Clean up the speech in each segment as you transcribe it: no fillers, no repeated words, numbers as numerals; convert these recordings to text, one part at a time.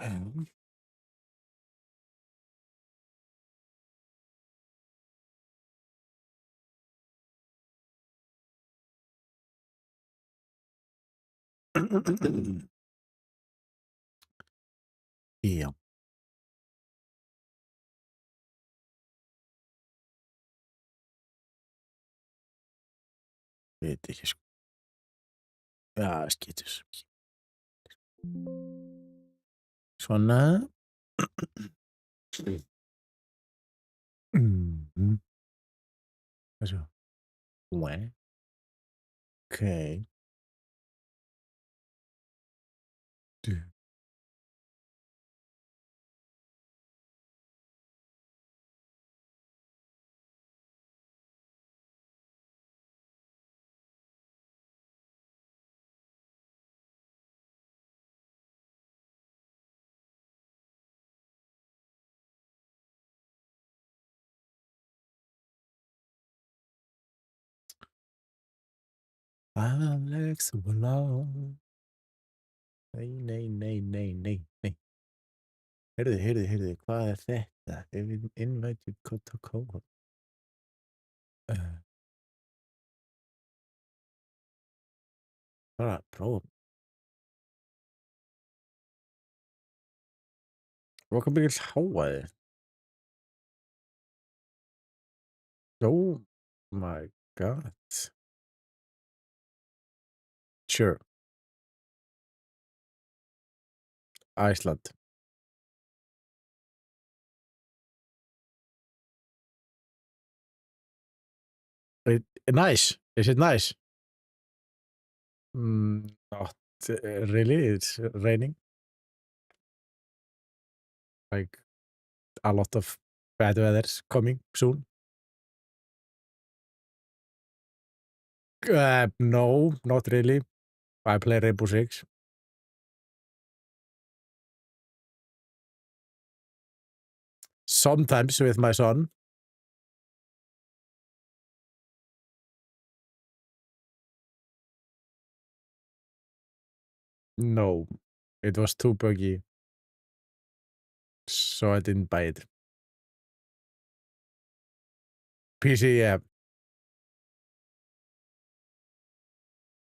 Um, Já, veit ekki sko. Já, skýtur. Svona. Mhm. Þessu. Wah. Okay. Du. Alex Valor. Nei, nei, nei, nei, nei, nei. Heyrðu, hvað er þetta? Invited to co-host. Uh, bara prófa. Hvað mikill háaði? Oh my god. Sure. Iceland. Nice. Is it nice? Not really. It's raining. Like a lot of bad weather's coming soon. No, not really. I play Rainbow Six. Sometimes with my son. No, it was too buggy, so I didn't buy it. PC, yeah.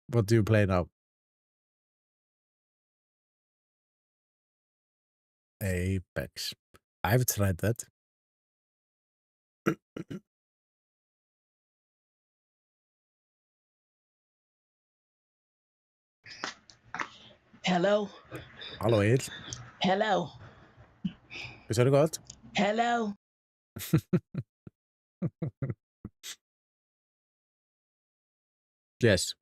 What do you play now? Apex. I've tried that. Hello? Halló Egill, Hello? vissu það gott? Hello? Yes.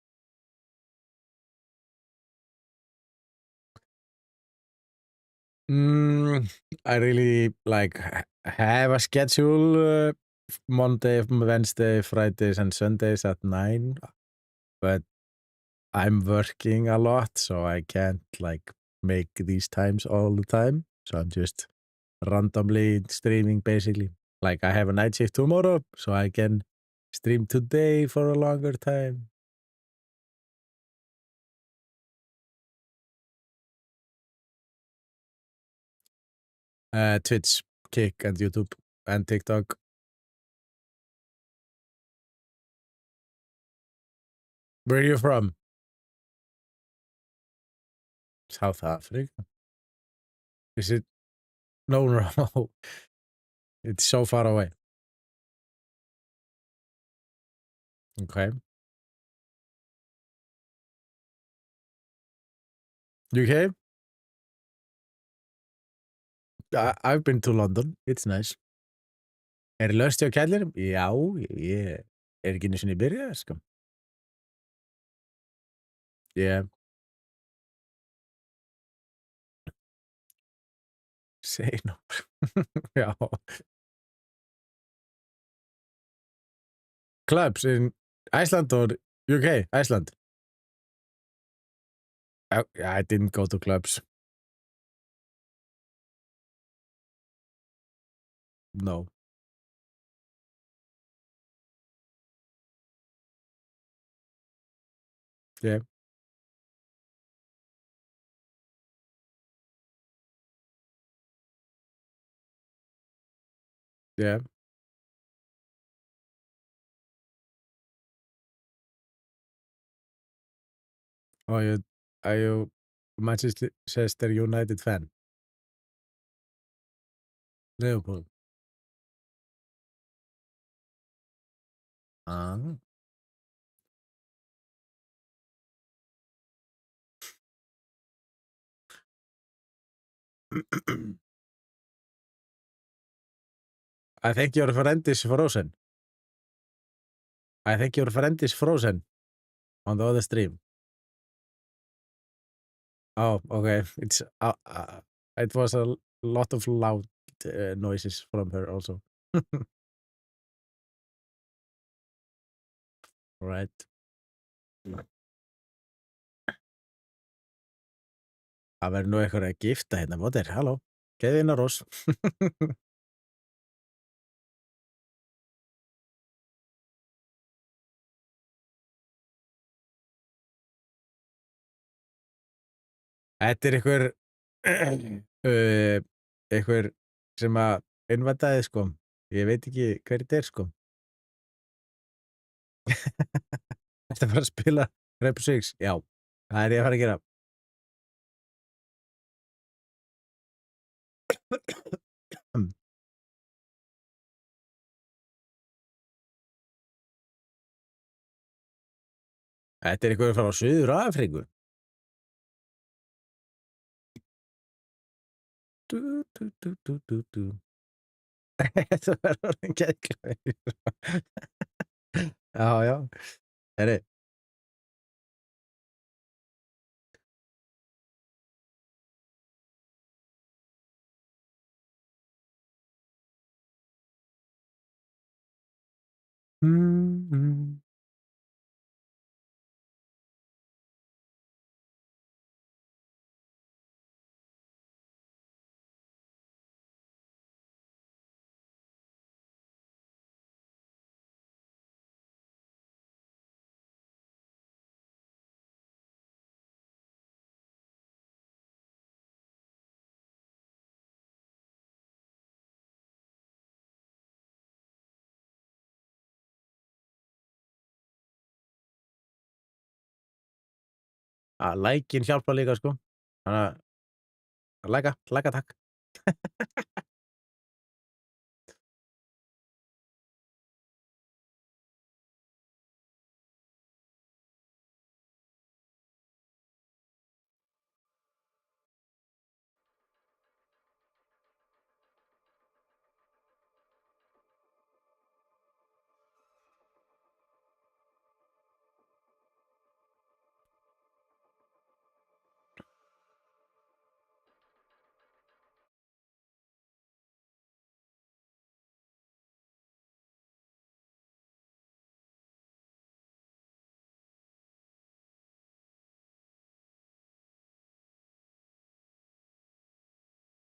I really like have a schedule Monday, Wednesday, Fridays, and Sundays at 9, but I'm working a lot, so I can't like make these times all the time. So I'm just randomly streaming basically. Like I have a night shift tomorrow, so I can stream today for a longer time. Twitch, Kick, and YouTube, and TikTok. Where are you from? South Africa. Is it? No, no. It's so far away. Okay. UK? I've been to London. It's nice. Er löst hjá kællinum? Já, ég er ekki einu sinni byrjað, sko. Yeah. Say no. Já. Clubs in Iceland or UK? Iceland. I didn't go to clubs. No. Yeah. Yeah. Are you Manchester United fan? Liverpool. Ah. I think your friend is frozen. I think your friend is frozen on the other stream. Oh, okay. It was a lot of loud noises from her also. Right. Það verður nú einhver að gifta hérna, móðir, halló, gleðina rós. Þetta er einhver, einhver sem að innvandaði, sko. Ég veit ekki hver þetta er, sko. Ertu að fara að spila Rainbow Six? Já, það er ég að fara að gera. Þetta er einhver frá Suður-Afríku. Þetta verður orðinn geðklaufur. Já, já. Heyrðu. Lækinn hjálpar líka, sko. Þannig að læka takk.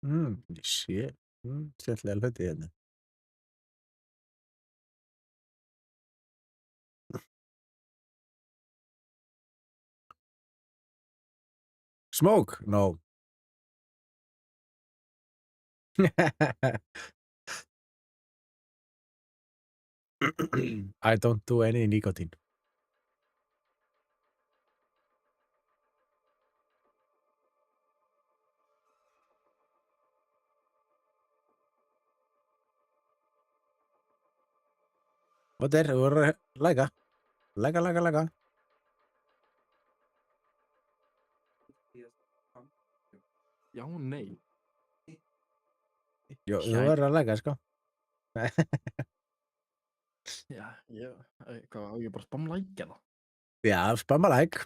Ég sé. Skemmtilega hluti hérna. Smoke? No. I don't do any nicotine. Móðir, þú verður að læka. Læka. Já og nei. Jó, þú verður að læka, sko. Já, hvað, á ég bara spamma like eða? Já, spamma like.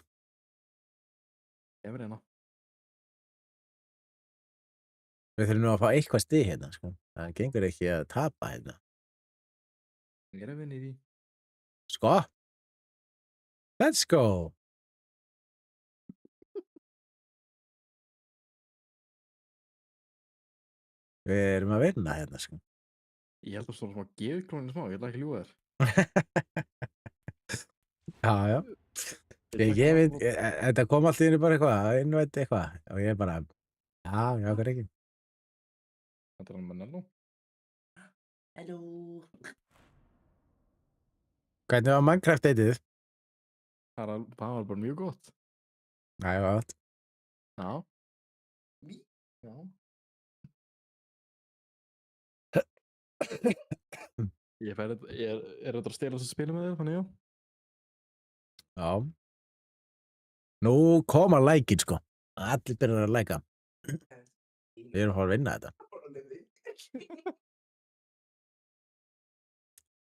Ég verði hérna. Við þurfum nú að fá eitthvað stig hérna, sko. Það gengur ekki að tapa hérna. Ég er að vinna í því. Sko. Let's go. Við erum að vinna hérna, sko. Ég held að svona smá geðklónir smá, ég ætla ekki að ljúga þér. Já. Ég veit, þetta kom allt í henni bara eitthvað, innvænt eitthvað. Og ég bara, já, hvað er ekki. Þetta er hann með Nello. Halló. Hvernig var Minecraft eitið? Það var bara mjög gott. Það var gott. Já. Mí? Já. Ég er þetta að stela þessu spilum með þér, þannig já. Já. Nú koma lækin, sko. Allir byrjar að læka. Við erum að fara að vinna þetta.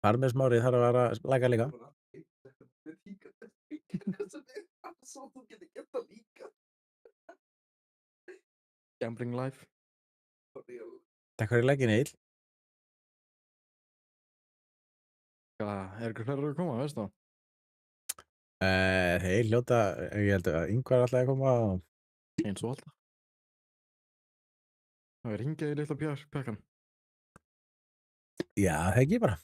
Farmið smárið þarf að vera að læka líka. Gambling life. Takk fyrir lækin, Egill. Hvað, er ykkur fleiri að koma, veist það? Þeir hljóta, ég held að Ingvar alltaf að koma og... Eins og alltaf. Það er hingað í litla pjakkan. Já, það ekki bara.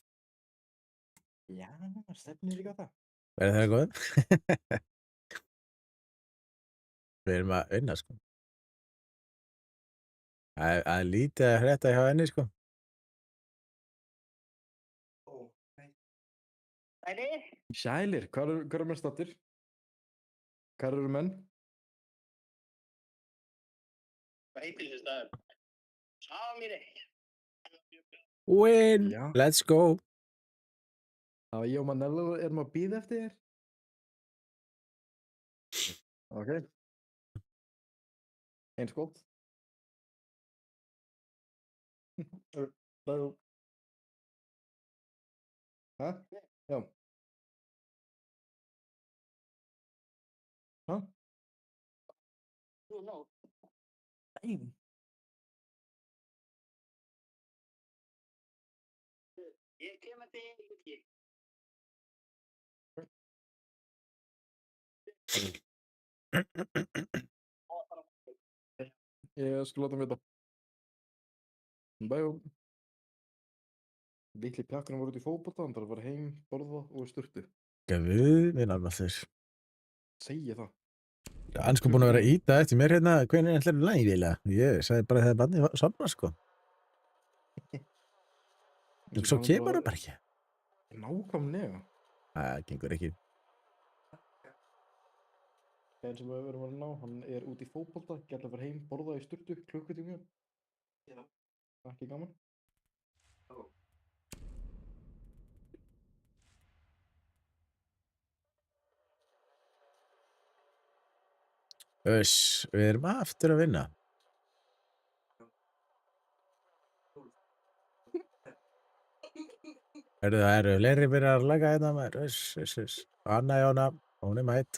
Já, stefnir líka það. Verður það góð? Við erum að vinna, sko. Það er lítið að frétta hjá henni, sko. Sælir, hvað eru menn stattir? Hvað eru menn? Hvað heitir þessi staður? Samir ekki. Win! Já. Let's go! Það ég og Manello erum að bíða eftir þér. Ok. Eins gott. Hello. Hæ? Já. Hæ? Nei. Ég kem að þig ekki. Ég skal láta hann vita. Bæjó. Litli pjakkurinn voru út í fótbolta, hann þarf að fara heim, borða og í sturtu. Guð, við náðum allir. Segi það. Hann sko búin að vera að íta eftir mér hérna, hvernig er allir lægi eiginlega? Ég sagði bara þegar barnið sopna, sko. Og svo kemur það bara ekki. Nákvæmlega. Það gengur ekki. Þegar sem við erum að ná, hann er út í fótbolta, gæti að fara heim, borða í sturtu, klukkutími. Já. Ekki gaman. Við erum aftur að vinna. Það eru fleiri byrjar að laga hérna maður. Anna Jóna, hún er mætt.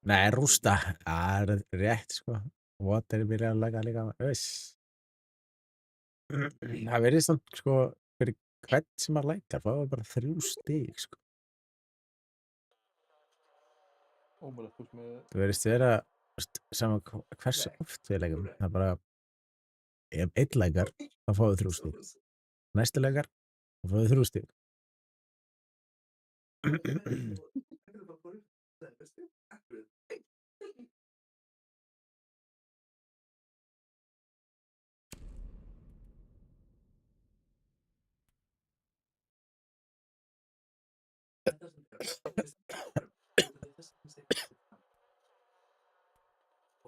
Nei, rústa. Það er rétt, sko. Water byrjar að laga líka maður. Það verður samt, sko, fyrir hvern sem að lækar, það var bara 3 stig, sko. Ómögulegt, þú veist með... Það verðist vera, saman hversu oft við legum. Það er bara, ef einn lækar, þá fáum við 3 stig. Næsti lækar, þá fáum við 3 stig.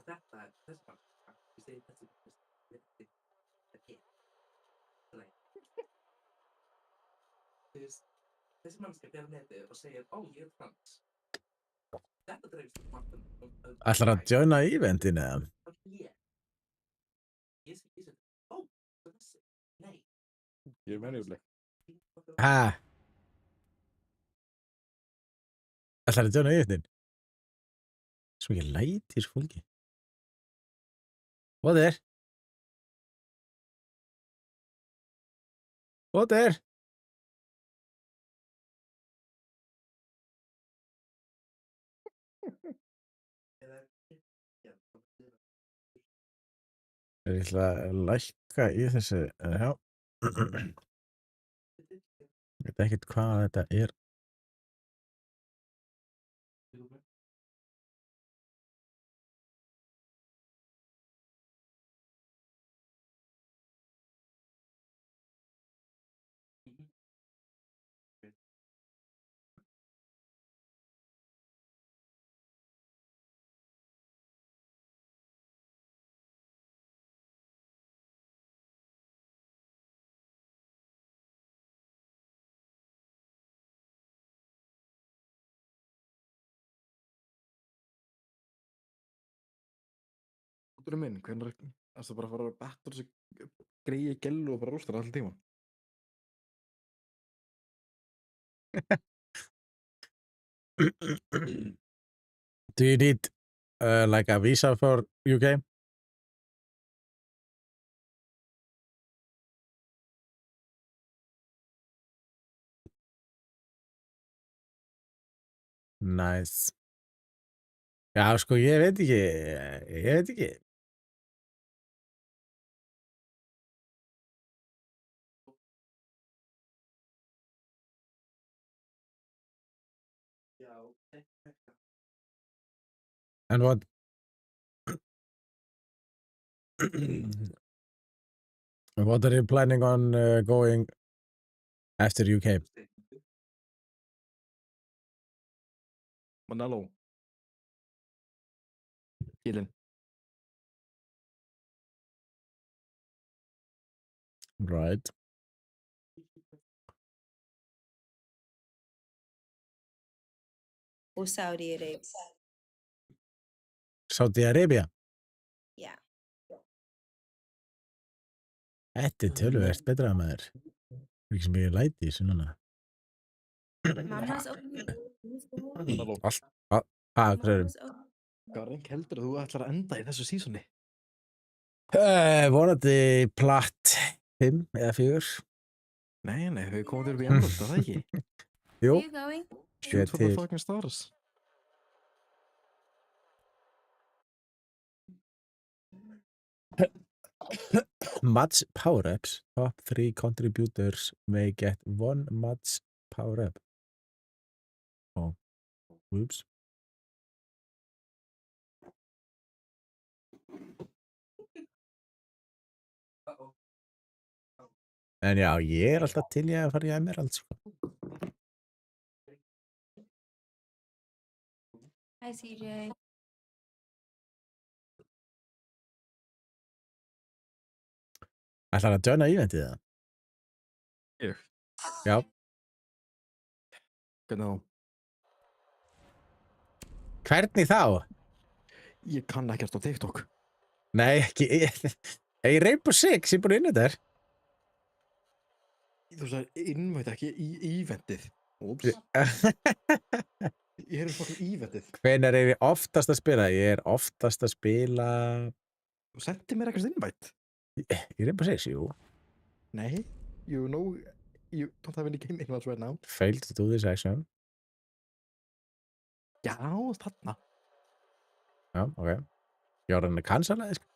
Og þetta er þess vegna, ég segi þessi þessi mannskja fer á netið og segir, ó, ég er trans. Þetta dreifist Ætlar að joina eventinu eða? Ég segi, ó, þessi, nei. Ég er venjuleg. Hæ? Ætlar að joina eventinu? Svo ekki læti þessu fólki. What there? What there? Ég ætla að lækka í þessu, já. Ég veit ekkert hvað þetta er. Úturum minn, hvernig er það bara að fara að betla þessu greiði gellu og bara rústa allir tíma? Do you need like a visa for UK? Nice. Já, sko, ég veit ekki. Já, And what what are you planning on going after UK? Manello. Gilin. Right. Og Saudi Arabia. Saudi Arabia? Já. Þetta töluvert betra maður. Ekki sem ég læti þessu núna. Mamma is ook niet. Manello. Hvað er Mamma is ook. Hvað rank heldur þú ætlar að enda í þessu sísoni? vonandi platt 5 eða 4. Nei, við komum til að bli enda, það ekki? Jú, Where you going? Shoot for the til fucking stars. match power-ups. Top 3 contributors may get 1 match power-up. Oh, oops. uh-oh. En já, ég er alltaf til ég að fara í Emerald, sko. Hi CJ. Ætlar að joina eventið það? Ég. Já. Hvernig þá? Hvernig þá? Ég kann ekkert á TikTok. Nei, ekki. Ég Rainbow Six, ég er búin inn þetta. Þú sagði innvægt ekki í eventið. Úps. Ég er fucking eventið. Hvenær er ég oftast að spila? Ég er oftast að spila Þú sendi mér ekkert innvægt. í Rainbow Six, jú. Nei. You know, you don't have any game invites right now. Failed to do this action. Já, þarna. Já, ok. Ég var hann að cancela það, sko.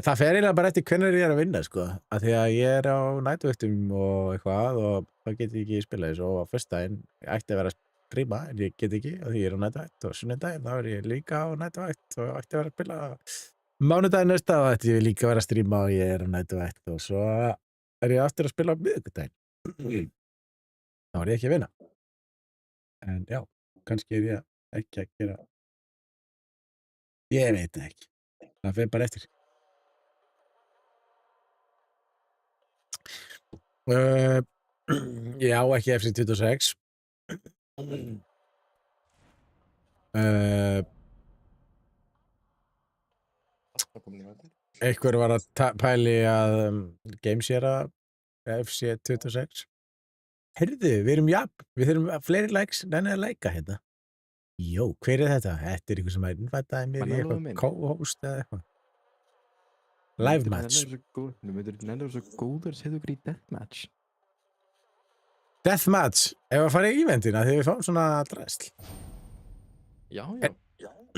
Það fer eiginlega bara eftir hvenær ég er að vinna, sko. Af því að ég er á næturvöktum og eitthvað og þá get ég ekki spila þessu og á föstudaginn ætti að vera að streama en ég get ekki af því ég er á næturvægt og sunnudaginn þá er ég líka á næturvægt og ætti að vera að spila mánudaginn næsta og ætti ég líka að vera að streama og ég er á næturvægt og svo er ég aftur að spila á miðvikudaginn. Þá er ég ekki að vinna. En já, kannski er ég ekki að gera Ég veit það ekki. Það fer bara eftir. Ég á ekki FC26. Það komin í vættir. Einhver var að pæli að gameshare FC26. Heyrðu, við erum jafn. Við þurfum fleiri likes en að leika hérna. Jó, hver er þetta? Þetta er einhver sem er innvættaði mér í Manello eitthvað minn. co-host eða eitthvað. Live match. Nú myndir nefnir svo góður sem þú gríð deathmatch. Deathmatch. Ef að fara í eventina þegar við fáum svona dræsl. Já.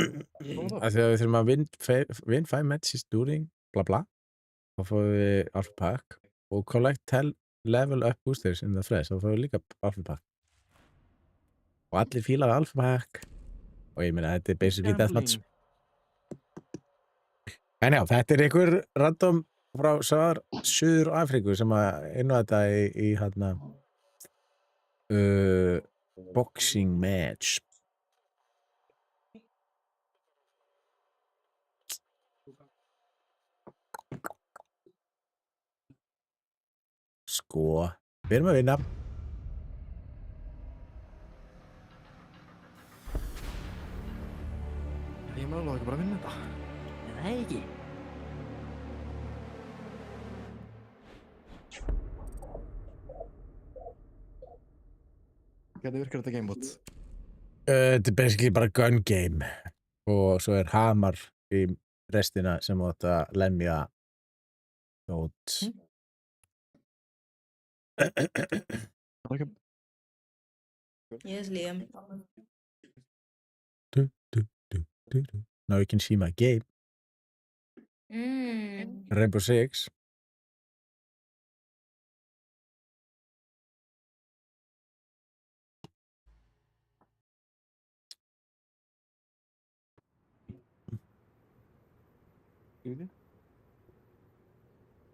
Af því að við þurfum að win 5 matches during bla bla. Þá fáum við alpha pack og collect 10 level up boosters in the fresh. Þá fáum við líka alpha pack. Og allir fílaði alpha pack. Og ég meina þetta er basically deathmatch. En já, þetta er einhver random frá Suður Afríku sem að innu þetta í hérna boxing match. Sko, við erum að vinna. Ég maður alveg ekki bara að vinna þetta. það ekki? Hvernig virkar þetta gamebot? Þetta er basically bara gun game og svo er hamar í restina sem átt að lemja dót. Yes, Liam. Now you can see my game. Rainbow Six.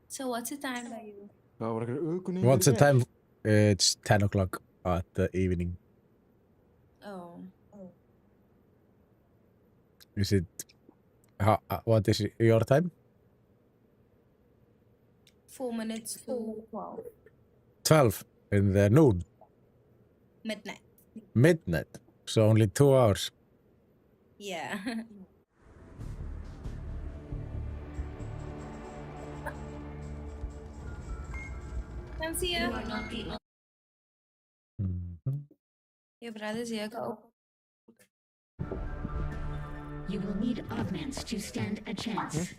So what's the time by you? Það var eitthvað aukunni. What's the time? It's 10 o'clock at the evening. Oh. Is it? What is your time? 4 minutes to 12. 12 in the noon. Midnight. Midnight. So only 2 hours. Yeah. Come see you. Your brother's here. Go. You will need augments to stand a chance.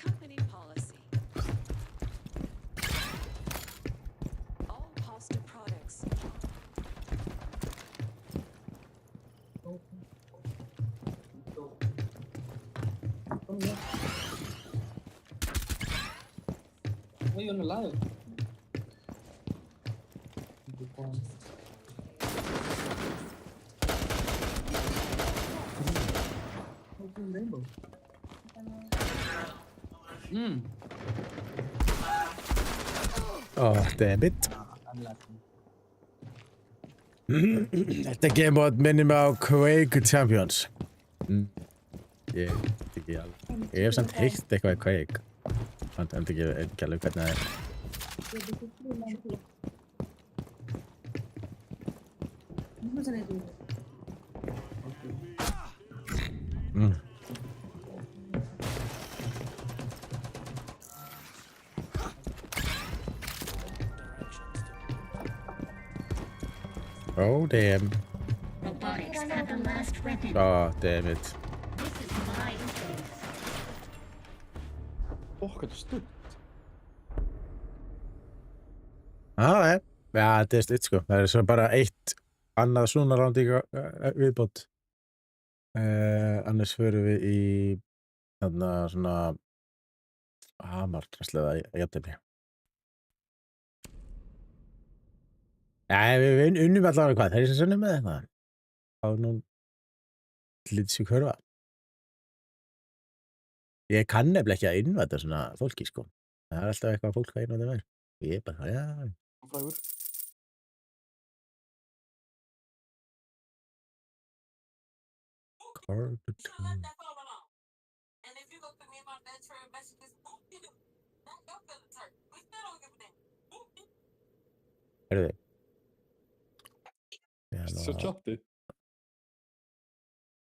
Company policy. All pasta products. Why you on live? Rainbow. Oh, damn it. Þetta gamebot minnir mig á Quake Champions. Ég veit ekki alveg. Ég hef samt heyrt eitthvað í Quake. Samt ekki alveg hvernig það er. Oh, damn. Robotics have the last weapon. Oh, damn it. This is my space. Hvað er stutt? Já, þetta er stutt sko. Það er svo bara eitt annað svona ránd í viðbót. Annars förum við í þarna svona hamartraslega jafntefli. Við unnum allavega hvað? Það er sem sönnum með eitthvað. Á nú lítið sig hverfa. Ég kann nefnilega ekki að innvæta svona fólki sko. Það er alltaf eitthvað fólk að innvæta mér. Ég er bara, já. Frægur. Heyrðu. Svo tjattið.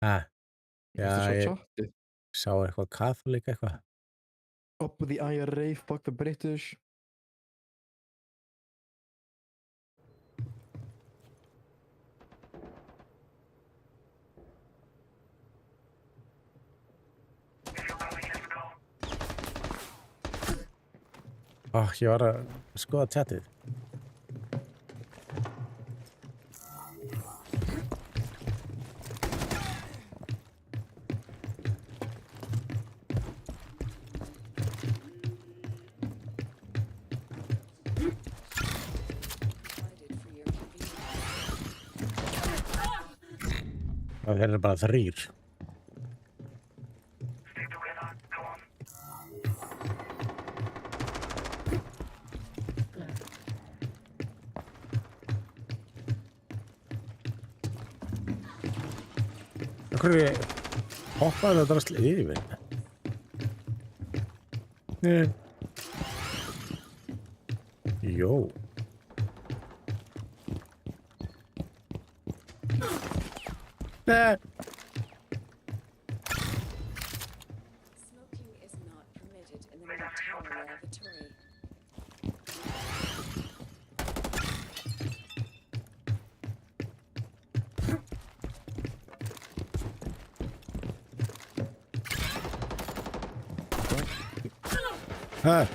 Já, Svo ég tjattið. sá eitthvað katholik eitthvað. Up with the IRA, fuck the British. Ég var að skoða chatið. Þeir eru bara 3. hverju hoppaði það drasli yfir? Jó. Nei. Smoking is not permitted in the Mid Tower lavatory. Ha.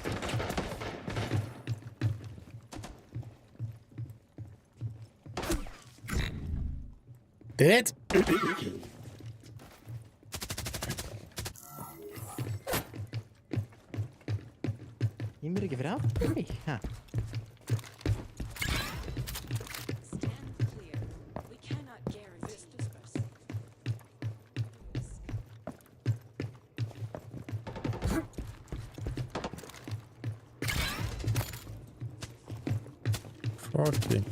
Did it? Ég mér ekki fyrir aftur. Ha. Stand clear. We cannot guarantee this. Fucking.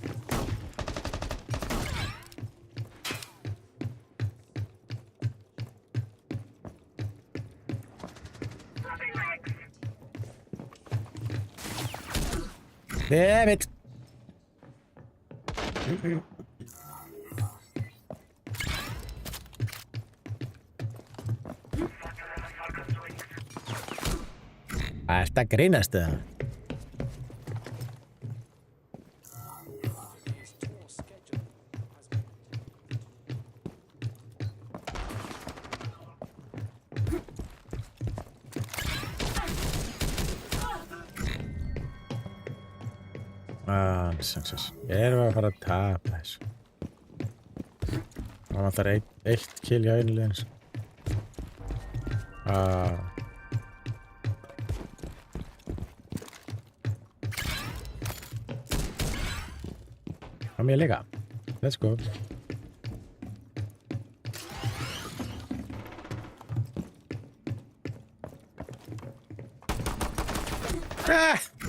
Damn it. Hasta grínast eða? Success. Erum við að fara að tapa þessu? Það vantar eitt kill hjá einu liðinu. Það mér líka. Let's go.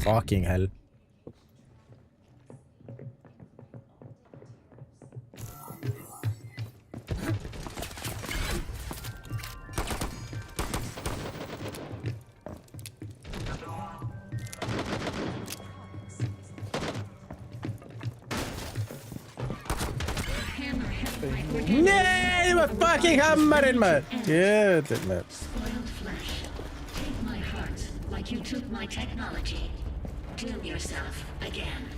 Fucking hell. Nei, það var fucking hammarinn maður. Jöðlir maður. Spoiled flesh. Take my heart like you took my technology. Doom yourself again.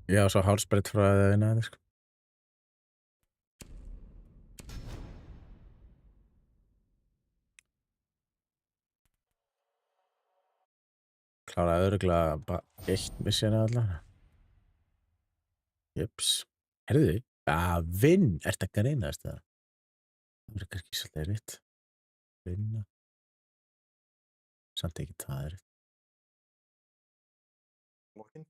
Já, svo hálsbreytt frá að vinna þetta, sko. Kláraði örugglega bara eitt mission allan. Jöps. Herðu, vinn, ertu að grínast það? Það verður kannski svolítið erfitt. Vinna. Samt ekki það erfitt. Lokin.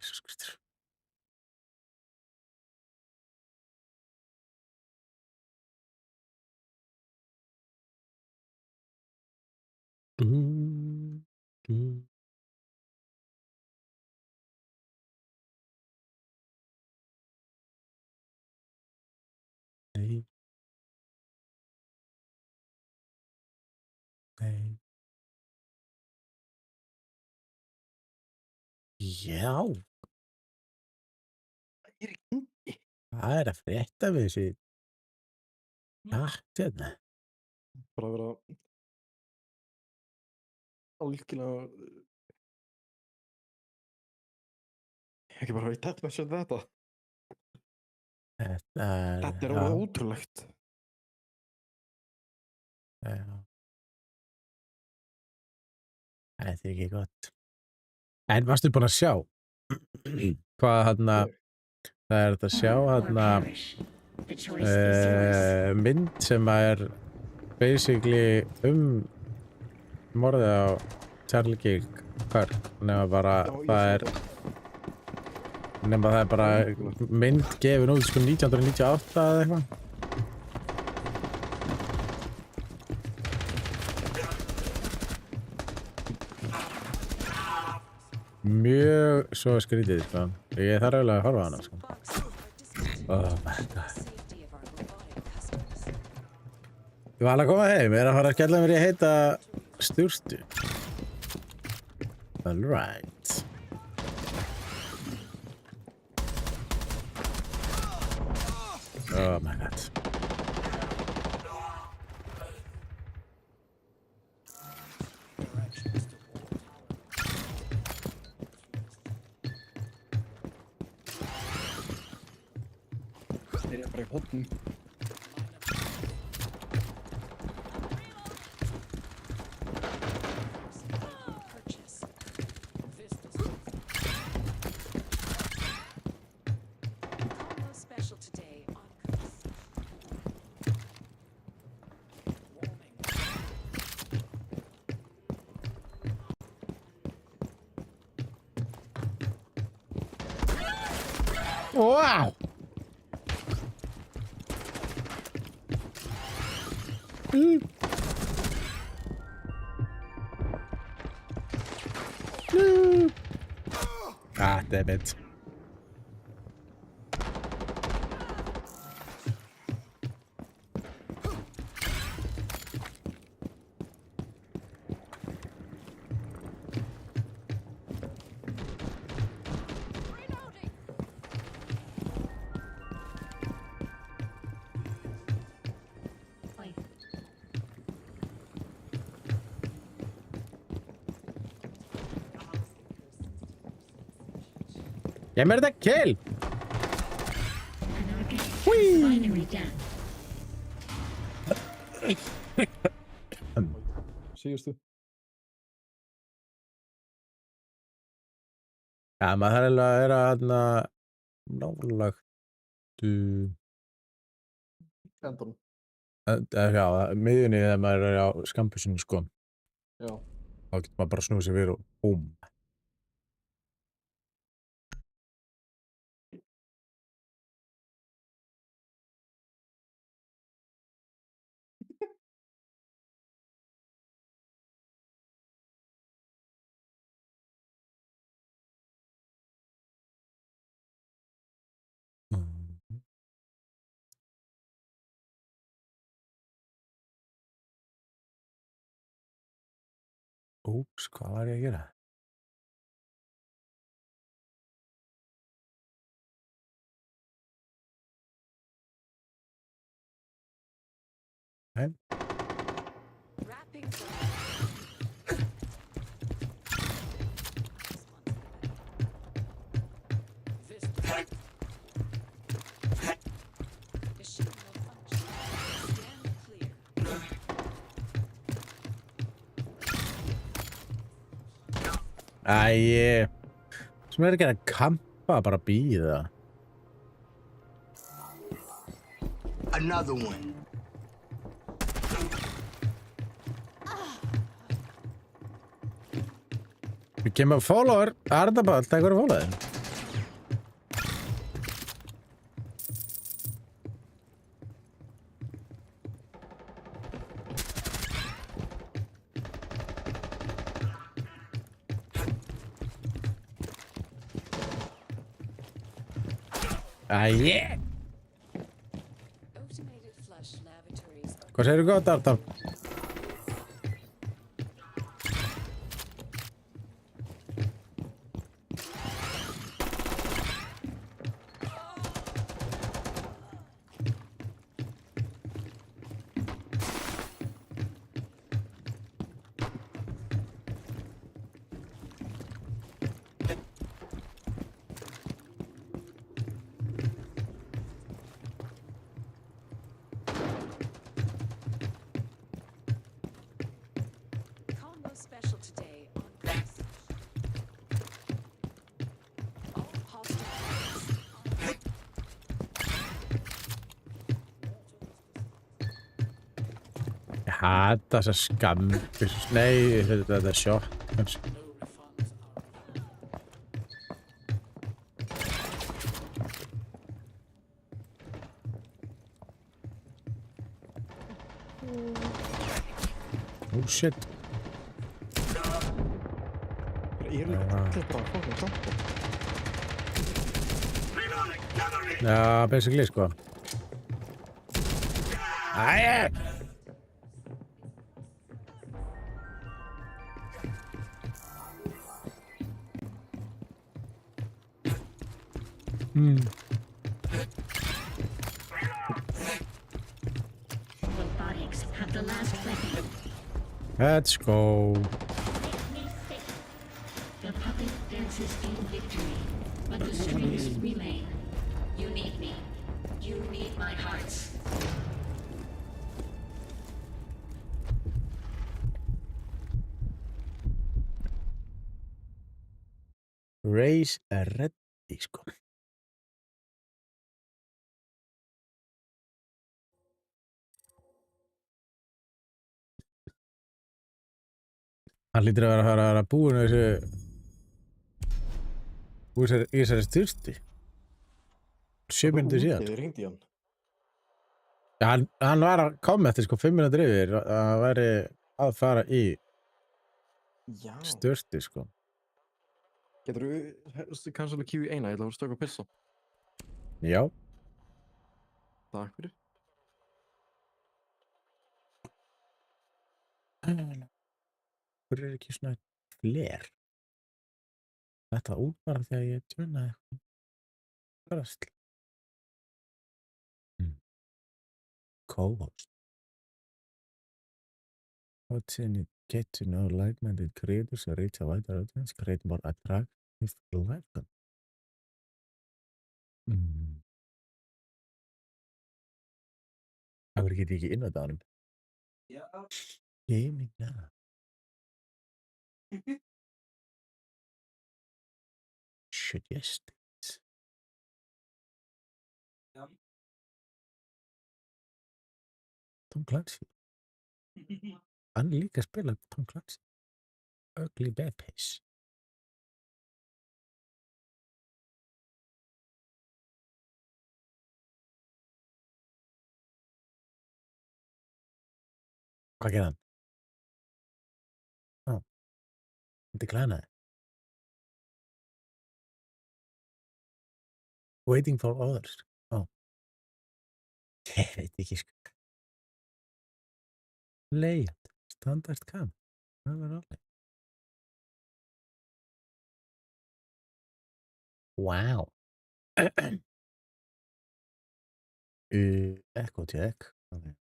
Jesus Kristur. Nei. Nei. Já. Það er ekki. Það er að frétta við þessi hatt hérna. Bara að vera algjörlega ekki bara veit þetta með sér þetta. Þetta Þetta er alveg ótrúlegt. Já. Þetta er ekki gott. En varstu búin að sjá hvað hérna, það er þetta að sjá hérna The choice is yours. Mynd sem er basically morðið á Charlie Kirk nema bara það er bara mynd gefin út sko 1998 eða eitthvað. Mjög svo skrítið sko. Ég þarf eiginlega að horfa á hana sko. Oh my god. Ég var alveg að koma heim, ég er að fara að skella mér í heita sturtu. Alright. Oh my god. Þeir eru bara í hotnum. Purchase. Combo special today on Coast. Wow! Ah, damn it. Get me the kill! An object is finally done. Síðustu. Ja, maður þarf alveg að vera þarna nálagt Endan. já, miðjunni þegar maður er á skampusinu sko. Já. Þá getur maður bara snúið sér við og búm. Úps, hvað var ég að gera? Nei. Wrapping zone. Machine malfunction. Stand clear. Æi, sem er ekki að kampa, bara bíða. Another one. Við kemur follower, Arnaball, það er eitthvað follower. Æi, Automated flush lavatories. hvað segirðu gott, Arnaball? Combo special today on Coast. hata þessar skambir. Nei, þetta er shot. Oh shit. Ég er allir bara fókin samt. Já, basically, sko. Æ! Robotics have the last weapon. Let's go. The puppet dances in victory, but the strings remain. You need me. You need my hearts. Raise a ready, sko. Hann hlýtur að vera búinn í þessari styrsti. 7 mínútur síðan. Þið hringdi í hann. Já, hann var að koma eftir sko 5 mínútur yfir að hann væri að fara í Já. styrsti, sko. Geturðu cancela Q1? Ég ætla að stöka að pissa. Já. Takk fyrir. Hvor er ekki svona fler? Þetta út bara þegar ég tjónaði eitthvað. Drasl. Co-host. What's in it? Get to know like-minded creators and reach a wider audience, create more attractive live content. Það verður ekki inn á þetta ánum. Já. Gaming now. Suggest it. Já. Tom Clancy. Hann er líka að spila Tom Clancy. Ugly Babies. Hvað gerði hann? Hann declinaði. Waiting for others. Ég veit ekki, sko. Layout. Standard cam. Það var alveg. Wow. Echo check. Okay.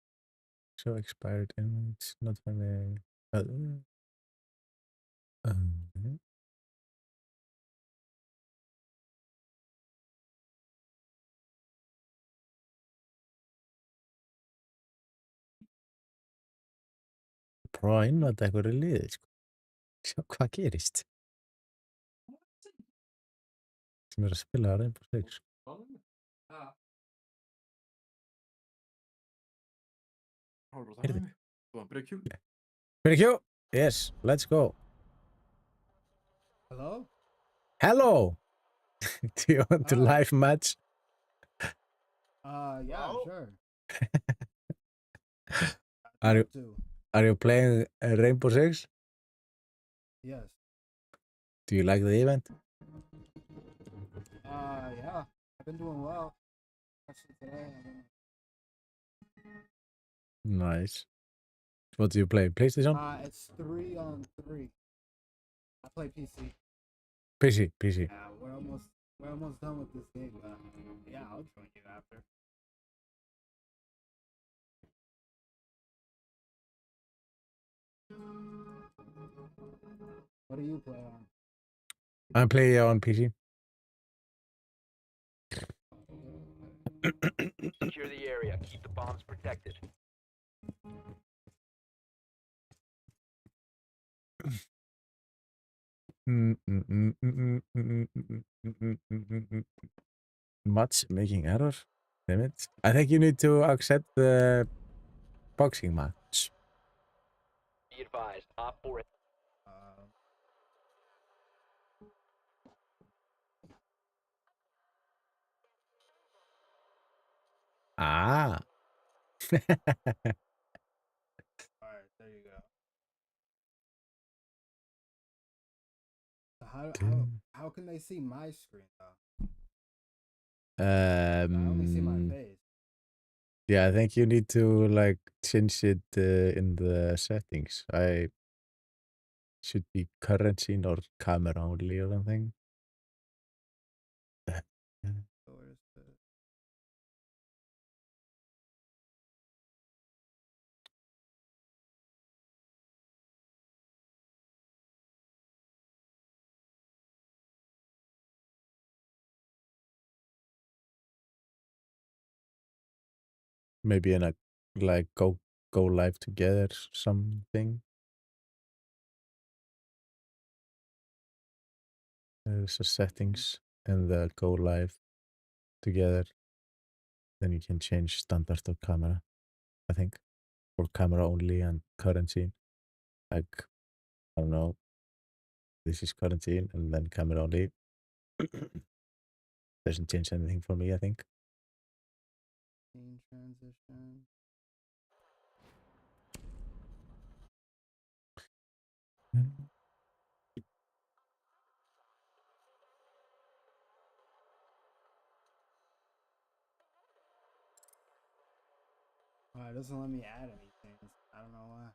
So expired image, not very. Prófa að innvæta eitthvað í liði, sko. Sjá hvað gerist. Sem er að spila að Rainbow Six. Heyrðu. Þú var byrja Q. Byrja Q? Yes, let's go. Hello? Hello! Do you want to live match? Yeah, sure. Are you playing Rainbow Six? Yes. Do you like the event? Yeah. I've been doing well. Especially today. Nice. What do you play? PlayStation? It's 3-on-3. I play PC. PC. Yeah, we're almost done with this game, but yeah, I'll join you after. What do you play on? I play on PC. Secure the area. Keep the bombs protected. Much making error. Damn it. I think you need to accept the boxing match. advised, Op 4. Ah. Alright, there you go. So how can they see my screen though? I only see my face. Yeah, I think you need to like change it in the settings. I should be current scene or camera only or something. So where's the Maybe in a like go live together something. There's a settings and the go live together. Then you can change standard to camera, I think, or camera only and current scene. Like, I don't know, this is current scene and then camera only. Doesn't change anything for me, I think. scene transition? Oh, it doesn't let me add anything. I don't know why.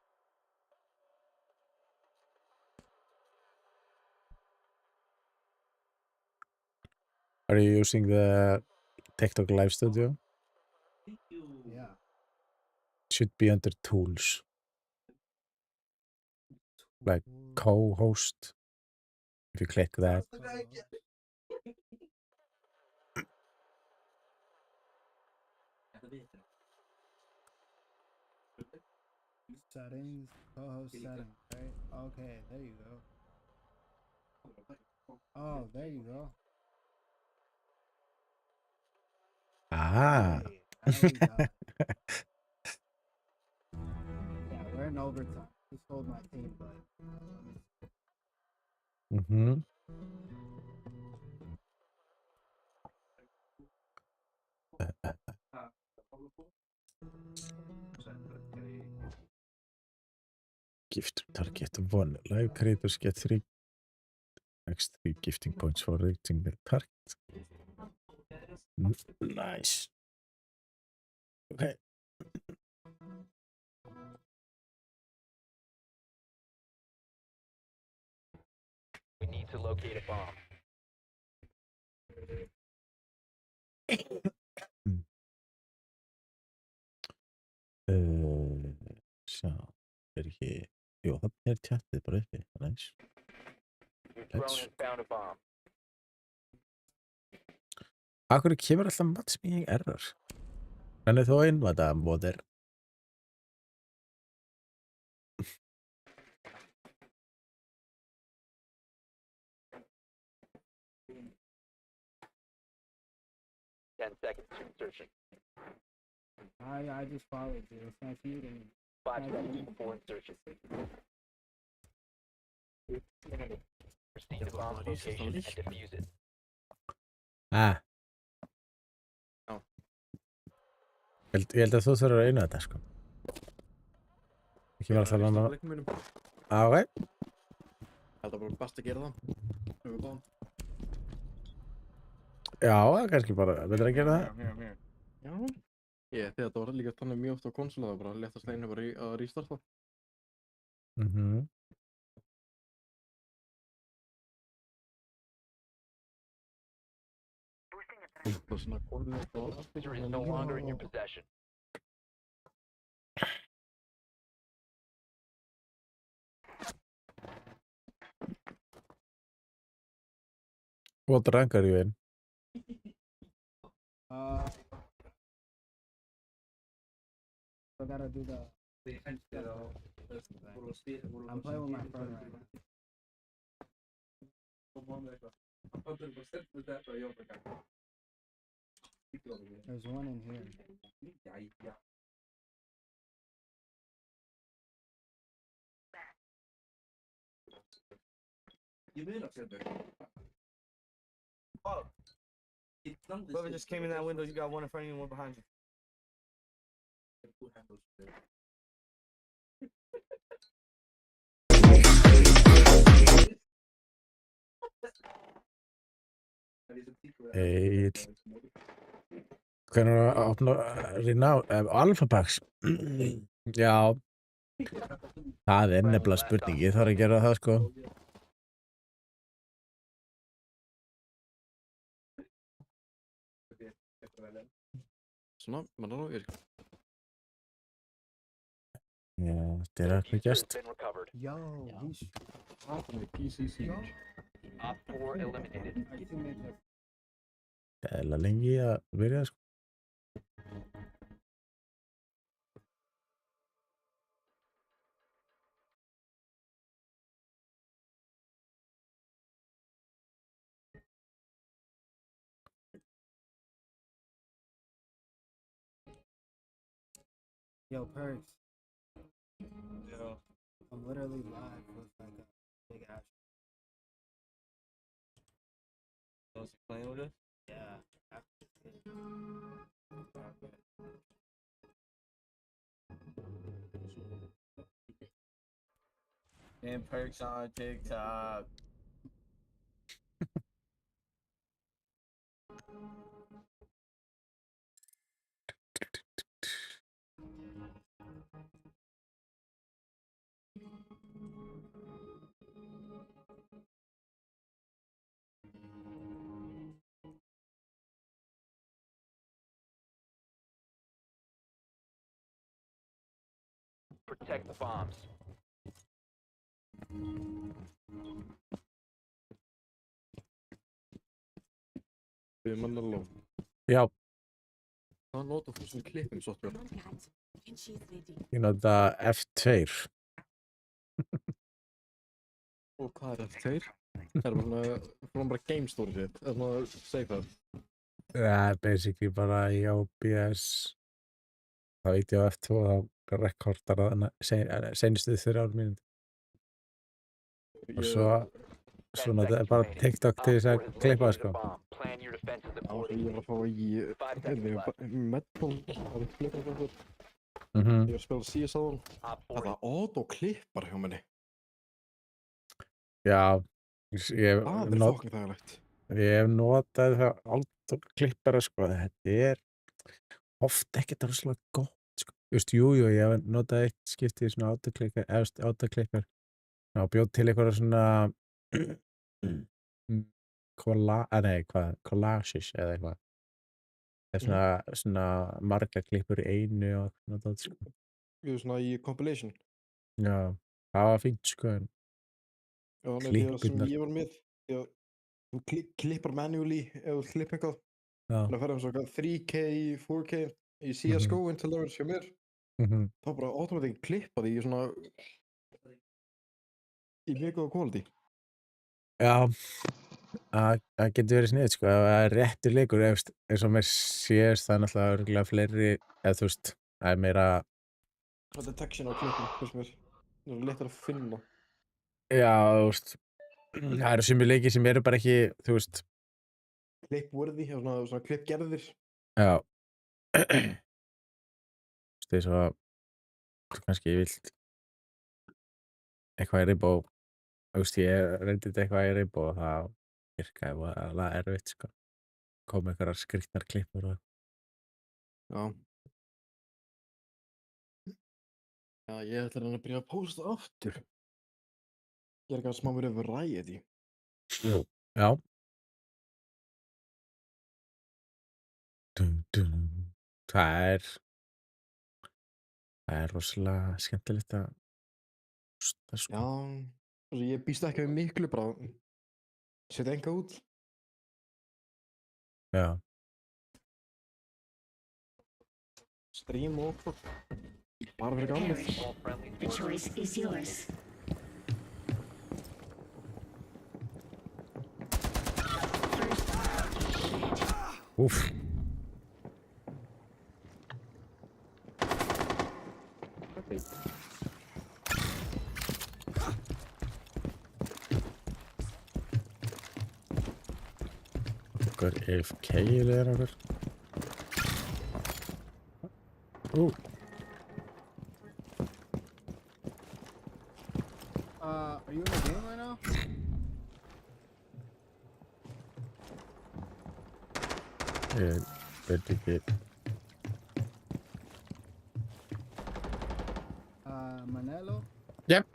Are you using the TikTok Live Studio? Yeah. Should be under tools. Like co-host. If you click that. Settings, co-host settings, right? Okay, there you go. Oh, there you go. Ah. Hey, now we got it. Yeah, we're in overtime. Just hold my team, but Mm-hmm. Gift target 1. Live creators get 3 next 3 gifting points for reaching the target. Nice. Okay. We need to locate a bomb. Sjá, ekki... Jú, það tjattið bara uppi. Nice. Your drone has found a bomb. Akkur kemur alltaf matchmaking error? Hvernig þú innvæta móðir? Ten seconds to insertion. I just followed you. It's not cheating. 5 seconds before insertion. Proceed to bomb location and defuse it. Ah. Já. Ég held að þú þurfur að einu þetta, sko. Ég kemur alltaf að landa... Ah, ok. Það er bara best að gera það. Já, það er kannski bara betra að gera það. Já. Þegar það var líka þannig mjög oft á konsólu, það var bara léttast einu bara að restarta. Mhm. User is no longer in your possession. What rank are you in? I gotta do the. I'm playing with my friend right now. There's one in here. You may not get there. Oh. Whoever just came in that window, you got one in front of you and one behind you. Egill. Hvernig er að opna Alpha Packs? Já, það er nefnilega spurning, ég þarf að gera það sko. Svona, mann er yfir. Já, þetta er ekki gæst. Been recovered. Yo, he's PC Siege. Op 4 eliminated. I think they Það er alveg lengi að byrja sko. Yo, Perks. Yo. I'm literally live with like a big ass. You playing with us? Yeah. And Perks on TikTok. Protect the bombs. Við mann er lóð. Já, Hvað notar þú sem klippum software? And she's ready. ég nota F2. Og hvað er F2? Það er bara game storage, það er svona save það. Það er basically bara í OBS. Það veit ég á F2 þá rekordar það seinustu 3 mínútur. Og svo nota ég bara TikTok til þess að klippa sko. Plan your defenses Já, accordingly. ég var að fá í Medball, það er klippar það. Mhm. Ég var að spila CS á hann. Op 4 Það er autoklippar hjá minni. Já, ég Það er fokkin þægilegt. Ég hef notað það autoklippara sko, þetta er oft ekkert rosalega gott sko. Just, jú, ég hef notað eitt skipti í svona autoklippar og bjóð til eitthvað svona collages eða eitthvað. Það er svona margar klippur í einu og notað sko. Ég er svona í compilation. Já, það var fínt sko, en Já, nei, því að sem klippurnar. ég var með, því að þú klippar manually ef þú klippar eitthvað. Já. Þannig að ferðum svona 3K, 4K í CSGO til dæmis hjá mér. Mhm. Þá bara automatic klippa því í svona í mjög góða quality. Já, það getur verið sniðugt sko, ef það er réttur leikur, eins og mér sést það er náttúrulega örugglega fleiri, eða þú veist, það er meira, Hvað detection á klippum, finnst mér. Það er léttar að finna. já, þú veist, það eru sumir leikir sem eru bara ekki, þú veist, Klippworthy, svona klippgerðir. já, þú veist, eins og, kannski vilt eitthvað í Rainbow, þú veist, ég reyndi þetta eitthvað í Rainbow og það virkaði voðalega erfitt sko, kom einhverjar skrýtnar klippur og Já. Já, ég ætla að byrja að posta aftur. Ég er ekki að smá verið variety. já. Það er rosalega skemmtilegt að hlusta, sko. Já, ég býst ekki við miklu, bara setja enga út. Já. Stream og okkur. Bara fyrir gammið. The choice is yours. Úff. Einhver AFK er okkur. Are you in the game right now? Veit ekki. Manelo? Yep.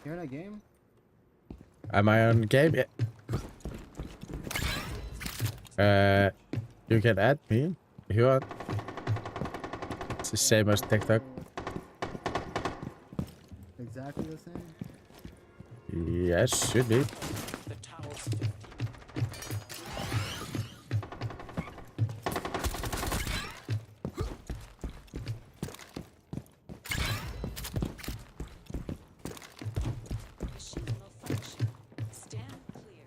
You're in a game? Am I on game? Yeah. You can add me if you want. It's the same as TikTok. Exactly the same? Yes, should be. The tower's 50. Shield malfunction. Stand clear.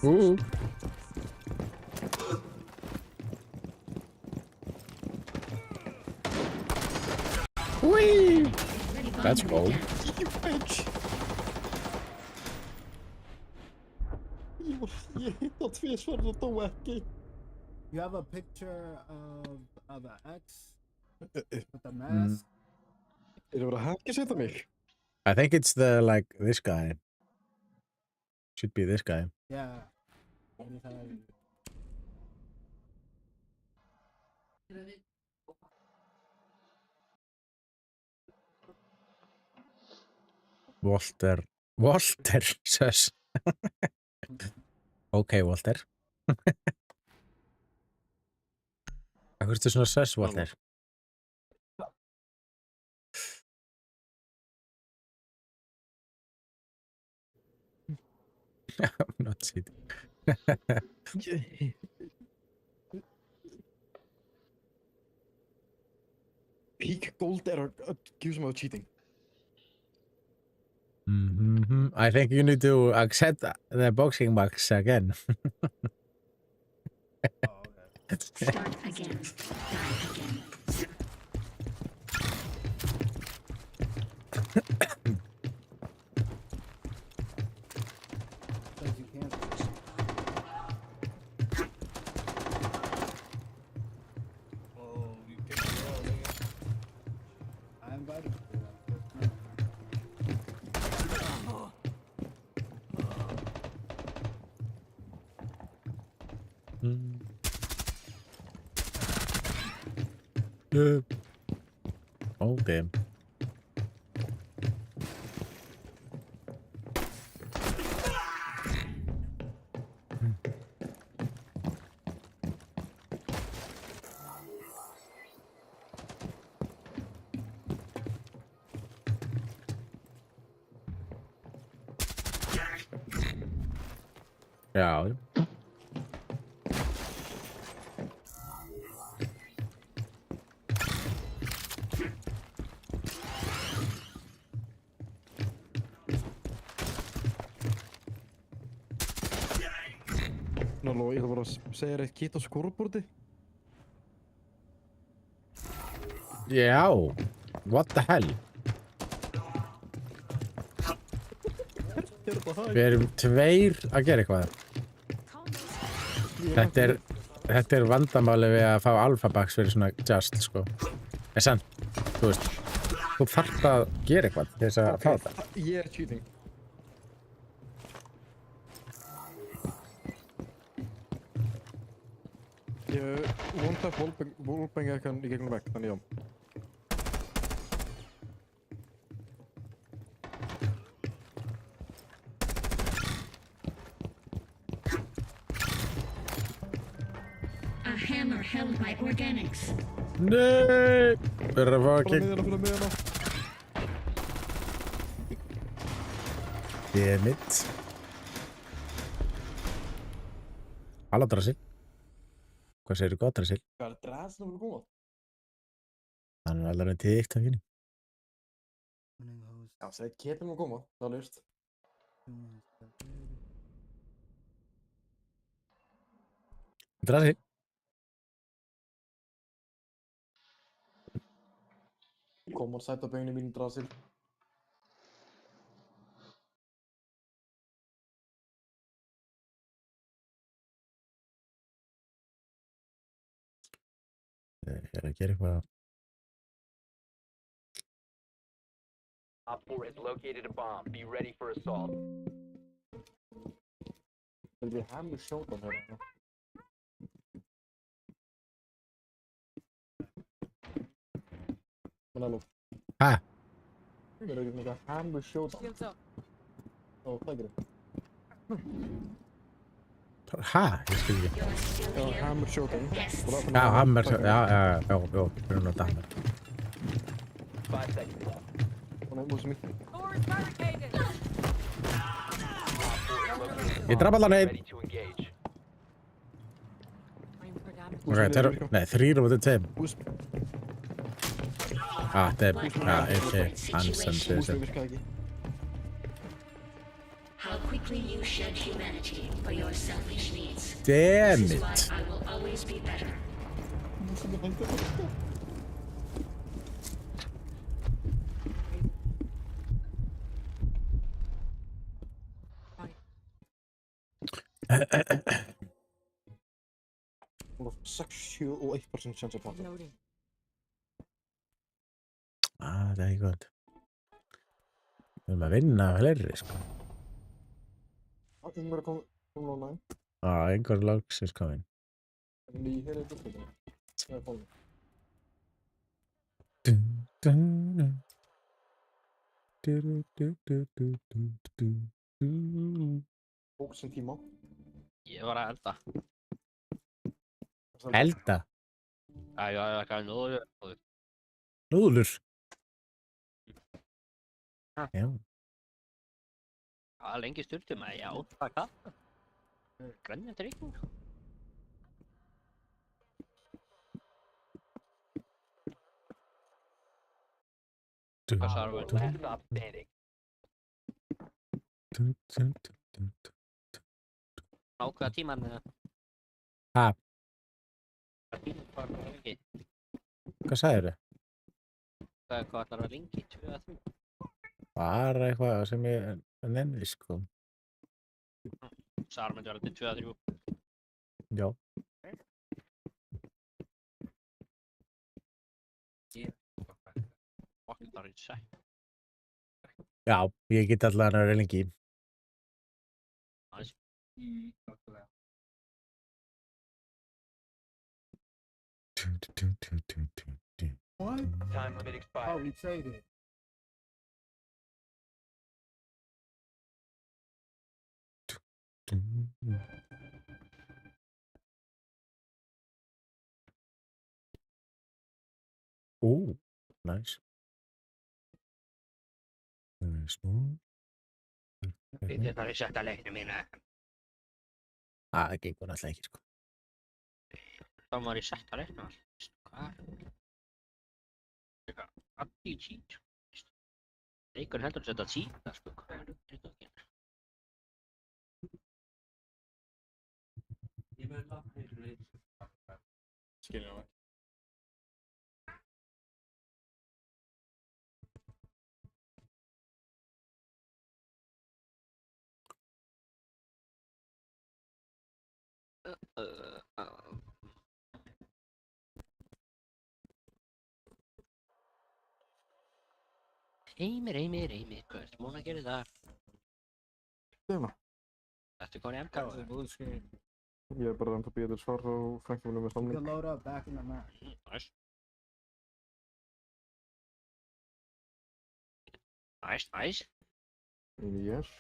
Ooh. Whee! That's cool. You bitch! Ég hitt á tvisvar og dó ekki. You have a picture of an X with a mask? Það verið að hakkisetta mig? I think it's the, like, this guy. Should be this guy. Yeah. He's having- Walter. Walter, says. Okay, Walter. Akkur ertu svona says, Walter? I'm not cheating. Peak gold er accuse me of cheating. I think you need to accept the boxing match again. Start again. Die again. Says you can't. Oh, you kicked me out, nigga. I invited you. No. Oh, damn. Já. Náló, ég ætla bara að segja þér eitt kit á scoreboardi. Já. What the hell? Við erum tveir að gera eitthvað. Þetta er vandamáli við að fá alphabaks fyrir svona just, sko. En sann, þú veist, þú þarft að gera eitthvað til þess að fá þetta. Ég er cheating. Ég one-tap wallbang ekkan í gegnum vegg, þannig já. A hammer held by organics. Nei! Verður að fá að Fyrir miðjana. Damn it. Halló, Drassil. Hvað segirðu gott, Drassil? Hvað er Drassil að koma? Hann er alveg til TikTokinu. Já, segð Ketil að koma, það er ljóst. Drassil. Kom og sæta beinu mínu drasil. Ég að gera eitthvað. Op 4 has located a bomb. Be ready for assault. Það er hemmur sjótan hérna. Men hallå. Ha? Det är några hemmur sjótan. Shields up. Ja, tack det. Ha? Ég skil ekki. Ja, hemmur sjótan. Já, hammer, já, fyrir að hammer. 5 seconds left. Hon är mot mig. Door is barricaded. Ég draf allan einn. Ready to engage. Aim for damage. Ok, nei, 3 á móti 2. Boost. Það er, hann sem Boost sér. virkar ekki. How quickly you shed humanity for your selfish needs. Damn This is it. why I will always be better. Hún var 61% chans að planta. Loading. Það er ekki gott. Við erum að vinna fleiri, sko. Það er bara komið online. Einhver loksins komin. En í hér er þetta. Það er komið. Tók sinn tíma. Ég var að elda. Elda? Já, ég var að núðlur. Núðlur? Ha. Já. Það er lengi stundum að já, það er kaffe. Grænjandi ríkning. Hvað sagði þú? Last stop standing. Á hvaða tíman? Ha? Hvað er lengi? Hvað sagðir þau? Hvað ætlar að lengi? 2-3? Bara eitthvað sem ég nenni, sko. Sara myndi vera til 2-3. Já. Okkur þar í sætt. Já, ég get allavega að vera lengi. Næs. What? Time limit Oh, expired. we traded. Oh, nice. Small. Þetta er í sætt að leiknum mína. Það gengur alltaf ekki, sko. Það var í sætt að leiknum. Hvað? Eitthvað allir cheat. Leikur heldur að setja cheat, sko. Hvað er þetta að gera? Skilja það. Heimir, hvað ertu múin að gera það? Þeima. Ertu komin í MK? Ég er bara enda að býja til svar og frænka mér með We stamning. can load up back in the match. Næs. Næs. Yes.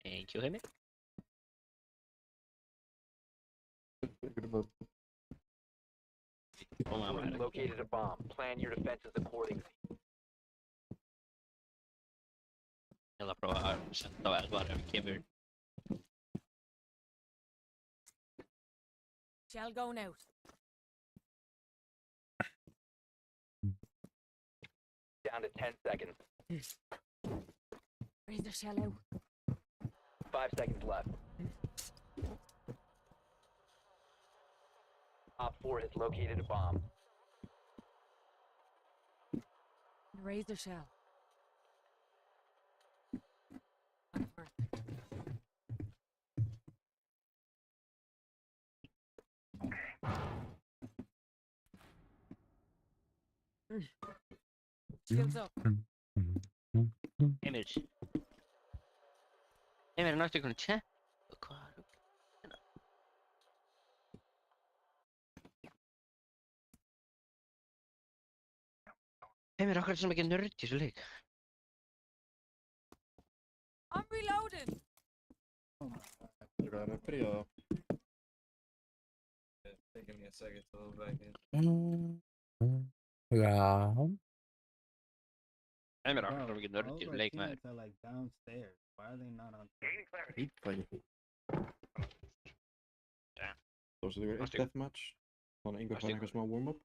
Thank you, Heimir. Located a bomb. Plan your defenses accordingly. Ég ætla að prófa að senda á Edvard ef hann kemur. Shell going out. Down to 10 seconds. Razor shell out. 5 seconds left. Op 4 has located a bomb. Razor shell. Shields up. Emir. Emir, næstu ykkur chat. Emir, okkur er sem ekki nörd í þessu leik. I'm reloading. You're gonna börja þá. Taking me a second to load back in. Já. Emir, okkur er sem ekki nörd í All þessu our leik maður. teammates are like downstairs. Why are they not on? Þú veist ykkur eitt deathmatch. Þannig að einhver fær eitthvað smá warm-up.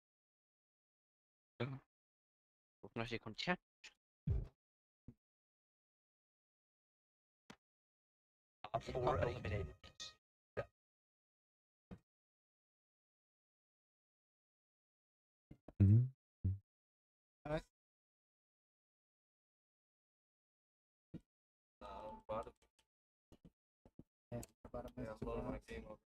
Og næstu ykkur chat. Op 4 eliminated. Yeah, I'm loading my game up.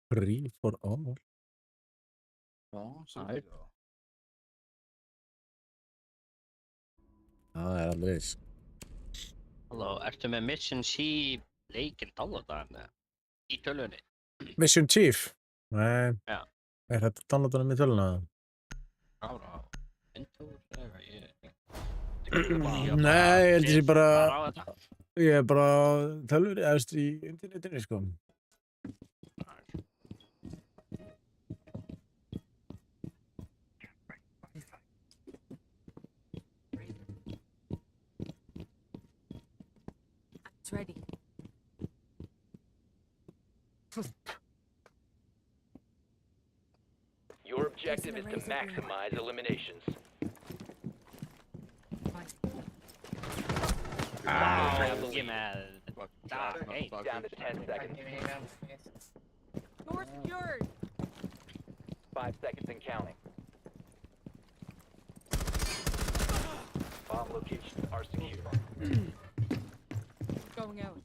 Free for all. Já, sem Æ. Það er alveg viss. Halló, ertu með Mission C leikinn downloadaðan eða? Í tölvunni? Mission Chief. Nei. Já. Er þetta downloadanum í töluna? Ára á Windows eða ég... Nei, ég held þessi bara... Bara á þetta? Ég er bara tölvur, eða veist, í internetinu, sko. It's ready. Your objective is to maximize eliminations. Ég með... Hey. Down to 10 seconds. Door secured. 5 seconds and counting. Bomb locations are secure. Going out.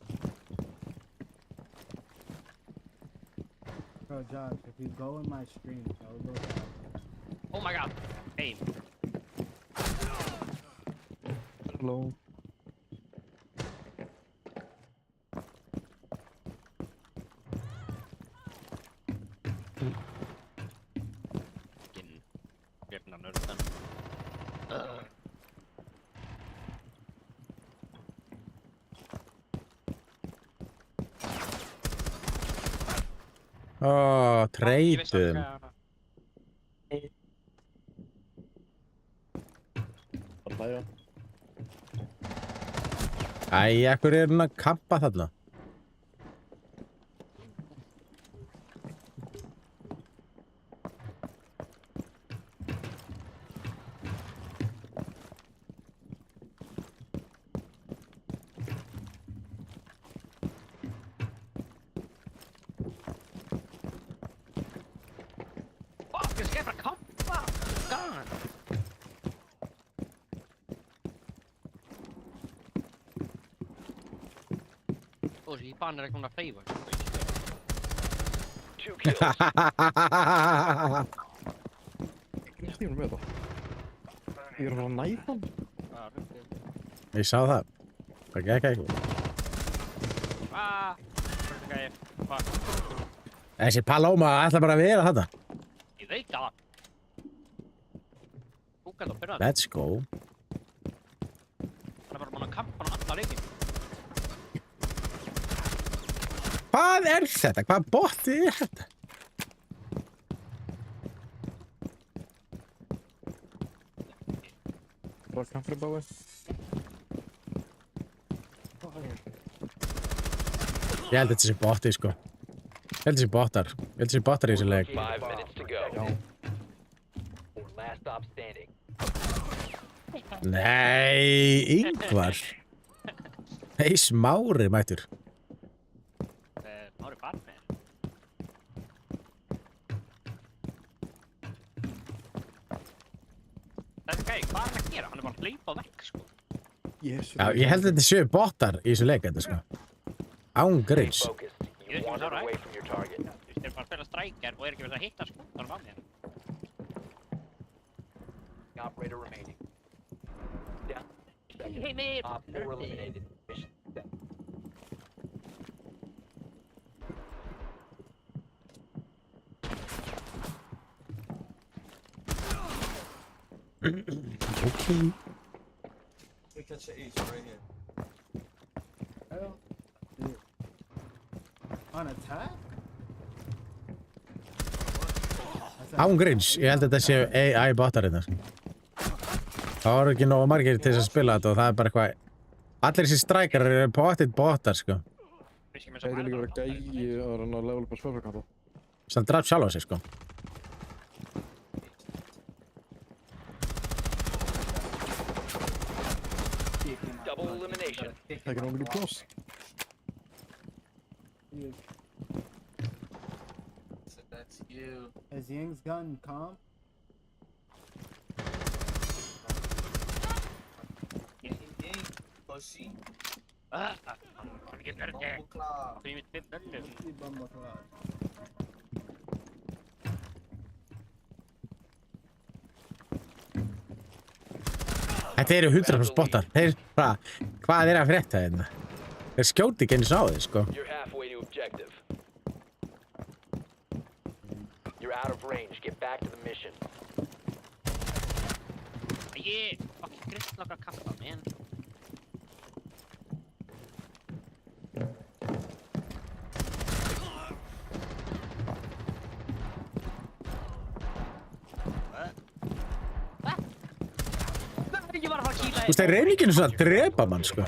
Bro, Josh, if you go in my stream, I'll go down. Oh my god. Hey. Hello. Vepna nördan. Treytum. Bara hlæja. Æ, ekkur er hann að kampa þarna? Fuck, ég skal bara kampa. God. Og þessi bann er ekki hún að hreyfa. 2 kills. tíma með það. Ég er að fara að næða hann. Ég sá það. Það gekk ekki. Þessi Paloma ætla bara að vera þetta. Ég veit það. Let's go. Það er bara mann að kampa hann alla leikinn. Hvað er þetta? Hvað botti er þetta? Bara kampri bái. Ég held þetta sé botti, sko. Ég held þetta sé bottar. Ég held þetta sé bottar í þessu leik. 5 minutes to go. Last stop standing. Nei, Ingvar. Hei, Smári mættur. Smári barnið. Þessi gæi, hvað er hann að gera? Hann er bara að hleypa vekk, sko. Já, ég held þetta séu bottar í þessu leik, þetta, sko. Án gríns. Ég veit ekki hvað það er. Þú veist, þeir bara að spila strækjar og er ekki verið að hitta, sko. Það er vanið. Operator remaining. Down. Hey, man. Op 4 eliminated. Mission set. Okay. We catch the Ace right here. On attack? Án gríns. Ég held þetta séu AI bottar hérna, sko. Það voru ekki nógu margir til þess að spila þetta og það er bara eitthvað... Allir þessi strækjar eru pottitt bottar, sko. Það er líka verið gæi að reyna að level upp á svefnarkanta. Sem draf sjálf á sig, sko. Double elimination. Það er náttúrulega ploss. So that's you. Is Ying's gun calm? Pussy. Hann getur verið gegn. Klar. Því mitt við bönnum. Í Bumbleklar. Þetta eru 100% bottar. Þeir bara... Hvað er að frétta hérna? Þeir skjóti ekki eins á þið, sko. You're halfway to objective. You're out of range. Get back to the mission. Ég... Fucking gristlokka kappa, man. Ég var að fara að kýla Þú veist, þeir reyni ekki einu svona að drepa mann, sko.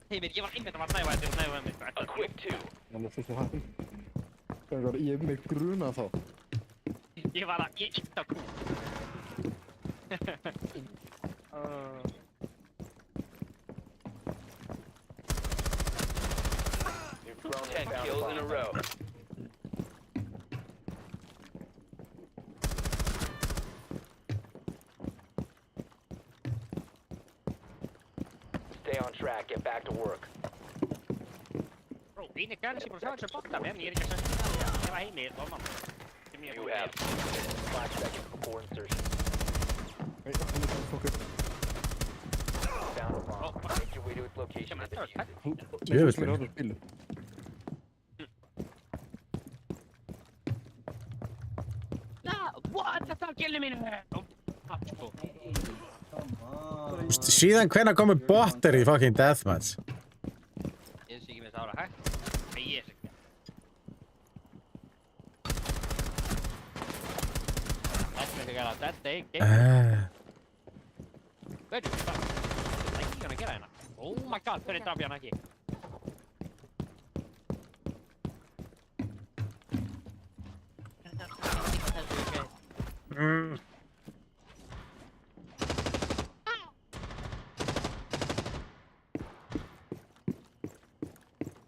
Heimir, ég var einmitt að fara að næfa þetta og næfa mig. A quick 2. Það er fyrst að happen. Það er ég með gruna þá. Ég var að... Ég hitt á kú. You've thrown 10 kills in a row. Stay on track. Get back to work. Bro, þín kannski bara sjá þessu botta, menn. Ég ekki að segja það. Ég var heimi, mamma. You have 5 seconds before insertion. Hey, I'm gonna fuck it. Found a bomb. Make your way to its location and defuse it. Jöfull. Mér áður spilu. What? Þetta var gilinu mínu! Þú veist, síðan hvenær komu bottar í fucking deathmatch? Ég sé ekki með það ára hægt. Nei, ég sé ekki. Þetta er ekki að þetta er ekki. Veitu, hvað? Það er ekki hann að gera hérna. Oh my god, hvernig draf ég hann ekki?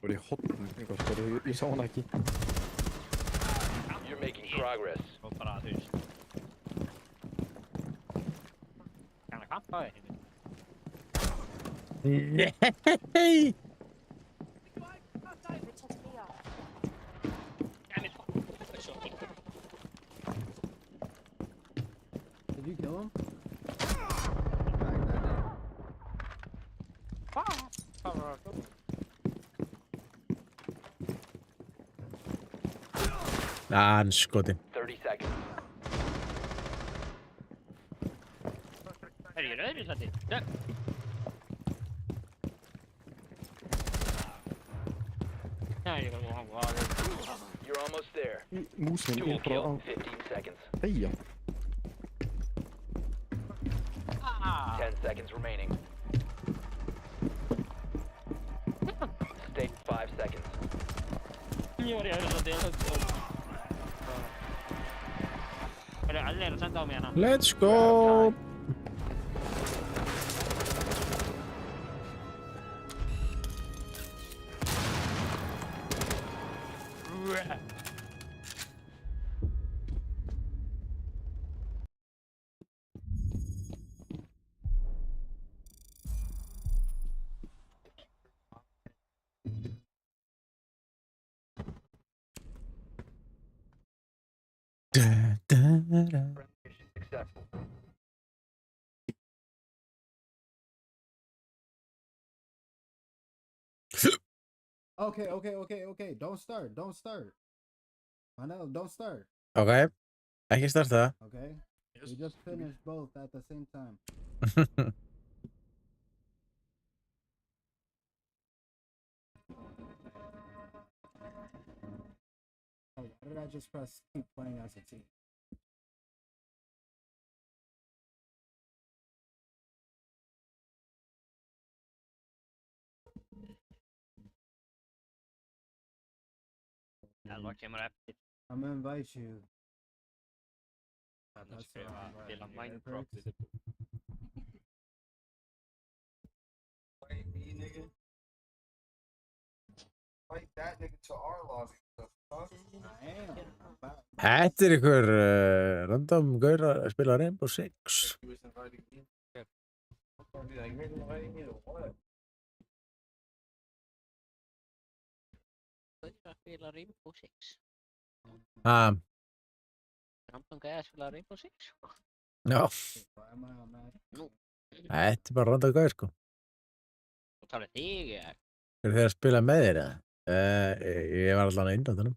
Það var í hotnum, ég sá hana ekki. You're making progress. Og bara, þú veist. Kann að kampa þig? Nei! Did you kill him? Hann skotinn. 30 seconds. Er ég rauður í þetta? Dögg. Nei, ég var You're almost there. Músin Dual er bara kill. á 15 seconds. þegja. 10 seconds remaining. Stay 5 seconds. Ég var í öðru sæti. Allir að senda á mig hana. Let's go! Successful. Okay. Don't start. I know, don't start. Ok, ekki starta. Okay? We just finished both at the same time. Oh, why did I just press keep playing as a team? Elva kemur eftir. I'm gonna invite you. Hann That's skrifa right, til að right, Minecraft. Apex. Fight that nigga to our lobby. The fuck? I am. Þetta er ykkur random gaur að spila Rainbow Six. He was inviting me. Yeah. I'm gonna be like, nigga, inviting me to what? Það er að spila Rainbow Six. Ah, Random gæði að spila Rainbow Six. já, Why am I on that? Nú, þetta er bara random gaur sko. þú talar þig eða? Eru þið að spila með þér eða? Ég var allan að innræntanum.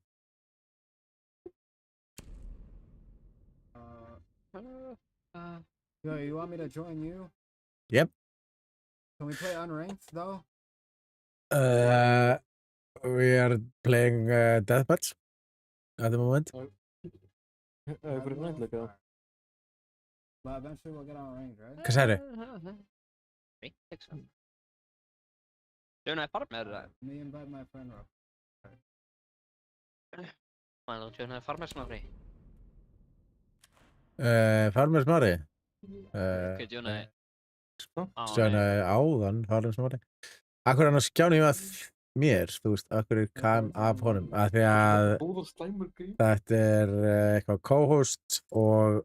Yo, you want me to join you? Yep. Can we play unranked though? We are playing deathmatch at the moment. Fyrir nættleika. But eventually we'll get on ranked, right? Hvað sagðirðu? Rainbow Six. Tjónaði farmer eða? Me invite my friend Rob. Þú tjónaði farmer smári. Farmer Smári. Hvað tjónaði? Stjánaði áðan Farmer Smári. Akkur hann að skjáni að mér, þú veist, akkur er kam af honum. Af því að Góða slæmur grín. þetta er eitthvað co-host og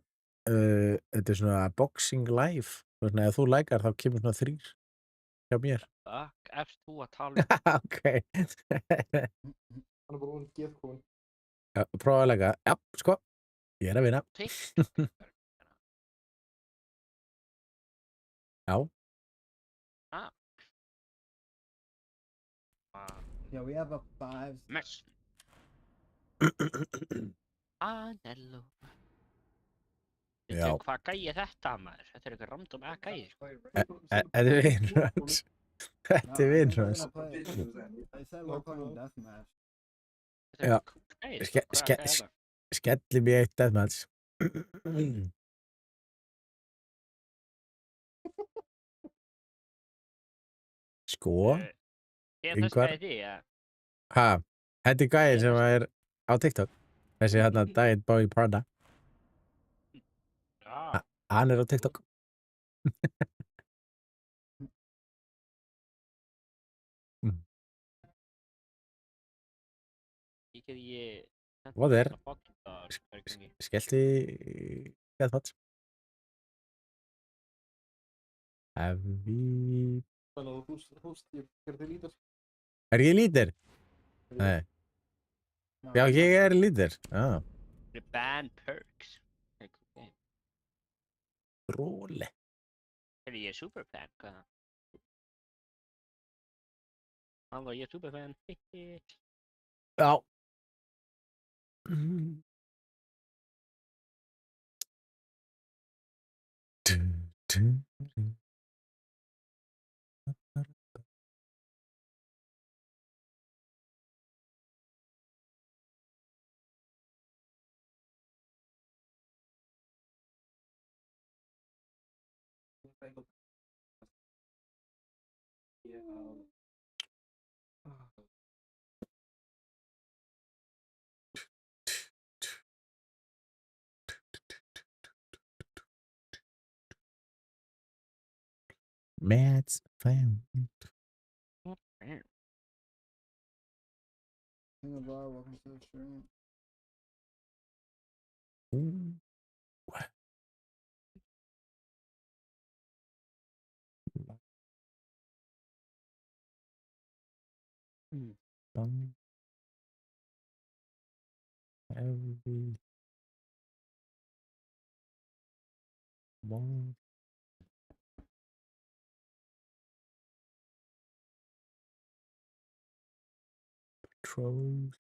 þetta er svona boxing live. Þannig að ef þú lækar þá kemur svona 3 hjá mér. Takk, eftir þú að tala um. Ok. Hann er bara orðinn geðkofinn. Já, prófa að læka. Já, sko. Ég er að vinna. TikTok. Já. Yeah, we have a 5. Mess. Anello. Já. Hvað gæi er þetta maður? Þetta er eitthvað random gæi sko. Þetta er vinur hans. Þetta er vinur hans. They said we're playing deathmatch. Já. Hvað gæi er það? Skelli mér eitt deathmatch. Sko. Ég þess Ingvar. gæi því að Ha, þetta er gæði sem er á TikTok. Þessi hérna Diet Boy Prada. Hann er á TikTok. ég get ég What er? Skellti deathmatch. Heavy. Þannig að þú gerði þig lítar. Er ég lítir? Nei. Já, ég er lítir. Já. Ban perks. Róli. Ég er superfan, hvað? Hann var ég superfan. Já. Matt's fan. Welcome to the stream. What? Bum. Every one. Patrols.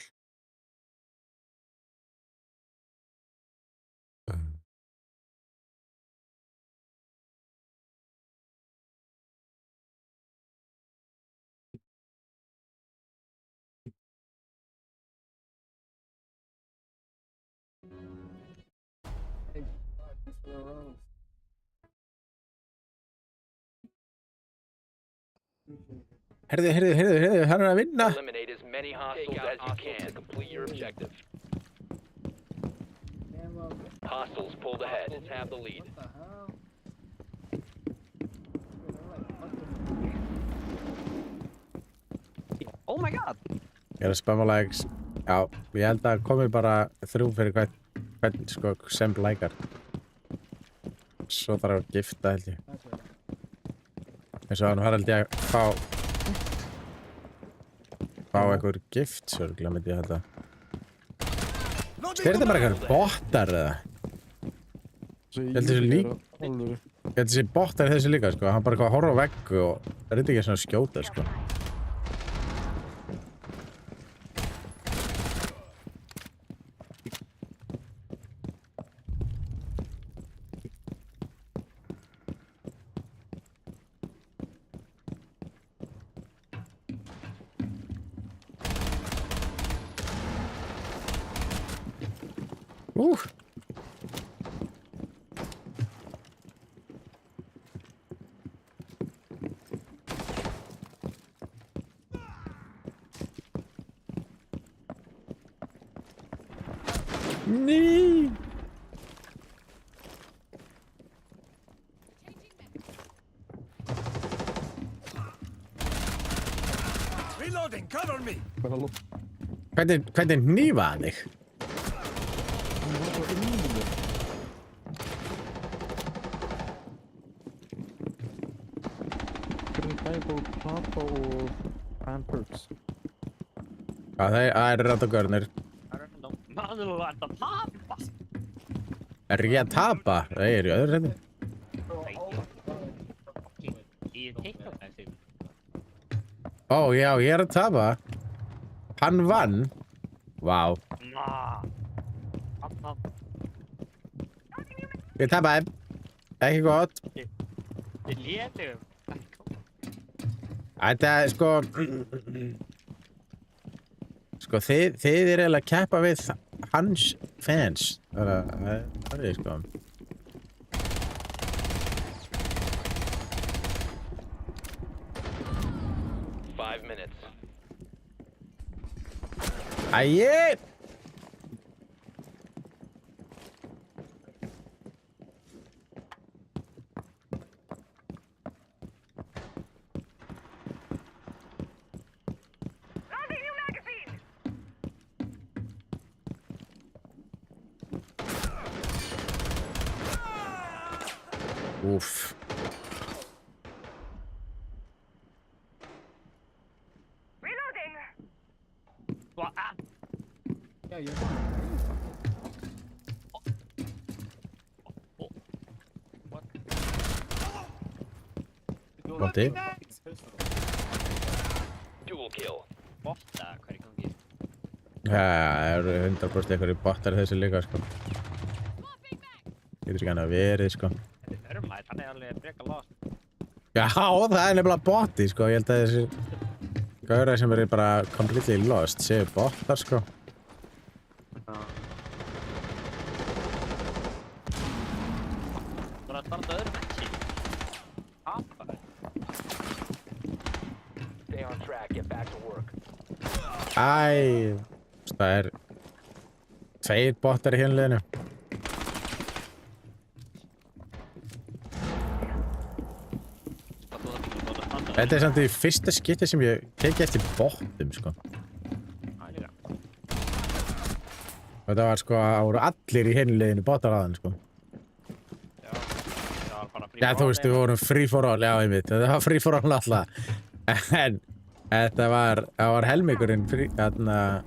Hey, this is the rose. Heyrðu, hann er að vinna. Eliminate as many hostiles as you can to complete your objective. Hostiles pulled ahead. Have the lead. What the hell? Oh my god! Ég er að spamma likes. Já, ég held að komi bara 3 fyrir hvern sko sem lækar. Svo þarf að gifta held ég. Eins og hann var held ég að fá einhver gift, svo myndi ég held að. Er þetta bara eitthvað bottar eða? Ég held þessi líka. Ég held þessi bottar í þessi líka sko. Hann bara eitthvað horfa á veggu og það er ekki svona skjóta sko. Nee. Reloading, cover me. Hvernig hnífa hann þig? Það er rætt og görnir. Er ég að tapa? Það er í öðru sæti. Ó já, ég er að tapa. Hann vann. Vá. Ég tapaði. Ekki gott. Þetta er sko... Sko þið er eiginlega að keppa við hans fans. Það er því sko. Æi! Úff. Yeah, you're What? Botti. Dual kill. Botta, hvað er í gangi? Það eru 100% einhverju bottar þessi líka, sko. Getur ekki hann að verið, sko. Þetta er Thermite, hann er alveg freka lost. Já, það er nefnilega botti, sko. Ég held að þessi gaurar sem eru bara completely lost séu bottar, sko. Þú er að fara til öðru matchi. Apa. Stay on track. Get back to work. Æ, það er 2 bottar í hinliðinu. Þetta er samt í fyrsta skipti sem ég teki eftir bottum, sko. Þetta var, sko, það voru allir í hinliðinu bottar aðan, sko. Já, þú veist, við vorum free for all, já, einmitt. Þetta var free for all alltaf. En þetta var helmingurinn þarna...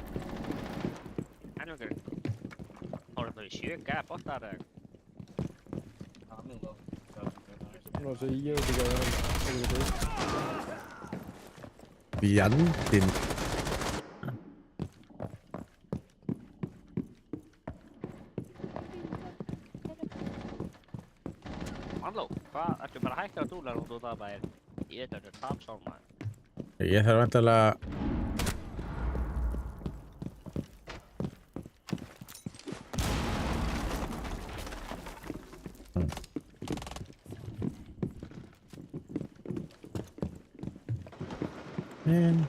Helmingurinn? Það voru bara 7 gæða bottar, eða? Nú sé ég veit ekki að það Bjandinn. Halló, hvað? Ertu bara að hækka á dúlar og þú það bara er... Ég veit að þetta er tapsálma. Ég þarf vantilega... Man.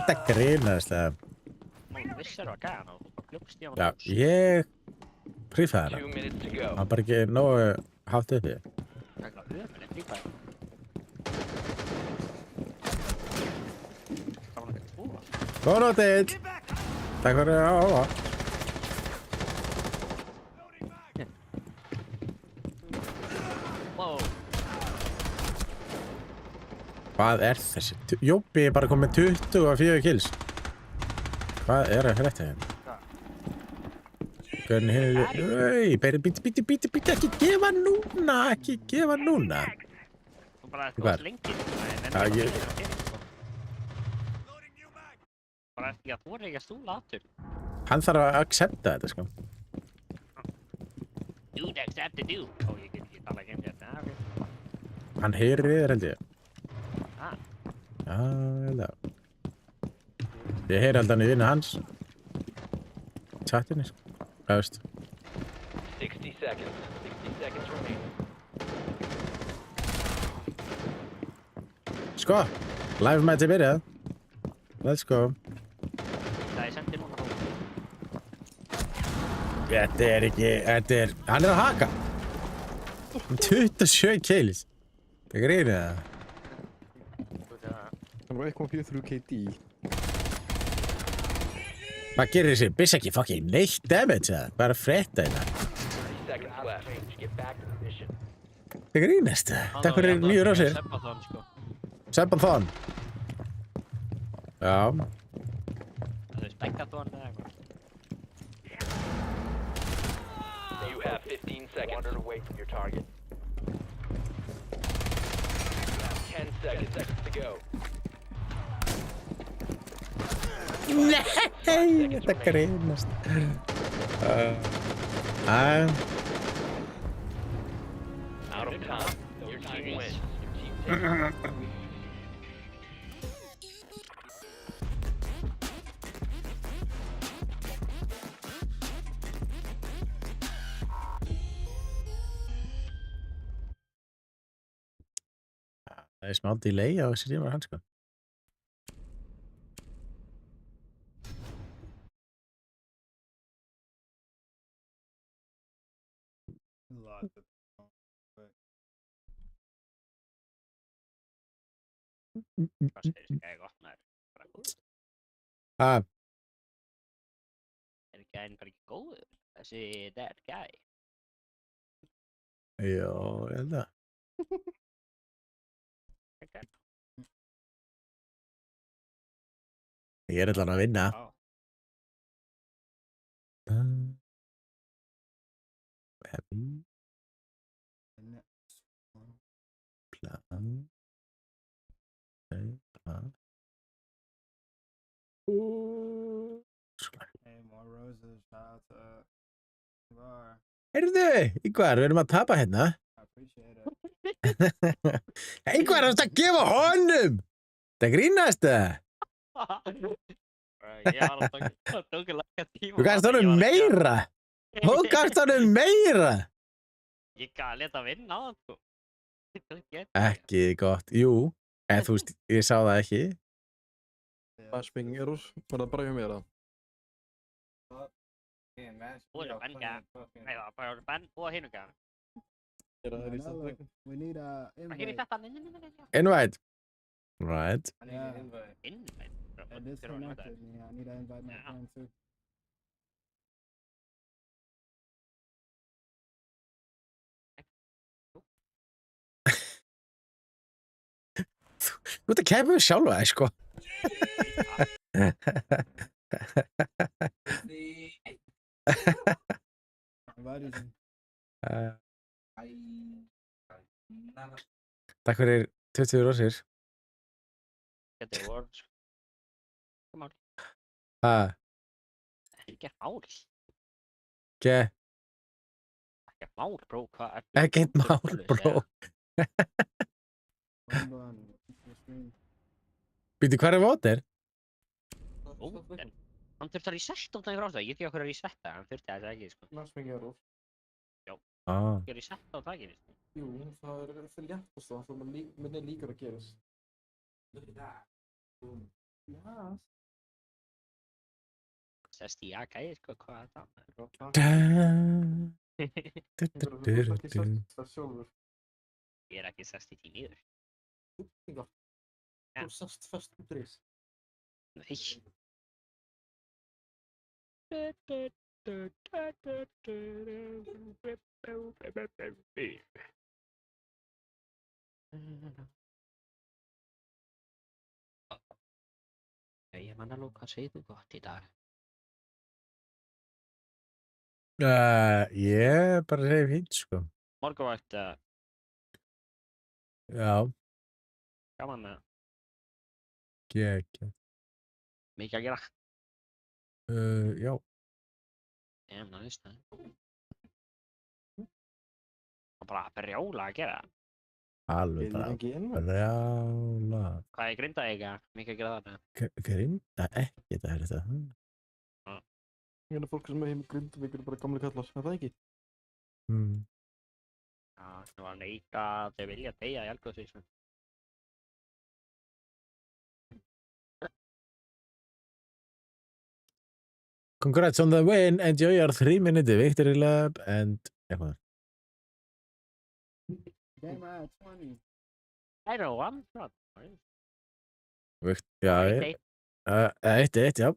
Þetta grínast það. Þú vissir að gæða ná, þú bara glöggst í hann. Já, ég prífæði 2 minutes to það. go. Það var bara ekki nógu hátt uppi. Það er gláð ömulegt prífæði. Það var náttúrulega 2. Góð nótið! Takk fyrir að áhuga. Wow. Hvað er þessi? Jópi er bara komið 24 kills. Hvað er að frétta hérna? Hvernig hefur við... Bíti, ekki gefa núna, ekki gefa núna. Þú bara ert lengi. Já, ég... Bara ert ekki að þú er ekki að stúla aftur. Hann þarf að accepta þetta, sko. Dude, accept the dude. Ó, ég get ekki tala ekki þetta, ok. Hann heyrir í þér, held ég. Ah. Já, ég held að. Ég heyri alltaf hann í vinnu hans. Chattinni, sko. Hvað veist? 60 seconds. 60 seconds remaining. Sko, live match er byrjað. Let's go. Það er sendið núna. Þetta er ekki, hann er að haka. 27 kills. Það grínir það. Hann var 1,43 KD. Hvað gerir þessi? Byss ekki fucking neitt damage eða? Hvað er að frétta hérna? 30 seconds left. Get back to the mission. Það grínast það. Takk fyrir nýju rósir. Sebathon. Já. Það er spekkathon eða eitthvað. You have 15 seconds. Wander away from your target. 10 seconds to go. Nei, þetta grínast. Out of time. Your team wins. Your team takes it. Það er smá delay á þessi tíma hans, sko. Hvað segir þessi gæði gott maður? Það Er ekki er hann bara ekki góður, þessi that guy. Já, ég held að. Okay. Ég er allan að vinna. Já. Heavy. Plan. Plan. Hey, more roses. Shout out to Var. Heyrðu, Ígvar, við erum að tapa hérna. I appreciate it. Ígvar, það að gefa honum! Það grínast það. Ég var að tóka langa tíma. Þú gafst honum meira. Þú gafst honum meira. Ég gaf að leta að vinna á það, sko. Ekki gott. Jú, en þú veist, ég sá það ekki. Matchmaking error. Var það bara hjá mér það? Þú er benn gaf. Nei, það var bara benn og hinu gaf. Er það í samtækning? We need a Ekki í invite. þetta. Invite. Right. Yeah. Invite. I disconnected me. I need to invite my friend too. Þú ert að kemja við sjálfa þig, sko. Invited you. Takk fyrir 20 rósir. Þetta er orð, sko. Come on. Ekkert mál. Ekkert mál, bró. Hvað er Ekkert mál, bró. Býttu, hvað er Voter? Hann þurfti að resetta út af einhver ástæðu. Ég veit ekki okkur að resetta, hann þurfti þess ekki, sko. Matchmaking error. Ég resetta á takinu, sko. Jú, það er fyrir léttast það. Það minni líkar að gerast. Já. Sest í AK, sko, hvað er það? Ég er ekki sest í því niður. Þú sest fest út reys. Nei. Ég manna nú, hvað segir þú gott í dag? Ég bara segi fínt, sko. Morgunvakt, Já, gaman með það. ekki. Mikið að gera. Já. Ég næst það. Og bara brjála að gera. Alveg Ég bara fengi innvægt. brjála. Hvað er Grindavík, mikið að gera þarna? Grinda ekki þetta. Hérna fólk sem er heim í Grindavík eru bara gamli kallar. Er það ekki? Já, það var neita að þau vilja deyja í eldgósi, sko. Congrats on the win. Enjoy your 3-minute victory lap and eitthvað. Game at 20. I know, I'm not. Já, 1-1, já.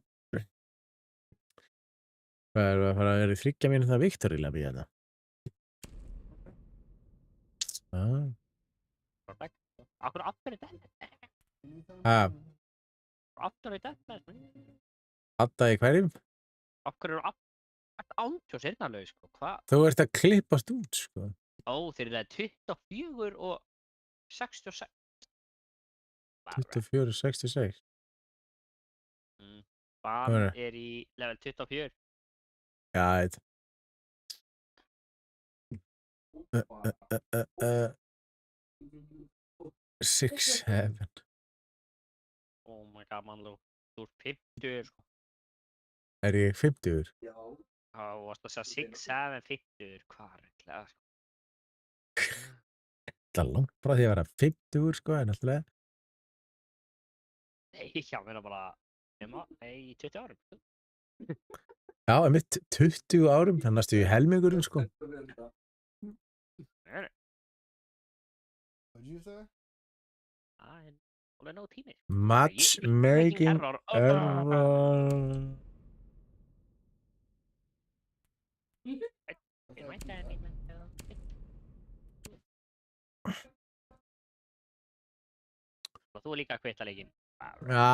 Hvað erum við að fara að vera í 3 mínútna victory lap í þetta? Perfekt. Akkur aftur í þetta? Aftur í þetta? Adda í hverjum? Akkur eru ántjós eirnarlaug, sko. Hvað? Þú ert að klippast út, sko. Ó, þeir eru 24 og 66. 24, 66. Bam er í level 24. Já, þetta. 6-7. Oh my god, man, þú ert 50, sko. Er ég 50? Já. Þú varst að segja 6-7, 50, hvað er það, sko? Það er langt frá því að vera 50, sko, en alltaf. Nei, já, mér er bara, í 20 árum. Já, einmitt 20 árum, þannig að stu í helmingurinn, sko. Nei. What'd you say? Alveg nóg tími. Matchmaking error. þú líka að kvitta leikinn. Já,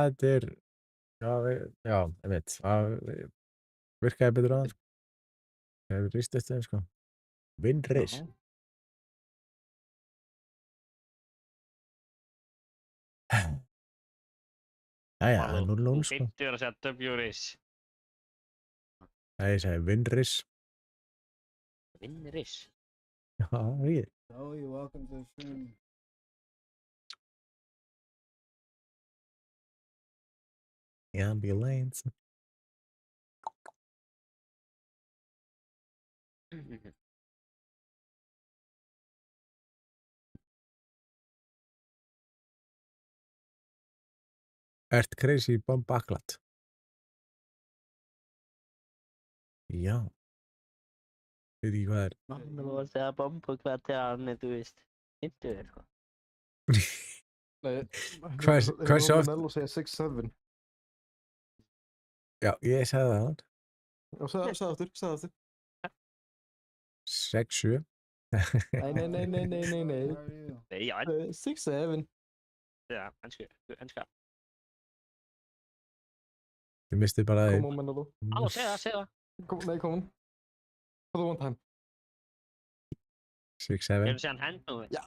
þetta er... Já, ég veit. Það virkaði betur á það, sko. Það hefur rist eftir þeim, sko. Windris. Jæja, það er 0-0, sko. Þú finnst að segja W-ris. Það ég segi Windris. Windris? Já, ég. Oh, you're welcome to the stream. Ambulance. Ert crazy bomb baklat? Já. Veit ekki hvað er. Þú var að segja bombu hvað til hann, þú veist. Fintu þér, sko. Nei, Hvað er svo oft? Nello segja 6-7. Já, ég sagði það. Já, sagði aftur. 6-7. Nei. Nei, já, 6-7. ja, enska. Þið mistið bara Come on, Menelo. Á, segð það. Come on. For the one time. 6-7. Hefur séð hann hendnum þig? Já.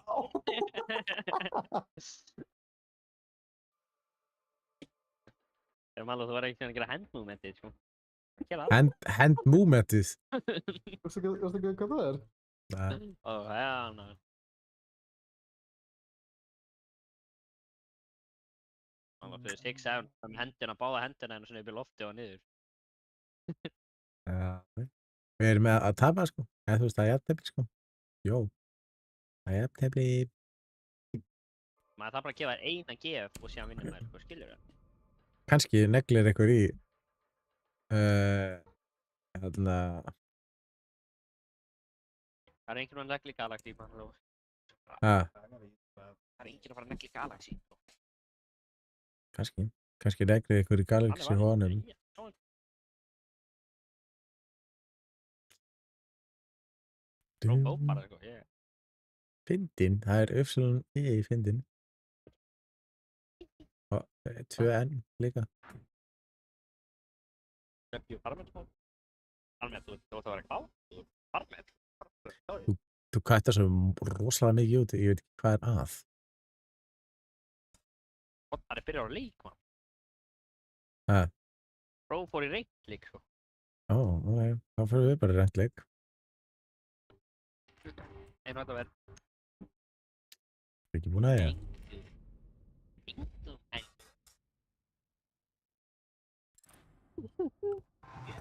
Þegar maður þú var ekki að gera handmovementið, sko. Gera það. Hand movementið. Veistu ekki hvað það er? Nei. Ó, já, ná. Þannig að fyrir 6-7 hendina, báða hendina en svona upp í lofti og niður. Já. Við erum með að tapa, sko. Eða þú veist, það er jafntefli, sko. Jó. Það er jafntefli. Maður þarf bara að gefa þér eina gef og síðan vinnur maður, sko, skilur það? Kannski neglir einhver í þarna Það er enginn að negli Galaxy, maður. Það er enginn að fara að negli Galaxy. kannski neglir einhver í Galaxy honum. Róbó bara eitthvað, ég. Fyndin, það er Upsilon í fyndin. Og 2N líka. Farmet. Þú ætti að vera klár. Farmet. Þú kættar svo rosalega mikið út, ég veit ekki hvað er að. Það er byrjar á leik, mann. Ha? Ró fór í reykleik, sko. Ó, ok, þá fyrir við bara í reykleik. Einu hægt að vera. Ekki búin að ég.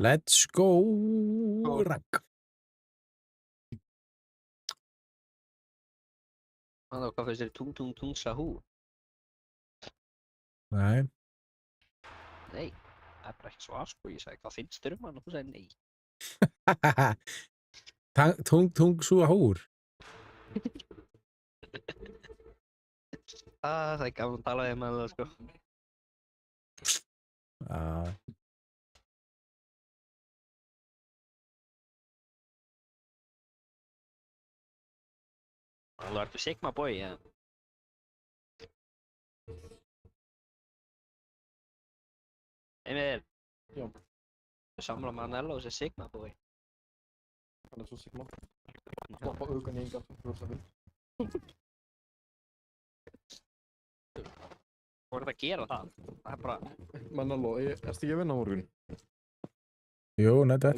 Let's go, rank. Hvað finnst þér tung sahú? Nei. Nei, það er bara ekki svar, sko. Ég sagði, hvað finnst þér hann? Og þú sagði nei. Tung sahúr. Það er gaman að tala við maður, sko. Þú ertu Sigma boy, ja. Emil. Já. Þú samlar með Nello sem Sigma boy. Hann er svo Sigma. Stoppa augan í enga. Þú ert að gera það. Það er bara... Menelo, erstu ekki að vinna á morgun? Jú, nættið.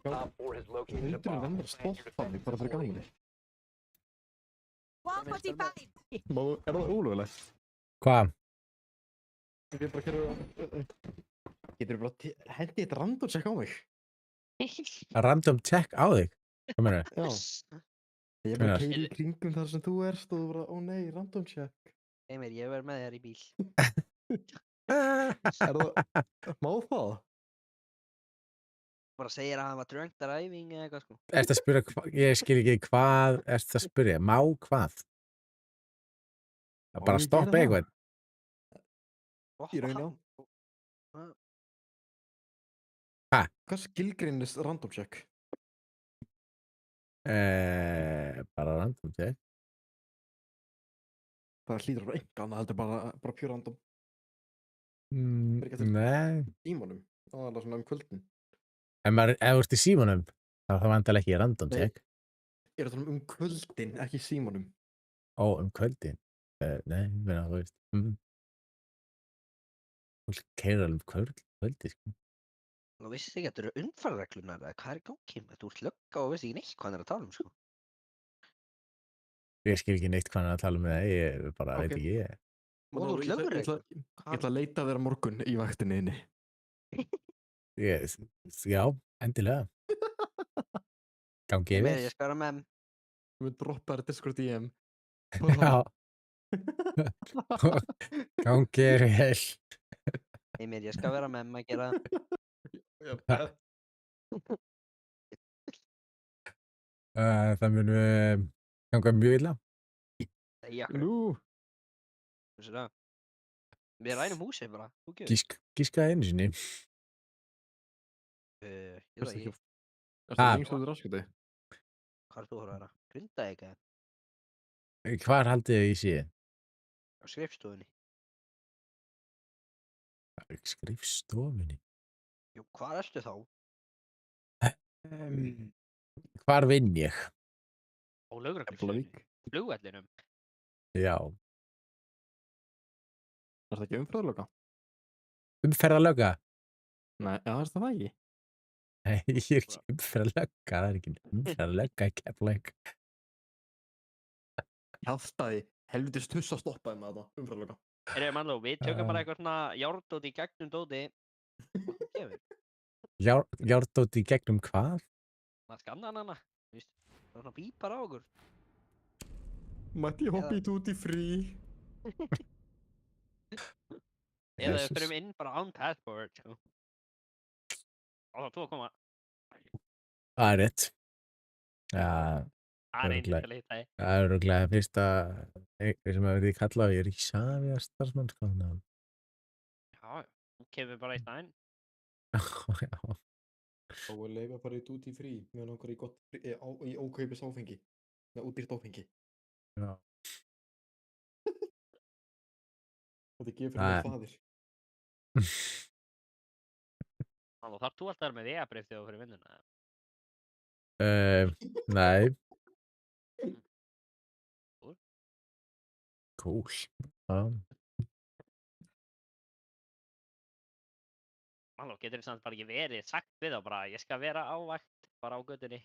Hundurinn vennar að stoppa mig bara fyrir gamli. 145! Er það ólögulegt? Hvað? Ég get bara að gera... Getur þú bara hendi eitt random check á mig? Random check á þig? Hvað meina þau? Já. Ég er bara að keyra í kringum þar sem þú ert og þú bara, ó nei, random check. Emil, ég verð með þér í bíl. Má það? Bara segir að hann var drunk driving eða eitthvað, sko. Ertu að spyrja, ég skil ekki hvað ertu að spyrja, má hvað? Bara stoppa eitthvað. Í raun, já. Hæ? Hvað skilgreinist random check? Bara random check. Það hlýtur að vera eitthvað annað heldur bara pure random. Mm, Er ekki eftir nei. tímanum? Aðalega svona kvöldin. Ef þú ert í símanum, þá er það vantilega ekki random Nei. check. Er það kvöldin, ekki símanum? Ó, kvöldin. Nei, meina, þú veist. Þú keirir alveg kvöldi, sko. Þú vissi ekki að þetta eru umferðarreglunar eða hvað er í gangi? Þú ert lögga og vissi ekki neitt hvað hann er að tala sko. Ég skil ekki neitt hvað hann er að tala um það, ég bara veit ekki ég. Og þú ert löggur Ég ætla að leita að vera morgun í vaktinni inni. Já, endilega. Gangi yfir. Ég skal vera með. Við myndum droppa þér Discord DM. Já. Gangi yfir vel. Ég skal vera með að gera Það mun ganga mjög illa. Nú. Við rænum húsið bara. Gískaði einu sinni. Ég Er veit ekki. það lengst út í raskati? Hvað er þú að vera? Grinda ekki? Hvar haldið þið í sé? Á skrifstofunni. Skrifstofunni? Jú, hvað ertu þá? Hvar vinn ég? Á lögreglustofunni. Flugvellinum. Já. Er það ekki umferðarlögga? Umferðarlögga? Nei, já, er það ekki? Nei, ég er ekki umferðarlögga, það er ekki umferðarlögga í Keflavík. Hjálstaði, helvitis tuss að stoppaði með þetta, umferðarlögga. Mannló, við tökum bara eitthvað svona járdót í gegnum dóti. Járdót í gegnum hvað? Það skanna hana. Það er svona bípar á okkur. Mætti ég hoppa í Duty Free? Eða við förum inn bara án passport. Það þú að koma. Það er rétt. Já. Það er einnig að leita þig. Það er örugglega fyrsta sem að við kalla á ég er í Savia starfsmann sko. Já, þú kemur bara í staðinn. Já. Og við leifa bara í Duty Free meðan okkur í ókaupis áfengi. Með útdýrt áfengi. Já. Þetta gefur mér faðir. Þannig þarf þú alltaf að vera með vegabrif þegar þú fyrir vinnuna? Nei. Cool. Halló, getur þið samt bara ekki verið sagt við þá bara ég skal vera á vakt bara á götunni.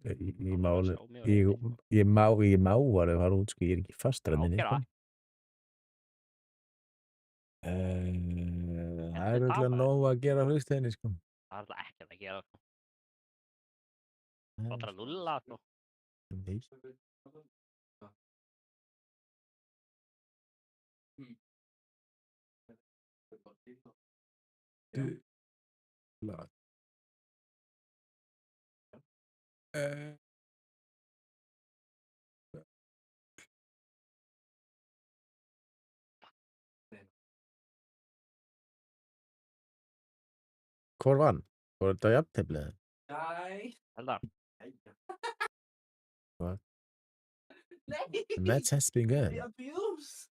Ég má alveg fara út sko, ég er ekki fastur að minni. Það er örugglega nóg að gera á hlustinni sko. Það er alltaf ekkert að gera sko. Það er að lulla sko. Nei. Hvor vann? Var þetta jafnteflið? Nei. Held að. What? The match has been good. The abuse.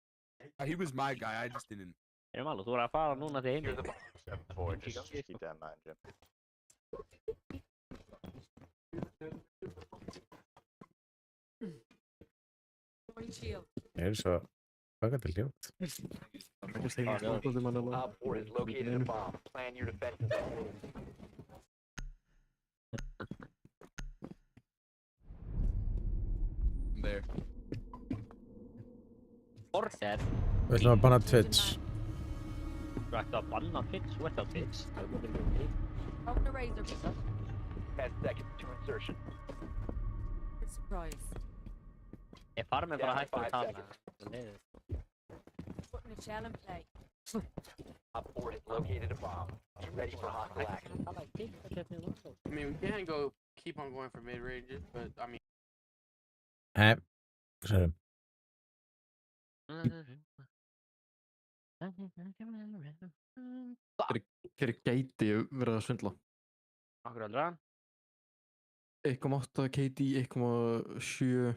He was my guy, I just didn't. Maló, þú er að fara núna til heimi. Keep that in mind, Jim. Það er svo bakatil hljótt. Op 4 is located a bomb. Plan your defenses accordingly. There. Orðer. Við ætlum að banna Twitch. Þú ætti að banna Twitch? Þú ert á Twitch? Open the razor, Mr. 10 seconds to insertion. Surprise. Ég fara með bara hægt að tala. Putting a shell in play. Op 4 has located a bomb. Be ready for hostile action. I mean, we can't go keep on going for mid ranges, but I mean. Sorry. Hver gæti verið að svindla? Akkur aldra? 1,8 KD, 1,7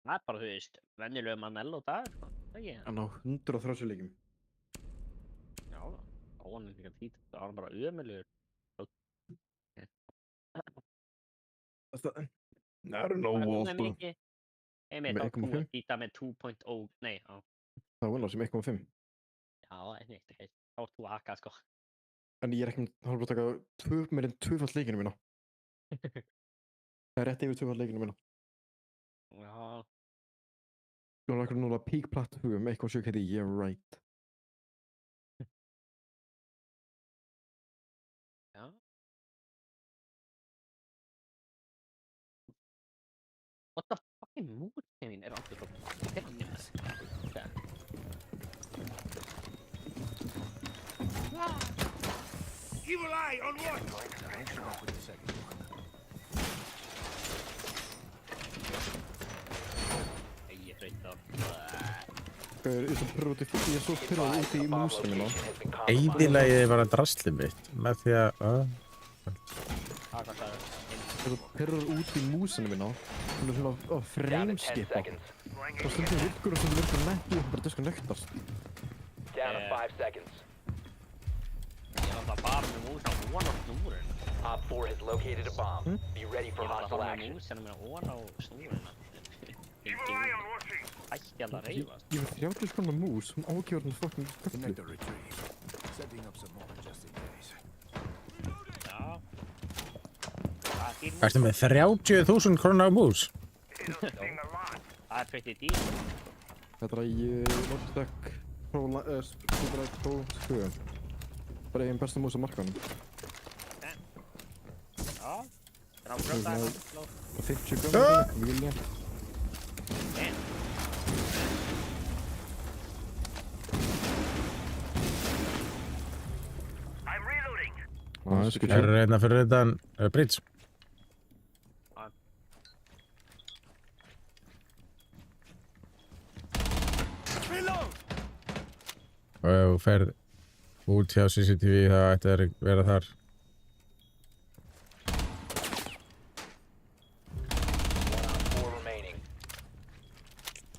Það bara, þú veist, venjulegum Manello dagur, sko. Ekki? Hann á 130 leikjum. Já, óanum líka tít. Það var bara ömulegur. Það er nóg Hvað og er mikið? Einmitt Með á 1,5? týta með 2.0, nei, á. Það var sem 1,5. Já, einmitt, ekki. Þá ert þú að haka, sko. En ég er ekki að taka meir en 2-falt leikinu mína. Það er rétt yfir 2-falt leikinu mína. Já. Þú er eitthvað núna peak platthugum, 1,7 KD, yeah right. Já. What the fucking mood mín er alltaf svo pirrandi. Evil eye on what? Ég þreytt á. Ég er svo pyrrað út í músinu mína. Eyðilagið bara draslið mitt með því að... Hvað sagði það? Ég er svo pyrrað út í músinu mína. Hún er svona frameskipa. Og stundum virkur og stundum virkur ekki, bara það sko nöktast. Down to 5 seconds. Ég var alltaf bara með mús á ofan á snúrun. Op 4 has located a bomb. Be ready for Ég var alltaf hostile með action. músina með ofan á snúruna. Ætti alveg að reyfast. Ég var 30 skona mús, hún ákjörðan fucking stöflu. Já. Ertu með 30.000 krónar á mús? Það er pretty dýr. Þetta er að Logitech Pro 2. Bara einn besta mús á markanum. Já. Það er á brjótaði. 50 grömmar, vilja. Það er reyna fyrir þetta Brits. Og ef þú ferð út hjá CCTV þá ætti það að vera þar.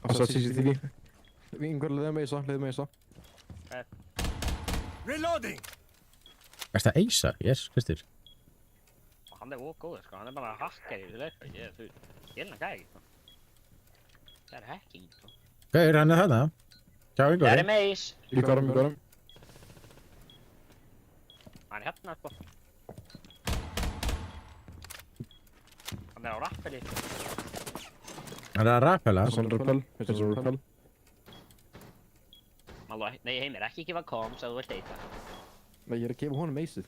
Það er CCTV. Yngvar leiði með þessa. Reloading! Ertu að eisa? Yes, Kristir. Hann er góður, sko. Hann er bara hakkar í þessu leik. Ég skilna gæði, sko. Það er hacking, sko. Gauður, hann er þarna. Sjá yngur. Það er meis. Ég garum. Hann er hérna, sko. Hann er á rappeli. Hann er að rappela. Þetta er rappel. Nei, Heimir, ekki gefa comms ef þú vilt eita. Nei, ég er að gefa honum eisið.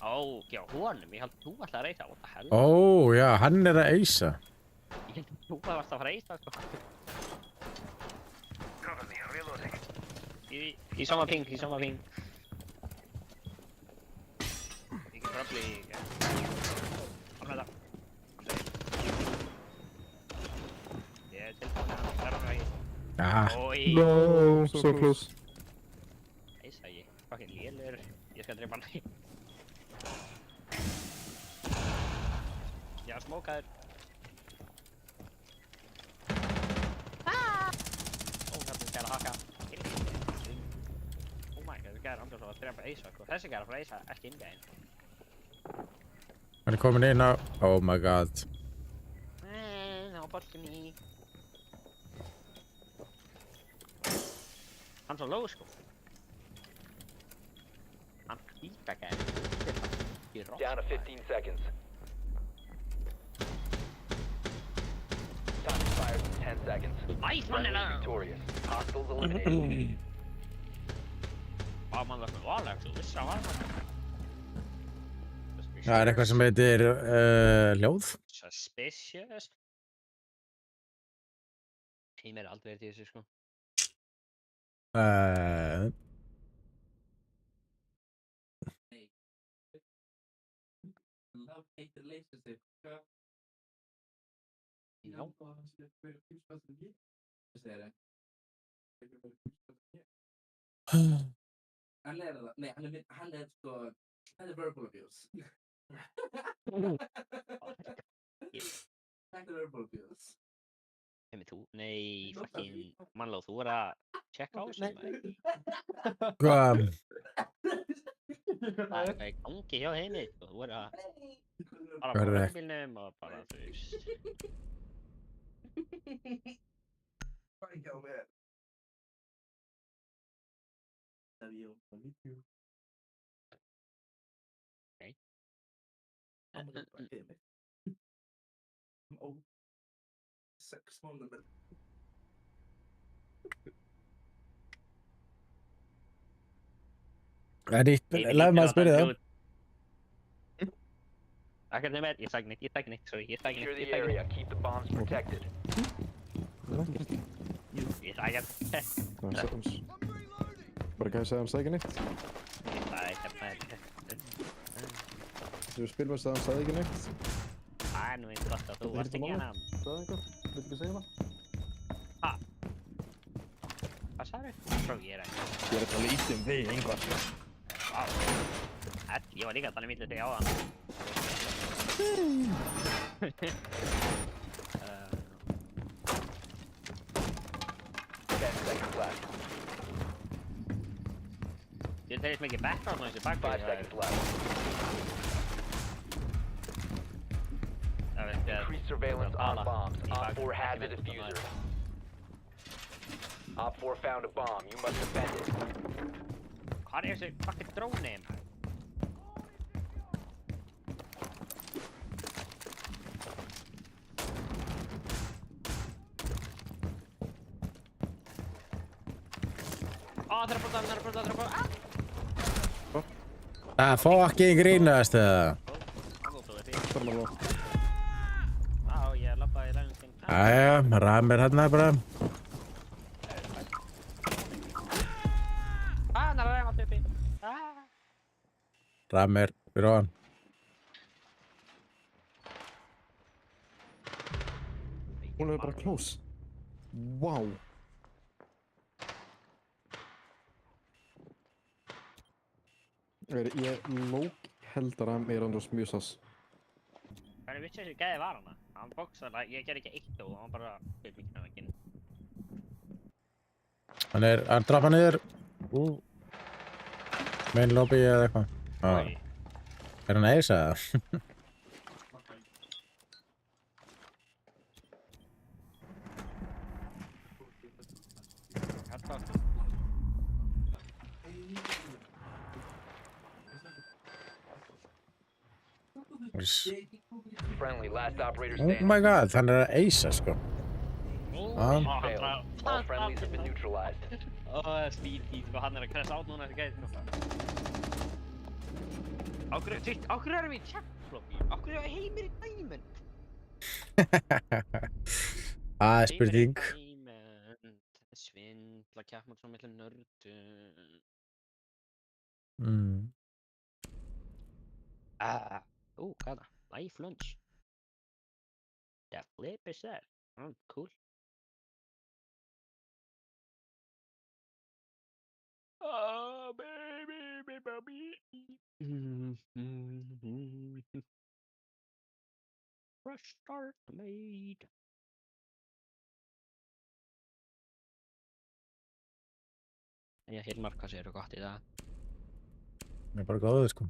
Ó, gefa honum? Ég held að þú ætlaði að eita. What the hell? Ó, já, hann er að eisa. Ég held að þú varst að fara að eita, sko. Í sama ping. Ég get probably... Hann með það. Ég er tilbúin að vera með það. Ja. So close. Eisa ég. Fucking lélur. Ég skal drepa hann. Já, smókaður. Ó, það er að haka. Oh my god, þessi gæri andur svo að drepa Eisa, sko. Þessi gæri að fara Eisa, ekki ingæðin. Hann er komin inn á... Oh my god. Það var boltinni. Hann er svo low, sko. Hann líka gæri. Down to 15 seconds. Time expires in 10 seconds. Nice, man, Victorious. Hostiles eliminated. Man var með valega, þú vissi að var það. Það er eitthvað sem heitir ljóð. Suspicious. Heimir er aldrei verið í þessu, sko. Love hate relationship. No. Han är nej, han är så han är verbal abuse. Han är verbal abuse. Hvem er þú? Nei, fucking mannlóð, þú er að checka á þessu maður. Hvað? Það er í gangi hjá henni, sko. Þú er að fara á Hvernig? rökkbílnum og bara, þú veist. Fucking hell, man. Love you. Love you too. Okay. I'm gonna go back in, man. I'm old. 6 månader. Lef maður að spyrja það. Ekkert með, ég sagði neitt, sorry, ég sagði Secure the neitt. area. Keep the bombs protected. Ég sagði ekkert. Bara hvað ég segði hann sagði ekki neitt? Ég sagði ekkert með. Þú spil mér að hann sagði ekki neitt? Það er nú eins gott að þú varst ekki hérna. Sagði eitthvað? Viltu ekki segja það? Ha? Hvað sagði þú? Ég er ekki. Ég er að tala ítið þig, Ingvar. Vá. Ég var líka að tala mítið þig á það. 10 seconds left. Ég þeirist mikið background noise í 5 bakgrunni. seconds left. Increase surveillance on bombs. Op 4 has a diffuser. Op 4 found a bomb. You must defend it. Hvað er þessi fucking dróni maður? Það er að brota. Það fucking grínast eða? Ég labbaði í lænum þinn. Jæja, ramir hérna bara. Það er að ræma uppi. Ramir, fyrir ofan. Hún er bara close. Wow. Ég lók held að Ram er andros mjög sass. Hvernig vissi þessi gæði var hana? Hann bóksaði, ég ger ekki eitt og hann bara fyrir mikið náðinginn. Hann drapa niður. Main lobby eða eitthvað. Er hann eisa eða? Friendly, last operator Oh standing. my god, hann er að eisa sko. All friendlies have been neutralized. Speed heat, sko, hann er að kressa át núna þessi gæði sko. Áhverju erum við í chatfloppi? Áhverju erum við heimir í dæminn? Það er spurning. Svindla, kjapmátt svo millir nördu. Hvað er það? Life lunch. The flip is that. Cool. Oh, baby. Fresh start made. Hilmar, hvað segirðu gott í það? Það er bara góður sko.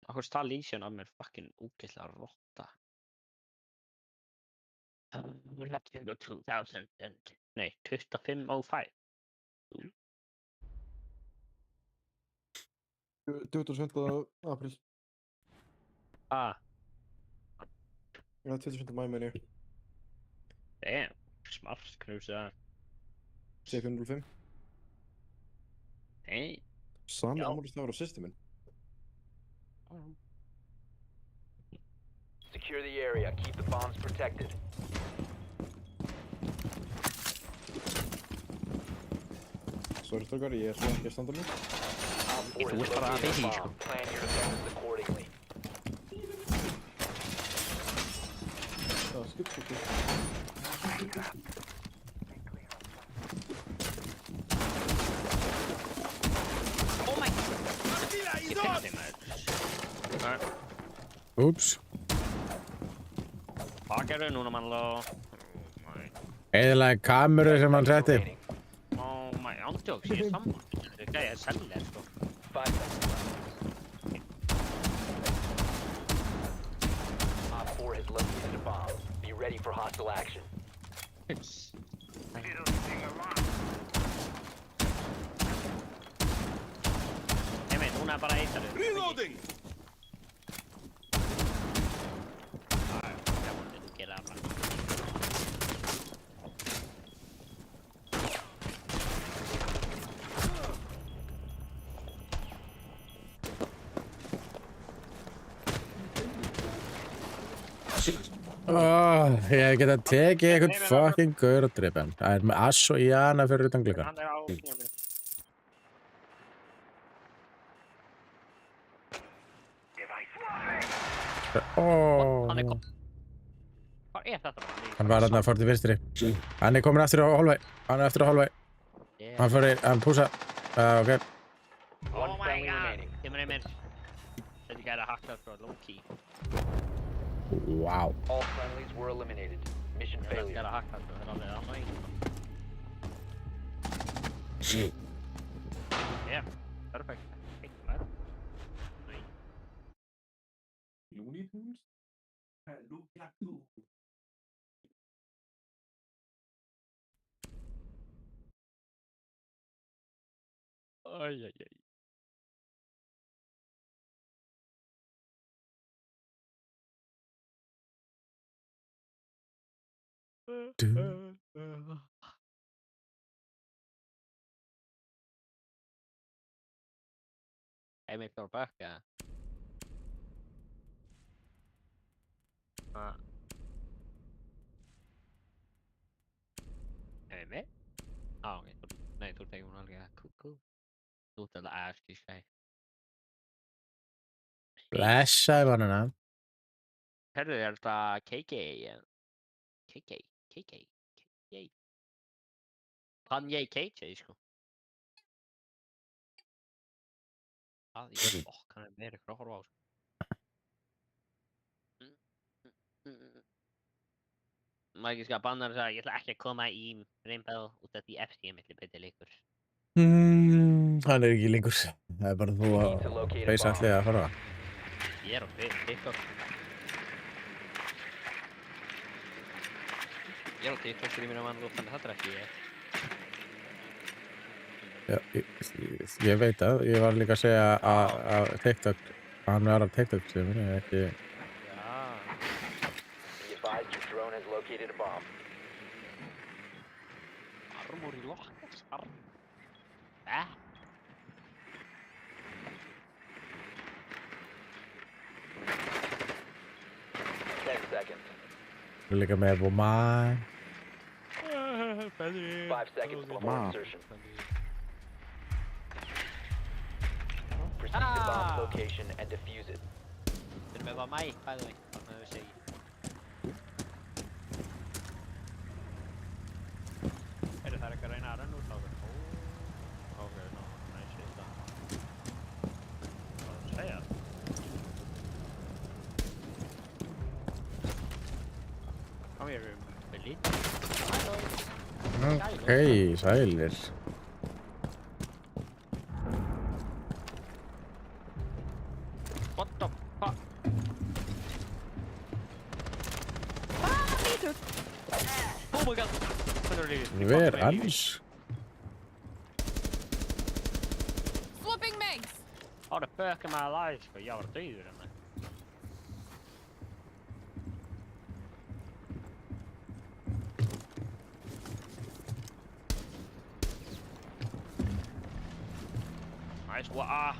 Akkur stað Legion af mér fucking úgeðslega rotta. Let's go 2000 and... Nei, 2505. 27. apríl. Já, 27. maí meina ég. damn. Smart, knusa. C505. Hey. Sami ámælistafur á systeminn. Secure the area. Keep the bombs protected. Sorry strákar, ég svona ekki að standa mig. Op 4 has located a bomb. Plan your defenses accordingly. Oh my god! Ég fyrst þeim maður. Úps. Hvað gerðu núna mannlá? Eðalega kameru sem hann setti. Oh my, ándjóks, ég er saman. Þetta gæði er sellir, sko. 5 seconds left. Op 4 has located a bomb. Be ready for hostile action. Nei, mei, núna er bara eitt að þau. Reloading! Já, þú gerir það bara. Ég geta tekið eitthvað fucking gaur og drepa hann. Það er með ass og jana fyrir utan gluggan. Hann er á tíma. Hann er kom. Hvað er þetta bara? Hann var þarna fór til vinstri. Hann er komin aftur á hálfveg. Hann púsa. Ok. Oh my god. Kemur einmitt. Þetta gæði að hakka frá low key. Wow. All friendlies were eliminated. Mission Þetta failure. gæði að hakka frá, þetta er alveg annað. Yeah, perfect. Looney Tunes? Look at you. Ai, ai, ai. Hey, make your back, yeah. Hey, mate. Oh, okay. Nee, toen tegen me al, cool. Doet de aasjes, hey. Flashaði var hann að. Herðu, er þetta KK. Kanye KJ, sko. Það ég fokk, hann er meiri frá að horfa á, sko. Maður ekki skal banna þess að ég ætla ekki að koma í Rainbow út af því FC milli betri leikur. Hann er ekki lengur. Það er bara þú að feysa allir að horfa. Ég er á TikTok. Ég er á TikTok streamir mann og þannig þetta er ekki ég. Já, ég veit að. Ég var líka að segja að TikTok, hann var á TikTok streamir, ekki... Advise your drone has located a bomb. Armory lockers, Ten seconds. Líka með woman. 5 seconds before insertion. Proceed to bomb location and defuse it. Þetta með var mig, by the way. Þannig að við segjum. Það er ekki að reyna að renna út á það. Ok, ná, næs þetta. Hvað er að segja? Kom hér Billy. Ok, sælir. What the fuck? Oh my god! Hver annars? Flipping Megs! How the fuck am I alive, sko? Ég var döður hérna. Nice, what?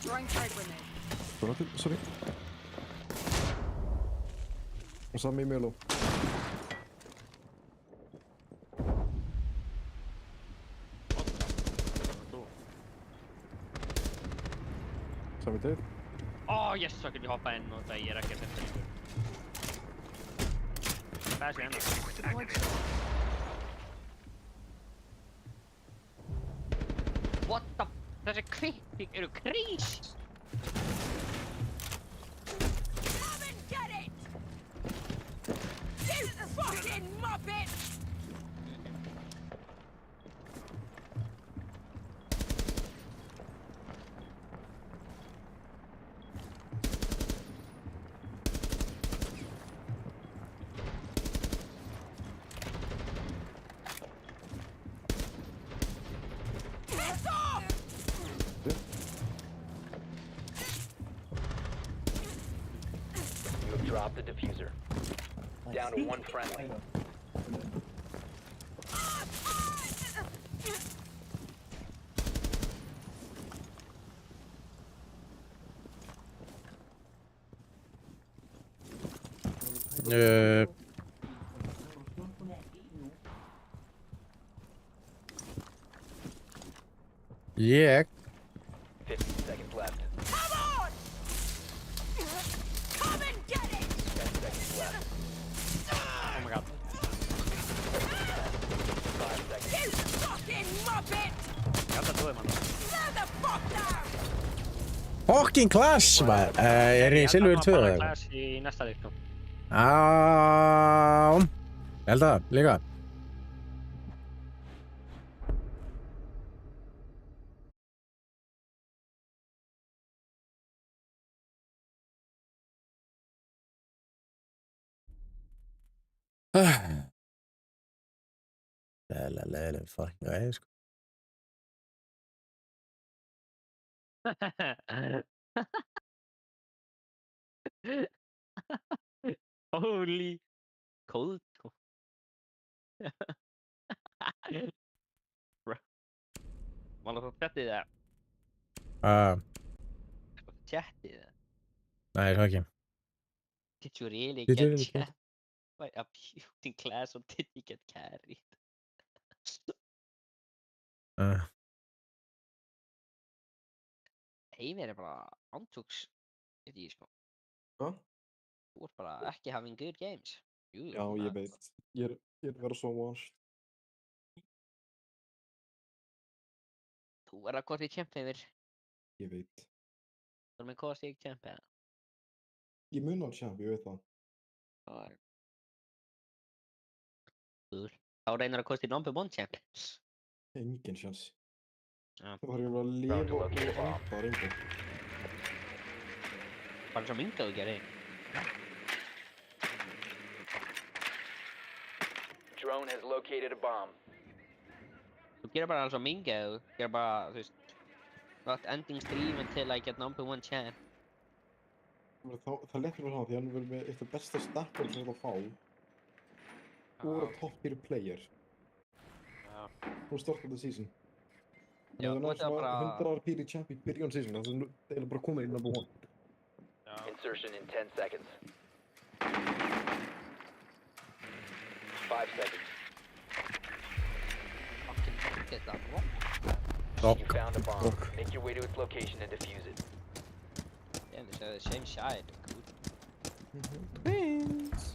Throwing trade grenade. Sorry. Og samme i Melo. Samme til. Åh, yes, så kan de hoppa inn og det gir ikke det. flash in. What the? Þessi klipping eru crazy. Come and get it! You fucking muppet! Piss off! You have dropped the diffuser. Down to one friendly. Ég 15 seconds left. Come on! Come and get it! 10 seconds left. Oh my god. 5 seconds. You fucking muppet! Ég held að þú mann. Slow the fuck down! Fucking Clash maður. Er ég Silver 2 eða? eða? Clash í næsta leik nú. Ég held það, líka. Leðileg fucking gæði, sko. Holy cold. Bro. Mála svo tjattið það. Tjattið það. Nei, það ekki. Did you really Did you get really chat by abusing class or did you get carried? Heimir er bara ántúks í því, sko. Hvað? Þú ert bara ekki having good games. Jú, Já, ég veit. Ég er að vera svo washed. Þú er að kosti kjempa yfir. Ég veit. Þú er með kosti ekki kjempa. Ég mun á champ, ég veit það. Það er... Þá reynar að kosti number one champ. Engin sjans. Já. Það var ég að lifa og enda reynda. Bara svo minga þú gerir. Drone has located a bomb. Þú gerir bara alls og minga þú gerir bara, þú veist, not ending stream until I get number one champ. Það leppir mér svona því hann verður með eitt af besta stackar sem þetta fá. Og að top tier player. Já. Hún startar þetta season. Já, það þú er ert bara... 100 RP í champ í byrjun season, þannig að það er bara komið í number one. Já. Insertion in 10 seconds. 5 seconds. Fucking get that one. You found a bomb. Make your way to its location and defuse it. Damn, this is the same side. Cool. Thanks.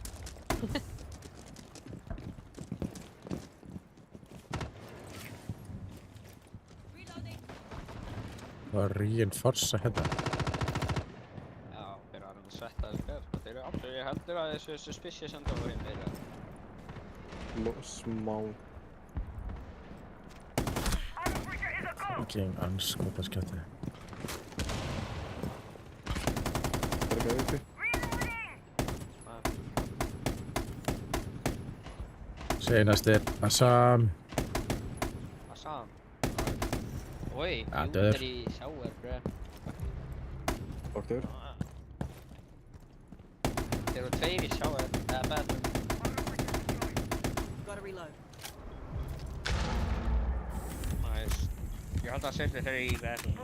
Það var reinforsa hérna. Já, fyrir að hann svetta þessu gæð, sko. Þeir eru absolutt, ég heldur að þessu suspicious enda á hinn meira. Smá. Fucking anskopa skjátti. Það er ekki uppi. Seinast er Assam. Assam. Oi, Ja, jú, döður. það er í sjáar, bre. Doktor. Þeir eru tveir í sjáar, eða bathroom. Gotta reload. Nice. Ég held að safety þeir í bathroom.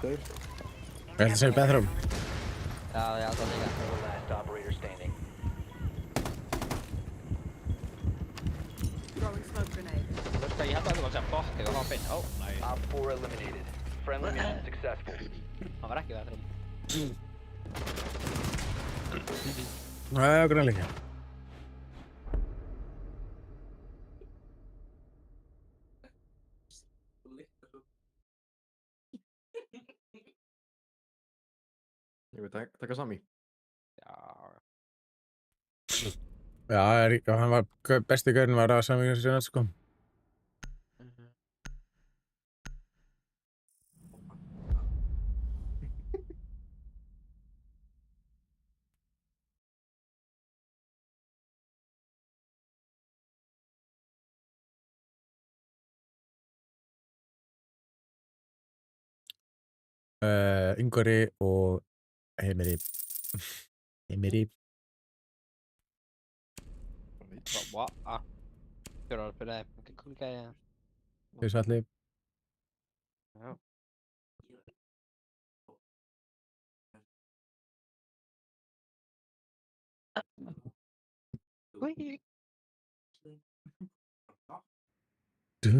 deyr. Ég ætla að segja bathroom. Já, já, það líka. Last operator standing. Throwing smoke grenade. Þú veist hvað, ég held að það var að segja bot þegar það var beint. Ó, næ. Op 4 eliminated. Friendly mission successful. Það var ekki bathroom. Já, grannleikja. Ég veit taka Sami. Já. Já, hann var, besti gaurinn var að samvíkja sér næst, sko. Ingvari og Heimiri. Heimiri. What? Ah. Hur har du på det? Vilka cool grejer. Husvalli. Ja. Ui. Du.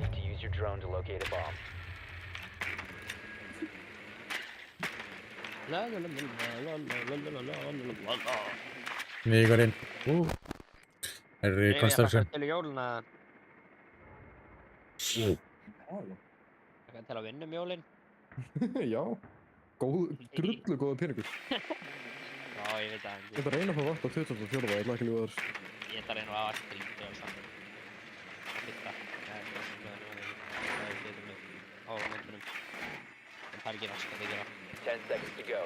Need to use your drone to locate a bomb. La la la la la la la la la. Við går inn. Er í construction. Til jólina. Það er til að vinna jólin. Já. Drullu góða peningur. Já, ég veit það. Ég ætla að reyna að fá vakt á 24. Ég ætla ekki að lífa þar. Ég ætla að reyna að hafa allt í það saman. Hitta. Á myndunum. En það er ekki rask að þið gera. 10 seconds to go.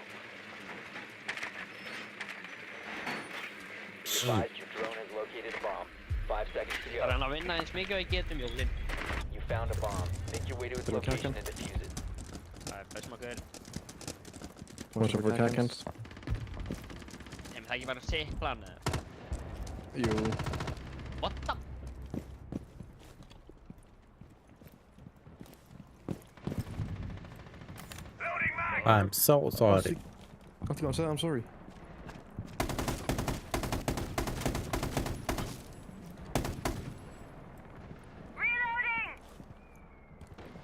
Be advised your drone has located a bomb. 5 seconds to Það er go. hann að vinna eins mikið og ég getum jólin. You found a bomb. Make your way to its Little location Kraken. and defuse it. Það er best maður. Watch out for Kakans. En það ekki bara sitt plan eða? Jú. What the? I'm so sorry. Allt í að segja I'm sorry.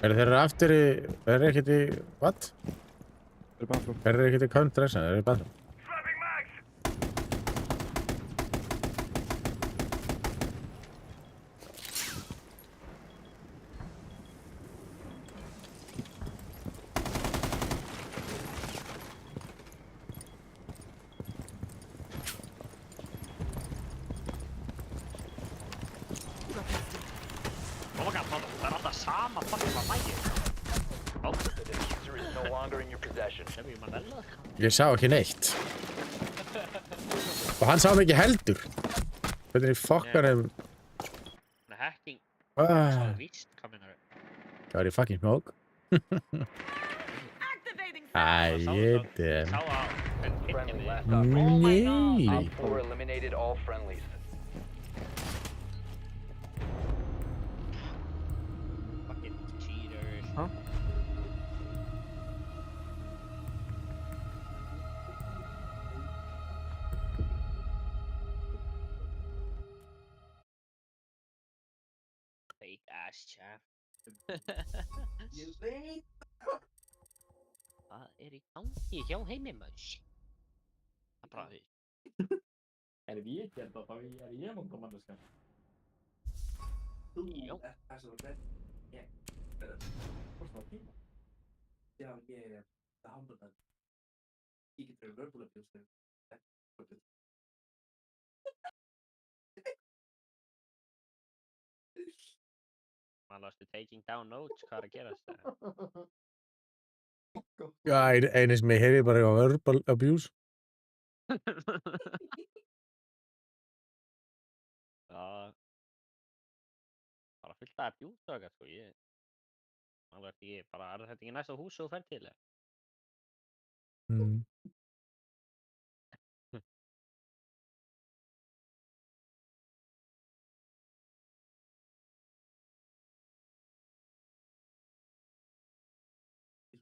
Er þeir aftur í, er ekkert í, what? Þeir eru bathroom. Er ekkert í country-ressan, er í bathroom? Oh my god, það er alltaf sama fucking að mægi. Ó, The diffuser is no longer in your possession. það er maður vel. Ég sá ekki neitt. Og hann sá mig ekki heldur. Hvernig fokkanum... Það er hacking. Ah, Það er víst coming out. það var í fucking smoke. Activating Æ, damn. Sá að... Friendly last Oh operator. my god. Nei. Op 4 eliminated all friendlies. Fucking cheaters. Huh? Fake ass chat. You think? Hvað er í gangi hjá heimimöss? Það bara því. Er við ekki þetta þá er ég montamanniska? Þú Jó. ert svo rætt. Hvort það tíma? Já, ég er það hamburðan. Ég getur vörbúlabjóðstöð. Maður lastu taking down notes, hvað er að gerast það? Já, einu sem ég heyri bara á verbal abuse. Já. Bara fullt af bjústökar, sko, ég... Maður veit ekki, bara er þetta ekki næsta hús og þú fer til, eða? It's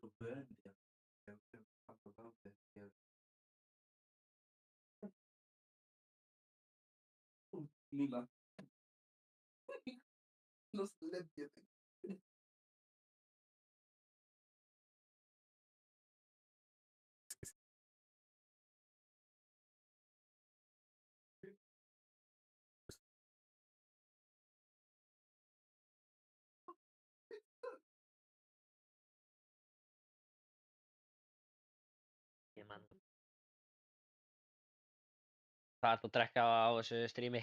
for burn. Yeah. Lila. Los lentes. Hvað ert þú að drekka á þessu strími?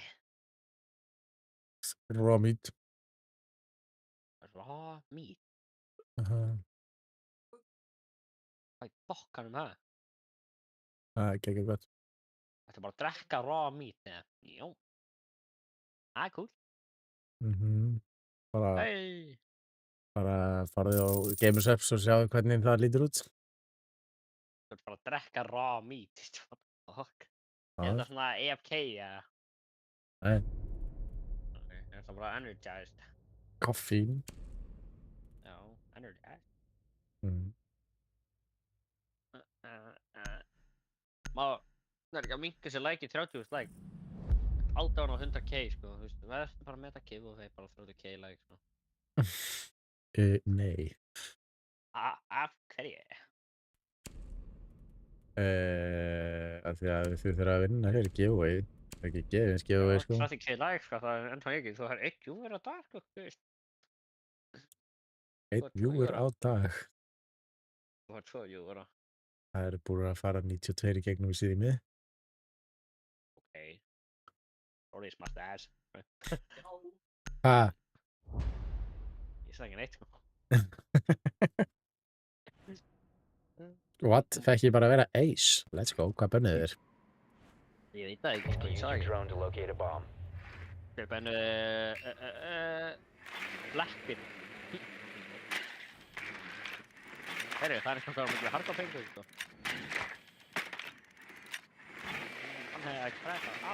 Raw meat. Raw meat? Hvað í bokkanum það? Það er ekki gott. Ættu bara að drekka raw meat eða? Jó. Það er cool. Hey! Bara farið á Gamers Apps og sjáðu hvernig það lítur út. Þú ert bara að drekka raw meat. What the fuck? Er þetta svona AFK eða? Nei. Er þetta bara energized? Koffín. Já, energized. Maður, það er ekki að minnka sér like í 30.000 like. 18 á 100k sko, þú veist, verður bara með þetta kif og þeir bara 30k like sko. Nei. Af hverju? Af því að þið þurfa að vinna hér giveaway. Það er ekki gefins giveaway sko. 30k like sko, það er ennþá ekki, þú har 1 viewer á dag sko, þú veist. 1 viewer á dag. Þú har 2 viewer á. Það eru búin að fara 92 í gegnum í síðan mig. Ok. Rory smashed ass. Ha? Ég sagði ekki neitt sko. What? Fekk ég bara að vera ace? Let's go, hvað bönnuð þér? Ég veit það ekki sko, ég sagði ekki. Þeir bönnuð Blackbeard. Herru, það er eitthvað að miklu hardcore pengur sko. Hann hefði ekki frætt á.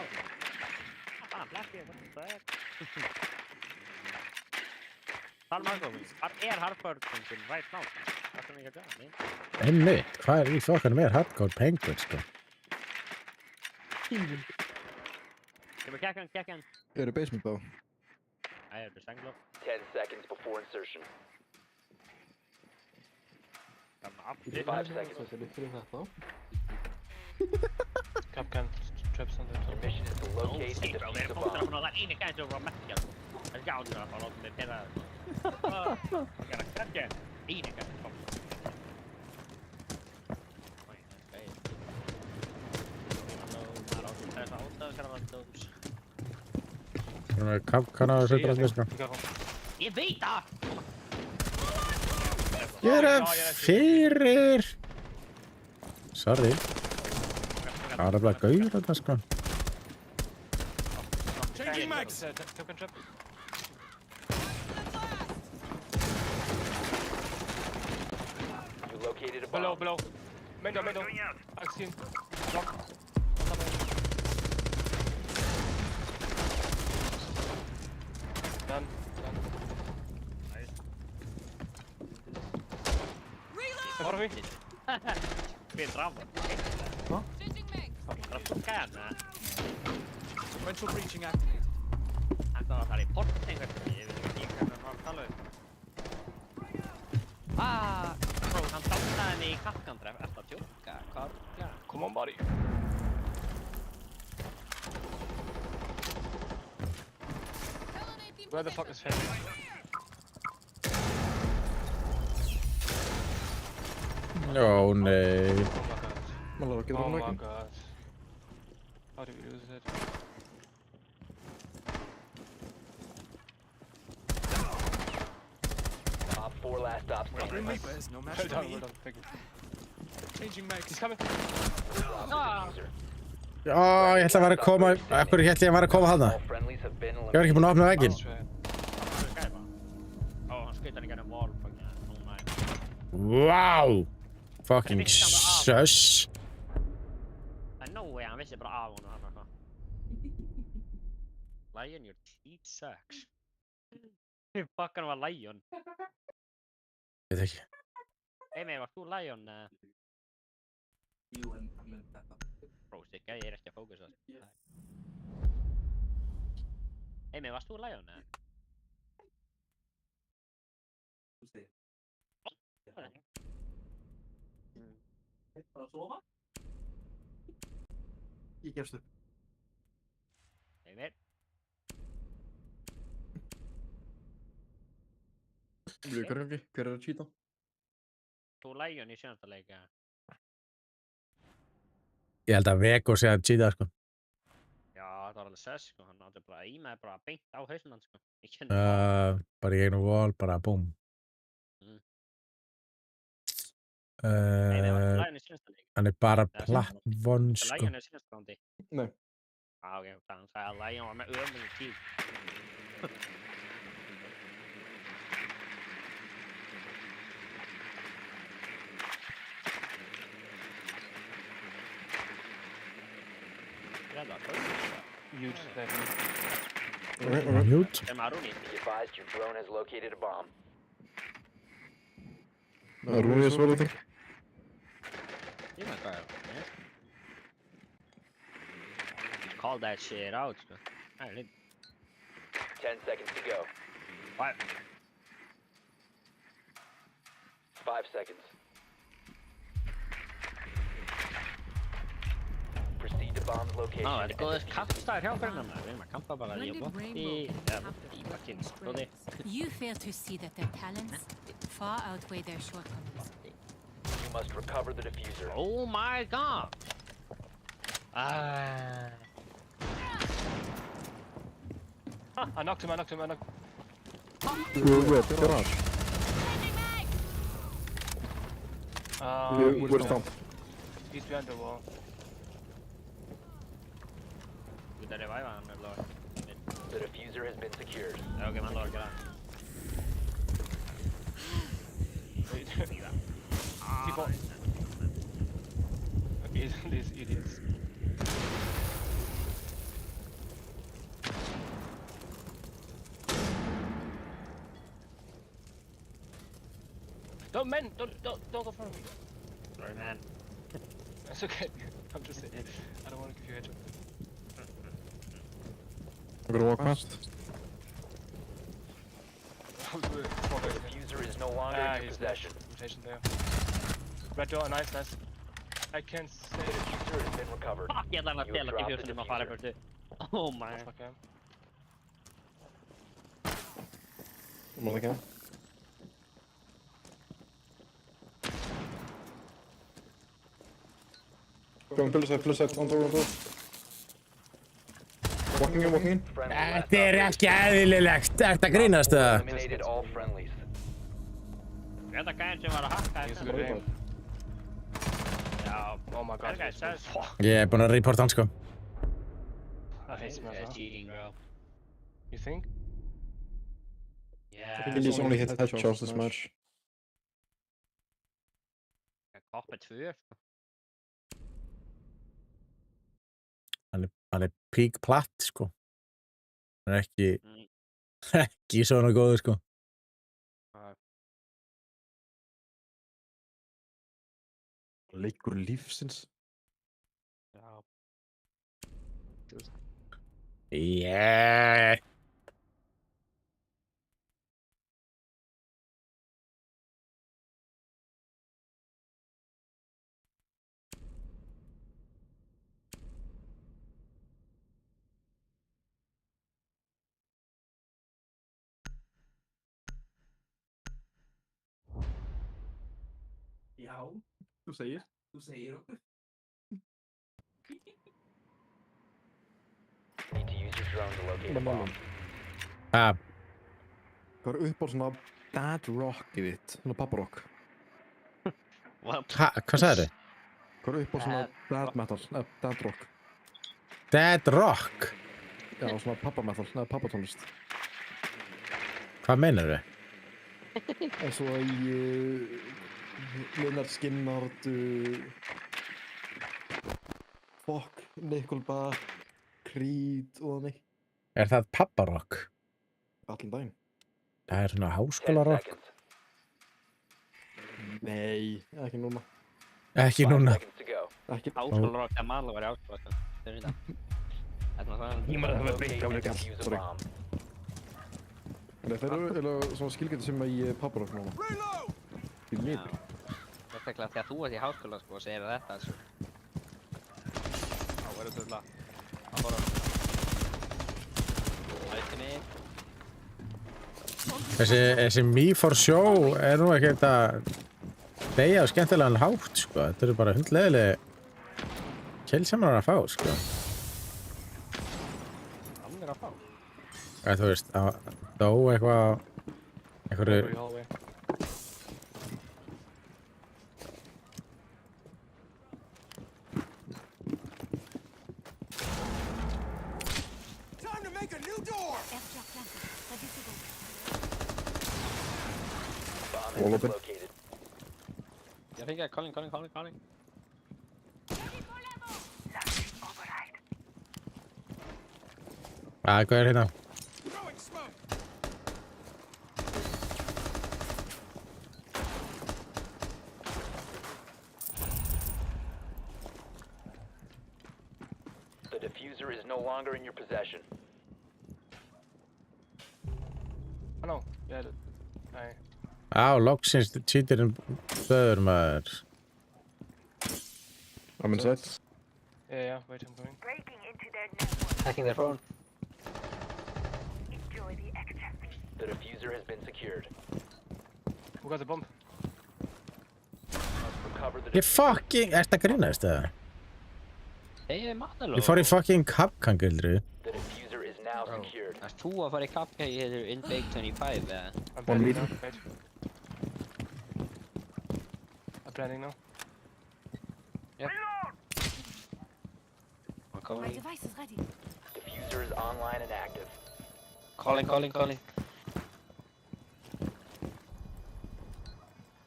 Blackbeard, what the fuck? Talum hardcore, hvað er hardcore pengur right now? Það er ekki að gera, nei. Einmitt, hvað er í fokkanum hardcore pengur sko? Kemur kekkan. Eru basement á? Æ, er senglof. 10 seconds before insertion. 5 seconds. Þetta er fyrir þetta. Capcan traps on the top. Your mission is to locate and defuse the bomb. Það er eini gæði sem var að merkja. Það er gáður að fara á mig pera. Það er að merkja. Eini gæði sem kom. Kann á þessu drasli sko. Ég veit það! Gera fyrir! Sorry. Það var bara gauður þetta sko. Changing mags! Token trap. You located a bomb. Below. Middle. Action. Block. Done. Var vi? Fel ramp. Va? Rapportärna. Ventral breaching active. Han kommer att ha report, tänker jag. Jag vet inte vad han talar om. Bro, han tappade en i kattkanträ efter att jocka. Karka. Come on, buddy. Where the fuck is Henry? Ó nei. Maður getur Oh hann my ekki. god. How did we lose it? Top 4 last stop standing. Well done, thank you. Changing mags. He's coming. Já, ég ætla að vera að koma. Akkur ég ætla að vera að koma þarna. All friendlies have been Ég var ekki búinn að opna vegginn. Han skjuter den genom wall. Wow! Fucking Shush. No way, hann vissi bara af honum hann eitthvað. Lion, your teeth sucks. Hur fuckan var Lion? Veit ekki. Heimi, varst þú Lion? Jú, en þetta. Bro, Sigga, ég ekki að fókusa. Heimi, varst þú Lion? Þú segir. Bara að sofa? Ég gefst upp. Heimi. Hver er að cheata? Þú Lion í sjöndasta leik, Ég held að Vego sé að cheata, sko. Já, það var alveg sess, sko. Hann átti bara í með bara beint á hausinn hans, sko. Ég kenni Bara í gegnum wall, bara búm. Heimi, varst þú Lion í sjöndasta leik? Hann er bara plattvon, sko. Lion í sjöndasta rándi? Nei. Ok, þannig að sagði að Lion var með ömurleg tíð. Huge second. Mute. Be advised your drone has located a bomb. Rúni er svolítið. You might go, man. Call that shit out, sko. Alright. 10 seconds to go. What? 5 seconds. Proceed to bomb's location. Ná, þetta er góðist kampstæður hjá hvernig hann. Við erum að kampa bara í botti, eða í bakkinn, stóði. You fail to see that their talents far outweigh their shortcomings. You must recover the diffuser. Oh my god! I knocked him. Garage. Where's Tom? He's behind the wall. Udah revive han, eller? The diffuser has been secured. Ja, okej, man lagar han. Keep on. Okay, these idiots. Don't go for me. Sorry, man. That's okay. I'm just saying. I don't want to give you a headshot. I'm gonna walk past. The diffuser is no longer in your possession. Rotation there. Red door, nice. I can't say the diffuser has been recovered. Fuck, jävlar vad fel att diffusen man faller för det. Oh my. I'm only can. Going full side, on door. Walking in. Þetta er ekki eðlilegt. Þetta grínast það. Eliminated all friendlies. Þetta gæðin sem var að hakka þetta. Já, oh my god. Ég er búinn að reporta hann, sko. That's cheating, bro. You think? Yeah. I think he's only hit headshots this match. Koppa 2. Hann er peak platt, sko. Hann er ekki svona góður, sko. Leikur lífsins. Já. Yeah. Já. Þú segir? Þú segir okkur. Need to use your drone to locate a bomb. Hvað er upp á svona dad rockið þitt? Svona papparock? Hvað sagði þið? Hvað er upp á svona dad metal? Dad rock? Dad rock? Já, svona pappametal, pappatónlist. Hvað meinar þið? En svo í Leonard Skinnard, fuck, Nickelback, Creed og þannig. Er það papparokk? Allan daginn. Það er svona háskólarokk. Nei, ekki núna. Ekki núna. Ekki. Háskólarokk, það maður var í háskólarokk. Þau veit það. Þetta var það. Ég maður að það var breytt gamlega gall. Sorry. Nei, þeir eru svona skilgæti sem í papparokk núna. Fyrir mig. Sérstaklega þegar þú ert í háskóla sko og segir þetta sko. Þá verður þú að fara. Það er ekki mig. Þessi Me for Show er nú ekki að deyja á skemmtilegan hátt, sko. Þetta eru bara hundleiðileg kill sem hann er að fá, sko. Hann er að fá. Þú veist, að dó eitthvað einhverju... Time to make a new door! All open. Jag fick calling. Hvað er hérna? The diffuser is no longer in your possession. Oh no, yeah, I... Á, loksins cheaterinn döður maður. I'm inside. Yeah, wait, I'm coming. Breaking into their network. Hacking their phone. Enjoy the extra. The diffuser has been secured. Who got the bomb? Recover the Ég fucking... Ertu að grínast það? Ég er mataló. Ég fór í fucking kapkangildru. The diffuser is now secured. Erst þú að fara í kapka í þessu Inbake 25 eða? I'm planning now, wait. I'm planning now. Yep. I'm My calling. device is ready. Diffuser is online and active. Calling.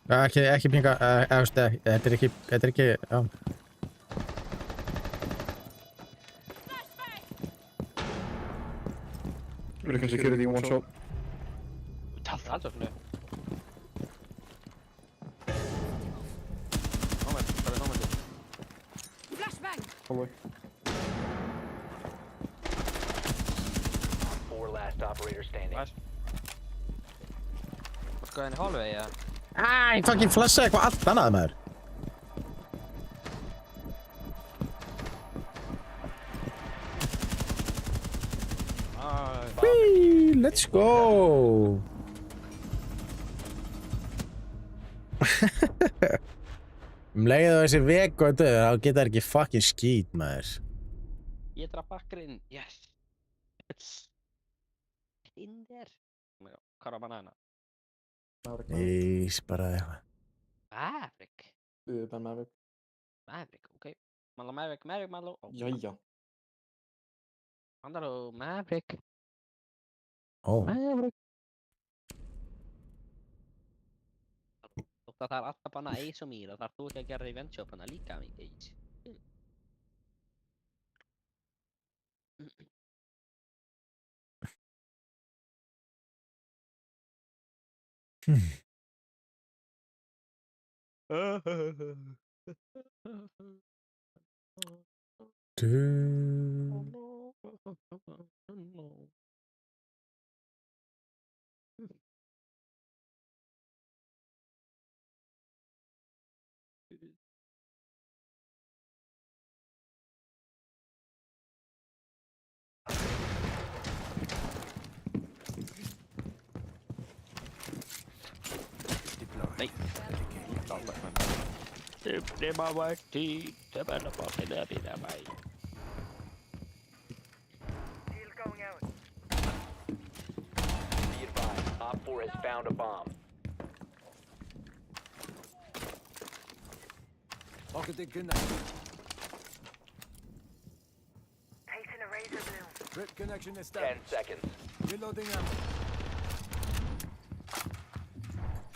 Ekki pinga... Þetta er ekki... Já. We can security one shot. Tough. Allt of nu. Moment. Flashbang! Hallway. 4 last operator standing. Nice. What's going in the hallway, yeah? Ég fucking flassa eitthvað allt annað maður. Whee, let's go. Leið á þessi vegu að döðu, þá geta þær ekki fucking skít maður. Ég draf bakgrinn, yes. In there. Hvað var banana? Ís, bara eitthvað. Maverick. Ben Maverick. Maverick, okej. Maverick, Mallow. Jajja. Mandalo, Maverick. Maverick. Þótt að það er alltaf banna Ace og Mira, þarf þú ekki að gera revenge á banna líka mikið Ace. Nej. Det var verktyg. Det var bara för det där mig. Deal going out. Be advised, Op 4 has found a bomb. Pocketing connection. Placing a razor bloom. Rip connection 10 established. seconds. Reloading ammo.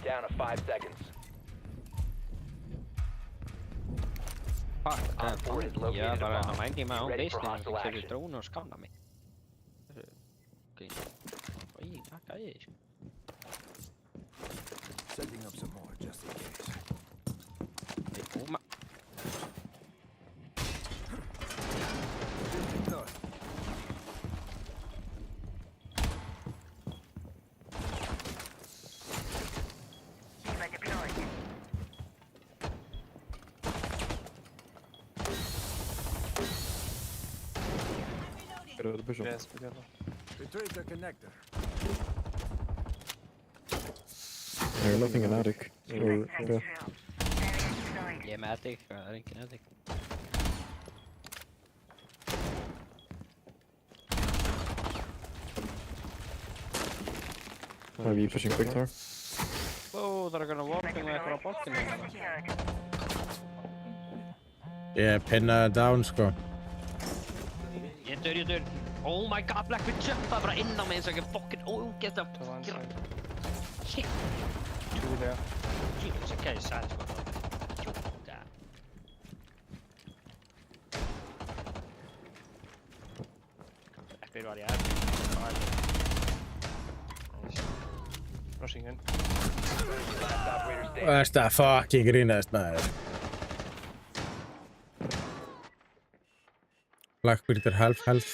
Down to 5 seconds. fuck, Op 4 has ég located a bara bomb. minding my own Be ready for business hostile og kemur action. drónu og skanna mig. Oi, nakka ég, sko. Setting up some more just in case. Búma. Beamer deployed. Eru þetta byssu? Yes, we got them. Retrieve the connector. I got nothing in attic. Or, yeah. Ég er með attic, það er engin attic. Are you pushing quick tower? Ó, það er eitthvað walking með eitthvað á bókinu. Ég pinnaði down, sko. Ég dör. Oh my god, Blackbeard jumpa bara inn á mig eins og ekki fucking ógeðslega. To one side. Shit. 2 there. Jesus, okay, sad, sko. Jumpa. Blackbeard var í attic. Rushing in. Last operator standing. Þetta fucking grínast, maður. Blackbeard er half health.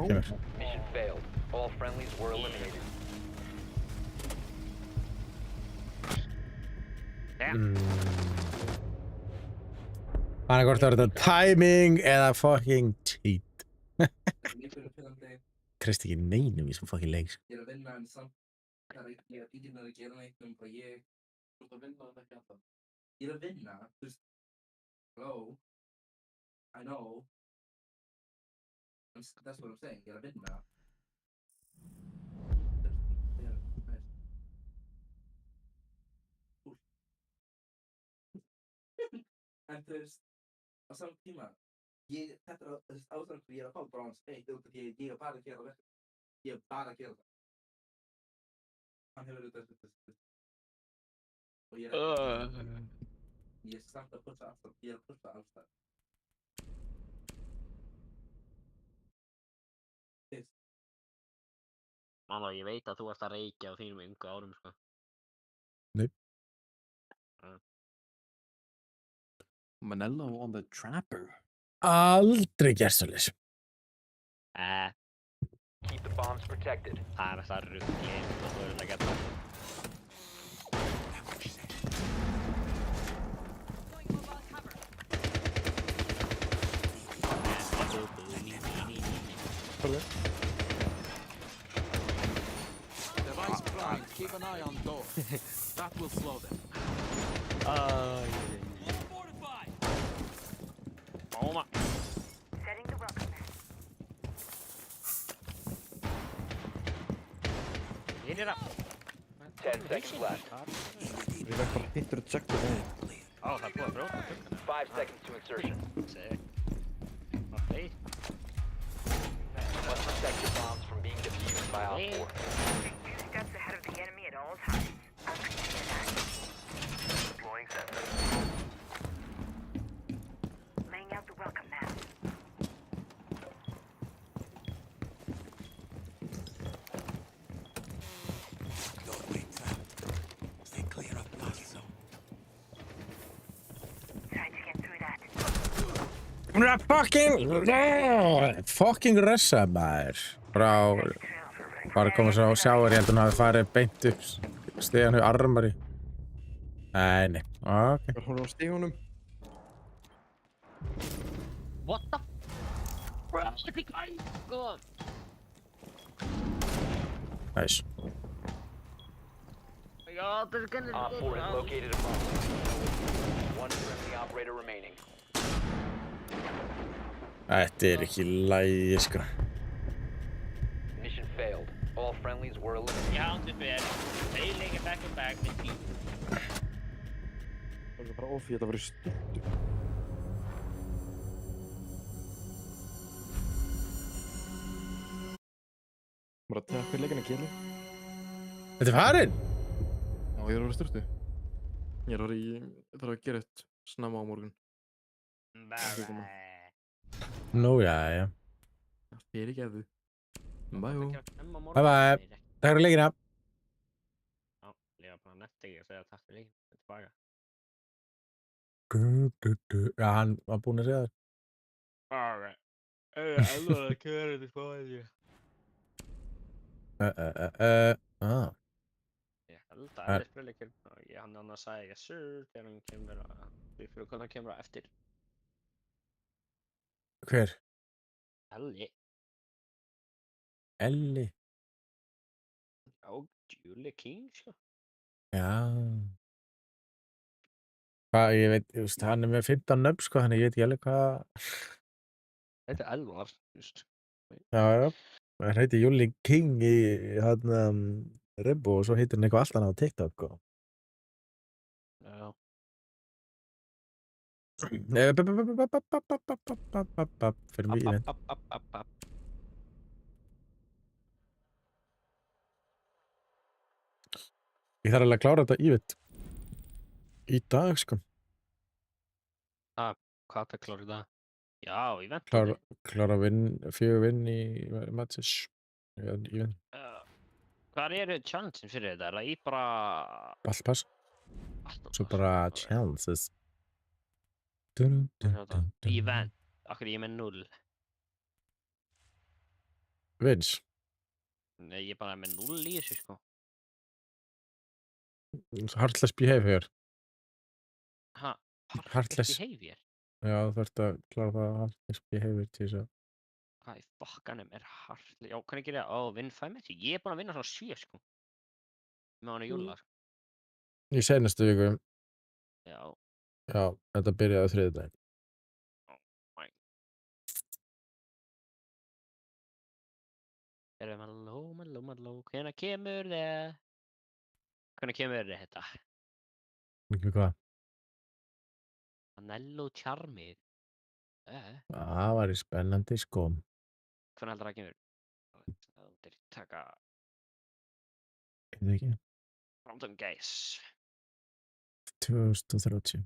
Kemur. Mission failed. All friendlies were eliminated. Þannig hvort það er þetta timing eða fucking cheat. Kristi ekki neinum í þessum fucking leik, sko. Ég er að vinna en samt það er ekki að enginn er að gera neitt bara ég. Þú ert að vinna en ekki alltaf. Ég er að vinna, þú veist. Hello. I know. That's what I'm saying. Ég er að vinna. En þú veist, á saman tíma, þetta er ástæðan fyrir ég er að fá bronze 1, út af því ég er bara að gera verkefni. Ég er bara að gera það. Hann hefur þetta. Og ég er ég er samt að putta alltaf, ég er að putta alltaf. Mamma, ég veit að þú varst að reykja á þínum yngu árum, sko. Nei. Manello on the trapper. Aldrei gert svoleiðis. Keep the bombs protected. Það er það ruggli og þú er að geta. Device prime. Keep an eye on door. That will slow them. Búma. Setting the welcome mat. Ég er að. 10 seconds left. Ég veit bara hittur að checka það. Ó, það er búið að brjóta. 5 seconds to insertion. Sick. Okay. Must protect your bombs from being defused by Op 4. Stay 2 steps ahead of the enemy at all times. I'll continue that. Deploying sensor. Laying out the welcome mat. Doorway trap. Stay clear of blast zone. Trying to get through that. Hún er að fucking rössa, maður. Bara koma svo á sjáur, ég held að hún hafi farið beint upp stegan hjá armari. Nei. Ok. Hún er á stígunum. What the? Bro, þetta er gæð, sko. Nice. Já, þetta er gæð. Op 4 has located a bomb. One friendly operator remaining. Þetta er ekki lægi, sko. Mission failed. All friendlies were eliminated. Já, þetta er failing back and back með tíu. Það er bara ofið, þetta var í stuttu. bara að tekka leikina keli. Þetta er farinn? Já, ég er að vera sturtu. Ég þarf að gera eitt snemma á morgun. Nú, já. Fyrirgefðu. Bye. Bye. Takk fyrir leikina. Já, ég var bara nett ekki að segja takk fyrir leikina. Tilbaka. Já, hann var búinn að segja það. Alright. Alveg að kjöra þetta spáðið ég. Ég held að það er spilleikur og hann annars sagði yes sir þegar hann kemur að við fyrir hvernig hann kemur á eftir. Hver? Elli? Já, Julie King, sko. Já. Hvað, ég veit, þú veist, hann er með 15 nöfn, sko, þannig ég veit ekki alveg hvað... Þetta er Elvar, þú veist. Já. Hann heitir Julie King í Rimbo og svo heitir hann eitthvað allt annað á TikTok, sko. Já. Fyrir mig í veit. Ég þarf alveg að klára þetta ívit í dag, sko. Hvað það klára í dag? Já, ívent. Klára 4 vinn í matches. Ívent. Hvað eru challengein fyrir þetta? Er það í bara... Ballpass. Svo bara challenges. Ívent. Akkur ég með 0. Vins. Nei, ég er bara með 0 í þessu, sko. Heartless behavior. Heartless behavior? Já, þú þarft að klára það heartless behavior til þess að... Hvað í fokkanum er heartless? Já, hvernig gerir það? Vinn 5 eftir? Ég er búinn að vinna svona 7, sko. Með hann í júla, sko. Í seinustu viku. Já. Já, þetta byrjaði á þriðjudaginn. Erum alló, hvenær kemur það? Hvernig kemur þetta? Mikið hvað? Anello Charmir. Það var í spennandi, sko. Hvernig heldur það kemur? Það er taka... Ég veit ekki. Random guess. 2030.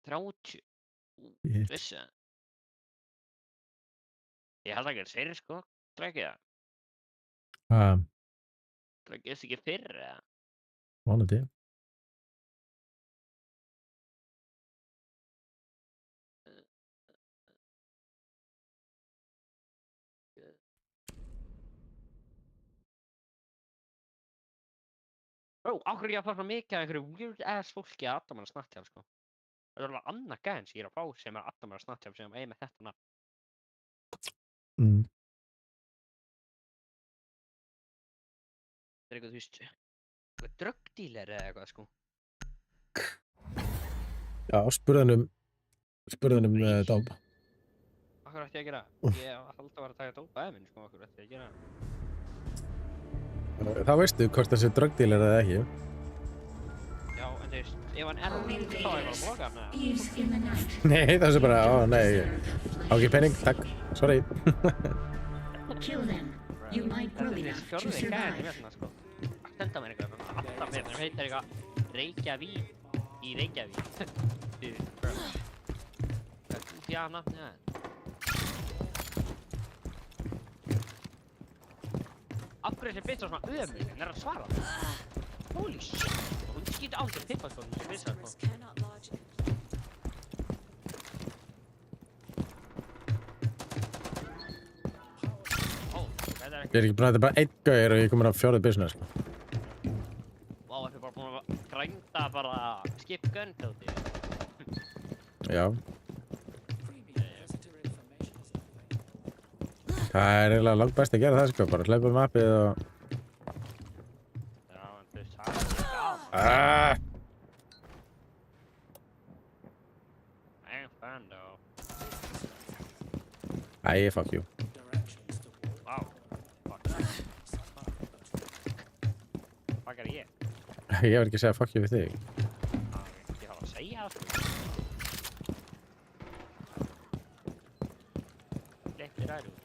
30? Vissi það? Ég held ekki að fyrir, sko. Það ekki það? Það gerst ekki fyrir, eða? Vonandi. Áhverju ég að fara frá mikið af einhverju weird ass fólki að Adam er að snattja, sko. Það er alveg annað gæðin sem ég er að fá sem er Adam er að snattja sem er með þetta nafn. Það er eitthvað, þú veist, eitthvað drugdealer eða eitthvað, sko. Já, spurðan um dóp. Áhverju ætti ég að gera? Ég haldi að vera að taka dóp aðeins, sko, áhverju ætti ég að gera? Þá veistu hvort það sé drugdealer eða ekki. Já, en þú veist, ef hann er þá er ég bara að bloga hann, eða? Nei, það sé bara, nei, á ekki penning, takk, sorry. Kill them. You might grow enough to survive. Sko. Þetta með eitthvað, alltaf með, það heitir eitthvað Reykjavík í Reykjavík. Hvað er því að nafnið það? Af hverju þessi bitch var svona ömur, en er að svara það? Holy shit! Hún skýtur aldrei pippa sko, þessi bitch var sko. Ég er ekki búinn að þetta er bara einn gauðir og ég er komin á 4. business, sko. Vá, þetta er bara búinn að grænda bara skip gun til því. Já. Það er eiginlega langt best að gera það, sko, bara hleypa mappið og... Já, en þú veist, það er ekki gaman. I'm fan, though. Æ, fuck you. Wow. Fuck. Fuck er ég? Ég verð ekki að segja fuck you við þig. Ég þarf að segja það, sko. Letti ræður.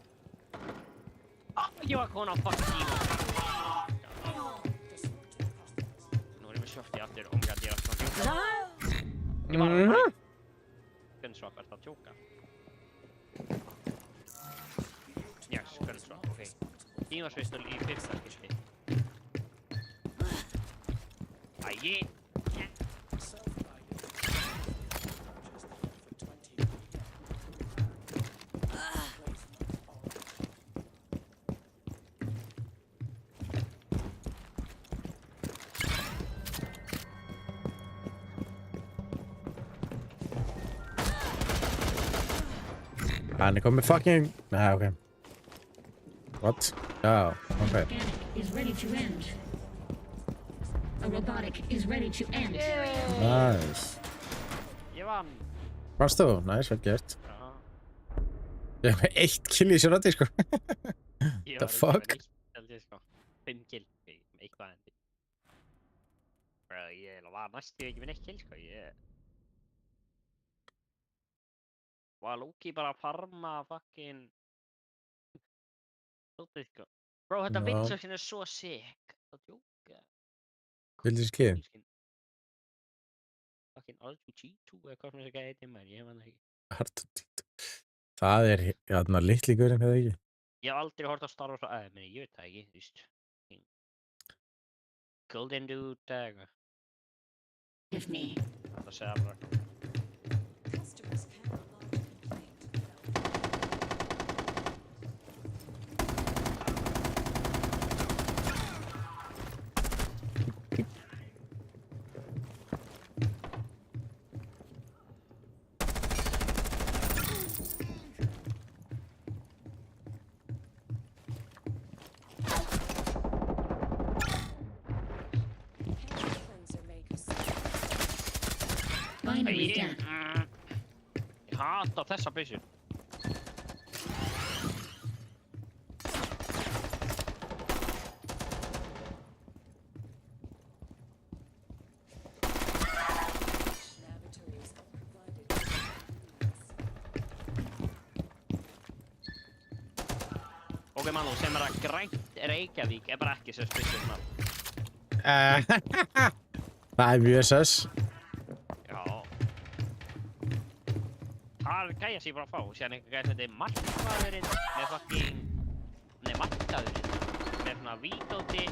Ég var kona á fucking tíma. Nú erum við shorti aftur. Oh my god, ég er alltaf að djóka. Ég var að ræða. Gunswap, er það að djóka? Yes, gunswap, ok. Tímasvistul í fyrsta skipti. Æi! Hann er komið fucking... Nei, ok. What? Já, ok. Is ready to end. A robotic is ready to end. Nice. Ég vann. Varst þú? Nice, vel gert. Já. Ég hef með 1 kill í þessu röndi, sko. Ég The var fuck? held ég, sko. 5 kill. Eitthvað endi. Ég var næstu ekki með 1 kill, sko. Ég var Loki bara að farma fucking... Svolítið, sko. Bro, þetta Já. windsurfing er svo sick. Það djóka. Vildu þessi kið? Fucking R2-G2 eða hvað sem þessi gæði heitir maður, ég man það ekki. Það er hérna litli gaurinn, hefði ekki? Ég hef aldrei hort á Star Wars og meni, ég veit það ekki, þú veist. Golden Dude eða eitthvað. Það segja bara. Finally done. Ég hata þessa byssur. Ok, mann, sem er að grænt Reykjavík er bara ekki sem byssur mann. Það er mjög sess. Já. Það er gæja sem ég bara fá, síðan einhver gæja sem þetta er markaðurinn með fucking... Nei, markaðurinn með svona vítóti...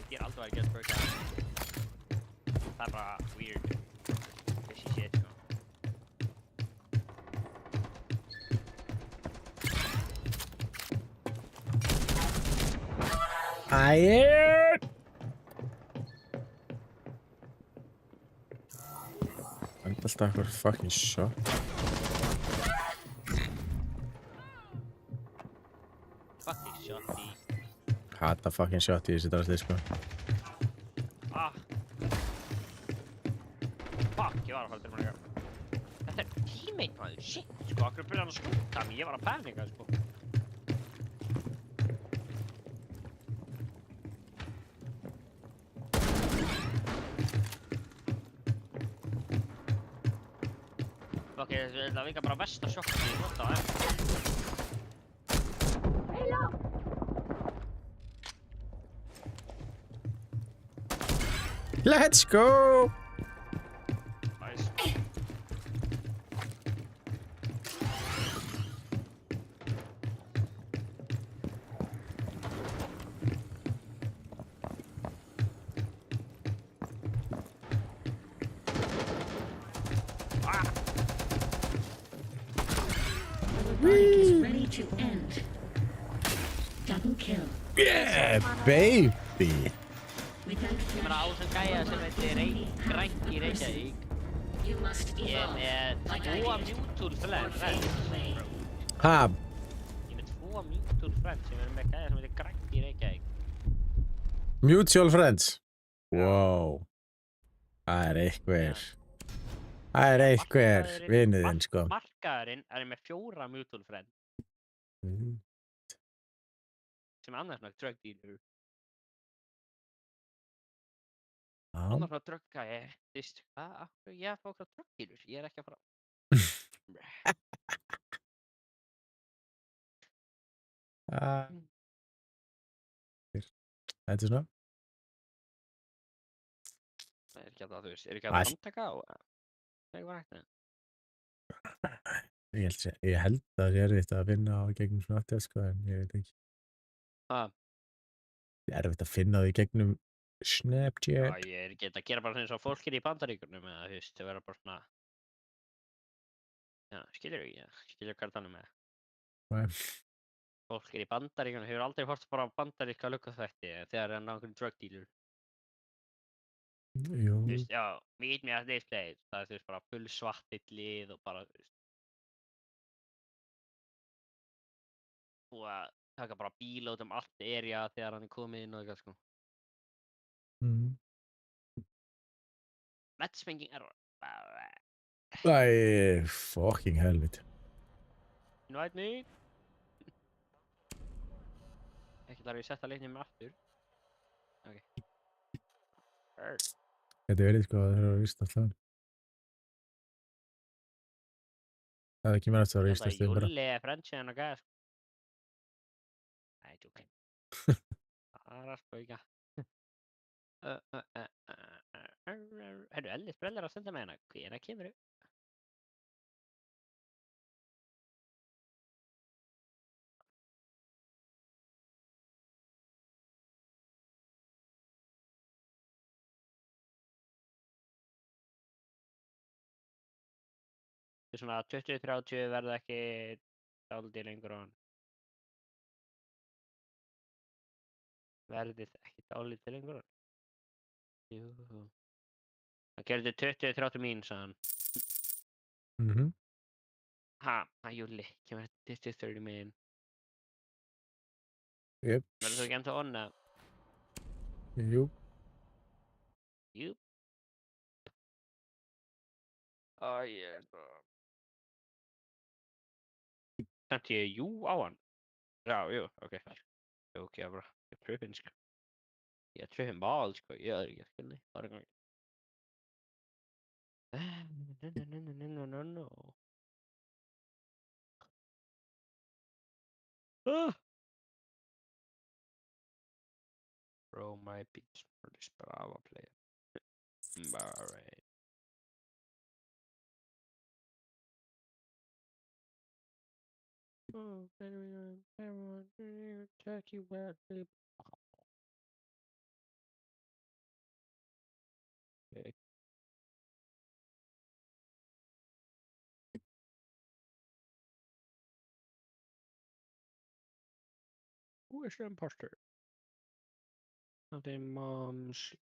Ég er aldrei að geta burka. Það er bara weird. Fishy shit, sko. Ægir! Það er alltaf eitthvað fucking shot. Fucking shotty. Hata fucking shot í þessu drasli, sko. Ah. Fuck, ég var að fara til maður. Þetta er teammate maður, shit, sko. Akkur byrjaði hann að skúta mig, ég var að panika, sko. Ok, það vika bara versta sjokk sem ég nota á enn. Let's go! Nice. Robotic is ready to end. Double kill. Yeah, baby! Without Ég meina á þessum gæja sem heitir grænt í Reykjavík. you must Ég er evolve. með 2 mutual friends. Ha? Ég er með 2 mutual friends sem eru með gæja sem heitir grænt í Reykjavík. Mutual friends. Wow. Það er einhver. Það er einhver vinnuðinn, sko. Markaðurinn er með 4 mutual friends sem er annars með drug dealer. Annar svona drugga, þú veist, ég að fá okkur druggýrur, ég er ekki að fara. Þetta er svona. Það er ekki að það, þú veist, er ekki að það handtaka og það er hægt með. Ég held að það er erfitt að finna á gegnum Snapchat, sko, en ég veit ekki. Það er erfitt að finna það í gegnum Snapchat. Já, ég er ekki að gera bara eins og fólk í Bandaríkjunum eða, þú veist, það verður bara svona. Já, skilur hvað það með. Nei. Fólk í Bandaríkjunum hefur aldrei hort bara á bandaríska lukkaþætti þegar það er nákvæmlega drug dealer. Jú. Þú veist, já, meet me at this place. Það er þú veist bara full svartitt lið og bara, þú veist. Og að taka bara bíl út allt area þegar hann er komið inn og eitthvað, sko. Matchmaking error. Fucking helvit. Invite me. Ekki þarf ég að setja leiknum aftur. Ok. Þetta verið, sko, það er að vista alltaf. Það er ekki mér eftir að vista stöðum bara. Júli er frendsiðan og gæða, sko. Nei, tjók. Það er að spauka. Herru, Ellis brellar að senda með hana. Hvenær kemur þú? Þetta er svona 20-30 verða ekki dálítið lengur á hann. Verðið ekki dálítið lengur á hann. Jú. Það gerði 20-30 mín, sagði hann. Ha, Júli, kemur 20-30 mín. Jep. Verður þú ekki enda onna? Jú. Jú. Ég er bara... Samt ég jú á hann? Já, jú, ok. Ok, ég bara, ég trippin, sko. Ég trippin bál, sko, ég er ekki að skilja. Bara gangi. No. Bro, my beats for this Brava player. Alright. Oh, everyone, check you out, babe. Okay. Who is the imposter? Nothing, moms.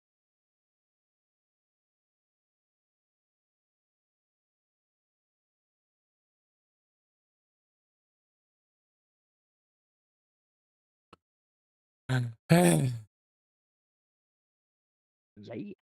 Yay.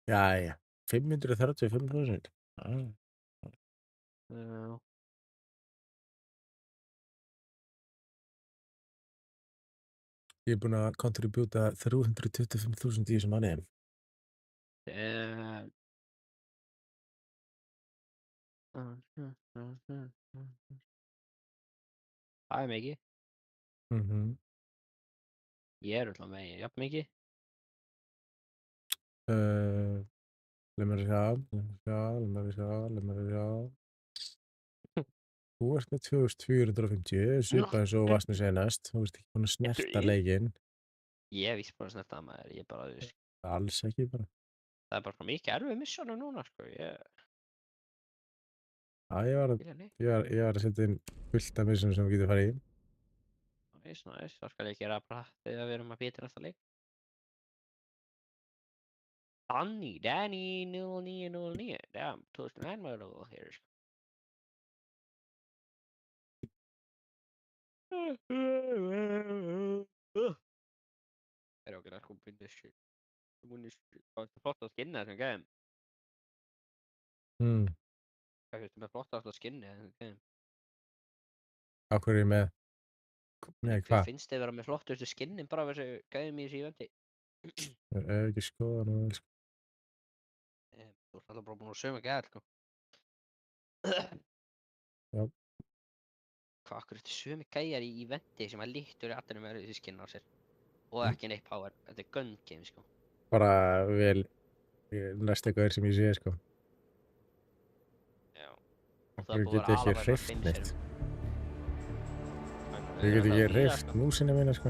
Jæja, 535.000. Ég er búinn að kontribúta 325.000 í þessum manni. Það er mikið. Ég er alltaf með, jafn mikið. Leið mér að sjá. Þú ert með 2450, svipað eins og þú varst með senast. Þú ert ekki búinn að snerta leikinn. Ég er víst búinn að snerta það, maður. Ég bara, þú veist. Alls ekki bara. Það er bara svo mikið erfið missjónum núna, sko. Ég var að setja inn fullt af missjónum sem þú getur farið í. Næs. Það skal ég gera bara þegar við erum að býta næsta leik. Danny 0909. Damn, 2009 model here. creo que era con shit. Flottast skinnið þessum gæðum. Hvað finnst þið með flottasta skinnið þessum gæðum? Af hverju með hvað? Finnst þið vera með flottustu skinnin bara af þessu gæðum í þessu eventi? Ég hef ekki skoðað nú vel, sko. Þú ert alltaf bara búin að sömu gæðar, sko. Já. Hvað, akkur þetta sömu gæjar í eventi sem að líktur í allir með þessi skinn á sér? Og ekki neitt power, þetta er gun game, sko. Bara vel næsta gaur sem ég sé, sko. Já. Af hverju get ég ekki hreyft neitt? Ég get ekki hreyft músina mína, sko.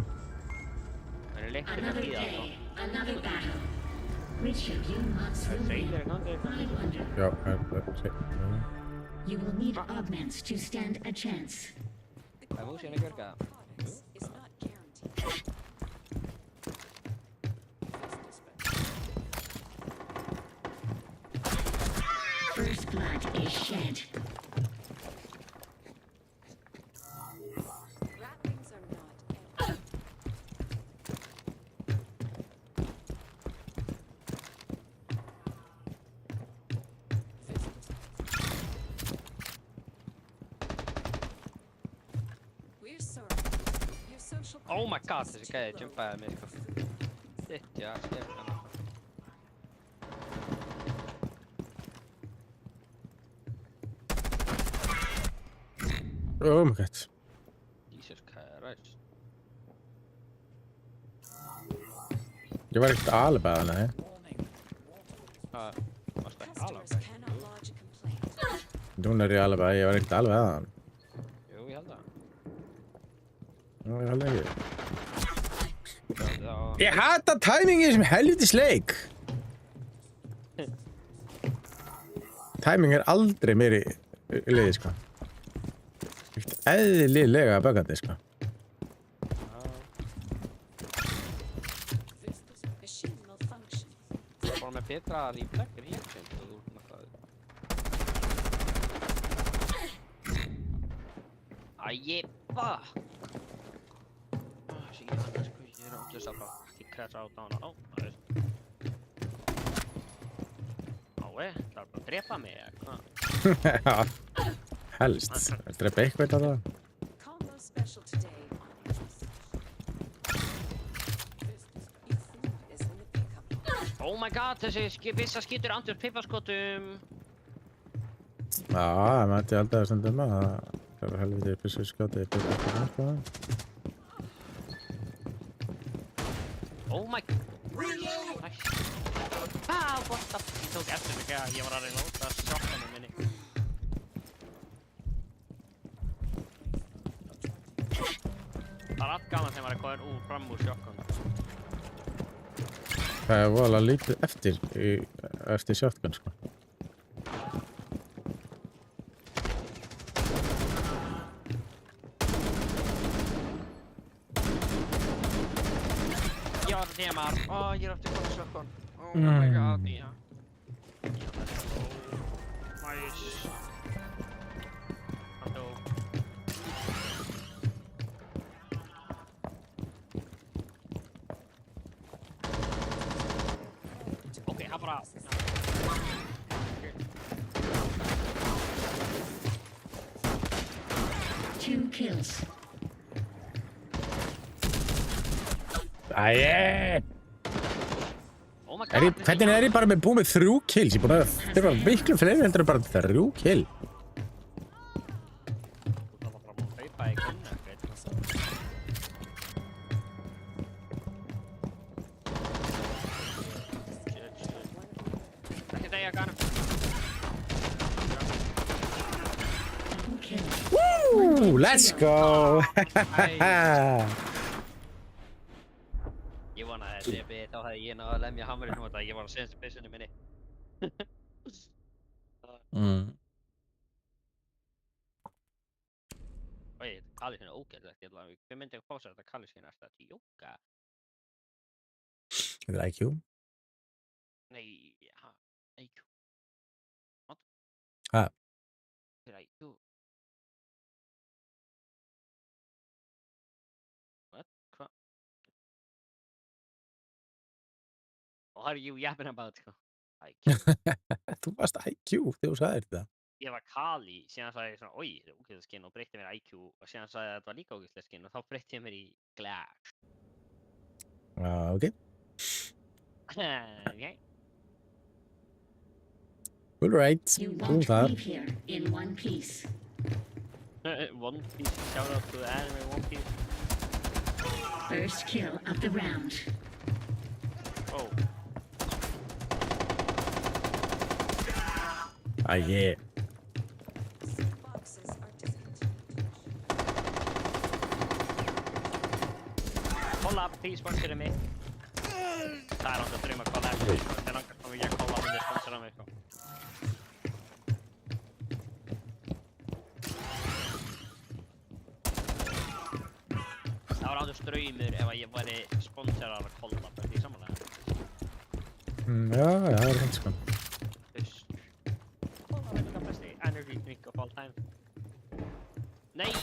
Það er leikt um að líða, sko. Another battle. Which of you must Það er remain? trailer, kannski. I wonder. Já, You will need augments to stand a chance. Það er músina að gjörga það. First blood is shed. Oh my god, þessi gæði jumpaði mig, sko. Shit, já, skemmt hann. Oh my god. Jesus Christ. Ég var ekkert alveg að hana, Hvað, varstu ekki alveg? Núna er ég alveg að, ég var ekkert alveg að hana. Jú, ég held það. Nú, ég held ekki. Já. Ég hata tæmingi sem helvitis leik. Tæming er aldrei meiri liði, sko. Ekkert eðlilega böggandi, sko. Það er bara með betra reflex reaction, þú náttúrulega. Æi, fuck! Shit, ég annars, sko, ég er alltaf að bara ekki crash out á hana. Ó, það er... það er bara að drepa mig, eða hvað? Já, helst. Það drepa eitthvað á það. Oh my god, þessi bissa skýtur andur pipaskotum. Já, það mætti ég aldrei að stundum að það er helviti pissu skjóti pipaskotum, sko. Oh my god. Nice. What the f***? Ég tók eftir mig að ég var að reyna út að shotgunum minni. Það er allt gaman þegar maður er komin fram úr shotgunum. Það er voðalega lítið eftir shotgun, sko. Ég var að DMR. Ó, ég er aftur komin shotgun. Oh my god, já. Nice. Hann dó. Ok, hann bara... Two kills. Æi! Oh my Hvernig er ég bara með búið með 3 kills? Ég er búin að þurfa miklu fleiri heldur en bara 3 kill. Þú þarf bara að hlaupa í gunna, veit þú. Ekki degja ganum. Woo! Let's go! Ég vona að þetta er þá hefði ég náðu að lemja hamurinn nú þetta, ég var að senst byssunni minni. Oi, Kalli sinna ógeðlegt, ég ætla að við myndum að pása þetta Kalli sinna eftir að jóka. Þetta er IQ. Nei, ha, IQ. What? Ha? Þetta er IQ. What? Hvað? What are you yapping about, sko? IQ. Þú varst IQ þegar þú sagðir þetta. Ég var Kali, síðan sagði ég svona, oj, þetta er ógeðslega skinn og breytti mér í IQ og síðan sagði ég að þetta var líka ógeðslega skinn og þá breytti ég mér í Glass. Ok. Okay. All right. You Þú won't þar. leave here in one piece. One Piece, shout out to the anime One Piece. First kill of the round. Oh. Yeah. Collab, please sponsor mig. Það er náttúrulega drauma collab, sko. Það langar þá ég að collab myndi sponsora mig, sko. Það var alveg draumur ef að ég væri sponsorar af collab, er því samanlega? Já, það er hægt, sko. Collab er líka besti energy drink of all time. Nei!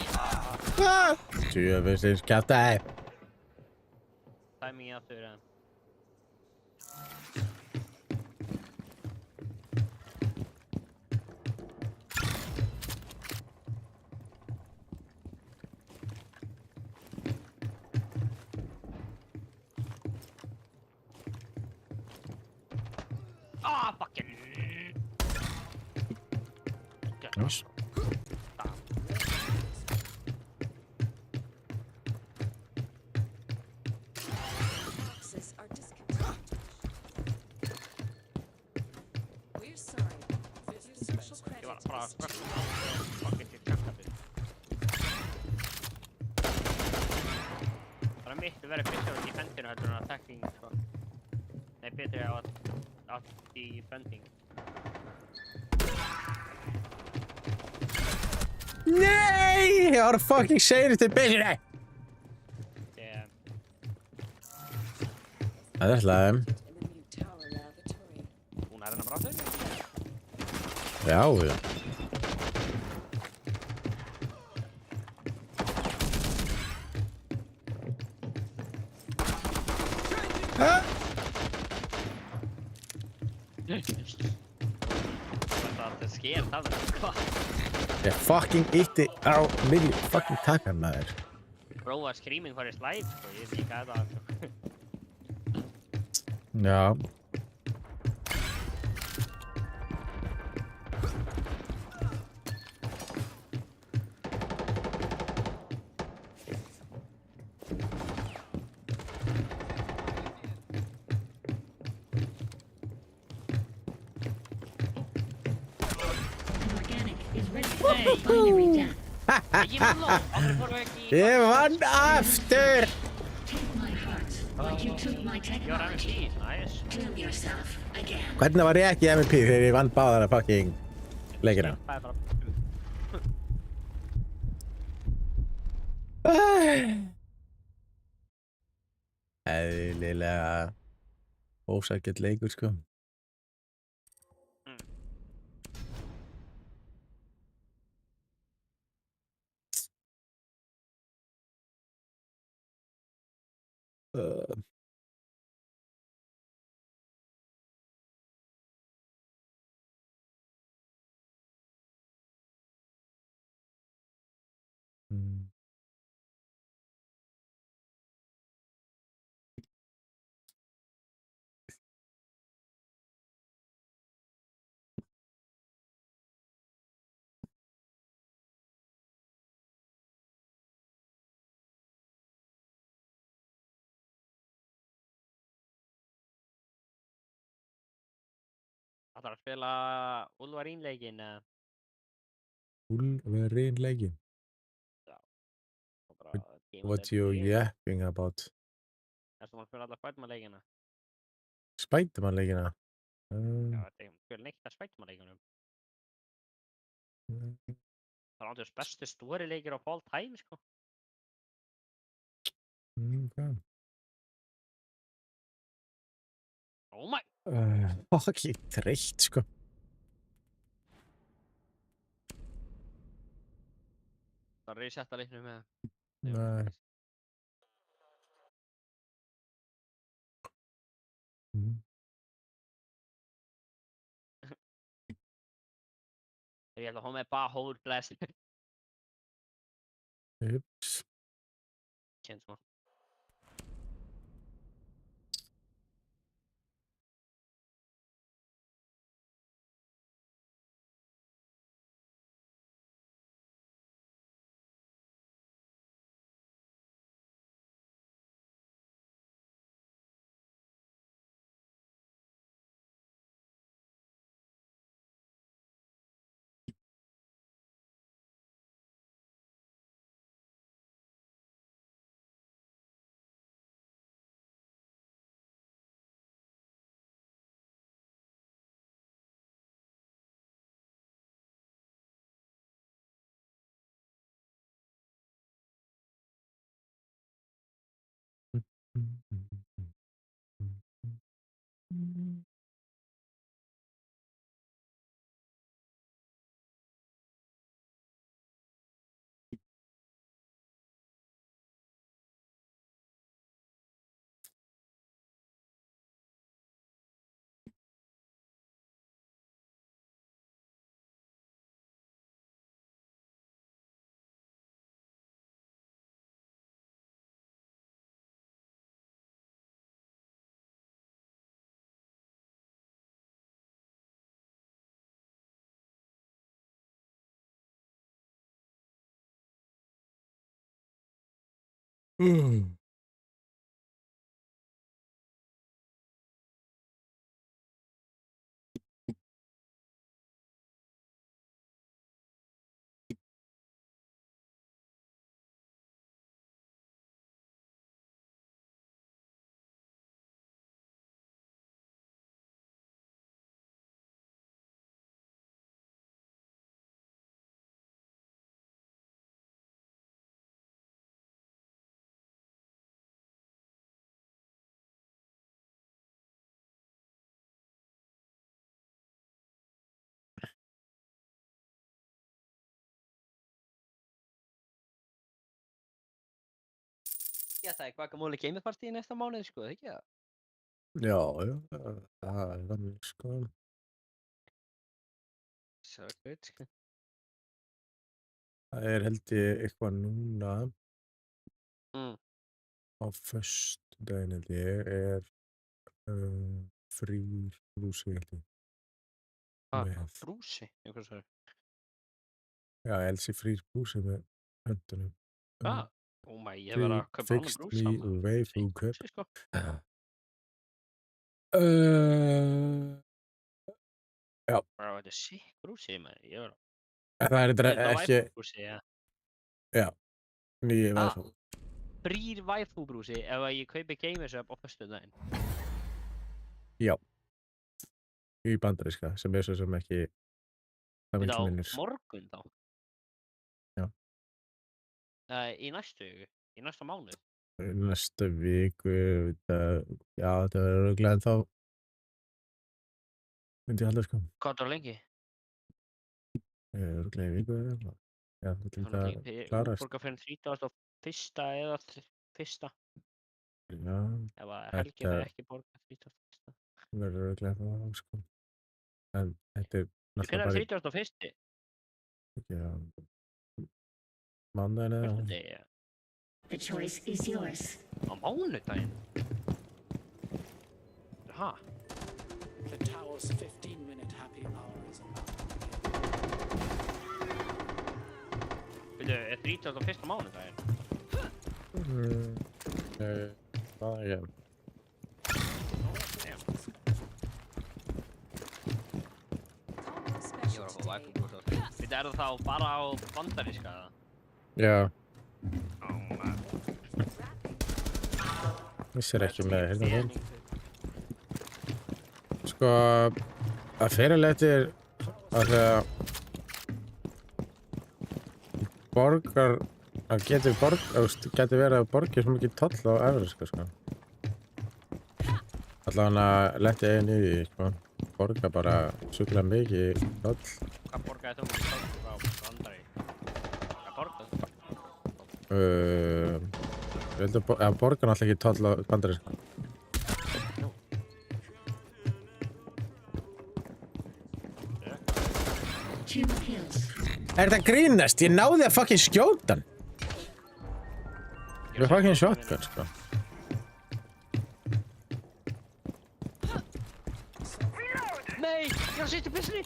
Tjöfusins kjaftaði. Timing aftur, Ah, fucking! Nice. Ég var bara að skvætta fucking til kjaftabið. Það er miklu verið fyrst í fendinu heldur en attacking, sko. Nei, betri á að defending. Nei! Ég var að fucking segja þetta í byrjunni! Það er slæm. Hún er hennar bara aftur? Já, já. Það sker það, sko. Ég fucking ítti á miðju fucking takkan, maður. Bro var screaming for his life, sko. Ég veit ekki hvað það var, sko. Já. Ég vann aftur! Hvernig var ég ekki MVP þegar ég vann báðara fucking leikina? Eðlilega ósækjart leikur, sko. Það þarf að spila Wolverine-leikinn, Wolverine-leikinn? Já. What you yapping about? Ertu að spila alla Spiderman-leikina? Spiderman-leikina? Já, þetta er spila neitt af Spiderman-leikunum. Það er ándur bestu story-leikir of all time, sko. Okay. Oh my! Fucking þreytt, sko. Það er resetta leiknum með. Nei. Ég ætla að fá með bara hold blast. Ups. Känns smá. Ég sagði Guacamole Gamer Party næsta mánuð, sko, ekki það? Já, það er þannig, sko. So good, sko. Það er held ég eitthvað núna á föstudaginn held ég frýr brúsi held ég. Brúsi? Einhver svo. Já, Elsi frýr brúsi með höndunum. Ég verð að kaupa annan brúsa. Fixed me away from cup. Sko. Já. Þetta er sick brúsi, maður. Ég verð að... Það er þetta ekki... Brúsi, ja. Já. Nýju væfú. Frýr væfú brúsi ef að ég kaupi Gamersöp á föstudaginn. Já. Í bandaríska, sem er svo sem ekki... Það Þetta á minnir. morgun þá? Já. Í næstu viku? Í næsta mánuð? Næsta viku, já, þetta verður örugglega ennþá. Myndi ég halda, sko. Hvað er lengi? Örugglega í viku eða eitthvað. Já, þetta klarast. Útborga fyrir 31. eða 1. Já. Ef að Helgi fær ekki borga 31. Verður örugglega það, sko. En þetta er náttúrulega bara... Hvenær er 31? Já. Mánudaginn eða? Föstudegi, The choice is yours. Á mánudaginn? Ha? The tower's 15-minute happy hour is about to begin. Er 31. mánudaginn? Já. Ég var að fá væfum brúsa. Þetta er það þá bara á bandaríska, eða? Já. Vissir ekki með hérna fólk. Sko, að fyrirleitir að það borgar, að getur verið að borga svo mikið toll á evrópska, sko. Allavega letti einn í því, sko. Borga bara sjúklega mikið toll. Hvað borgaði þú mikið toll á bandaríska? Hvað borgaði? Ég held að borga náttúrulega ekki toll á bandaríska. 2 kills. Er þetta grínast? Ég náði að fucking skjóta hann. Ég er fucking shotgun, sko. Nei, ég var sýtt í pissinni.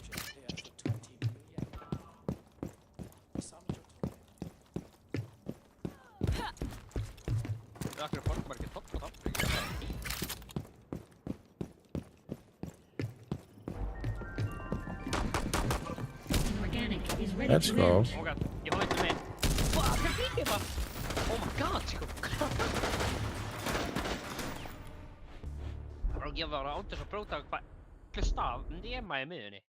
Akkur borgar maður ekki topp á það. Organic is ready Let's to go. launch. Oh my god, ég var eitthvað með. Hvað, það fikk ég bara. Oh my god, sko. Bro, ég var á þess að bróta hvað staf nema í miðunni.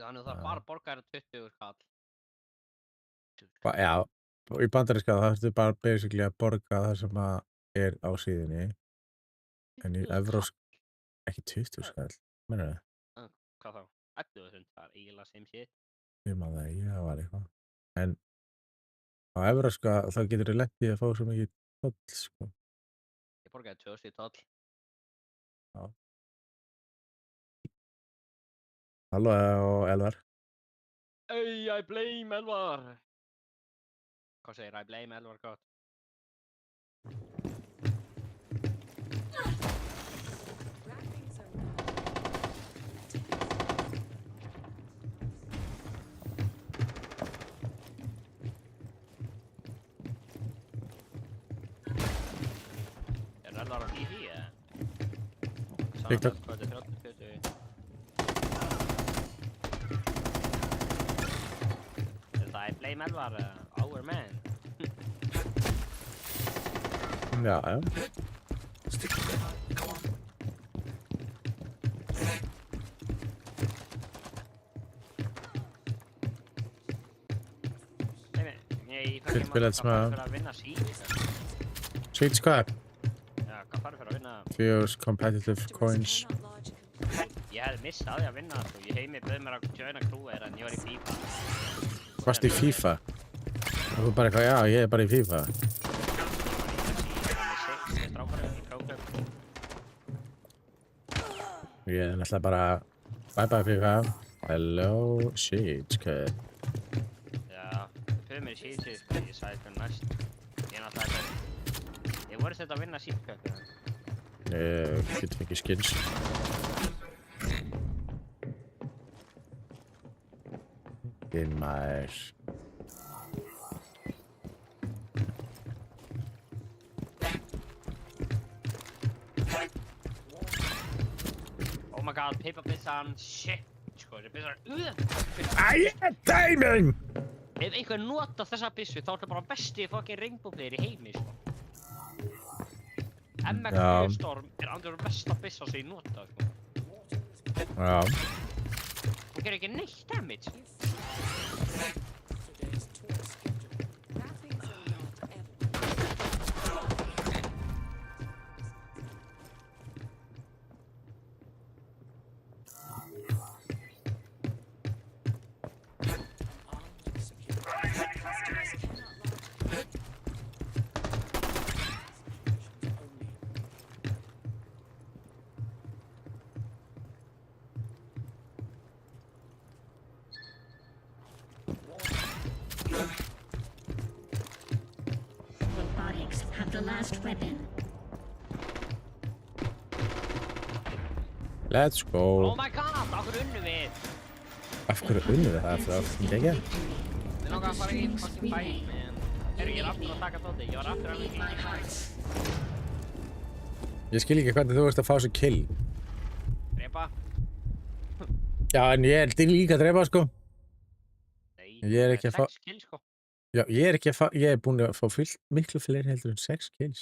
Þannig það bara borgar 20 kall. Já, í bandaríska það þurftu bara basically að borga það sem að er á síðunni. En í evrósk ekki 20 skall, mennur það? Hvað þá? 11.000, það eiginlega same shit. Ég man það ekki, það var eitthvað. En á evróska þá getur þið lent í að fá svo mikið toll, sko. Ég borgaði 2000 toll. Já. Halló, Elvar. Hey, I blame Elvar. Hvað segir I blame Elvar gott? Elvar á TV, eða? TikTok. I blame Elvar, our man. Já. Nei, Spilað smá. Hvað fyrir að vinna Siege? Siege hvað? Já, hvað fyrir að vinna? Fuse competitive coins. Ég hefði missað því að vinna það, sko. Ég heimi bauð mér að joina crewið en ég var í FIFA. Varst í FIFA? Og þú bara eitthvað, já, ég er bara í FIFA. Ég er náttúrulega bara bye bye FIFA. Hello, Siege, hvað? Já, bauð mér í Siege, sko. Ég sagði þetta næst. Ég er náttúrulega ég voru þetta að vinna Siege, Ég get ekki skins. In maður. Oh my god, pipa-pissan, shit, sko, þessi pissan Timing! Ef einhver nota þessa pissu, þá er það bara besti fucking rainbow player í heimi, sko. MX Storm er andur besta pissa sem ég nota, sko. Já. Hún gerir ekki neitt damage. Robotics have the last weapon. Let's go. Oh my god, af hverju unnum við? Af hverju unnum við það? Það er ekki ekki. Við langar að fara í fucking fight, man. Ég er aftur að taka dóti, ég var aftur að vinna. Ég skil ekki hvernig þú veist að fá sér kill. Drepa? Já, en ég er til líka að drepa, sko. Nei, Ég er ekki að fá... 6 kill, sko. Já, ég er ekki að fá... Ég er búinn að fá miklu fleiri heldur en 6 kills.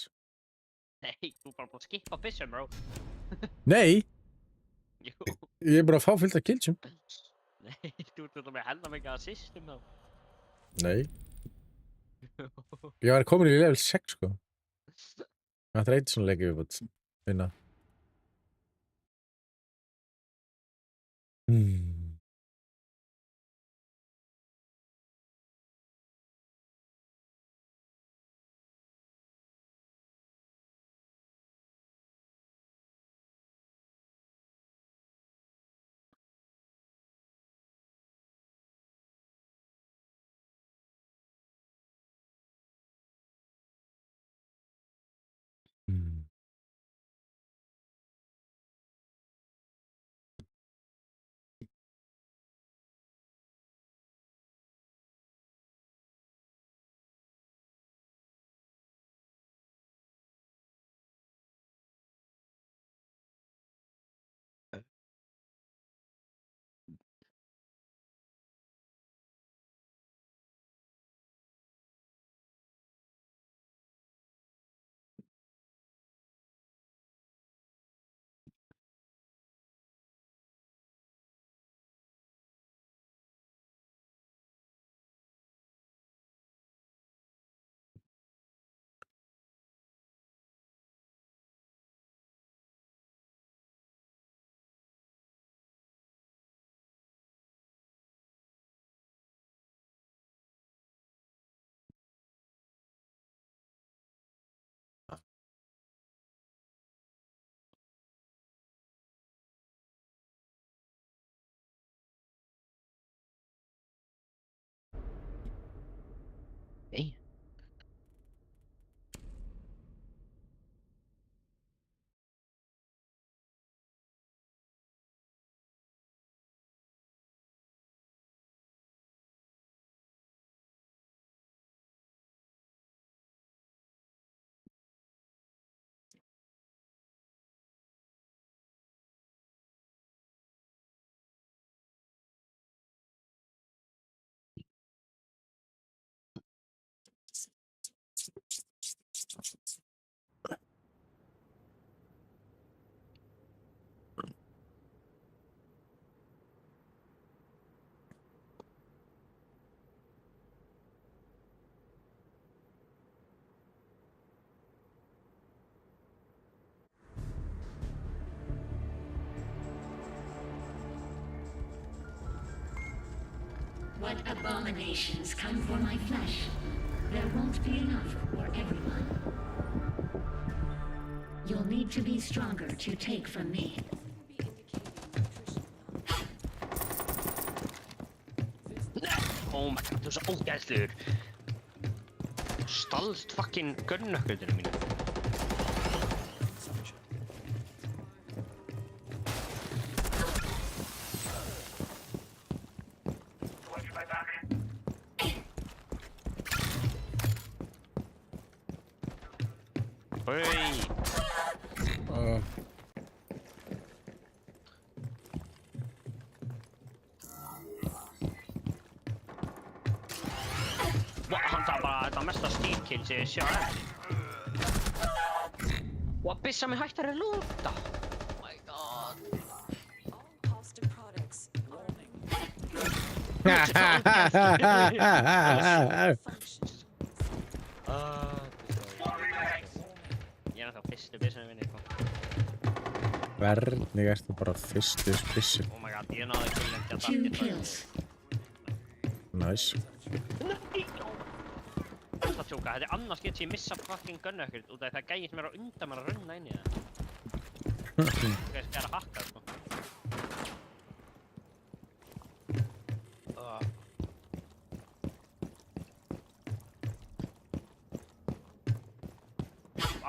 Nei, þú er bara búin að skippa byssum, bro. Nei! Jú. Ég er bara að fá fullt af killsum. Nei, þú ert þetta með hella mikið assistum, þá. Nei. Ég var komin í level 6, sko. Það er eitt svona leikið við búinn finna. What abominations come for my flesh? There won't be enough for everyone. You'll need to be stronger to take from me. Oh my god, þú er svo ógeðslegur. Stalst fucking gunnökkuldinu mínu. Hann tar bara þetta mesta stílkill sem ég sjá eftir. Og að byssa mig hættar að lúta. Oh my god. Ég er náttúrulega fyrstu byssunni minni, sko. Hvernig ertu bara fyrstu byssu? Oh my god, ég náði killin til að dætti. Nice. Það tjóka, þetta er annars getur ég missa fucking gunnökkuld út af það gæði sem er á undan mér að runna inn í það. Það er að hakka, sko.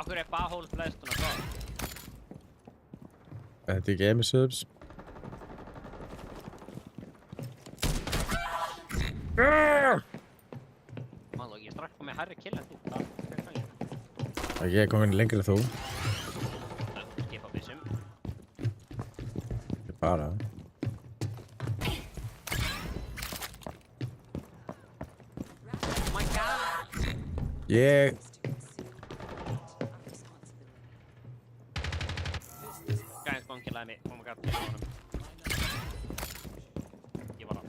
Akkur er bahól flestuna svo? Þetta er ekki subs. Mála, ég er strax komið hærri kill en þú. Ég er komin lengri en þú. Skipa byssum. Ég bara. Oh my god! Ég... Gæðins bónkillaði mig. Oh my god, kill honum. Ég var á.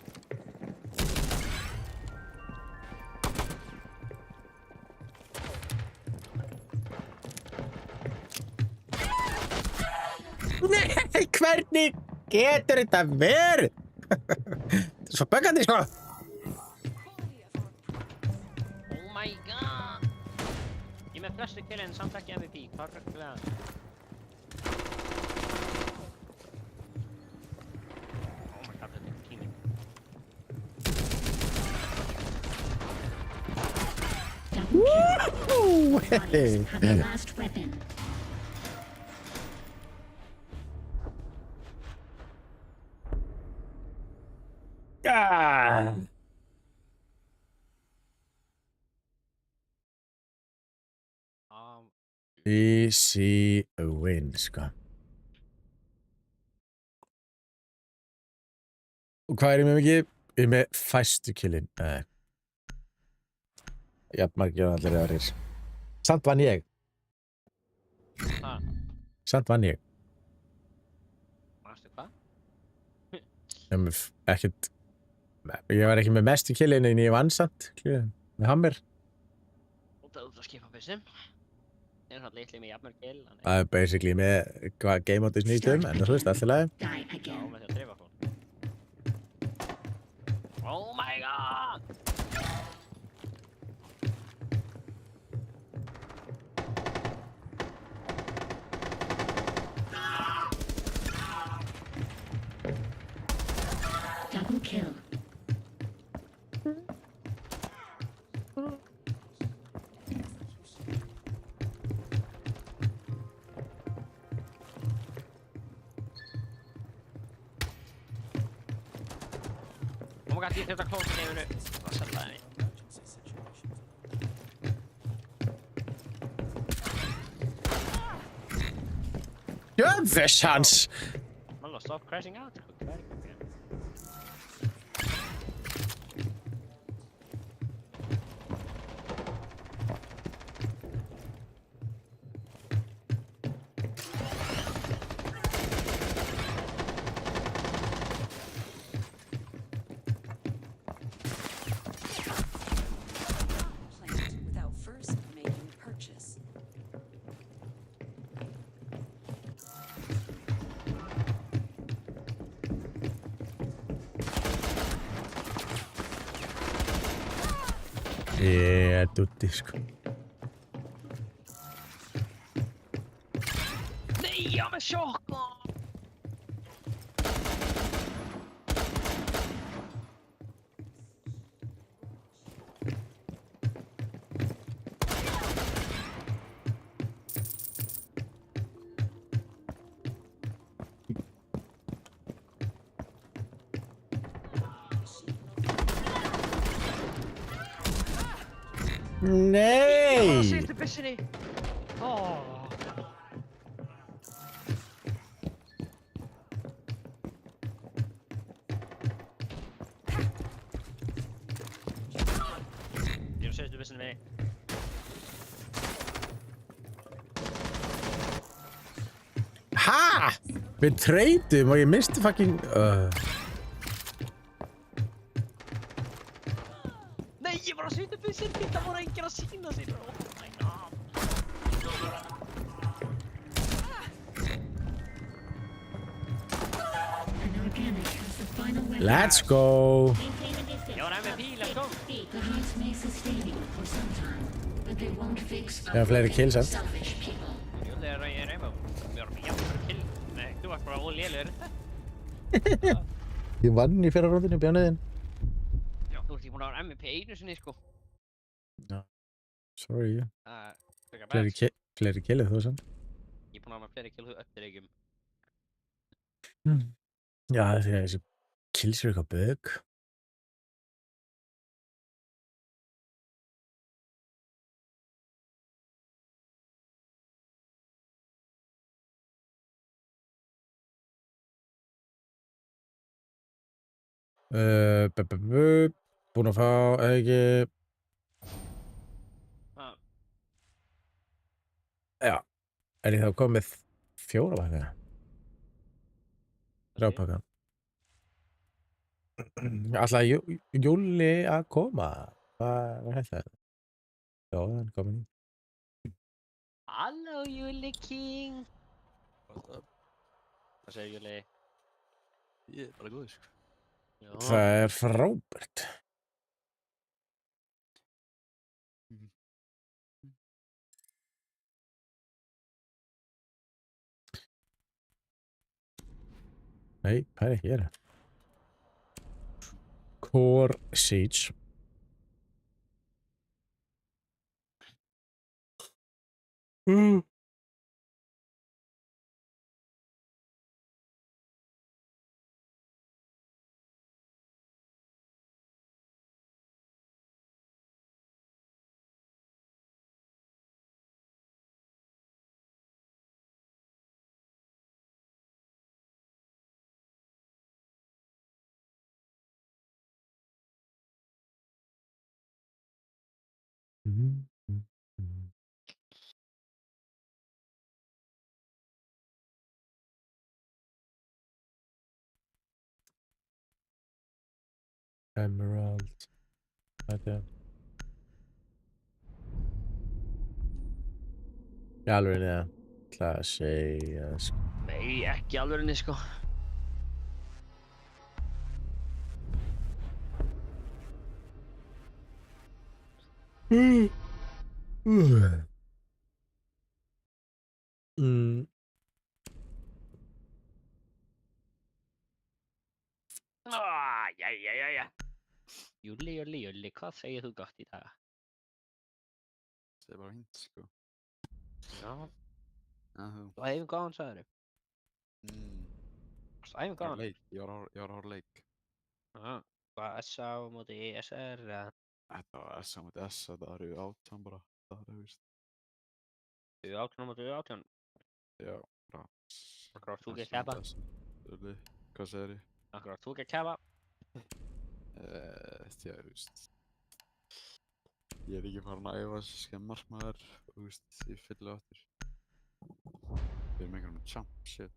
Nei, hvernig getur þetta verið? Þetta er svo böggandi, sko. Oh my god! Ég er með flestu kill en samt ekki MVP. Hvað er það? Oh my god, þetta er teaming. Woohoo! Hey. Have the last weapon. Ah. Easy win, sko. Og hvað er ég með mikið? Ég er með fæstu killin. Jafnmargir og allir aðrir. Samt vann ég. Samt vann ég. Mástu hvað? Ekkert... Ég var ekki með mestu killin en ég vann samt. Með hammer. Út að skipa byssum. Ég er svona litli með jafnmörg kill. Það er basically með hvað game mode snýst en það þú veist, allt í lagi. Já, með því að dreifa fólk. Oh my god! Double kill. Oh my god, ég þurft að klósa nefnu. Það sellaði mig. Jöfnvis hans! Malla, stop crashing out. Without first making a purchase. Dutti, sko. Nei, ég var með sjokk! Nei! Sýttu byssunni! Ég sýttu byssunni mig. Ha? Við treytum og ég misti fucking... Nei, ég var að sýttu byssunni! Það voru enginn að sína sér! Oh my god! Let's go! Ég var MVP, let's go! The heights may sustain you for some time, but they won't fix Ég har fleiri kills, sant? selfish people. Júli er rainbow. Við varum með jafnverð kill. Nei, þú varst bara ólélegur. Ég vann í fyrra róðinu, bjániðinn. Já, þú ert ekki búin að vera MVP einu sinni, sko. Já. Sorry. Frekar bad. Fleiri killið þú, sant? Ég er búin að hafa fleiri kill eftir ekki. Já, því að þessi kills eru eitthvað bug. Búin að fá, eða ekki... Já. Er ég þá komið 4 pakka? 3 pakka. Ætlaði Júli að koma? Hvað er þetta? Já, hann er komin í. Halló, Júli King! Hvað segir Júli? Ég er bara góður, sko. Það er frábært. Nei, hvað er ekki hér? Core Siege. Emerald. Þetta. Í alveg niða. Það að segja, sko. Nei, ekki alveg niður, sko. Jæja. Júli, hvað segir þú gott í dag? Það er bara hint, sko. Já. Þú. Þú æfum gáðan, sagður þau? Þú æfum gáðan? Ég var að horfa leik. Hvað SA á móti SR? Þetta var SA á móti SA, það var U18 bara. Það var veist. U18 á móti U18? Já, bara. Akkurat þú ekki að keppa? Hvað segir ég? Akkurat þú ekki að keppa? Já, þú veist. Ég er ekki farin að æfa skemmar maður, þú veist, í fyllu áttur. Við erum einhvern veginn champ, shit.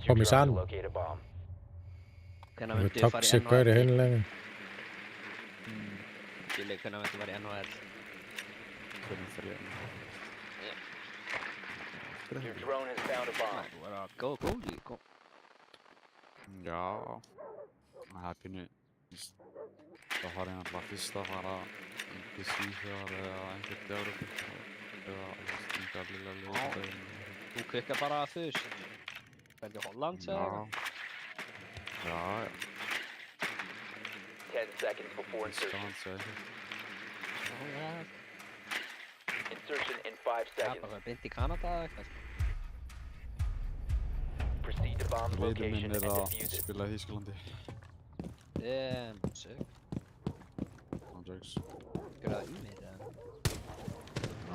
Kom í sann. Hvernig myndu þið fara í NHL? Í hinlegin. Júli, hvernig myndu fara í NHL? Hvernig fara í NHL? Your drone has found a bomb. Góð, góð. Já, það er pínu Það var eiginlega fyrst að fara til Svíþjóðar eða einhvern til Evrópu eða einhver lilla liðdegin. Þú klikkar bara að fyrst. Hvernig Hollands eða eitthvað? Já. 10 seconds before insertion. Insertion in 5 seconds. Bara beint í Kanada eða eitthvað. Proceed to bomb Vinur location minn and að defuse it. spila í Þýskalandi. Sick. Jokes. Gjör það í mér eða?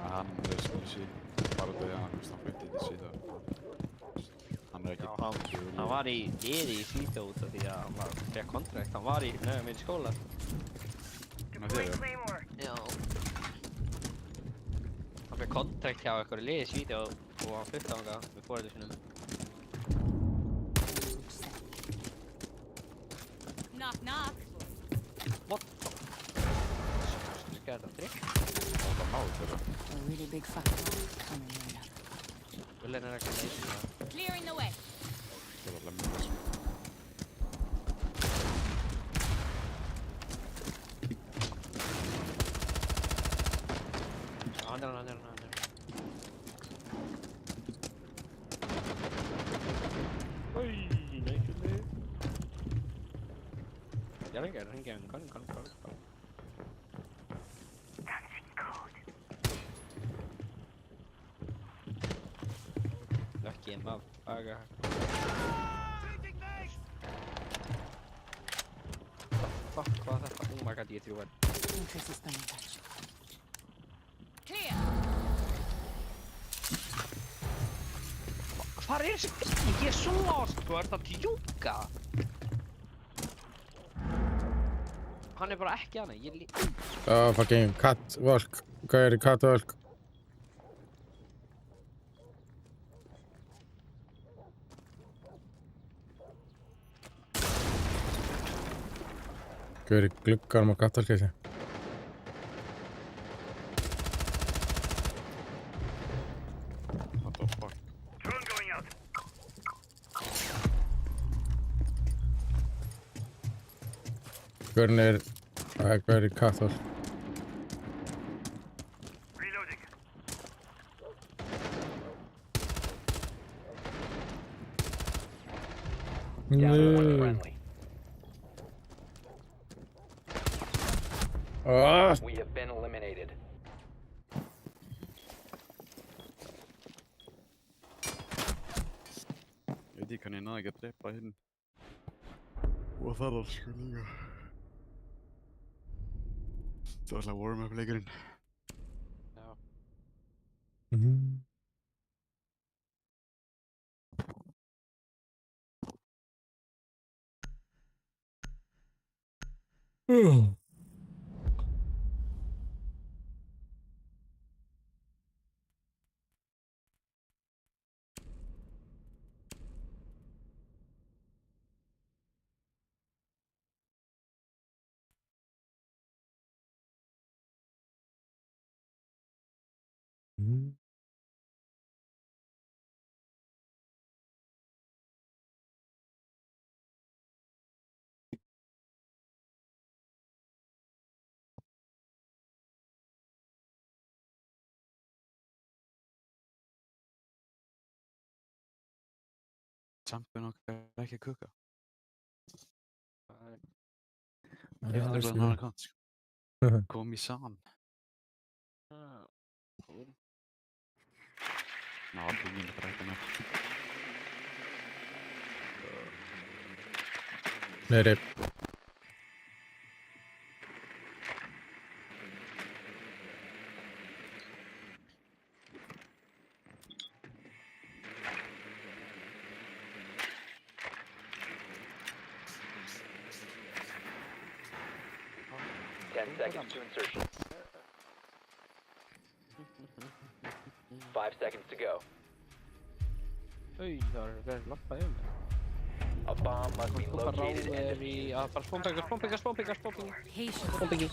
Hann spila í bara út af því að hann flutti til Svíþjóðar. Hann ekki Hann var í liði í Svíþjóð út af því að hann fekk kontrakt. Hann var í nefnum í skóla. Með þér, Já. Hann fekk kontrakt hjá einhverju liði í Svíþjóð og hann flutti þangað með foreldrum sínum. Knock, knock. What the? Scared of trick? Það má þeirra. A really big factor coming in. We'll let it Clearing the way. Það var lemur þessu. Under. Oi, nice. Jag ringer. Kom. Dancing code. Lucky motherfucker. Fuck, vad är detta? Oh my god, det är ju Inconsistent touch. Clear. Hvar þessi bygg? Ég er svo lost, þú ert að djúka. Hann bara ekki hana, ég Fucking catwalk. Hvað er catwalk? Hvað er gluggar á catwalkið? What the fuck? Drone going out. Hvað er catwalk? Reloading. Down to one No. friendly. We have been eliminated. Ég veit ekki hvernig ég náði ekki að drepa hinn. Og það er sko líka. Það var alltaf warm-up leikurinn. Já. Champion okkar er ekki að kukka. Já, Ég ætla að hann kant sko. Kom í sam. Cool. Ná, það mínu bara eitthvað með. Neyri. Seconds to insertion. 5 seconds to go. Oj, har du väl lappat in? A bomb must be located and defused. Ja, bara spånpiggar. Patient.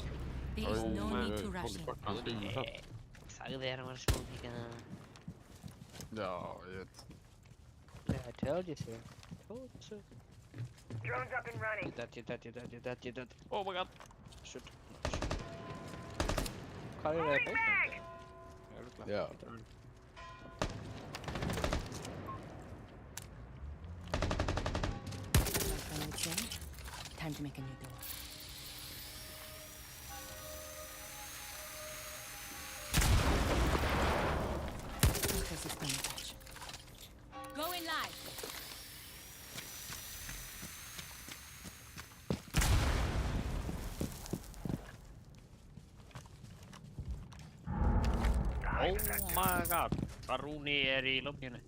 There is no need to rush in. Sagði þér að hann var spånpiggar. Já, ég veit. I told you so. Drone's up and running. You're dead. Oh my god. Shoot. Hvað er það basement? Já. Time to make a new door. Going live. Oh my god. Baruni í lobbyinu.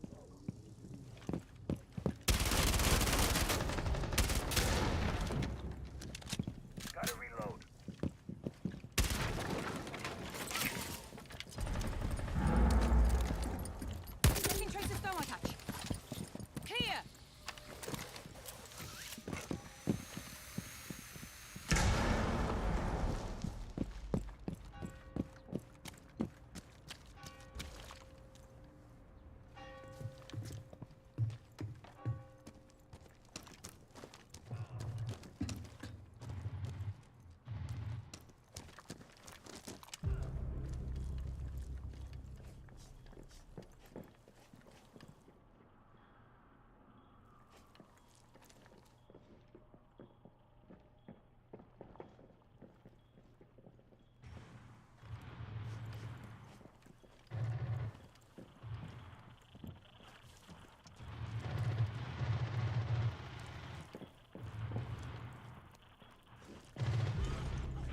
Gotta reload. Taking traces thermotouch. Clear.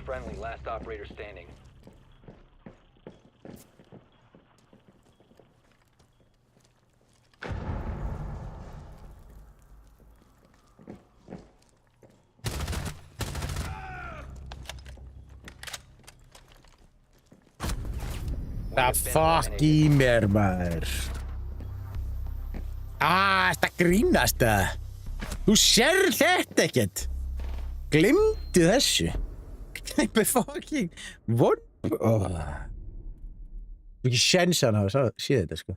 Friendly, last operator standing. Það fuck í mér, maður. Þetta grínast það. Þú sér þetta ekkert. Gleymdu þessu. Knæpi fucking von... Þú ekki séns að hann hafa séð þetta, sko.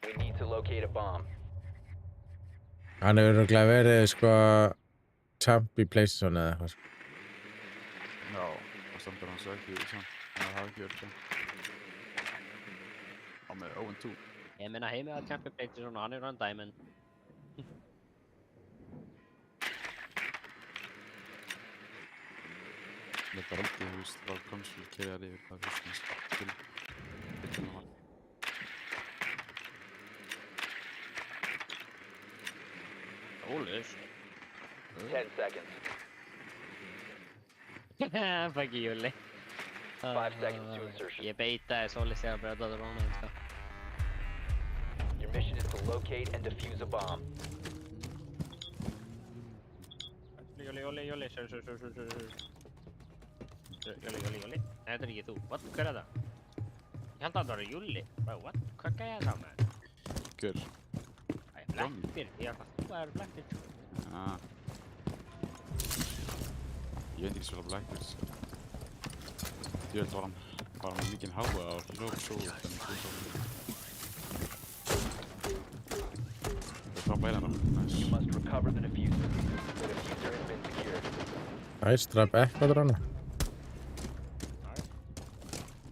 We need to locate a bomb. Hann hefur örugglega verið, sko, champ í PlayStation eða eitthvað, sko. Já, og samt er hann svo ekki champ. Það hafi ekki verið champ. Á með 0-2. Ég meina heimið að champ í PlayStation og hann er hann Diamond. Ég bara aldrei, þú veist, bara konsol kerjar yfir hvað fyrst til byggðum hann. Ólis. 10 seconds. Fuck you, Júli. 5 seconds to insertion. Ég beitaði Solis þegar bara þetta rónaði, sko. Your mission is to locate and defuse a bomb. Júli, Júli. Þetta er ekki þú. What? Hver er það? Ég held að það var Júli. What? Hvað gæði það með? Hver? Blackbeard. Ég held að þú er Blackbeard. Ég veit ekki svo Blackbeard, sko. Ég held var hann með mikinn háa á hljópsóðu þannig að það bæla mér. You must recover the diffuser. The diffuser has been secured. Nice, drap eitthvað drána.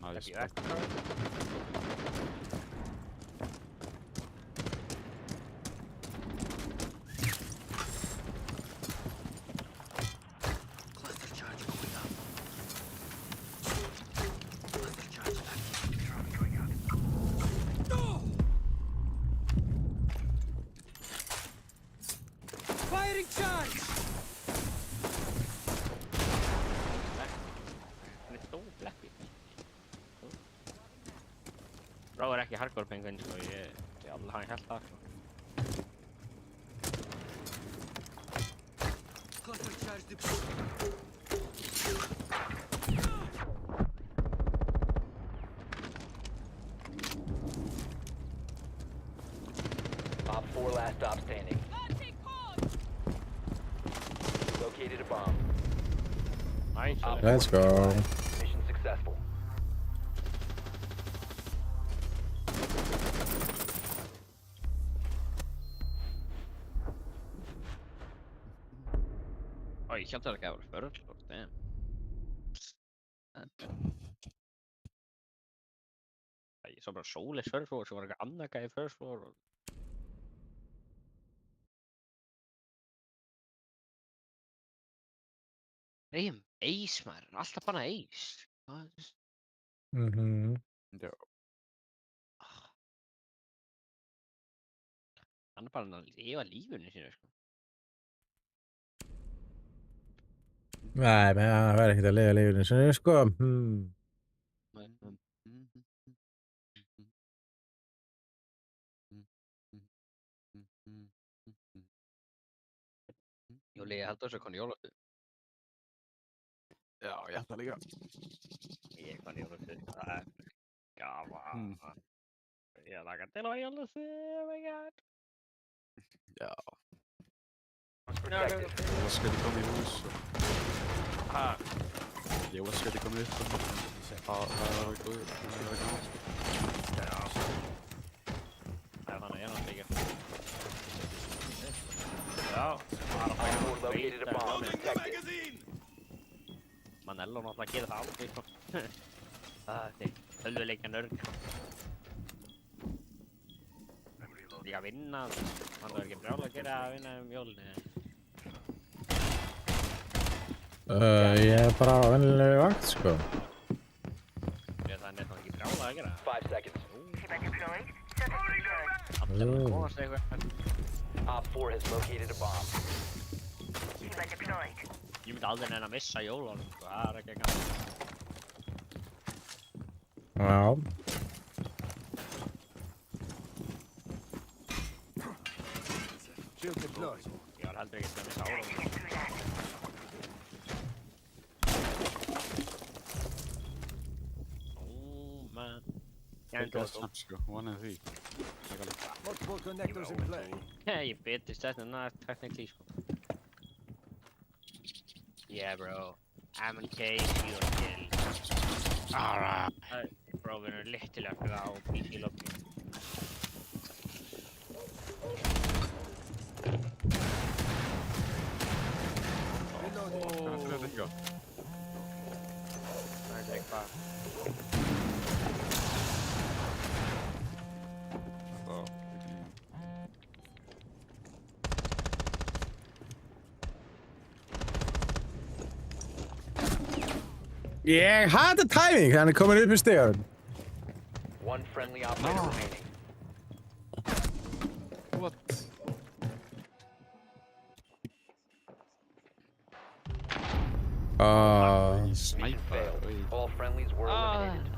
Nice. Cluster charge going up. Cluster charge active. Drone going up. Bro er ekki hardcore penguin, sko, ég alveg hann held það, sko. Op 4 last stop standing. Located a bomb. Nice. Let's go. Mission successful. Oh, ég held að það var first floor, damn. Ég sá bara Solis first floor, svo var eitthvað annað gæði first floor. Reym, Ace maður, alltaf bara Ace. Já. Hann bara að lifa lífinu sínu, sko. Nei, menn það verður ekkert að lifa lífinu sinni, sko. Júli, ég held þessu koni jólastu. Já, ég held það líka. Ég koni jólastu, það er gaman. Ég laka til að jólastu, oh my god. Já. Jólaskauti kom í hús og... Jólaskauti kom upp og... Það var góð, það var gaman, sko. Já. Það er þannig, ég náttúrulega ekki. Já, bara að veita það. Manello náttúrulega gerir það aldrei, sko. Það er tölvuleikja nörd. Líka að vinna, hann var ekki brjála að gera að vinna jólni. Ég er bara á venjulegu vakt, sko. Það er neitt ekki brjála að gera. 5 seconds. Allir að komast eitthvað. Op 4 has located a bomb. Ég myndi aldrei neina að missa jólunum, sko. Það er ekki gaman. Já. Ég var heldur ekki að missa árunum. Oh man. Það er snabbt, sko. Vonið því. Multiple connectors in play. Ég bitist þetta nært technically, sko. Yeah, bro. I'm in case you're killed. Alright. Bro, við erum littilega fyrir á PC-lobby. Hvernig er þetta líka? Það er eitthvað. Ég hata timing, hann er komin upp í stigarum. One friendly operator remaining. What? Mission failed. All friendlies were eliminated.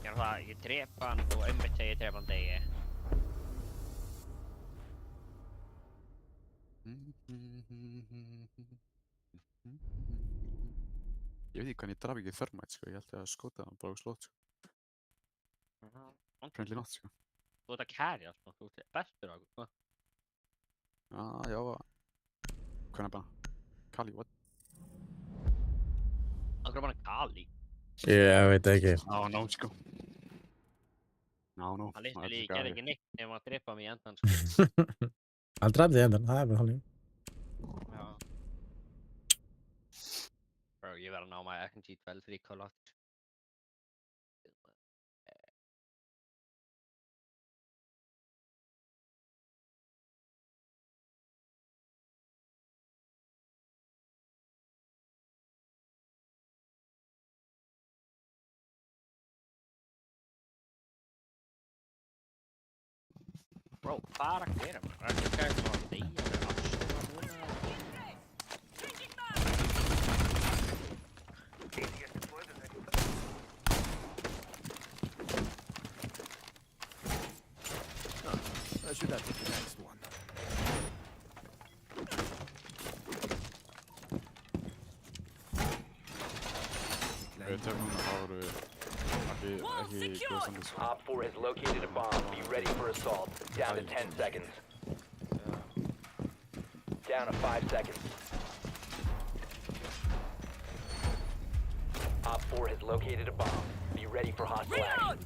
Ég er það, ég drepa hann og einmitt þegar ég drepa hann degi. Ég veit ekki hvernig ég draf ekki Thermite, sko. Ég held að skota hann bara á slót, sko. Friendly not, sko. Þú ert að carrya, sko. Þú ert bestur á okkur, sko. Já. Hvernig bara? Kali, what? Akkur bara Kali. Ég veit ekki. No, sko. No. Hann literally gerði ekki neitt nema að drepa mig í endan, sko. Hann drafði endan, það er bara þannig. Já. Bro, ég verð að ná maður FNG-12 fyrir Call of Duty. Bro, hvað er að gera maður? Það er ekki að segja að deyja með afstöða núna. should have picked the next one. Tökum það voru ekki góðstandi sko. Op 4 has located a bomb. Be ready for assault. Down to 10 seconds. Down to 5 seconds. Op 4 has located a bomb. Be ready for hostile action.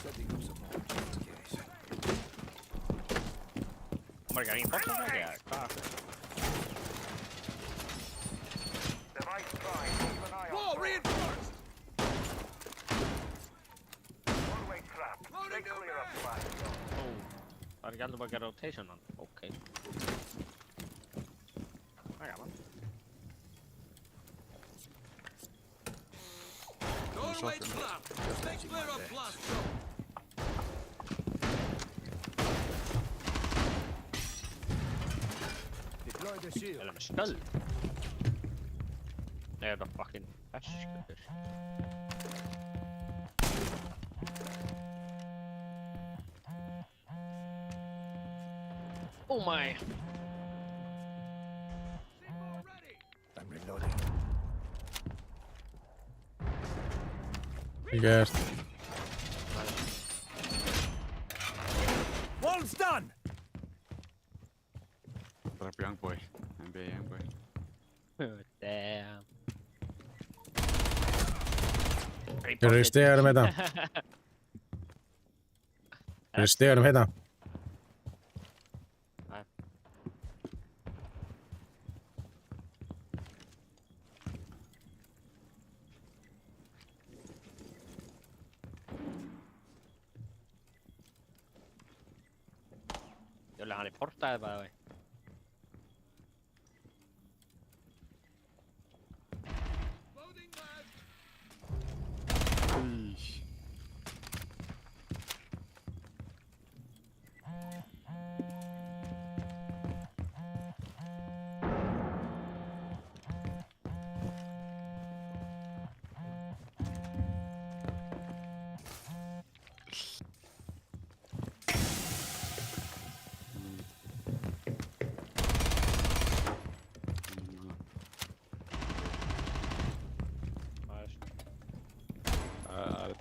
Setting up some more just in case. Kommer det ingen bort den där? Klar. Device prime. Keep an eye on. Wall reinforced! One-way trap. Stay clear of flash zone. Oh, har aldrig bara rotation on. Okej. Ja, gammal. Doorway trap! Stay clear of blast zone! Deploy the shield. Eller med stöld. Det är då fucking färskur. Oh my. I'm reloading. Gert. Wall's done! Drap Youngboy. NBA Youngboy. Damn. Eru í stegarum hérna? Eru í stegarum hérna? Nej. Jolle, han är portad by the way.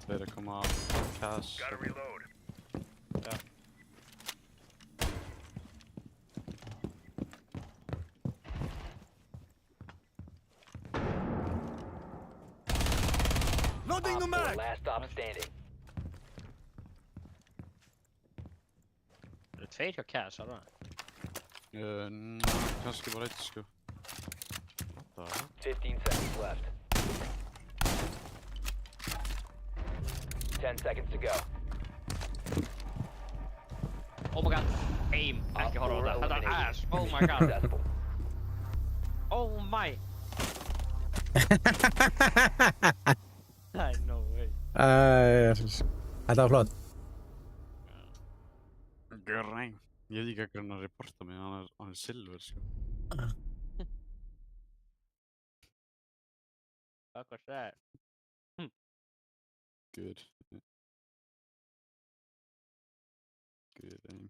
Tveir að koma á Cash. Gotta reload. Ja. Loading the Op 4 mag! last stop standing. Är det två jag cash eller? Kannski bara eitt sko. 15 seconds left. 10 seconds to go. Oh my god. Aim. Ekki horfa á þetta. Þetta er ass. Oh my god. Successful. Oh my. No way. Þetta var flott. Græn. Ég veit ekki hvað hann að reporta mig, hann er silver sko. Fuck was that? Good. Good aim.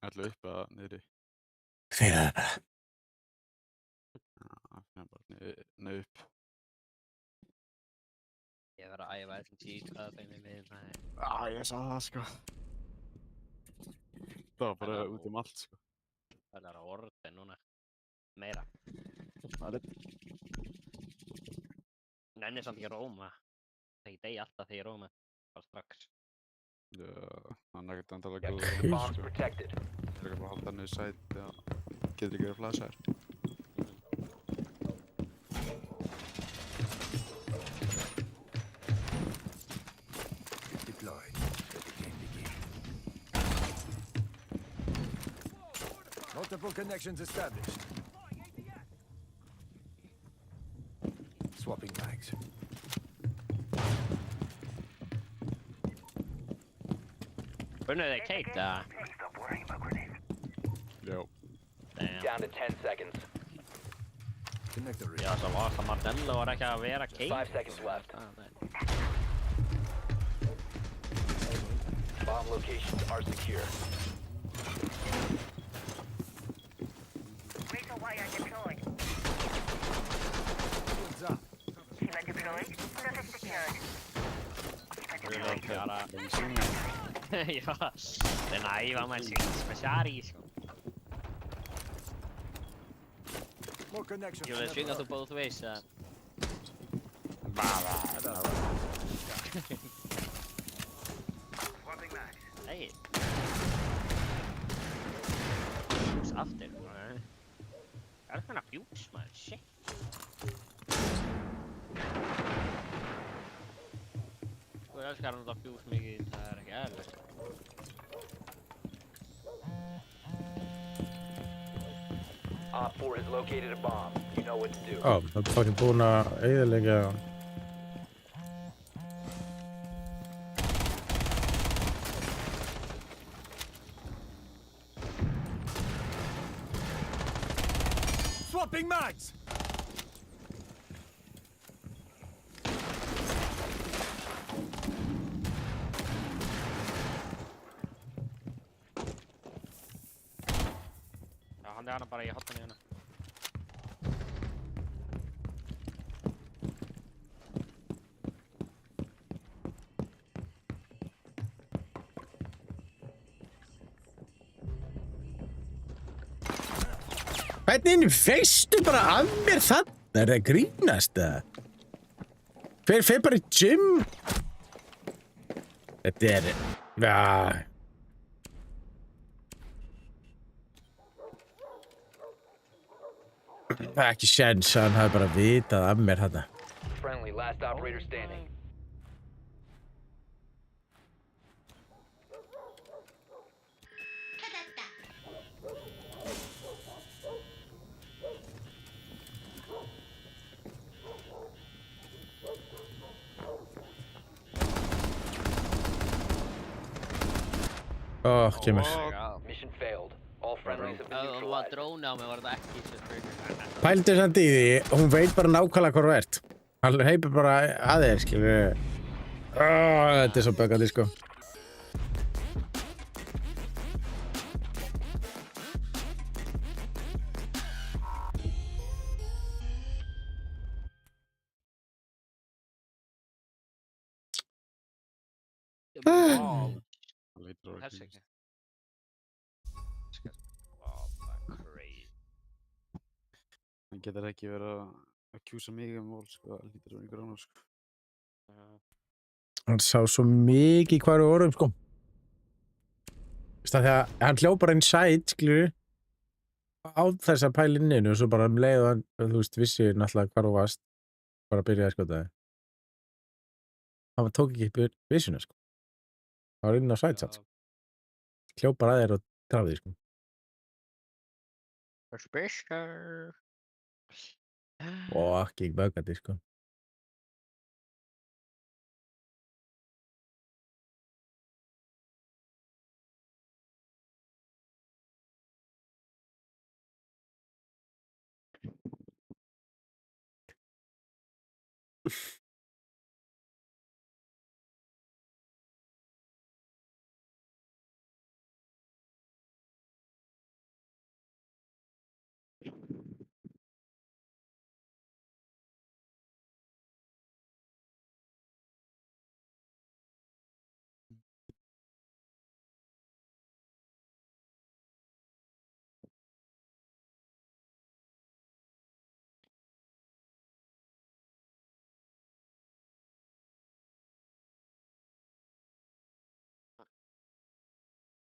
Ætla upp eða niðri? Fyrir upp. Já, bara upp. Ég verð að æfa þessum tíkað þeim við mig. Ég sá það sko. Það var bara út allt sko. Það er að orða núna. Meira. Það er Nenni samt ekki að róma. Það ekki degi alltaf þegar ég róma. Bara strax. Já, hann er ekkert endalega góð Bombs protected. Það er ekki bara að halda niður sæt eða getur ekki verið flasar. Deployed. Let the game begin. Multiple connections established. Swapping mags. Unnuðu þeir Kate, eða? Já. Down to 10 seconds. Já, svo var það Martello var ekki að vera Kate. 5 seconds left. Bomb locations are secure. Razor wire deployed. Shiva deployed. Surface secured. Shiva deployed. Ja, den aivan mä speciali, sko. You will swing out to both ways, Hey. Fuse after. Jag hade kunnat fuse, man. Shit. Jag älskar att ta fuse mycket, det här är jävligt. Op 4 has located a bomb. You know what to do. Það er fucking búin að eyðileggja. Swapping mags! Ja, han är bara i hatten igen. Hvernig veistu bara af mér þarna? Er það grínast það? Hver fer bara í gym? Þetta er... Já... Það er ekki séns að hann hafi bara vitað af mér þarna. Friendly, last operator standing. Kemur. Mission failed. All friendlies have been Það var neutralized. dróna á mig, var þetta ekki svo spurning. Pældu samt í því, hún veit bara nákvæmlega hvað þú ert. Hann heipir bara að þér, skilur. Þetta er svo böggandi, sko. Herseke. Oh, það crazy. Hann getur ekki verið að kjúsa mig mál, sko. Það lítur að vera í grána, sko. Hann sá svo mikið hvað við vorum, sko. Þegar hann hljóp bara inside, skilur. Á þess að pæla inninu og svo bara leið og hann, þú veist, vissi náttúrulega hvað þú varst. Bara byrjaði að skjóta þig. Hann tók ekki upp vissuna, sko. Það var inn á side, sko. Hljóp bara að þér og drafði, sko. Suspicious. Fucking böggandi, sko.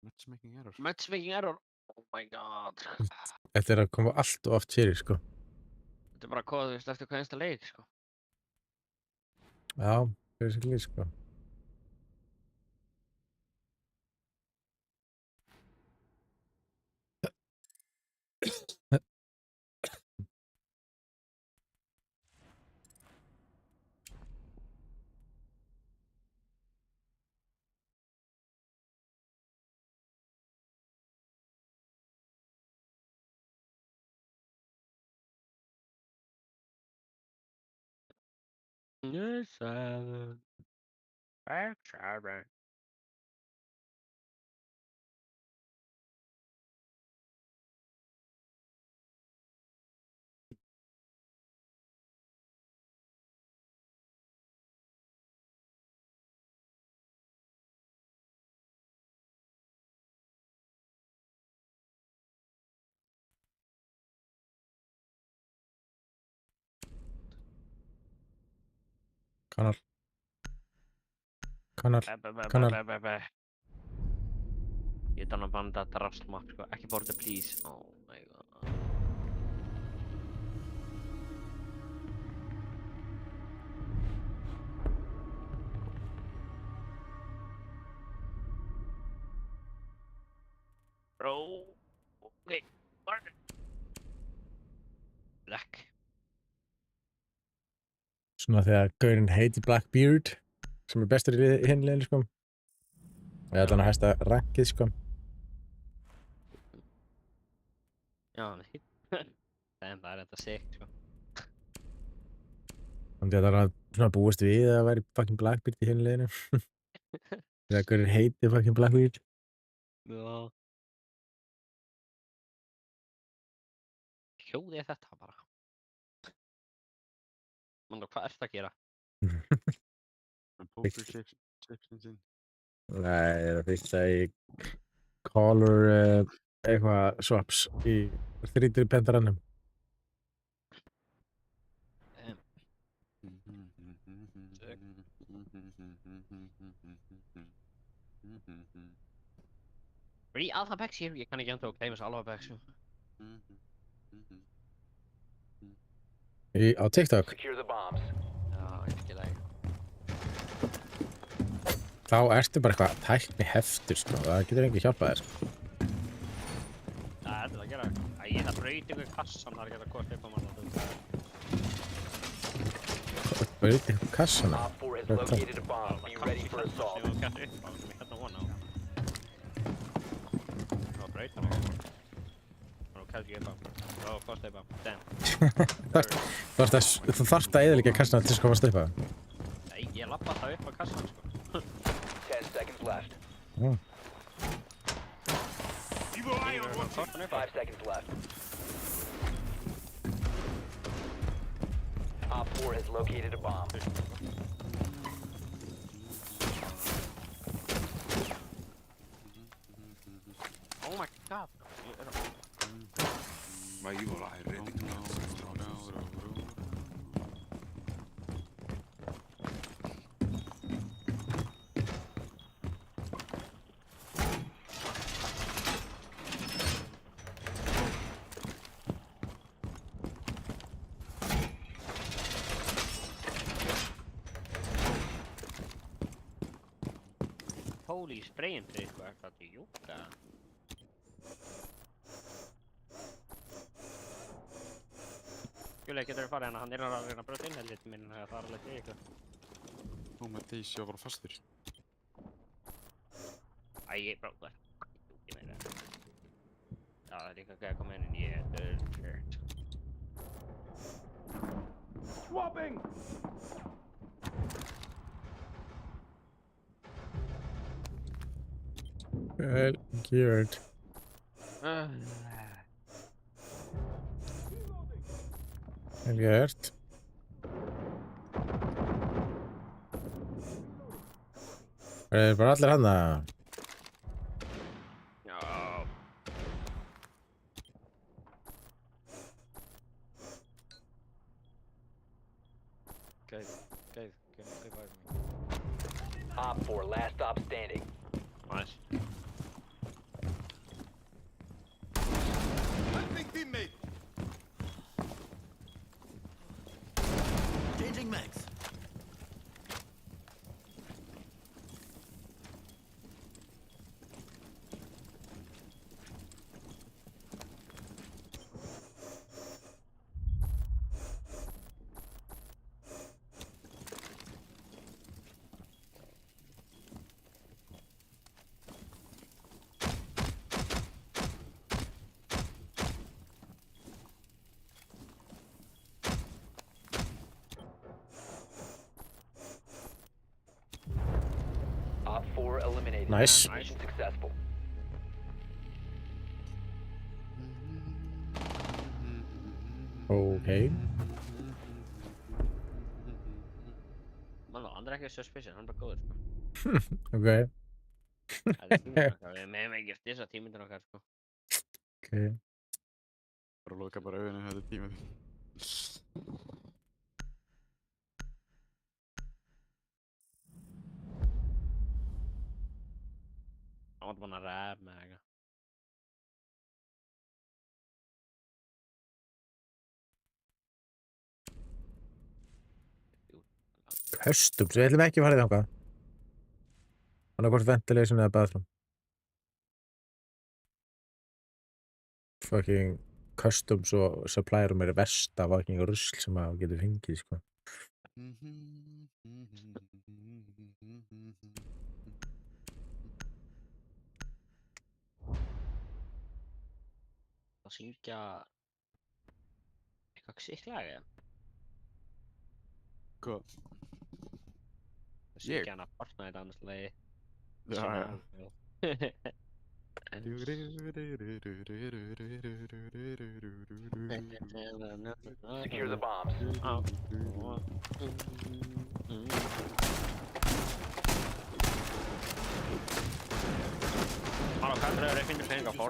Matchmaking error. Matchmaking error. Oh my god. Þetta er að koma allt og oft fyrir, sko. Þetta er bara hvað, þú veist, eftir hvað einsta leik, sko. Já, basically, sko. Yes, 7. Back 7. Connor. Connor. Connor. Ég er þannig að banda þetta rastlmap, sko. Ekki borða, please. Oh my god. Bro. Okay. Mark. Black. Svona þegar gaurinn heiti Blackbeard sem er bestur í hinleginu sko. Og ég ætla hann að hæsta rankið sko. Já, nei. Það er þetta sick, sko. Þannig að það er svona búist við að það væri fucking Blackbeard í hinleginu. Þegar gaurinn heiti fucking Blackbeard. Já. Hljóði þetta bara. Manda, hvað ertu að gera? Poker chipsin sinn. Nei, ég er að fixa í color eitthvað swaps í 3D pentarannum. Free Alpha Packs here. Ég kann ekki enda að claim þessu Alpha Packs. Á TikTok? Secure the bombs. Já, ég skil það. Þá ertu bara eitthvað tækni heftur sko, það getur enginn hjálpað þér sko. Það er þetta að gera. Æ, það braut ykkur kassan, það er ekki að kosta upp á mann. Braut ykkur kassana? Op 4 has located a bomb. Be ready for assault. Sem þú gætt upp á, sem ég hérna vona á. Það var braut hann ekki. Það kæði ekki upp á. Það var kosta upp á. Damn. Þú þarft að eyðileggja kassana til að komast upp á það? Nei, ég lappa það upp á kassan sko. 10 seconds left. 5 seconds left. Op 4 has located a bomb. Oh my god. Ma io l'hai reddito. Holy sprayin fyrir hvað er þetta júka? Guðlega, getur þú farið hérna, hann er að reyna að brjóta inn heldur til minn, það er alveg til ykkur. Nú með Daisy að vera fastur. Æ, ég bróð það. Ég meina það. Já, það er líka ekki að koma inn en ég er scared. Swapping! Vel geared. Vel gert. Það bara allir hana. Já. Gauð væri mig. Op 4, last stop standing. Nice. Big teammate! Changing mags. Nice. Mission successful. Okay. Hann er ekki suspicious, hann er bara góður, sko. Okay. Það er tíminn okkar, við meðum ekki eftir þessa tíminn okkar, sko. Okay. Bara loka bara augunum, þetta er tíminn. Hann var bara að ræða með eitthvað. Customs, við ætlum ekki að fara í þangað. Annarkvort ventilation eða bathroom. Fucking customs og supplyrum er versta fucking rusl sem að getur fengið, sko. Það syngja eitthvað sikklag, eða? Hvað? Það syngja hana Fortnite annars lagi. Já. Secure the bombs. Halló, hvað er það að finna peninga for?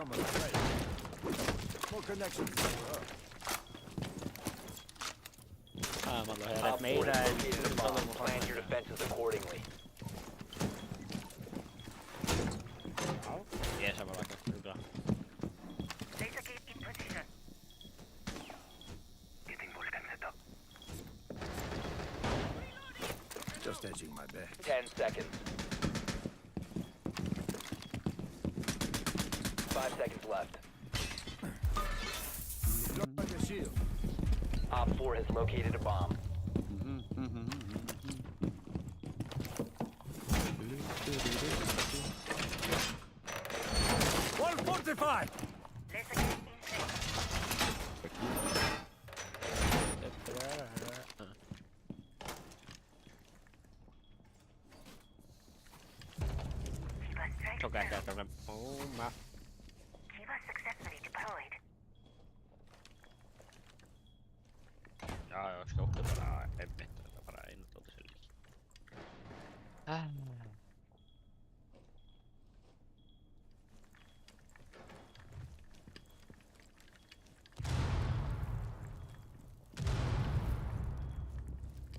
Það er meira en... Plan your defenses accordingly. Ég er bara ekki, þú bra. Laser gate in position. Getting Vulcan set up. Just edging my bet. 10 seconds. 5 seconds left. Like a shield. Op 4 has located a bomb. 145! Laser gate in place. Tók ekki að það. Óma. Kiva successfully deployed. Já, skjóttu bara einmitt, þetta bara einu tóti sér líka.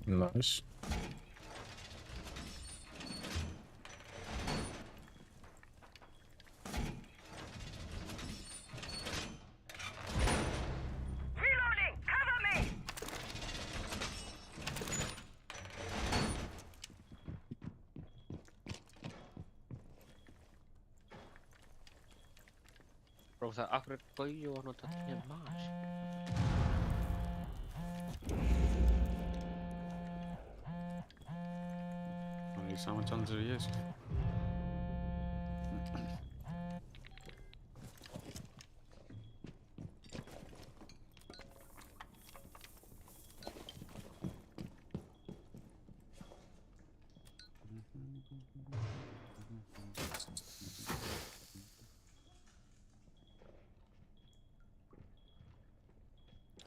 Nice. Reloading! Cover me! Bro, það akkur er Gauju að nota TMS. Hann er í sama challenger og ég, sko.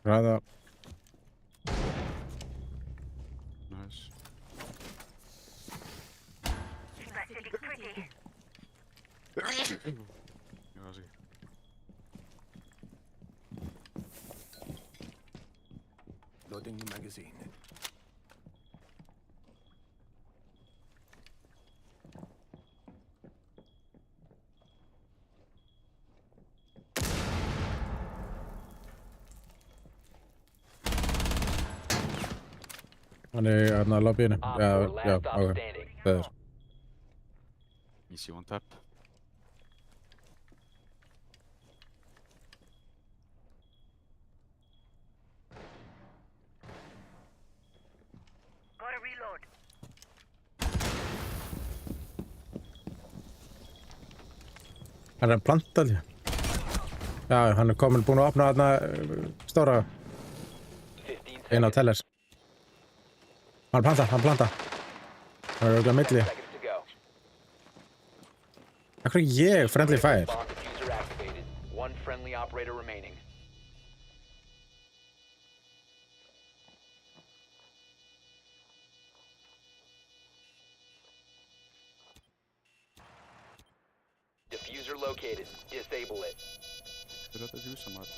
Hraða. Nice. Kiva sitting pretty. Já, sí. Loading the magazine. Hann er hérna að lobbyinu. Já, ok. Beður. Easy one tap. Gotta reload. Hann er að planta alveg. Já, hann er komin búinn að opna þarna stóra. Einn á tellers. Hann planta. Hann er auðvitað milli. Akkur ég, friendly fire. Bomb diffuser activated. One friendly operator remaining. Diffuser located. Disable it. Fyrir þetta húsa maður.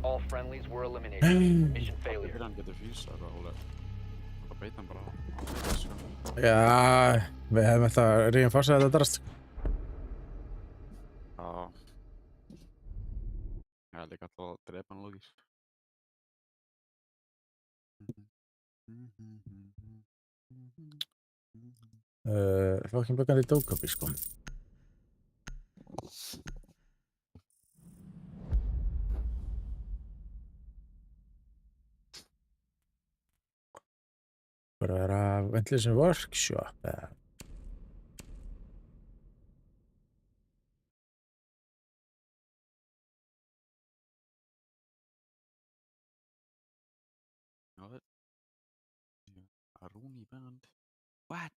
All friendlies were eliminated. Mission failure. Fyrir hann getur húsa eitthvað, Óli. Það beita hann bara á þessu. Já, við hefum alltaf reinforcað þetta drast. Já. Ég held ekki alltaf að drepa hann lógis. Fucking böggandi dókabi, sko. Bara að vera ventilation workshop, eða? Já, Aruni band. What?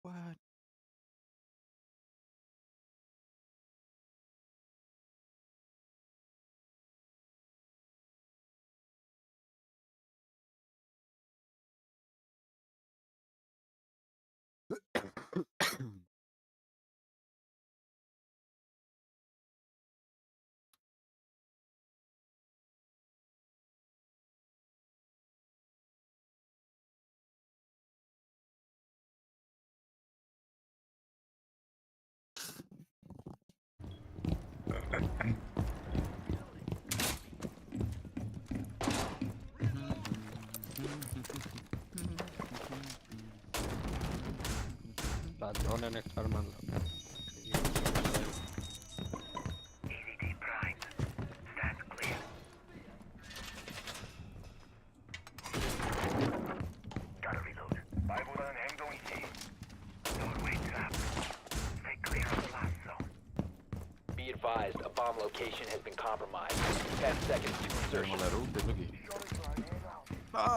What? Ladronen är klar man. Be advised, a bomb location has been compromised. 10 seconds to insertion.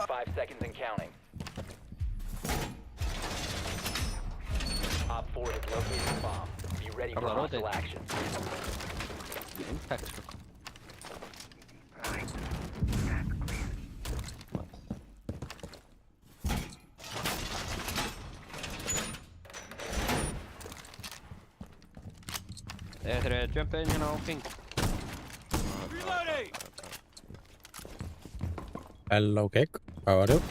5 seconds and counting. Op 4 has located the bomb. Be ready for hostile action. Impact. Jump in hérna á ping. Hello, cake. How are you?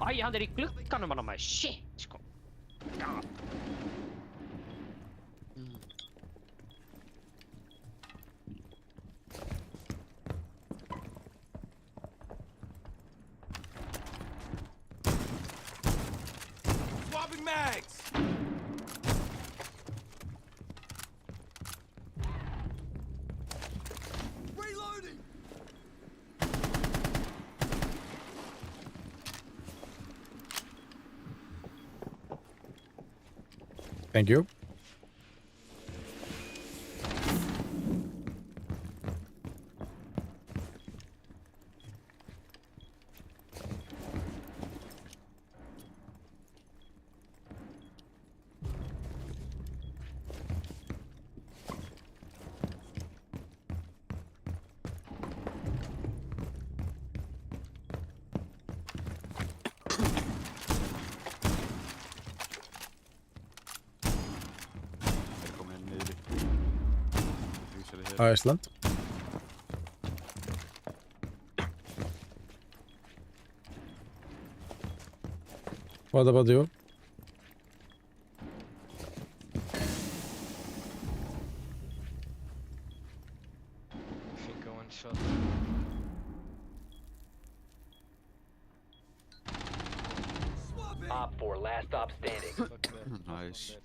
Æ, hann í glugganum hann á maður. Shit, sko. Swapping mags! Reloading! Thank you. Iceland. What about you? Think one shot. Op 4, last stop standing. Nice.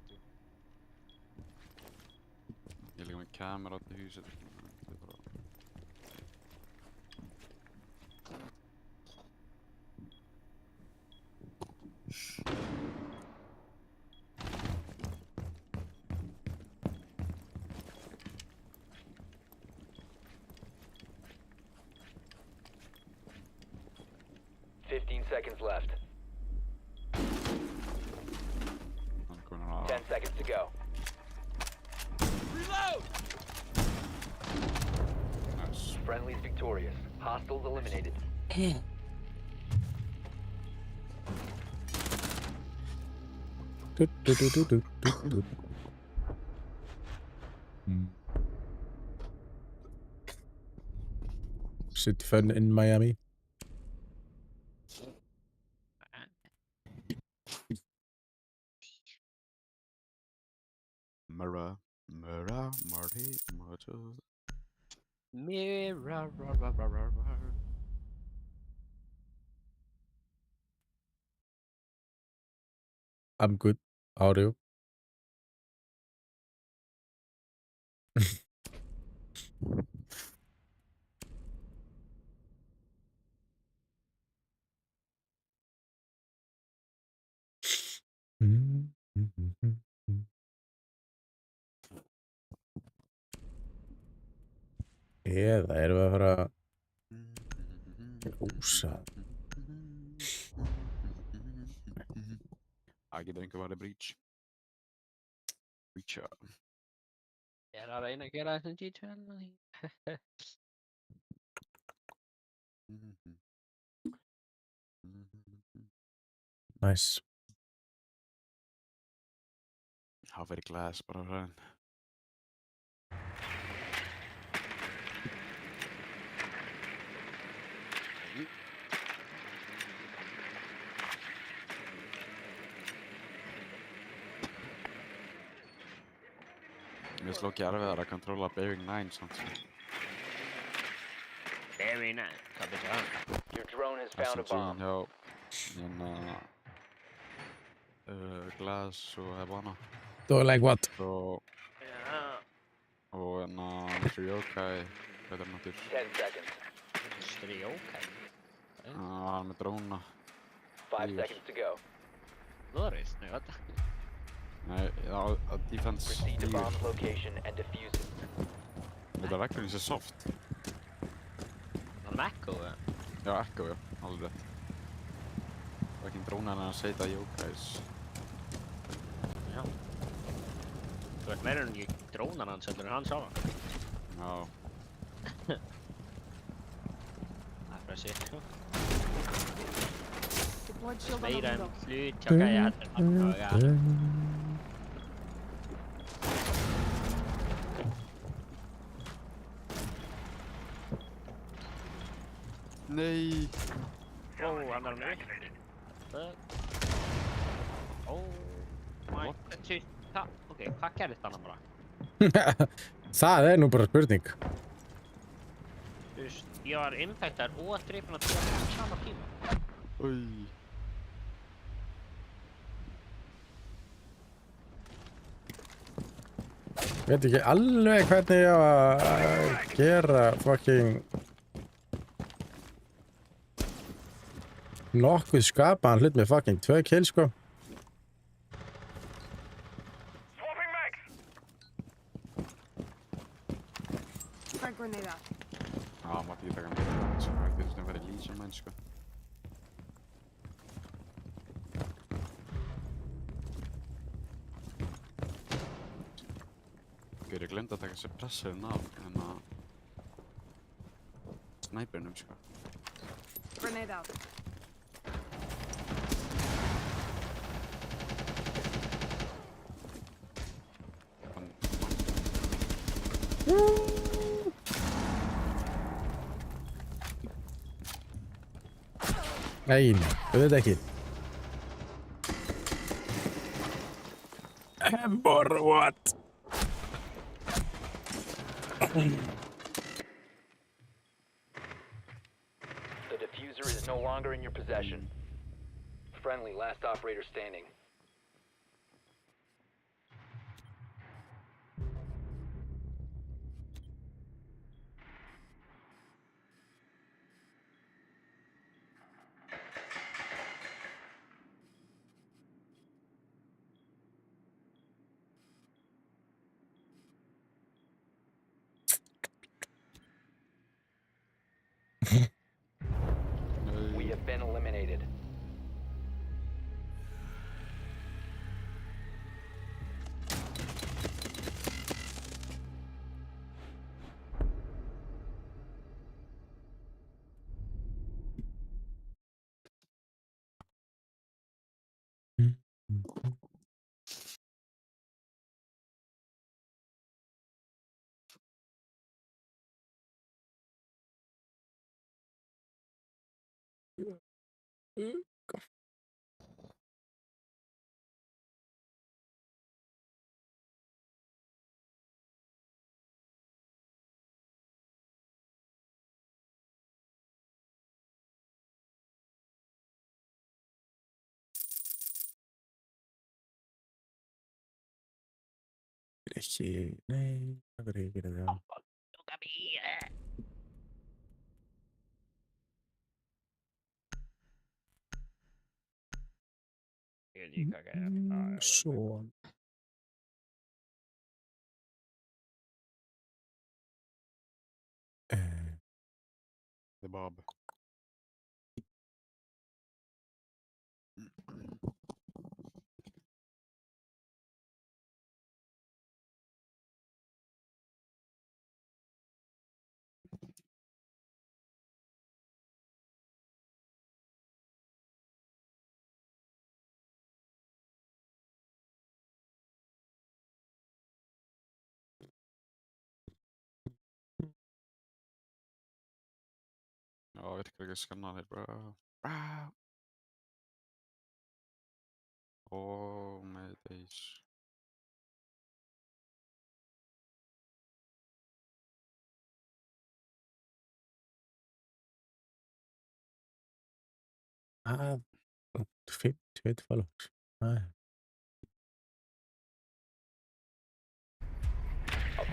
Ég er líka með kamera át í húsið. seconds left. Hann er komin á 10 seconds to go. Reload! Nice. Friendly's victorious. Hostiles eliminated. City fun in Miami. Mirror, Marty, Marty. Mirror. I'm good. How are you? Eða erum við að fara að kjósa? Það getur einhver varðið breach. Breacha. Ég er að reyna að gera þetta G12. Nice. Það verið glass bara hræðin. Mér sló ekki erfiðar að kontróla Bearing 9 samt. Very nice. Hvað betur það? Your drone has found a bomb. hjá hérna Glass og Hibana. So like what? Og hérna Mr. Yokai, hvað er náttúr? 10 seconds. Mr. Yokai? Hann með dróna. 5 seconds to go. Loris? Nei, what? Nei, á defense. Proceed to bomb's location and defuse it. Þetta vekkurinn sé soft. Hann er Echo, eða? Já, Echo, já, alveg rétt. Það var ekki drónan að setja Yokais. Já. Þú ert meira en ekki drónan hans, heldur en hann sá hann. Já. Það er bara sitt, sko. Deployed shield on the Meira en window. hlutjaka í hættir. Nei! Ó, hann er með. Oh my god. Ok, hvað gerðist hann bara? Það er nú bara spurning. Þú veist, ég var impactar og að drifna á sama tíma. Új. Ég veit ekki alveg hvernig ég á að gera fucking nokkuð skapaðan hlut með fucking 2 kill, sko. Frag grenade out. Já, mátti ekki taka meira mann, sko. Það þurfti að vera lýsa mann, sko. Ég glemdi að taka sér pressurinn af hérna snæpernum, sko. Grenade out. Nei, auðvitað ekki. Embor, what? The diffuser is no longer in your possession. Friendly, last operator standing. We have been eliminated. Ekki, nei, það verður ekki gera það. Ég veit ekki hvað er. Svo. The Bob. Ja, virkar ekki skannanir, bro. Oh my days. Fit followers. A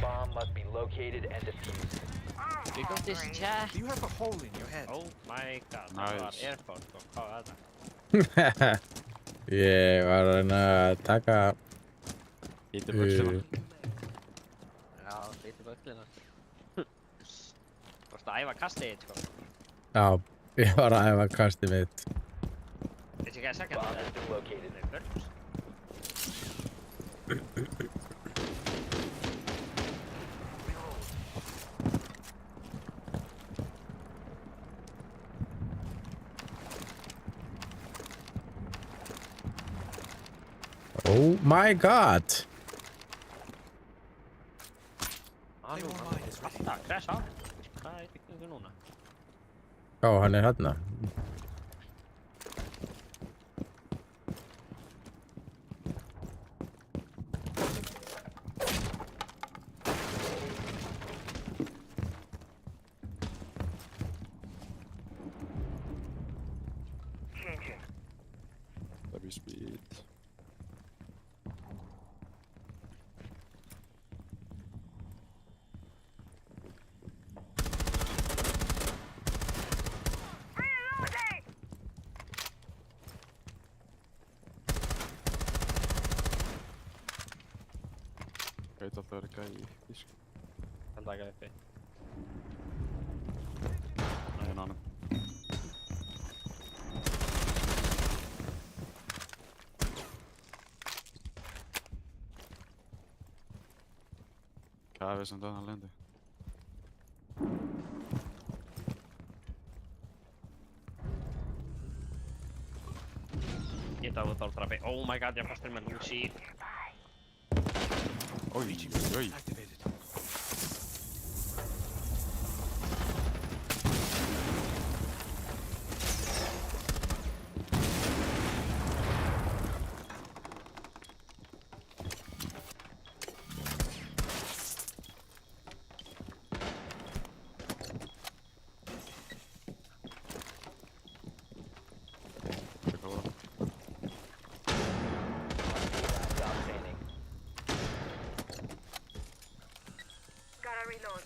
bomb must be located and defused. Pick up this chat. You have a hole in your head. Oh my god, það var airport og hvað var það? Ég var að reyna að taka Híti bökslina. Já, híti bökslina. Þú varst að æfa kastið þitt, sko. Já, ég var að æfa kastið mitt. Veistu ekki að segja það? Bomb has been located. Oh my god! Alltaf, crash á. Hvað er byggingu núna? Já, hann er hérna. Heavy speed. Veit alltaf að vera gæi í sko. Hann taka uppi. Það er nánum. Kafið sem það hann lendi. Ég dáði þá trappi. Oh my god, ég fastur með Lucy. Oj, oj. Gotta reload.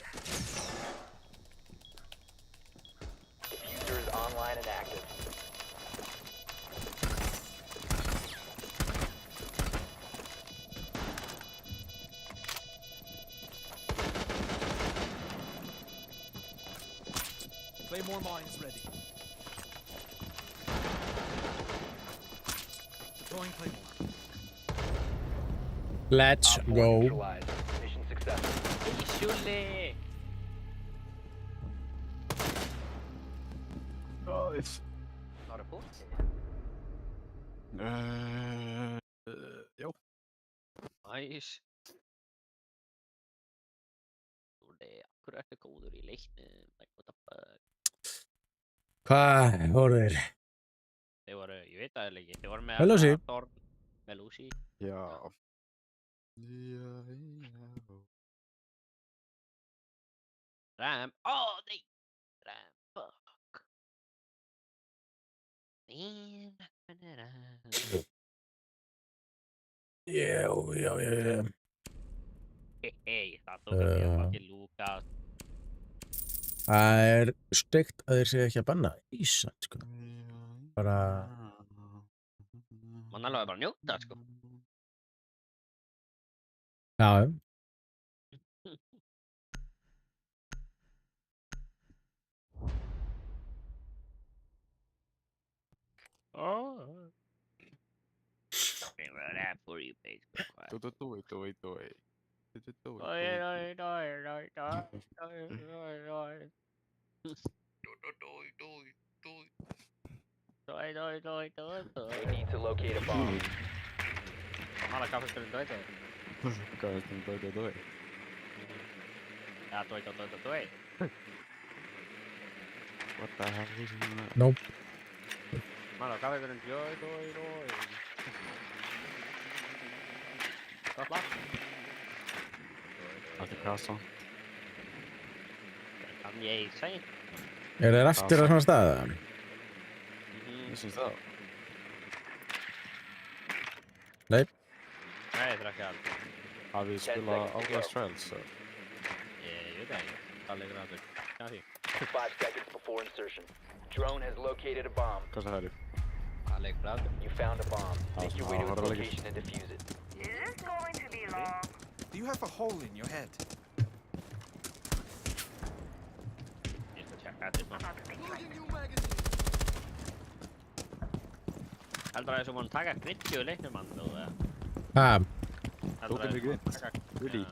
Diffuser is online and active. Claymore mines ready. Deploying Claymore. Let's go. Mission successful. Sjulli! Nice. Har du på? Jo. Nice. Sjulli, akkur ertu góður í leiknum? Like, what the fuck? Hvað voru þeir? Þeir voru, ég veit það ekki, þeir voru með Með Lucy. Thorn, með Lucy. Já. Ram, nei! Ram, fuck. Man, Já. Hei, það tók að ég fucking Lukas. Það steikt að þeir séu ekki að banna Ísland, sko. Bara... Man alveg bara njóta, sko. Já. Something like that for you, Facebook. Do it. They need to locate a bomb. Mala kaffestöðin dói. Ja, dói. What the hell is that? Nope. Mala kaffestöðin dói. Gott lag. Þetta kassa. Kan ég segja? Þeir aftur á svona staða? Ég syns það. Nei. Nei, þetta ekki allt. Hafið þið spilað Outlast Trials? Ég veit ekki. Það leikur aftur. Kanski. 5 seconds before insertion. Drone has located a bomb. Hvað það eru? Það leikur aftur. You found a bomb. Make your way to its location and defuse it. Is this going to be long? Do you have a hole in your head? Ég skal tjekka þetta. Heldur að þessu múin taka grittju í leiknum mann, þú veist? Hæ? Tók henni gritt? Really?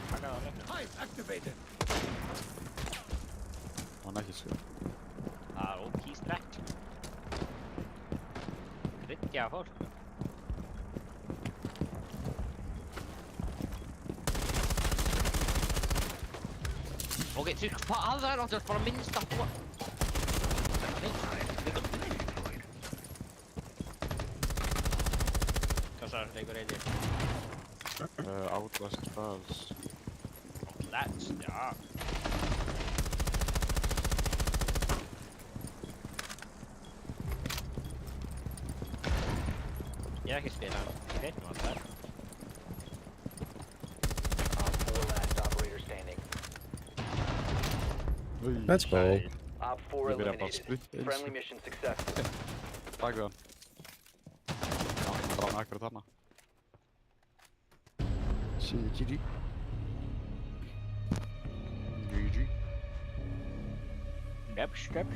Taka það á leiknum. Hive activated. Hann ekki, sko. Það OP stretch. Grittja fólk. Ok, þú veist hvað aðra náttúrulega bara minnst að búa. Hvað sagði leikur einnig? Outlast Trials. Outlast, já. Ég hef ekki spilað hann. Ég veit nú alltaf. 4 last operator standing. Let's go. Op 4 Ég byrja bara að eliminated. sprutta eins Friendly og. mission successful. Takk við hann. Hann brann akkurat þarna. GG. Steps.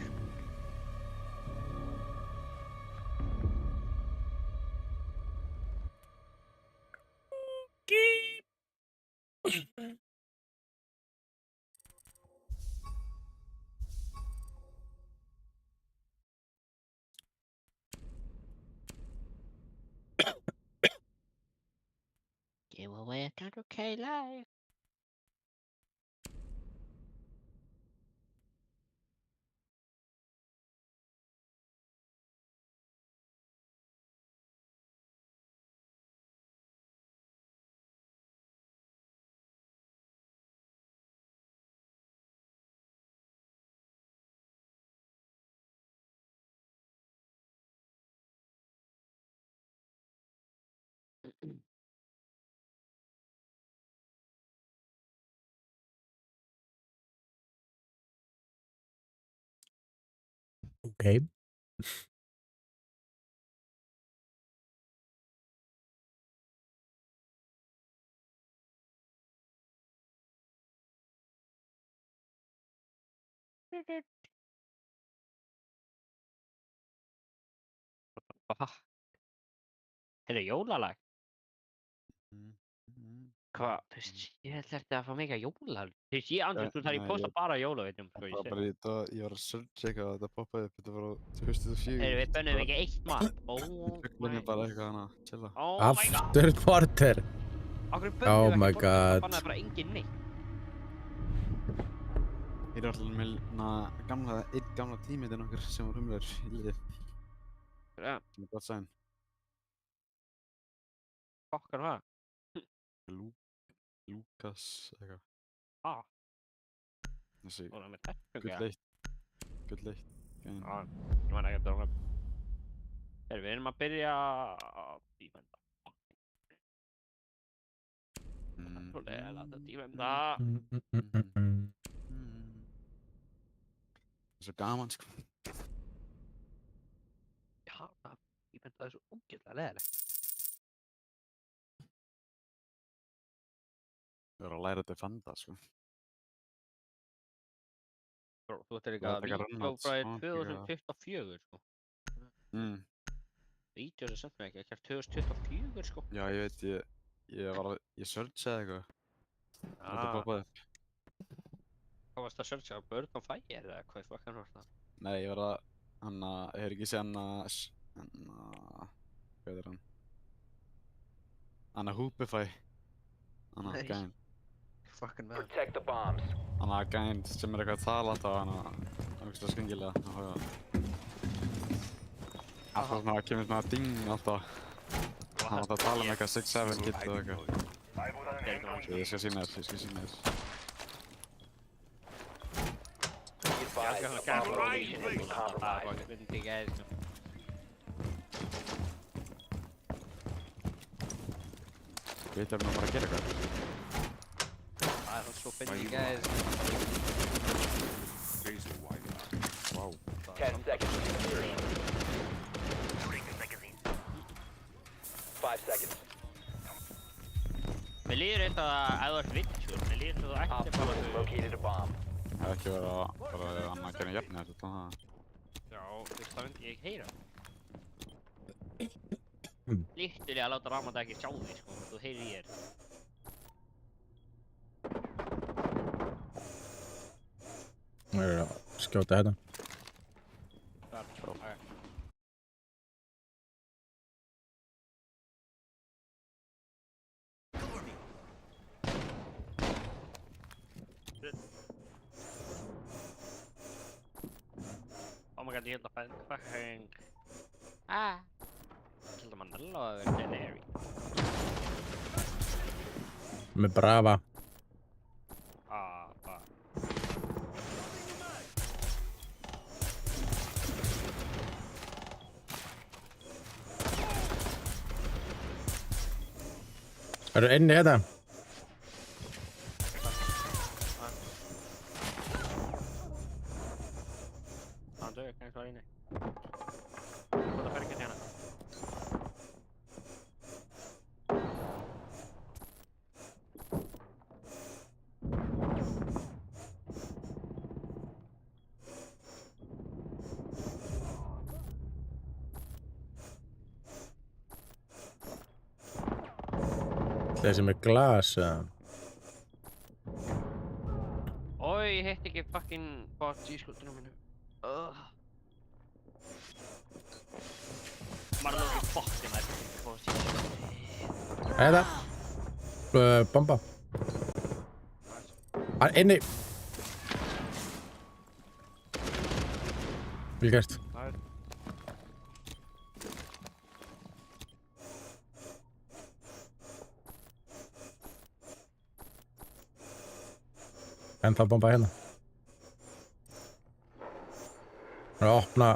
Give away a 100K life. Okay. Þetta jólalag. Hvað, þú veist, ég held þetta að fá mikið jólalag. Þú veist, ég andrið, þú þarf ég posta bara jólaveitnum, sko, Það var bara í þetta, ég var að searchchecka að þetta poppaði upp, þetta var á 2004. Við bönnum ekki eitt map. Fuglinn er bara eitthvað hana, chilla. Oh my god. Aftur Porter. Akkur Oh bönnum my ekki god. bannaði bara engin neitt. Þeir eru alltaf með einn gamla tímiðin okkar sem var humlegur í liðið. Ja. Sem er gott sæn. Fokkar það? Lukas eitthvað. Þessi Og það með teppunga. Gull 1. Já, ég man ekki að við erum að byrja að dífenda. Það er að láta dífenda. Það er svo gaman, sko. Já, dífenda er svo ógeðslega leiðilegt. Við erum að læra að defenda, sko. Þú ert líka að vídeo frá 2024, sko. Vídeos er samt með ekki, ekki 2024, sko. Já, ég veit, ég searchaði eitthvað. Þetta poppaði upp. Hvað varst að searcha? Bird on Fire eða hvað fokkan var það? Nei, ég var að, ég hefur ekki séð hvað heitir hann? Hoopify. Gæn. Fucking með Protect the bombs. Gæn sem er eitthvað að tala alltaf ógeðslega skringilega. Alltaf svona kemur svona ding alltaf. Hann var að tala um eitthvað 6-7 kit og eitthvað. Ég skal sýna þér. Veit að við bara að gera eitthvað. Það er svo finnir gæðis. Wow. 10 seconds to insertion. 5 seconds. Mér líður eitthvað að þú ert vittur. Mér líður þú ætti bara að located a bomb. Það hefði ekki verið að gera jafnir þetta. Já, það myndi ég heyra. Líktulega að láta Ramanda ekki sjá þig, sko. Þú heyrir í þér. Það er að skjóta hérna. Oh my god, ég held að fucking... Ég held að Mandela að vera Denary. Með Brava. Er þú inni hérna? Hann dög, kannski var inni. Það fer ekki hérna. Þessi með glas, Oj, ég hitt ekki fucking bot í skotinu mínu. Maður ekki fucking að bot í skotinu. Hérna. Bomba. Hann inni. Vel gert. Ennþá bomba hérna. Það er að opna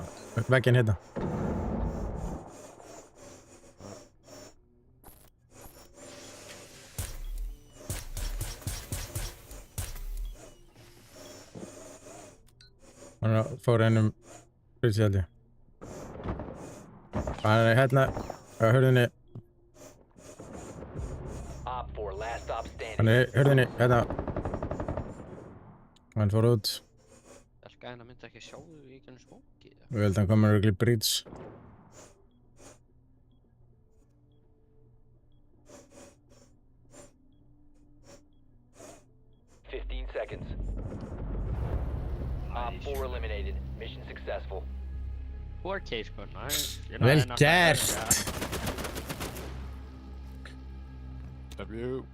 vegginn hérna. Hann fór einum frýtsið held ég. Hann er hérna á hurðinni. Hann er í hurðinni hérna. Hann fór út. Gæðina myndi ekki sjá þau í gennum smókið. Við heldum hann komur örugglega í breach. Seconds. Op 4 eliminated. Mission successful. 4K sko, nice. Vel gert! W.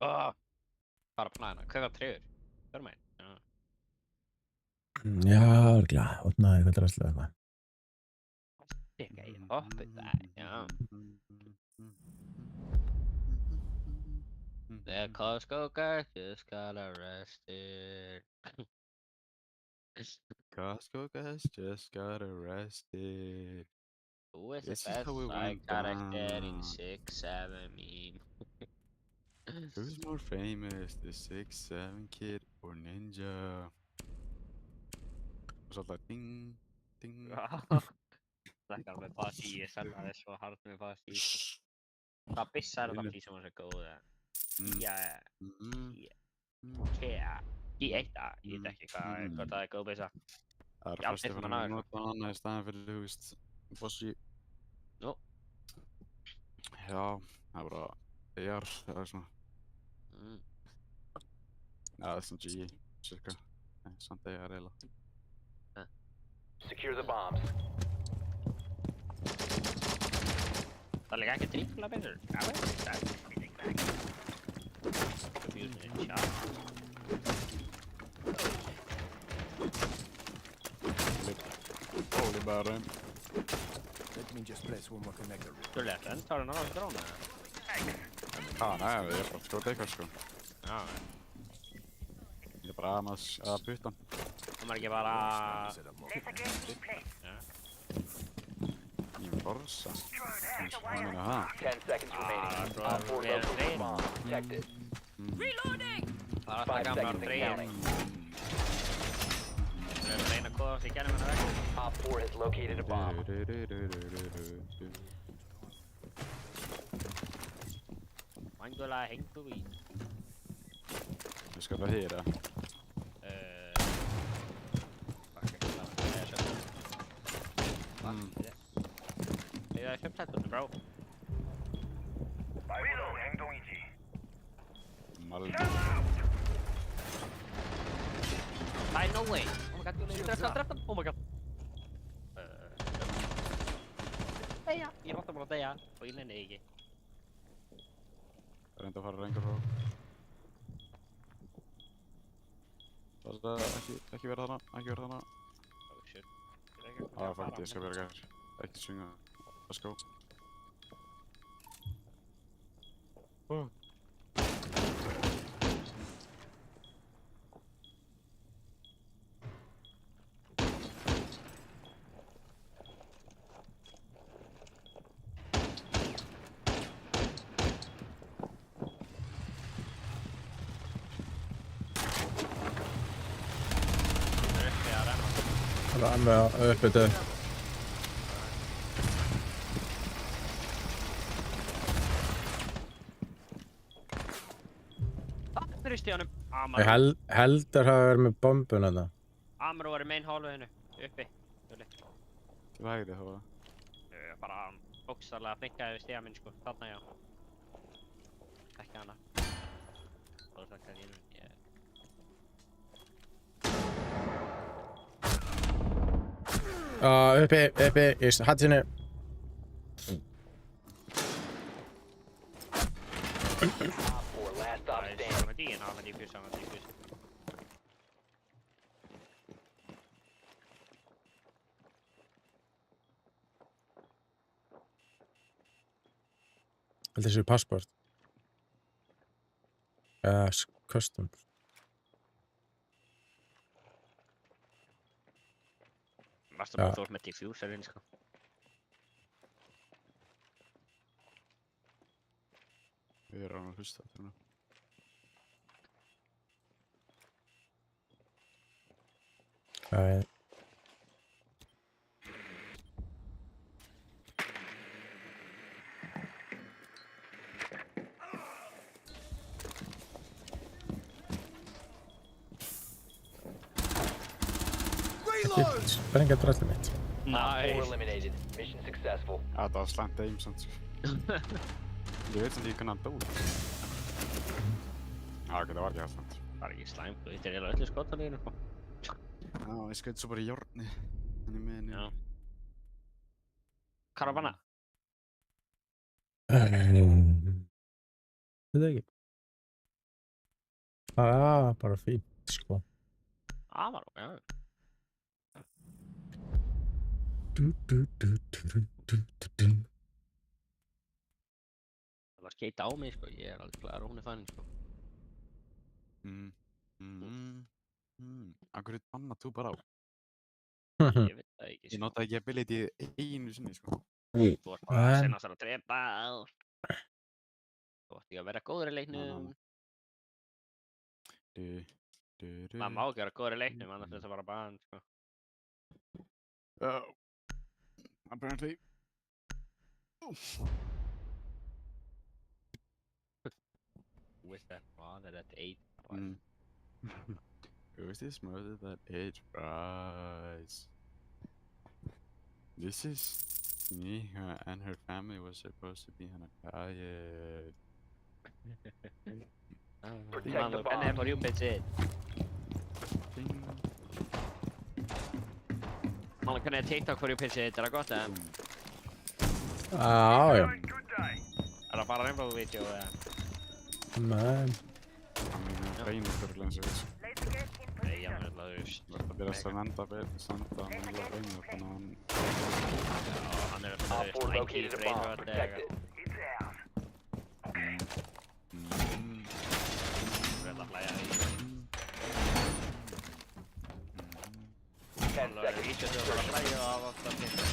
Bara plana, hvað treyður? Þörmæn? Já. Já, örgulega, opnaði eitthvað draslega eitthvað. Stikka í hoppið það, já. The Costco guy just got arrested. Costco guys just got arrested. Who is the This is best how we side went character in down. 6-7 meme? Who's more famous, the 6-7 kid or Ninja? Og svo alltaf ding, ding. Það er alveg bara því ég selvaði svo hart með bara því. Hvað byssa er þetta því sem var svo góð? Í eitt að, ég veit ekki hvað það er góð byssa. Það er fyrst að vera að nota hana í staðan fyrir, þú veist, bossi. Nú? Já, það er bara AR, það er svona. Já, það er svona GE, cirka. Samt AR eiginlega. Secure the bombs. Það líka ekki trippla betur. Já, það er confusing in shot. Holy bara. Let me just place one more connector. Þú lett enn, tar hann á drónu? Nei, ég er bara að skjóta eitthvað sko. Já. Ég er bara að putta hann. Það maður ekki bara... Ég er borsa. Hvað meina það? 10 seconds remaining. Op 4 located the bomb. Protect it. Reloading! Það er alltaf gamla dreigin. Við erum að reyna að kóða oss í kennum hennar vekk. Op 4 has located a bomb. Vangulega hengu í. Ég skal bara hýra. Det är 5-13 bro. Malmö. Nej, no way. Oh my god, jag träffade. Oh my god. Deja. Ég rátti bara að deyja og ég nenni ekki. Það er enda að fara lengur frá. Það er ekki verið þarna, ekki verið þarna. Oh shit. Fuck, ég skal vera gæður. Ekki svinga. Let's go. Það er með uppið döð. Þrýsti honum. Ég heldur hafa verið með bombun þarna. Amro var í main hálfuðinu, uppi. Til hægri þá var það. Bara bókstarlega flinkaði við stiga minn sko, þarna já. Ekki hana. Og það þakkaði ég nú. Uppi, í hattinu. Þetta séu passport. Custom. Varstu bara þótt með diffuserinn sko. Við erum að hlusta þetta nú. Sprenga drastlið mitt. Nice. Eliminated. Mission successful. Það var slæmt aim samt sko. Ég veit sem því hvernig hann dói. Ok, það var ekki það slæmt. Það var ekki slæmt, þú hittir eiginlega öllu skotalíðinu sko. Já, ég skaut svo bara í járni. Þannig með henni. Já. Caravana. Þetta ekki. Bara fínt, sko. Var já. Það var skeita á mig, sko. Ég alveg klár og hún fannin, sko. Akkur banna þú bara á? Ég veit það ekki, Ég sko. notaði ekki ability einu sinni, sko. Þú varst bara að senast að drepa. Þú varst ekki að vera góður í leiknum. Maður má ekki vera góður í leiknum, annars er það bara bann, sko. Apparently. Who is that father that ate? Who is this mother that ate fries? This is Nika and her family was supposed to be on a diet. Mamma, hvernig på rjúpið Mamma, hvernig TikTok på rjúpið sitt? Það gott, eða? Já. Það bara Rainbow-vídeó, eða? Nei. Það reynir fyrir eins og þess. Nei, ég meðal að þú veist. Það byrja að senda hann vilja reynir þannig að hann... Já, hann að þú veist, lækir reynir að dega. Vel að hlæja í. Hann að vísa þú að hlæja á ofta TikTok,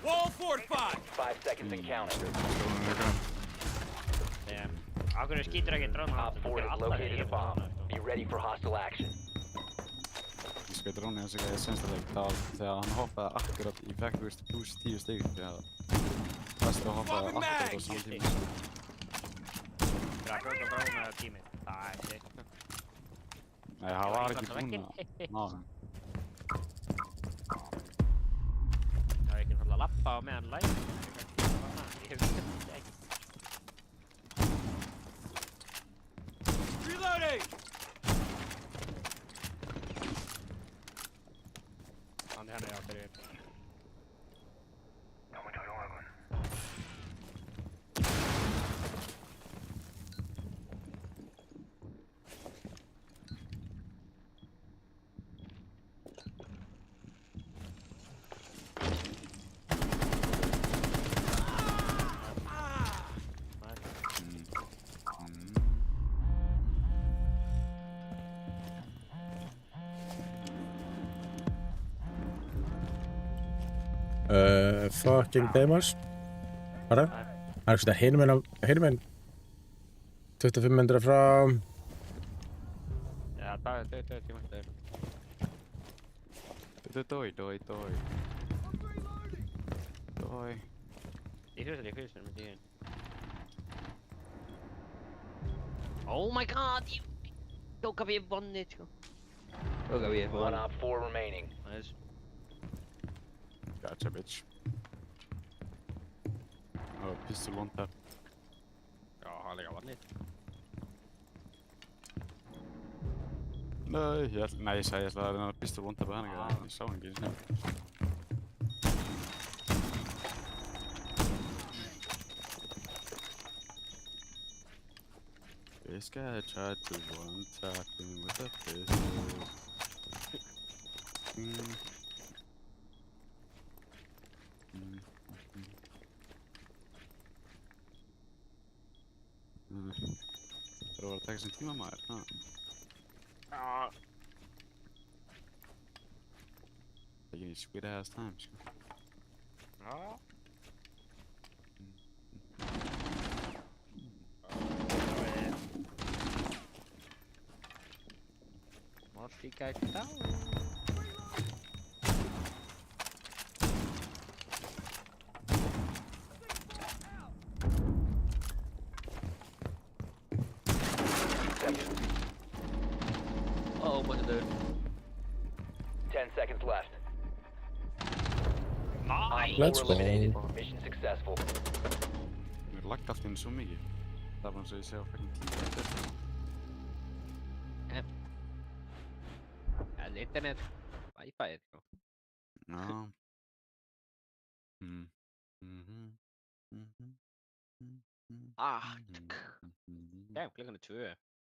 Wall fortified! 5 seconds and counting. Akkur skýtur ekki dróna. Op 4 has located a bomb. Be ready for hostile action. Ég skoði dróni þess að ég senst að þegar hann hoppaði akkurat í vekk pluss 10 stig þegar Vesti hoppaði akkurat á samtíma. Það er að brjóta dróna tímið. Það er sitt. Nei, það var ekki búinn að ná hann. Það er ekki náttúrulega að lappa á meðan læg. Ég hef þetta ekki. Reloading! Hann er hérna, já, fyrir. Fucking Deimars. Bara. Það er svona hinum 25 metra frá. Já, það er tíma þeir. Dói. Ég hugsa með tíðin. Oh my god, ég tók að við vonnið, sko. One op 4 remaining. Nice. Gotcha, bitch. Pistol on tap. Já, hann líka vonnið. Nei, ég sagði ég ætlaði að reyna að pistol on tap hann ekki, en ég sá hann ekki eins og This guy tried to one-tap him with a pistol. Það var að taka sem tíma maður, Já. Taking his sweet ass time, sko. Já. Morty gæti down. Oh, what is it? 10 seconds left. Nice. Let's go. Mission successful. Mér lagði allt inn svo mikið. Það var eins og ég sé á fucking 10 eftir. Internet. Wi-Fi, sko. Já. Ah, damn, klukkan er 2.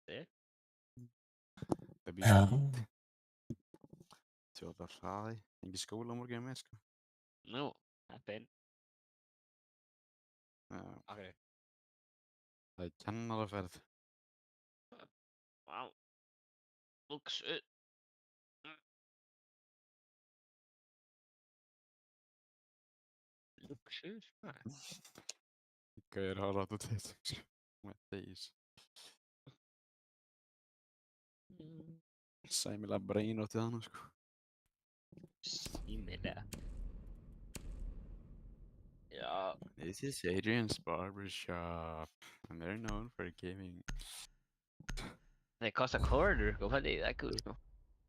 stig. Það býr svo. Tjóðar hraði. Engi skóla á morgun með, sko. Nú, heppinn. Já. Akkur. Það er kennaraferð. Vá. Luxus. Luxus, maður. Gauðir hafa rátt á TikTok, sko. Með þeis. Sæmilega breinóttið hana, sko. Sæmilega. Já. This is Adrian's barbershop, and they're known for giving Det kostar quarter, gå för det är kul.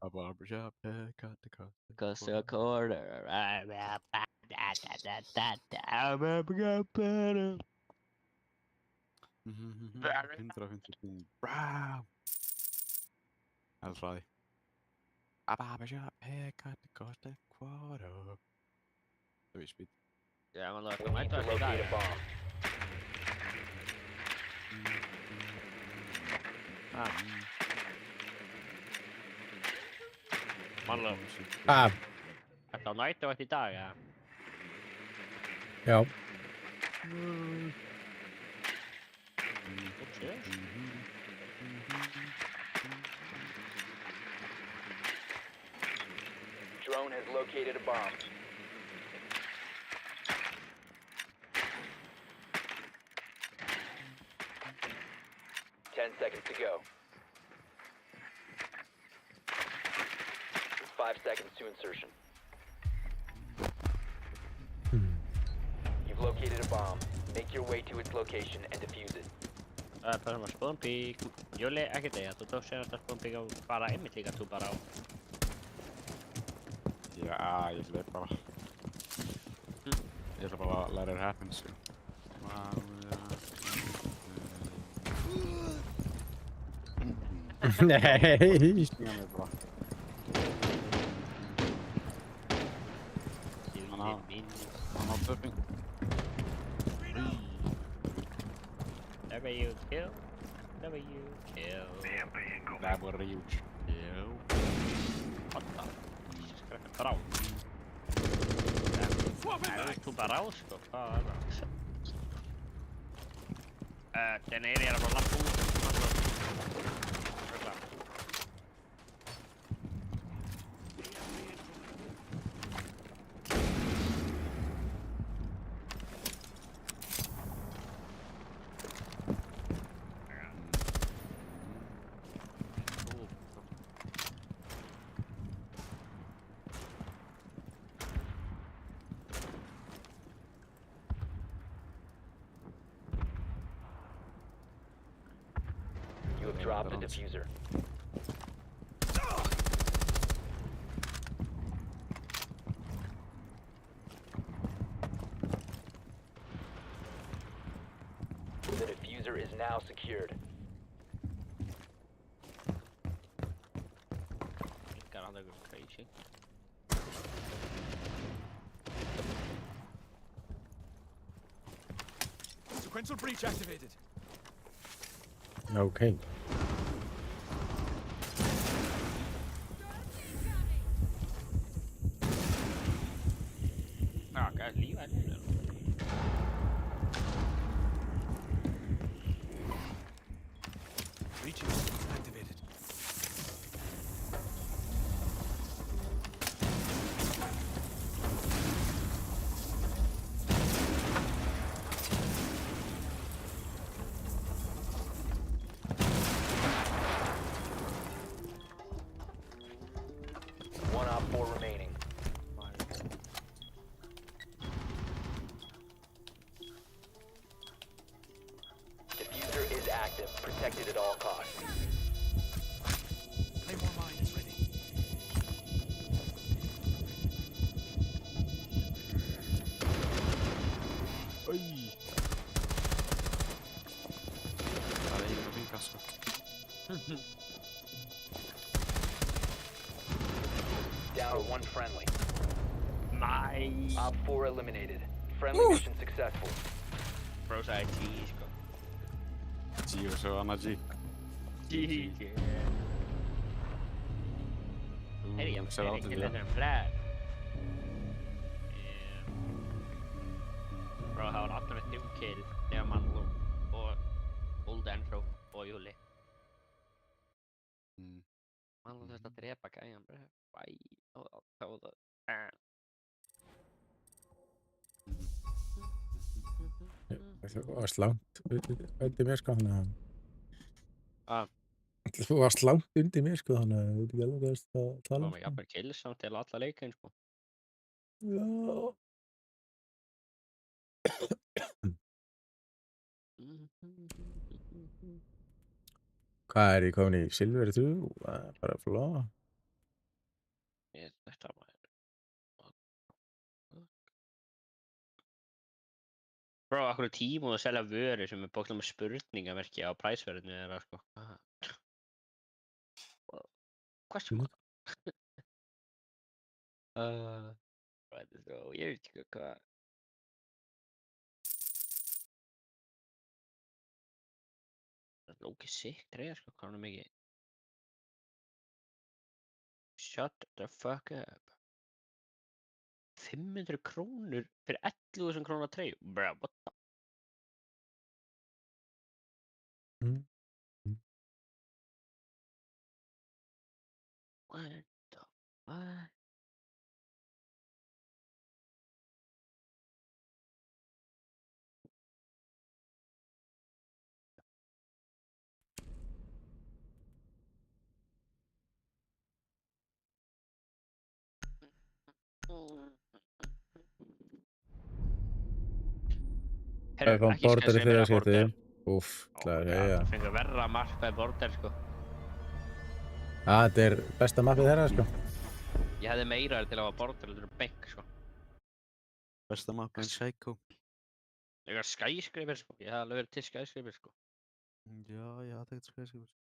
a barbershop haircut. Kostar a quarter. Mhm. 150. Wow. Hraði. A barbershop haircut cost a quarter. Það er spýt. Ja, man We låter mig need to inte locate a bomb. Man låter. Þetta á nættu eftir í dag, ja. Já. Drone has located a bomb. Ten seconds to go. 5 seconds to insertion. You've located a bomb. Make your way to its location and defuse it. Bara svona spawn peek. Júli, ekki degja. Þú tók sér að spawn peek á bara einmitt líka þú bara á. Já, ég leik bara. Ég ætla bara að let it happen, sko. Nei. Stinga mig bara. Han har tuffing. Never you kill. Never you kill. That var huge. Kill. What the? Ska det bra? Nej, du bara raus, sko. Hvað er það? Den er ég bara lappa út. You have dropped the diffuser. The diffuser is now secured. Got another crazy. Sequential breach activated. Okay. Ja, kan liv er det. Breach activated. One op 4 remaining. Diffuser is active, protected at all costs. Claymore mine is ready. Oj! Það er einu vinga, sko. Down to one friendly. Nice. Op 4 eliminated. Friendly mission successful. Bros IT, sko. G og svo Anna G. GG. Heyri, ég var ekki til þetta flag. Bro, það var allir með 3 kill þegar Manlo og Old Enzo og Júli. Manlo þurfti að drepa gæjan, bro. Bæ, og það. Þú varst langt undir mér sko, þannig að... Þú varst langt undir mér sko, þannig að þú veit ekki alveg hvað það að tala Ég hafði bara kill samt til alla leikinn sko. Já. Hvað er ég komin í Silver 3? Það er bara fló. Þetta maður. Bro, akkur er tíma að selja vöru sem er bókstaflega með spurningamerki á præsverðinu þeirra sko. Question mark. Ég veit ekki hvað. Það er lókið sick treyja sko, hvað er mikið? Shut the fuck up. 500 krónur fyrir 11.000 krónar treyju. Bro, what the? What the fuck? Það er fann border í þeirra skipti. Úff, kláði, já. Það fengur verra mark með border sko. Þetta er besta mappið þeirra sko. Ég hefði meira til að hafa border heldur en bank sko. Besta mappið en Psycho. Ég var skyscraper sko, ég hef alveg verið til skyscraper sko. Já, ég hafði ekkert skyscraper.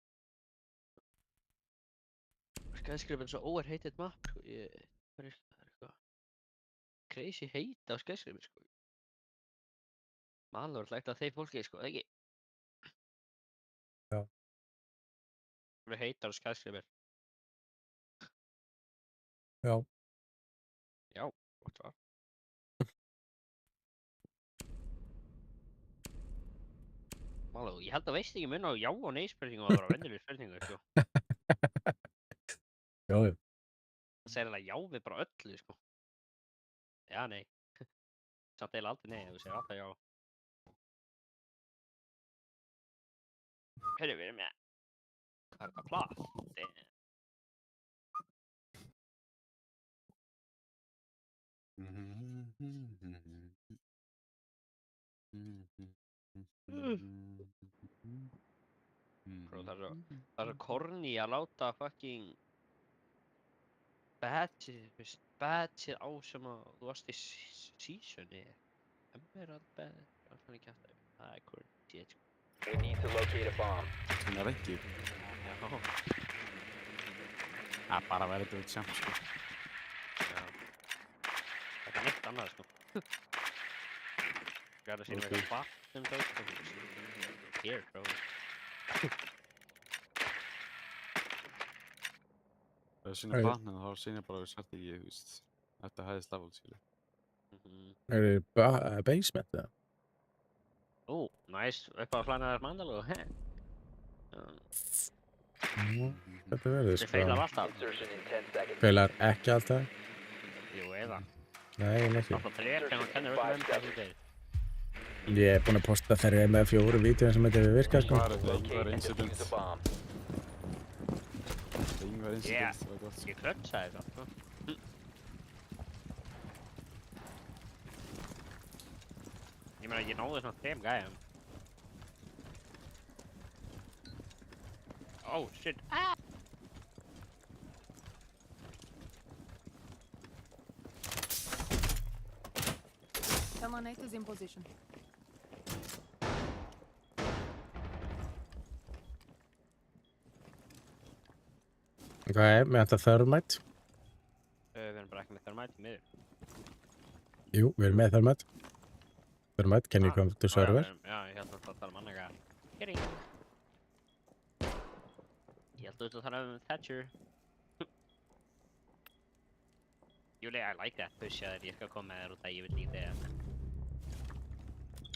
Skyscraper er svo overhated map sko, það er eitthvað crazy hate á skyscraper sko. Alveg hlægt að þeir fólki sko, ekki? Já. Við heitar á skyscraper. Já. Já, gott svar. Alveg, ég held að veist ekki mun á já og nei spurningu að það var venjuleg spurningu sko. Já. Það segir alveg já við bara öllu sko. Já, nei. Samt eiginlega aldrei nei, þú segir alltaf já. Hörru, við erum með eitthvað plað. Bro, það er svo corny að láta fucking badge á sem að þú varst í seasoni. Emerald badge, það er ekki alltaf. Það er corny, sko. We need to locate a bomb. Svona reggi. Já. Það bara verður þetta champ sko. Já. Það er neitt annað sko. Gæði að sína eitthvað fatt það sko. Here, bro. Það er sína fatt en þá sína bara við sætt ekki, þú veist. Þetta hæðist level, skilja. Er það basement það? Ó, næst, upp á flanaðar Mandalú, he? Þetta verður Þið feilar alltaf. Feilar ekki alltaf? Jú, eða. Nei, ekki. Alltaf þrjir, þegar hann kennir öllum það sem þeir. Ég er búinn að posta þeirri með 4 vídeóin sem þetta hefur virkað, sko. Það var incident. Það var incident, það var gott. Ég klötsaði það, sko. Ég meina, ég náði svona 3 gæjum. Oh, shit. Ah! Terminate is in position. Ok, með þetta thermite. Við erum bara ekki með thermite í miður. Jú, við erum með thermite. Thermite, can you come to server? Já, ég held að það tala um annað gæja. Kidding. Þú þarf Thatcher. Júli, I like that push að ég skal koma með þér út að ég vil líka þig.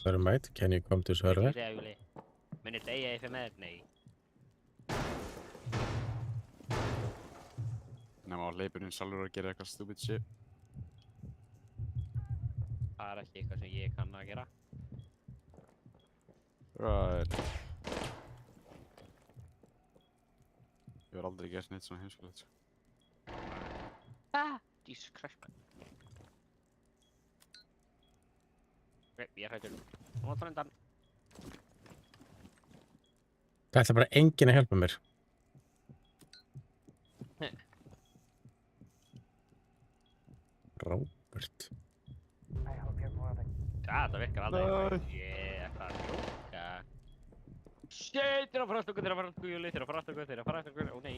Thermite, can you come to server? Líka þig, Júli. Muni deyja ég fyrir með þér? Nei. Nema á leipurinn sjálfur að gera eitthvað stupid shit. Það ekki eitthvað sem ég kann að gera. Right. Ég var aldrei gert neitt svona heimskulegt. Jesus Christ, man. Ok, ég hrættur. Nú var það undan. Það ætla bara enginn að hjálpa mér. Robert. Það virkar aldrei. Ég ætla að ljóka. Shit, þeir fara aftur, Júli. Þeir fara aftur. Ó nei.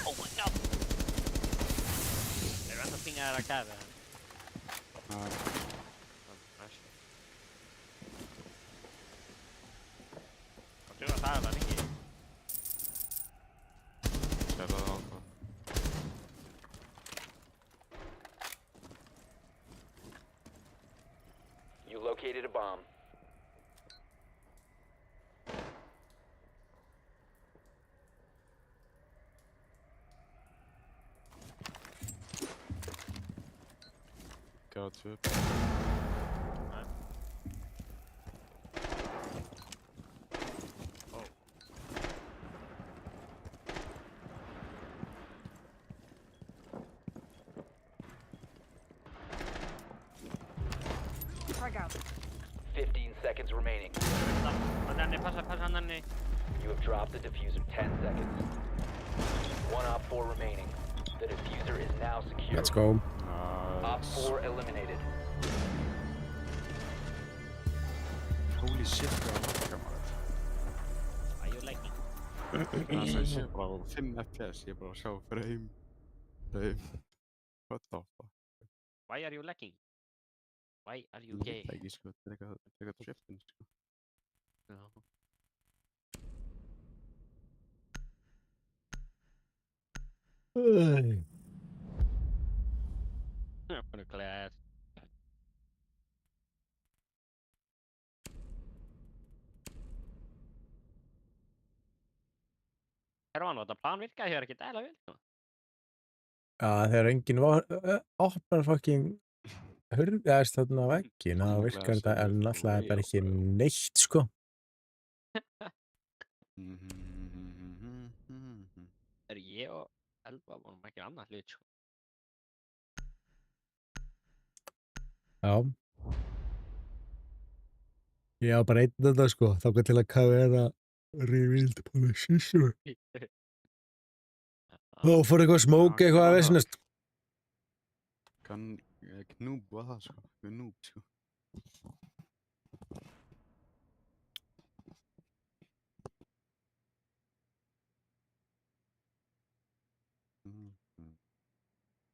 Oh my god. Þeir enda að pinga þér að kæða. Það duga það alveg ekki. Sérðu það ákvað. You located a bomb. Got to it. Frag out. 15 seconds remaining. Passa hann Danni. You have dropped the diffuser. 10 seconds. One op 4 remaining. The diffuser is now secure. Let's go. Op 4 eliminated. Holy shit, hvað er það maður? Are you lagging? Það sé bara á 5 FPS, ég er bara að sjá frame. What the fuck? Why are you lagging? Why are you gay? Ég veit ekki sko, þetta er eitthvað trippin sko. Já. I'm gonna class. Herman, þetta plan virkaði hér ekki dæla vel. Já, þegar enginn opnar fucking hurðast þarna á vegginn, þá virkar þetta en náttúrulega bara ekki neitt, sko. Ég og Elva vorum ekki annað hlut, sko. Já. Ég á bara einn þetta, sko, þangað til að KVR revealed position. Þá fór eitthvað að smóka eitthvað að veisnast. Kann Knúb var það sko, Knúb sko.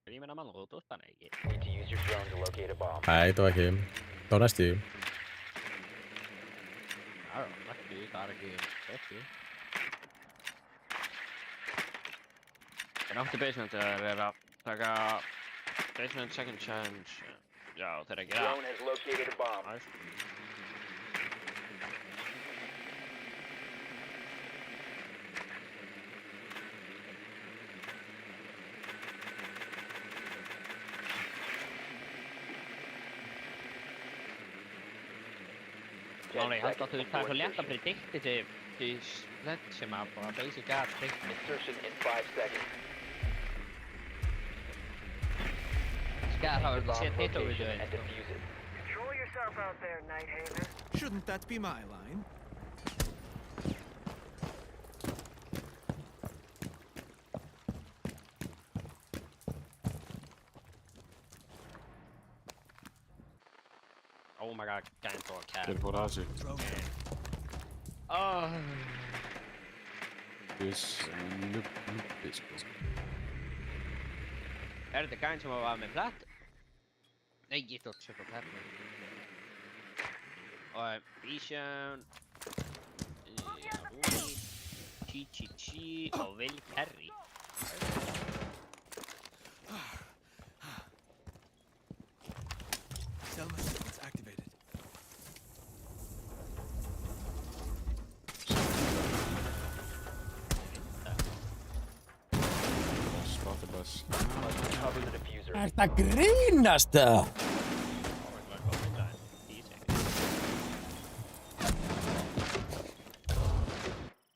Grímina mann og þú stanna ekki. Need to use your drone to locate a bomb. Nei, þetta var ekki. Það var næstu. Já, næstu, það er ekki næstu. Þeir áttu basement að vera að taka basement second chance. Já, þeir ekki það. Drone has located a bomb. Máli, ég held að þú það er svo létt að predikti til slett sem að bara basic að predikti. Insertion in 5 seconds. Skal það verið sér hitt over doing. And defuse it. Control yourself out there, Nighthaven. Shouldn't that be my line? Oh my god, gæn tók cat. Þeir fór að sig. Nubbi sko. Þetta gæn sem var með platt? Nei, ég tók sér på platt. Og Vision. Moody, Chi og Will Perry. Selma sequence activated. Spot the bus. Cover the diffuser. Ertu að grínast það?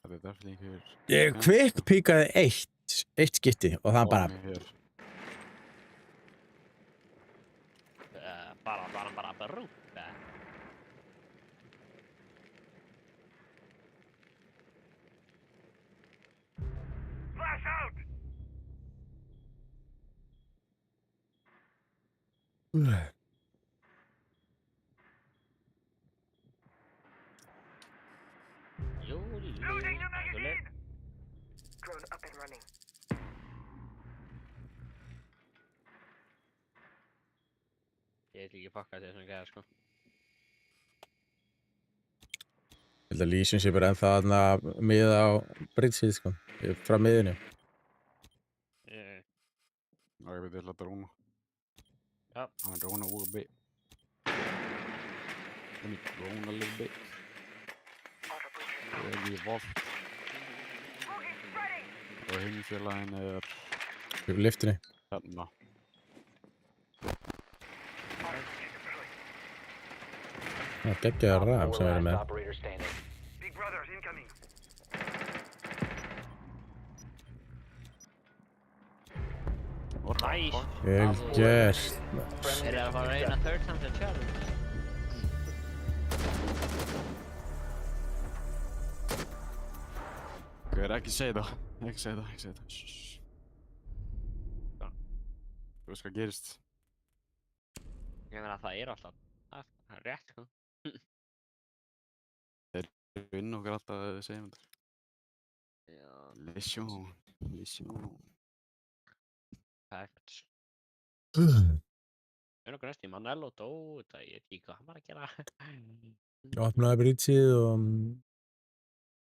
Það definitely einhver... Ég quick-píkaði eitt skipti og það bara... Hér. Bara brúta. Flash out! Loading the magazine! Drone up and running. Ég ætla ekki að pakka þetta sem gæða, sko. Ég held að Legion sé bara ennþá þarna miða á bridgeið, sko. Frá miðinu. Já, ég veit ég ætla að dróna. Já. I'm gonna drone a little bit. Let me drone a little bit. Ég er í Vault. Og hinn félaginn Yfir liftinni. Hérna. Það geggjaði ram sem við erum með. Big brothers incoming. Nice. Vel gert. Þeir að fara að reyna third time to challenge. Hver ekki segja það. Ekki segja það. Shhh. Þú veist hvað gerist. Ég meina það alltaf. Það rétt, sko. Þeir vinna okkar alltaf að segja þetta. Já. Legion. Perfekt. Nokkuð næst í Manello dó, þetta ég veit ekki hvað hann var að gera. Ég opnaði bridgeið og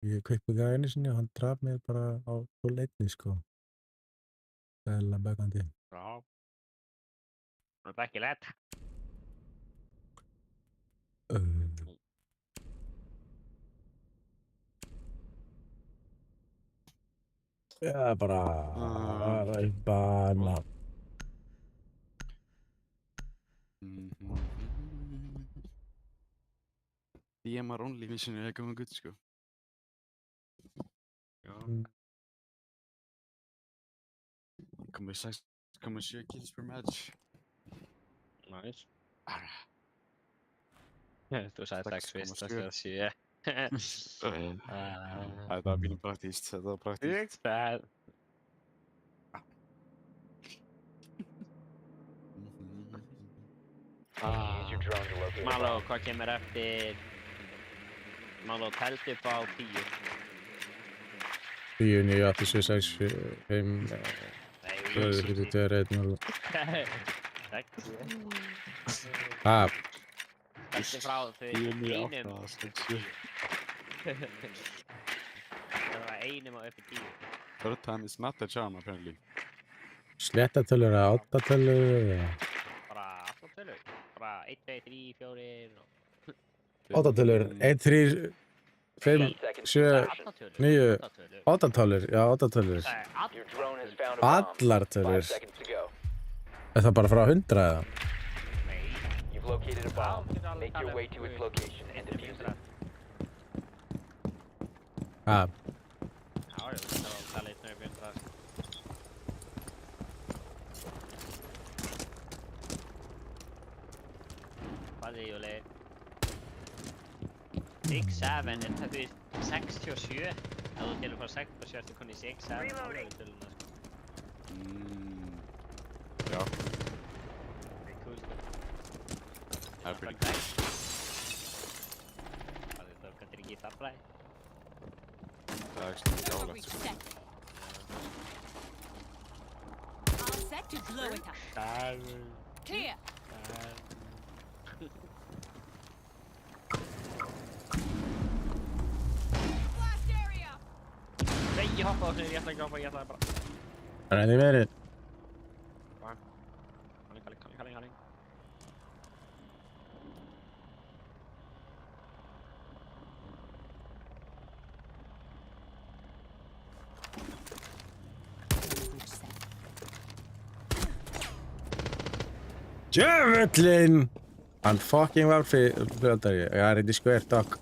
ég quick-píkaði einu sinni og hann draf mig bara á full einni, sko. Það er labbækandi. Já. Það er ekki lett. Já, bara í bana. DMR only mission er komið gutt, sko. Já. Komið 6,7 kills per match. Nice. Þú sagði 6 fyrst, það skal 7. Þetta var mínum praktíst, Spæð. Maló, hvað kemur eftir? Maló, telt upp á 10. 10, 9, 8, 7, 6, 5, 4, 3, 2, 1, 0. 6. Ah. Þetta frá því einum. Það var einum á uppi 10. Third time is not the charm, apparently. Sléttatölur eða áttatölur? Bara áttatölur. Bara 1, 2, 3, 4 og... Áttatölur. 1, 3, 5, 7, 9, áttatölur. Já, áttatölur. Allar tölur. Er það bara frá 100 eða? You've located a bomb. Make your way to its location and defuse it. Ah. Já, ég veit að tala eitt nöðu björn það. Hvað er Júli? 6, 7, en það er 67. Ef þú tilur frá 67 ertu konið 6, 7. Reloading. Já. Cool. Það er pretty cool. Það er það kannski ekki það bræði. Það er ekki gálegt, sko. All set to blow it up. Clear. Blast area. Ég hoppaði á sig, ég ætlaði ekki að hoppa, ég ætlaði bara... Ready verið. Kalling. Djöfullinn! Hann fucking var fljóðari. Ég er í square dog.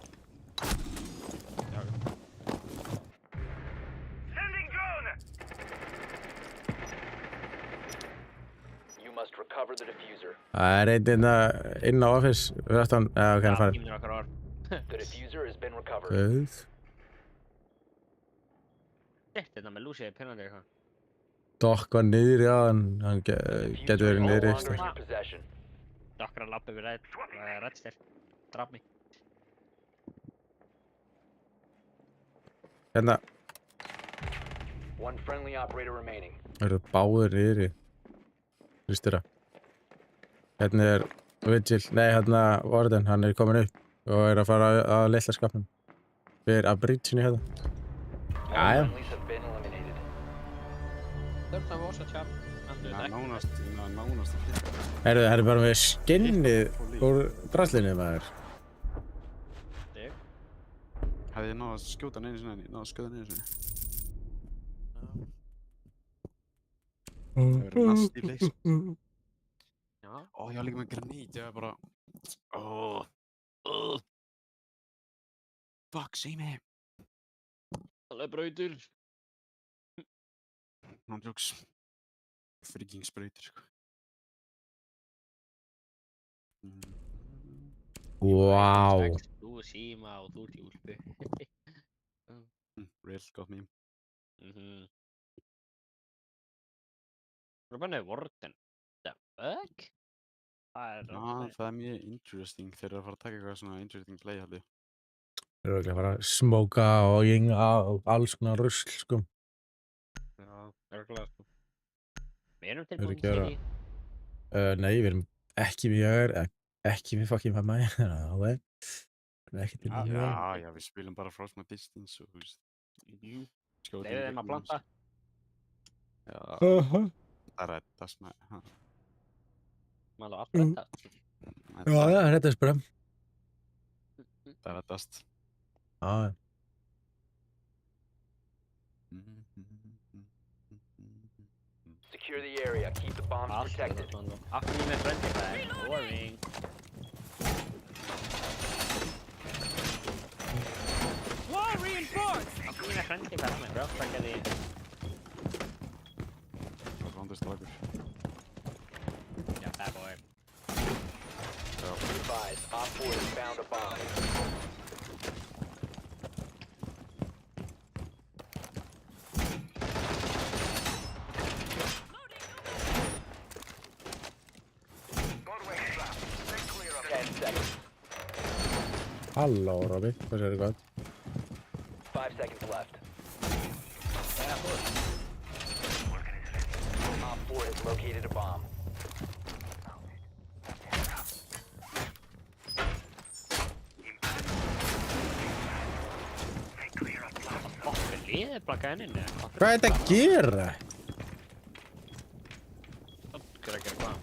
You must recover the diffuser. Það er einn inn á office. Við ættum, ok, hann farið. Tíminn okkar var. The diffuser has been recovered. Guð. Þetta með Lucy er pinnandi eitthvað. Dokk var niðri á hann getur verið niðri. Dokk er að lappa yfir rættstér. Draf mig. Hérna. One friendly operator remaining. Það eru báðir niðri. Hristur það. Hérna er Vigil, nei hérna Warden, hann er komin upp og er að fara að litla skapnum. Við erum að bridge-inu hérna. Jæja. Þörfna var svo tjarn. Nánast að flytta. Herðu, það er bara með skinnið úr draslinu maður. Hefði ég náð að skjóta hann einu sinni, ég náð að skjóta hann einu sinni. Það verður nasty place. Já. Ó, ég var líka með granít, ég var bara... Fuck, segi mig. Það er brautur. Ná jokes. Freaking sprautir, sko. Wow. Þú síma og þú ert í úlpu. Real, gott meme. Það er bara Warden. The fuck? Það er mjög interesting þegar það fara að taka eitthvað svona interesting play, held ég. Þeir eru ekki að fara að smóka og ginga og alls konar rusl, sko. Já, örgulega, sko. Við erum tilbúin til í. Nei, við erum ekki við fucking mamma, ok. Við erum ekki tilbúin. Já, við spilum bara frá smá distance og, þú veist. Leiðið þeim að planta. Já, það reddast með. Maður allt reddast. Já, reddast bara. Það reddast. Já. Secure the area. Keep the bombs protected. After me með friendly fire. Boring. Wall reinforced! After me með friendly fire, maður brjóðstakka því. Það vandist dragur. Já, bad boy. Be advised, Op 4 has found a bomb. Halló, Robby. Hvað sér þið gott? 5 seconds left. Op 4 has located a bomb. Liðið blakka henni, eða? Hvað er þetta að gera? Hvað er að gera hvað?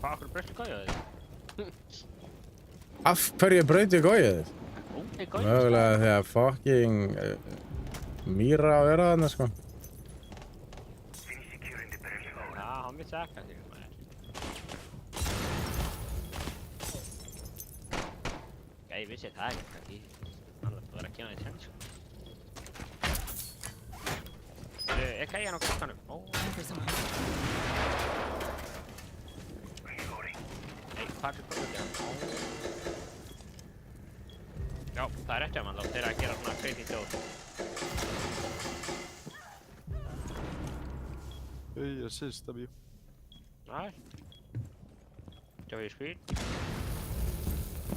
Hvað okkur breytti góðið þig? Af hverju brauti góið? Mögulega þegar fucking Mýra að vera þarna, sko. Já, hann vil sakka þig, maður. Ég vissi það ekki, kannski. Annars þú verður að kynna þig tjens, sko. Ég kæði hann á klokkanum. Nei, hvað er klokkan? Já, það er rétt hjá mann þá, þeir að gera svona crazy dót. Hey, assist, W. Nice. Joey speed.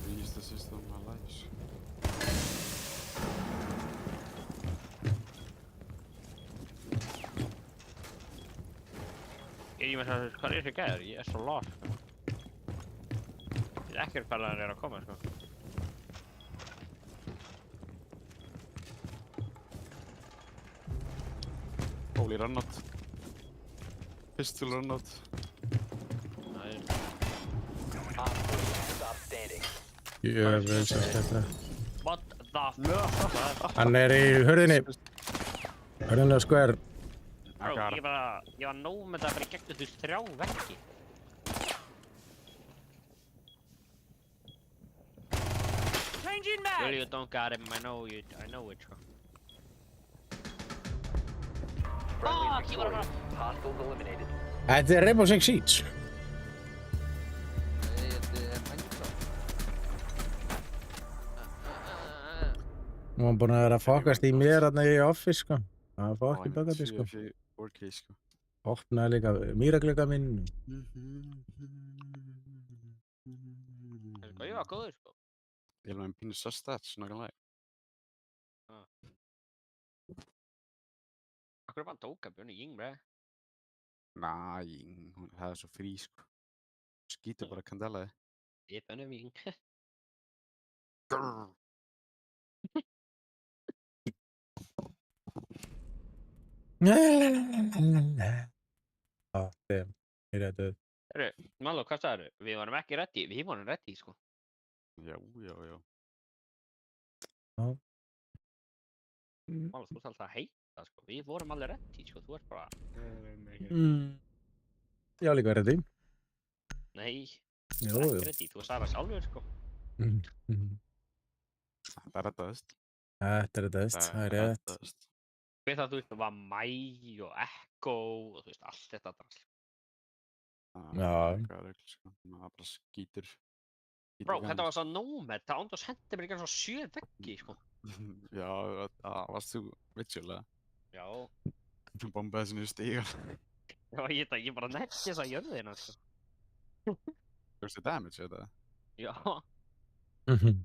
Biggest assist of my life. Ég með það, hvað er þessi gæður? Ég er svo lost, sko. Ég veit ekkert hvað hann er að koma, sko. Molly runout. Pistol runout. Stop standing. Jöfnvel sem skemmtilega. What the fuck? Hann í hurðinni. Hurðinni á square. Bro, ég var nóg með það bara í gegnum þú 3 veggi. Changing mag. You don't got him, I know it, bro. Fuck, ég var að fara. Hostiles eliminated. Þetta Rainbow Six Siege. Hún var búin að vera að fokast í mér þarna í office, sko. Það var fokkin böggandi, sko. 4K, sko. Opnaði líka mýraglugga minn. Sko, ég var góður, sko. Ég með pínu stats, nákvæmlega. Akkur var tóka björni Ying, bre? Ying, það svo frí, sko. Skýtur bara Candela þið. Ég björni Ying. Ég er döð. Herru, Maló, hvað sagðirðu? Við varum ekki ready, við vorum ready, sko. Já. Maló, þú ert alltaf að heita, sko. Við vorum alveg ready, sko. Þú ert bara... Ég var líka ready. Nei, Jú, ekki ready. Þú sagði það sjálfur, sko. Það reddaðist. Þetta reddaðist, það er rétt. Við það, þú veist, það var Mæ og Echo og þú veist, allt þetta drasl. Já. Það bara skýtur. Bro, þetta var svo nómið, það ánd og sendi mér ekki svo 7 veggi, sko. Já, það varst þú vitsjulega. Já. Þú bombaði þessu niður stígar. Já, ég bara netti þess að jörðina, sko. Þú veist þið damage, þetta? Já.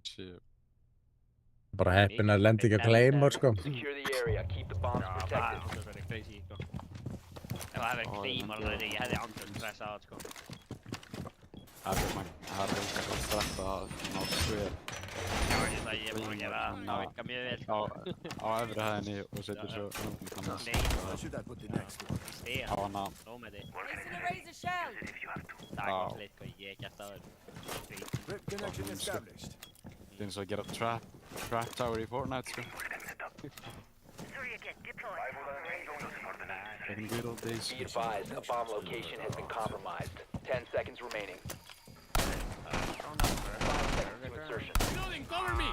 Shit. Bara heppin að lendi ekki að Claymore, sko. Secure the area, keep the bombs Já, það protected. ánd verið crazy, sko. Ef það hefði Claymore, þá ég hefði ánd stressa á það, sko. Það er líka svo stressa að ná svið. Já, ég er búin að gera það virka mjög vel, sko. Á efri hæðinni og setur svo rúmið kannast. Á hana. Nómið þið. Placing a razor shell. Það er gott lit, sko, ég gett á það. Það er eins og að gera trap tower í Fortnite, sko. Back in the good old days. Be advised, a bomb location has been compromised. 10 seconds remaining. 5 seconds to insertion. Building, cover me.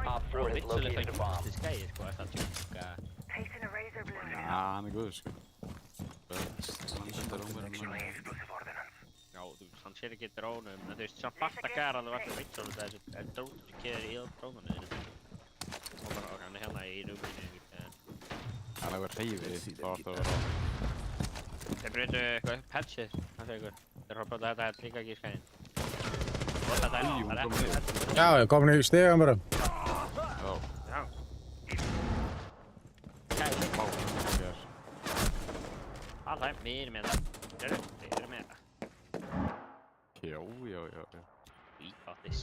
Op 4 has located a bomb. Placing a razor blade. Hann er góður, sko. Já, hann sér ekki drónum, en þú veist, samt battakar alveg allir veit svona það er drónum sem keður í drónunum þínum. Og bara hann er hérna í rúminu. Það er eitthvað hreyfið, þá átt að vera. Þeir breytu eitthvað upp patchið, hann segir ykkur. Þeir hópa að þetta líka ekki í skæðin. Og þetta það er ekki patchið. Já, ég kom niður í stigan bara. Já. Það er mér með það. Þeir eru með það. Já. We got this.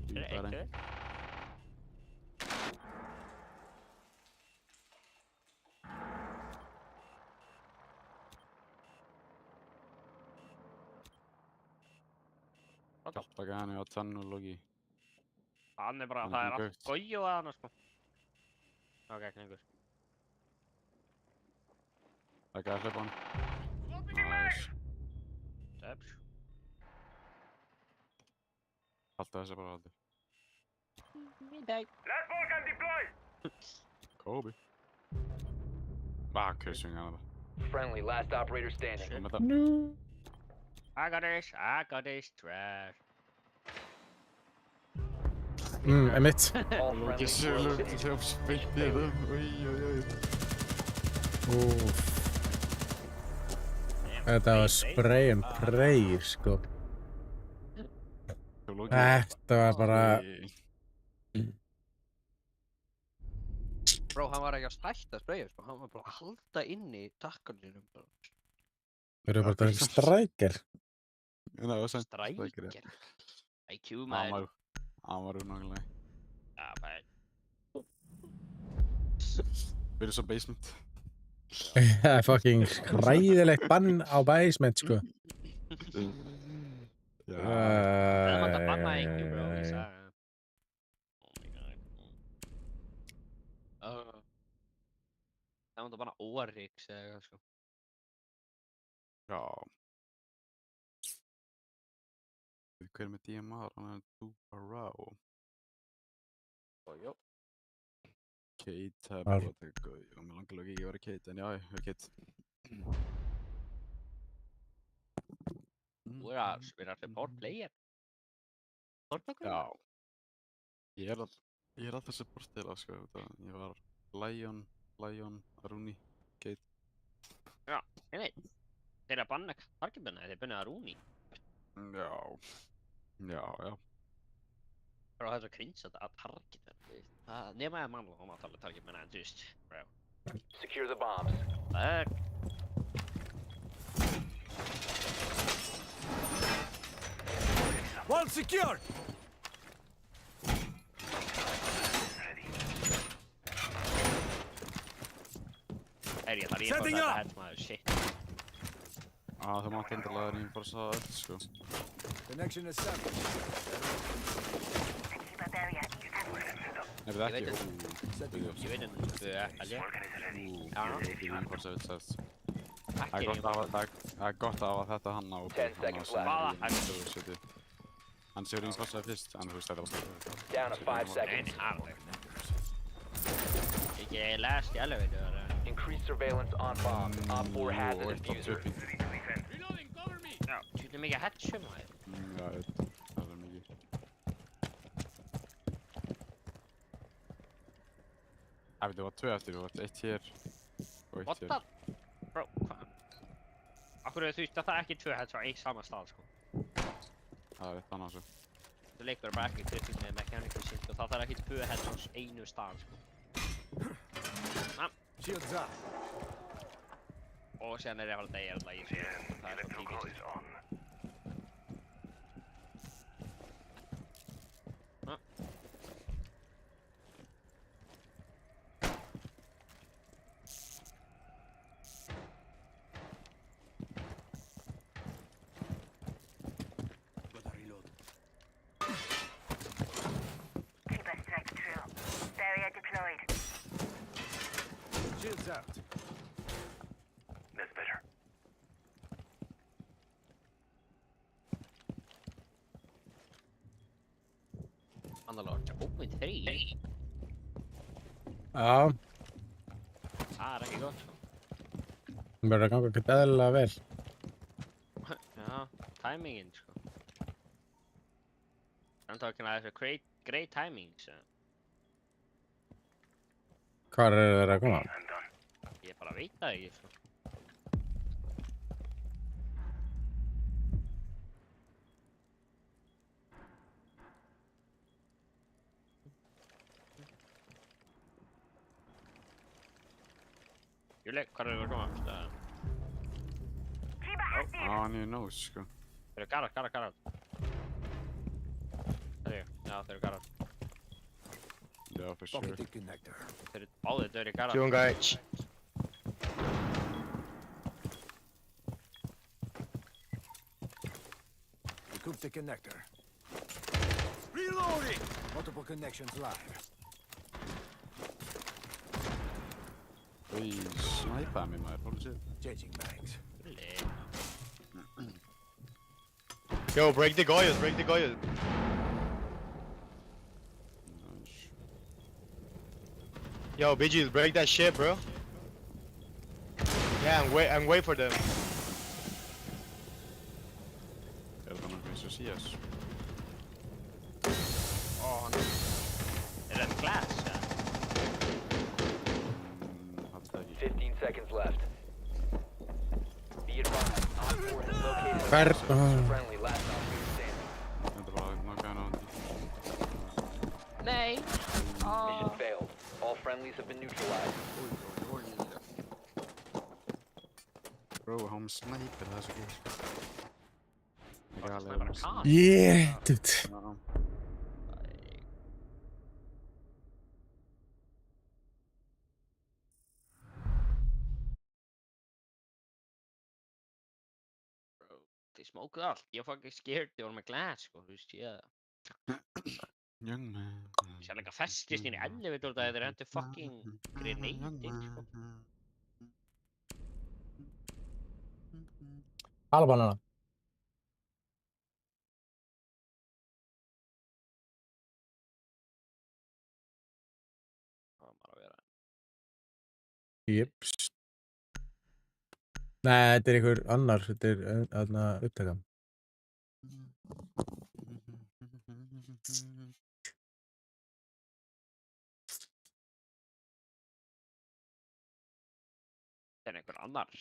Þeir eru eittu. Hjálpa hann á tvennu logi. Hann er bara, það er allt gói og að hann, sko. Ok, klingur. Það gæði að hlaupa hann. Nice. Debs. Halda þessi bara haldi. Middag. Last ball can deploy. Kobe. Swing hann það. Friendly, last operator standing. No. I got this, trash. Emitt. All friendly Þetta var spray and pray, sko. Þetta var bara... Bro, hann var ekki að stætta sprayið, sko. Hann var bara að halda inni í takkanum. Við erum bara að taka strækir. Strækir? IQ, maður. Hann var nákvæmlega. Já, bara... Við erum svo basement. Það er fucking hræðilegt bann á basement, sko. Já. Það mátt að banna ekki, bro, ég sagði. Oh my god. Það mátt að banna Oryx eða eitthvað, sko. Já. Hver er með DMR? Hann er Dubarao. Jó. Kate, það er búið að taka góð. Og mér langar ekki að vera Kate, en já, ég er Kate. Þú er að spila support player. Já. Ég er alltaf supportila, sko. Ég var Lion, Aruni, Kate. Já, ég veit. Þeir eru að banna targetmenna, þeir banna Aruni. Já. Já. Það er svo cringe að targetmenn, þú veist. Nema ég mann að tala targetmenna, en þú veist, bro. Secure the bombs. Fuck. Wall secured! Ég þarf að þetta hett maður, shit. Það mátt endilega reinforsa það öll, sko. Connection established. Er það ekki? Ég veit en þú er ekki. Já. Ekki reinforsa öll sett. Það er gott að hafa þetta hann á hann séu reinforsaði fyrst, en þú veist þetta var stöðu. Down to 5 seconds. Ekki last í elevator. Increase surveillance on bomb. Op 4 has a diffuser. Reloading, cover me! Já, þú veit mikið headshot maður. Já, það er mikið. Það var 2 eftir, þú vart 1 hér og 1 hér. What? Bro, hvað? Akkur þú veist að það er ekki 2 headshots á eitt sama stað, sko. Það er eitt annað, svo. Þú leikur bara ekki kritik með mechanical shit og það þarf ekki 2 headshots einu stað, sko. Shields up. Og sen er ég að halda í alla í sig. Það er svo típist. Keeper strike true. Barrier deployed. Shields out. That's better. Andalort, open 3. Já. Það er ekki gott, sko. Það verður að ganga ekkert eðlilega vel. Já, timingin, sko. I'm talking about great timing, so. Hvar eru þeir að koma? Ég bara veit það ekki, sko. Júli, hvar eru þeir að koma? Hann er nose, sko. Þeir eru garðar. Það er, já, þeir eru garðar. Já, for sure. Pocket connector. Þeir eru báðir döðir garðar. Jungaic. Recoup the connector. Reloading! Multiple connections live. Snæpaði mig maður, holy shit. Changing mags. Yo, break the Goyas. Yo, BGs, break that shit, bro. Yeah, and wait for them. Er það náttúrulega eins og CS? Er það glass, ja? 15 seconds left. Be advised, Op 4 has located a Hver? friendly last operator standing. Þetta var nokkaðan á hann. Nei. Mission failed. All friendlies have been neutralized. Bro, hann snæpir það svo góð. Yeah, dude. Já. Þið smókuð allt. Ég fucking scared þið voru með glass, sko. Þú veist, Young man. Sér líka festist inn í elevator það þeir hendur fucking grenade inn, sko. Albanana. Það var bara að vera. Jeps. Nei, þetta er einhver annar. Þetta er þarna upptaka. Það er einhver annar.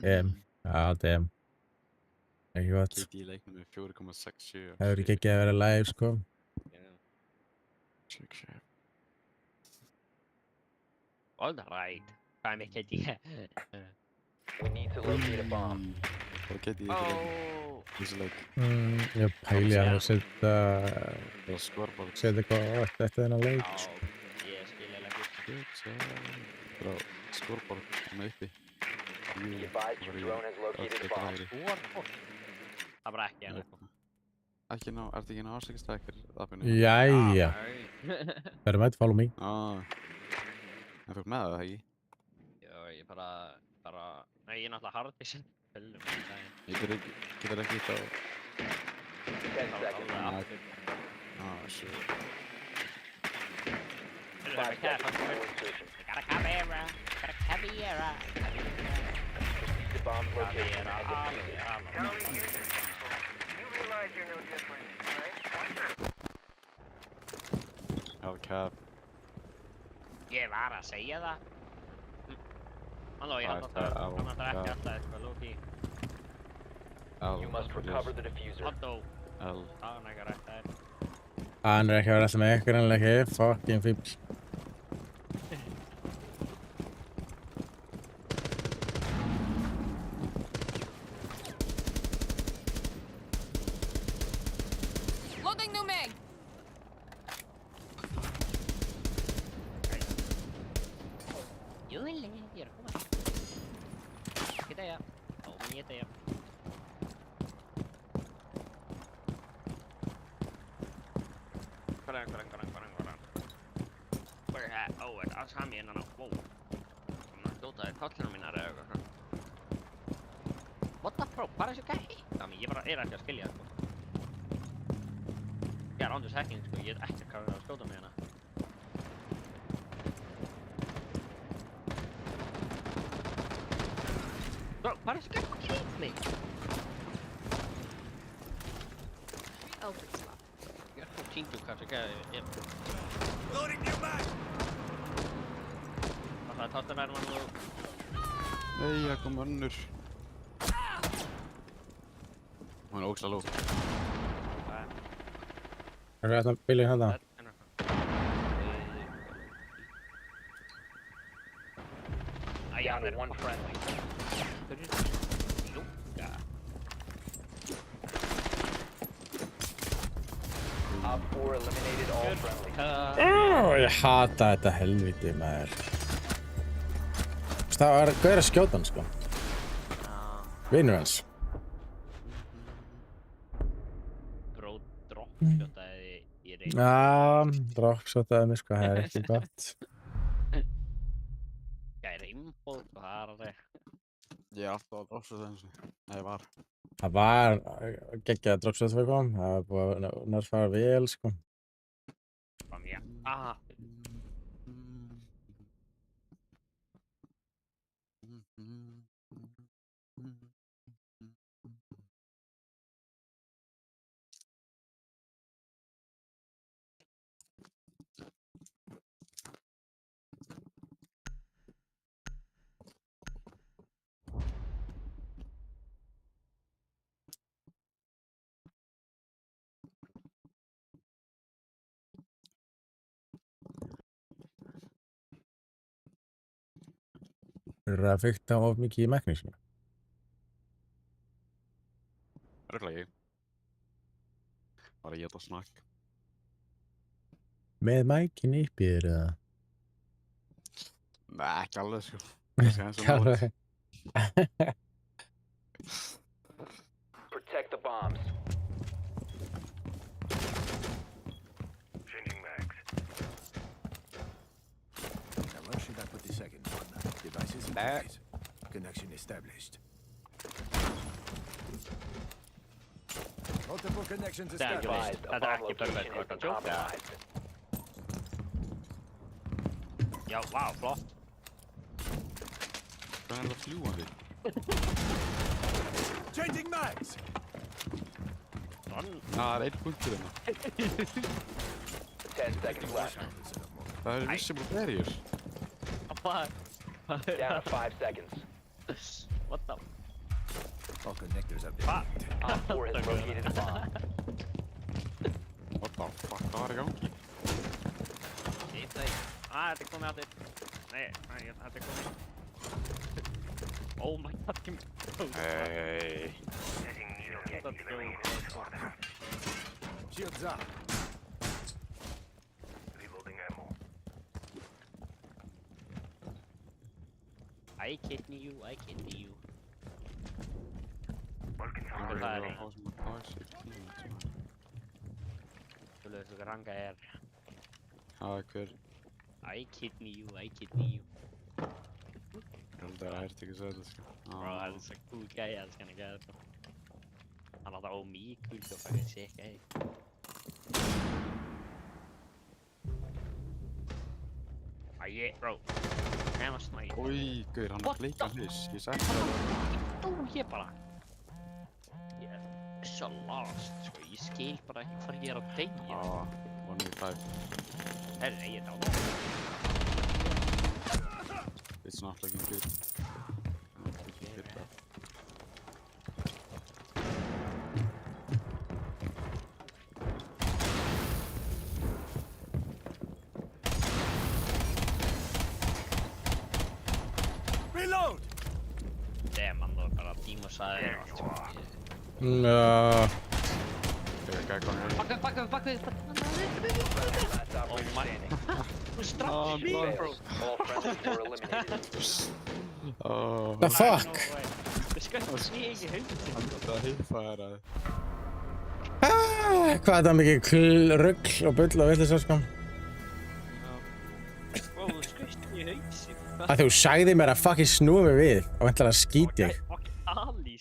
Já, damn. Ekki gott. KD í leiknum með 4,67. Það hefur ekki að vera live, sko. Check. All right. Hvað er með KD? We need to locate a bomb. Bara KD í þessu leik. Ég pæli að það setja... Scoreboard. Setja eitthvað eftir þennan leik. Já, ég skil eiginlega ekki. Bara scoreboard með uppi. Be advised your drone has located a bomb. Scoreboard? Það bara ekki hérna, sko. Ertu ekki ná afsækistækir appinu? Jæja. Verður mætt, follow me. En þú ert með það, ekki? Já, ég bara... Nei, ég er náttúrulega hardisinn. Ég getur ekki hitt á... 10 seconds. Shit. I got a camera. The bomb location and defuse it. Charlie Houston, you realize you're no different, right? Hell cap. Ég var að segja það. Halló, ég hann að drekka alltaf eitthvað, low-key. You must recover the diffuser. Halló. L. Hann er ekki að rætta þér. Hann er ekki að vera alltaf með ykkur en ekki. Fucking fíbl. Loading new mag. Júli, ég er að koma. Ekki degja. Ó, menn ég degja. Koran. Where er það? Ó, er það sami innan á. Wow. Svona skjótaði kollinu mínar eða eitthvað svona. What the bro? Hvað er þessu gæi? Það ég bara er ekki að skilja það, sko. Ég er ándurs hacking, sko. Ég er ekki að skjóta mig hérna. Bro, hvað er þessu gæi? Hvað er mig? Ég er svo týndu kannski gæi. Loading new mag! Það er táttaverðum hann og... Nei, það kom önnur. Hún er ógeðslega lóg. Er það að bílið hérna? Down to one friendly. Op 4 eliminated all friendly. Ég hata þetta helviti, maður. Það var að gauðra skjótan, sko. Vinur hans. Bro, droppskjótaði í reyn. Já, droppskjótaði mig, sko. Það er ekki gott. Gæri innbóð, sko. Það er alveg. Ég er alltaf að droppskjóta eins og það var. Það var geggjað að droppskjóta fyrir kom. Það var búið að nærfara vel, sko. Hvað mér? Eru að fikta of mikið í magnísíum? Örugglega ekki. Bara ég þetta snakk. Með mækin upp í þér, eða? Nei, ekki alveg, sko. Ekki alveg. Right. Connection established. Multiple connections established. Þetta ekki perfekt, hvað er tjóka? Já, vá, flott. Hvað það fljúandi? Changing mags! Það einn punktur hérna. 10 seconds left. Það visible barrier. Down to 5 seconds. What the? All connectors have been linked. Op 4 has located a bomb. What the fuck, hvað var í gangi? Þetta er komið aftur. Nei, þetta er komið. Oh my god, give me. Hey. Shields up. Reloading ammo. I kidney you, I kidney you. Það er að hafa sem að passive teammates, man. Þú veist hvað ranga er. Hver? I kidney you, I kidney you. Ég held að það hægt ekki að segja þetta, sko. Bro, that is a cool guy, that's gonna get it, bro. Han hadde også mye kult å faktisk se, guy. Ah, yeah, bro. Han var snøy. Oi, gaur, hann bleika hliss. Ég sagði það. Þú, ég bara. Ég er så lost, sko. Ég skil bara ekki hvað ég er að deyja. 1v5. Herre, ég er dáð. It's not looking good. Reload! Damn, man, það var bara tímasæðir og allt, sko. Bakka. Oh my. Þú straffði mig, bro. All friendlies were eliminated. The fuck? Þú sköldi mig ekki höndin. Það hiffaði það. Hvað er það mikið rugl og bull og vitleisa, sko? Bro, þú sköldi mig í hausin. Að þú sagði mér að fucking snúa mig við og væntanlega skýt ég.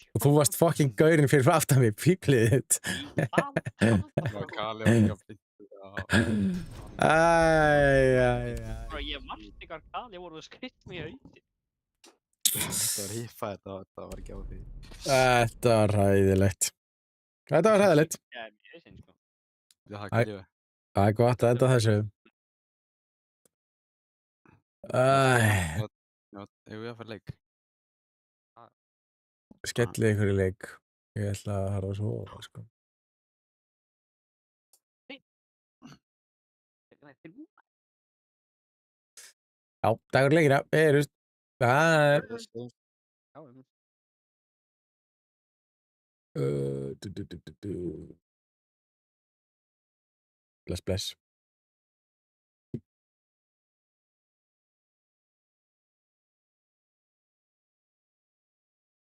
Og þú varst fucking gaurinn fyrir aftan mig, píplið þitt. Kali var ekki að flytta. Bro, ég varst ekki að Kali voru að sköldi mig í hausin. Það var hiffaði þetta var ekki á því. Þetta var hræðilegt. Þetta var hræðilegt. Já, mér veist eins, sko. Já, það er ekki. Það er gott að enda þessu. Ég vil að fara leik. Skellið ykkur í leik. Ég ætla að fara að sofa, sko. Já, dagur leikina. Við erum. Bless, bless.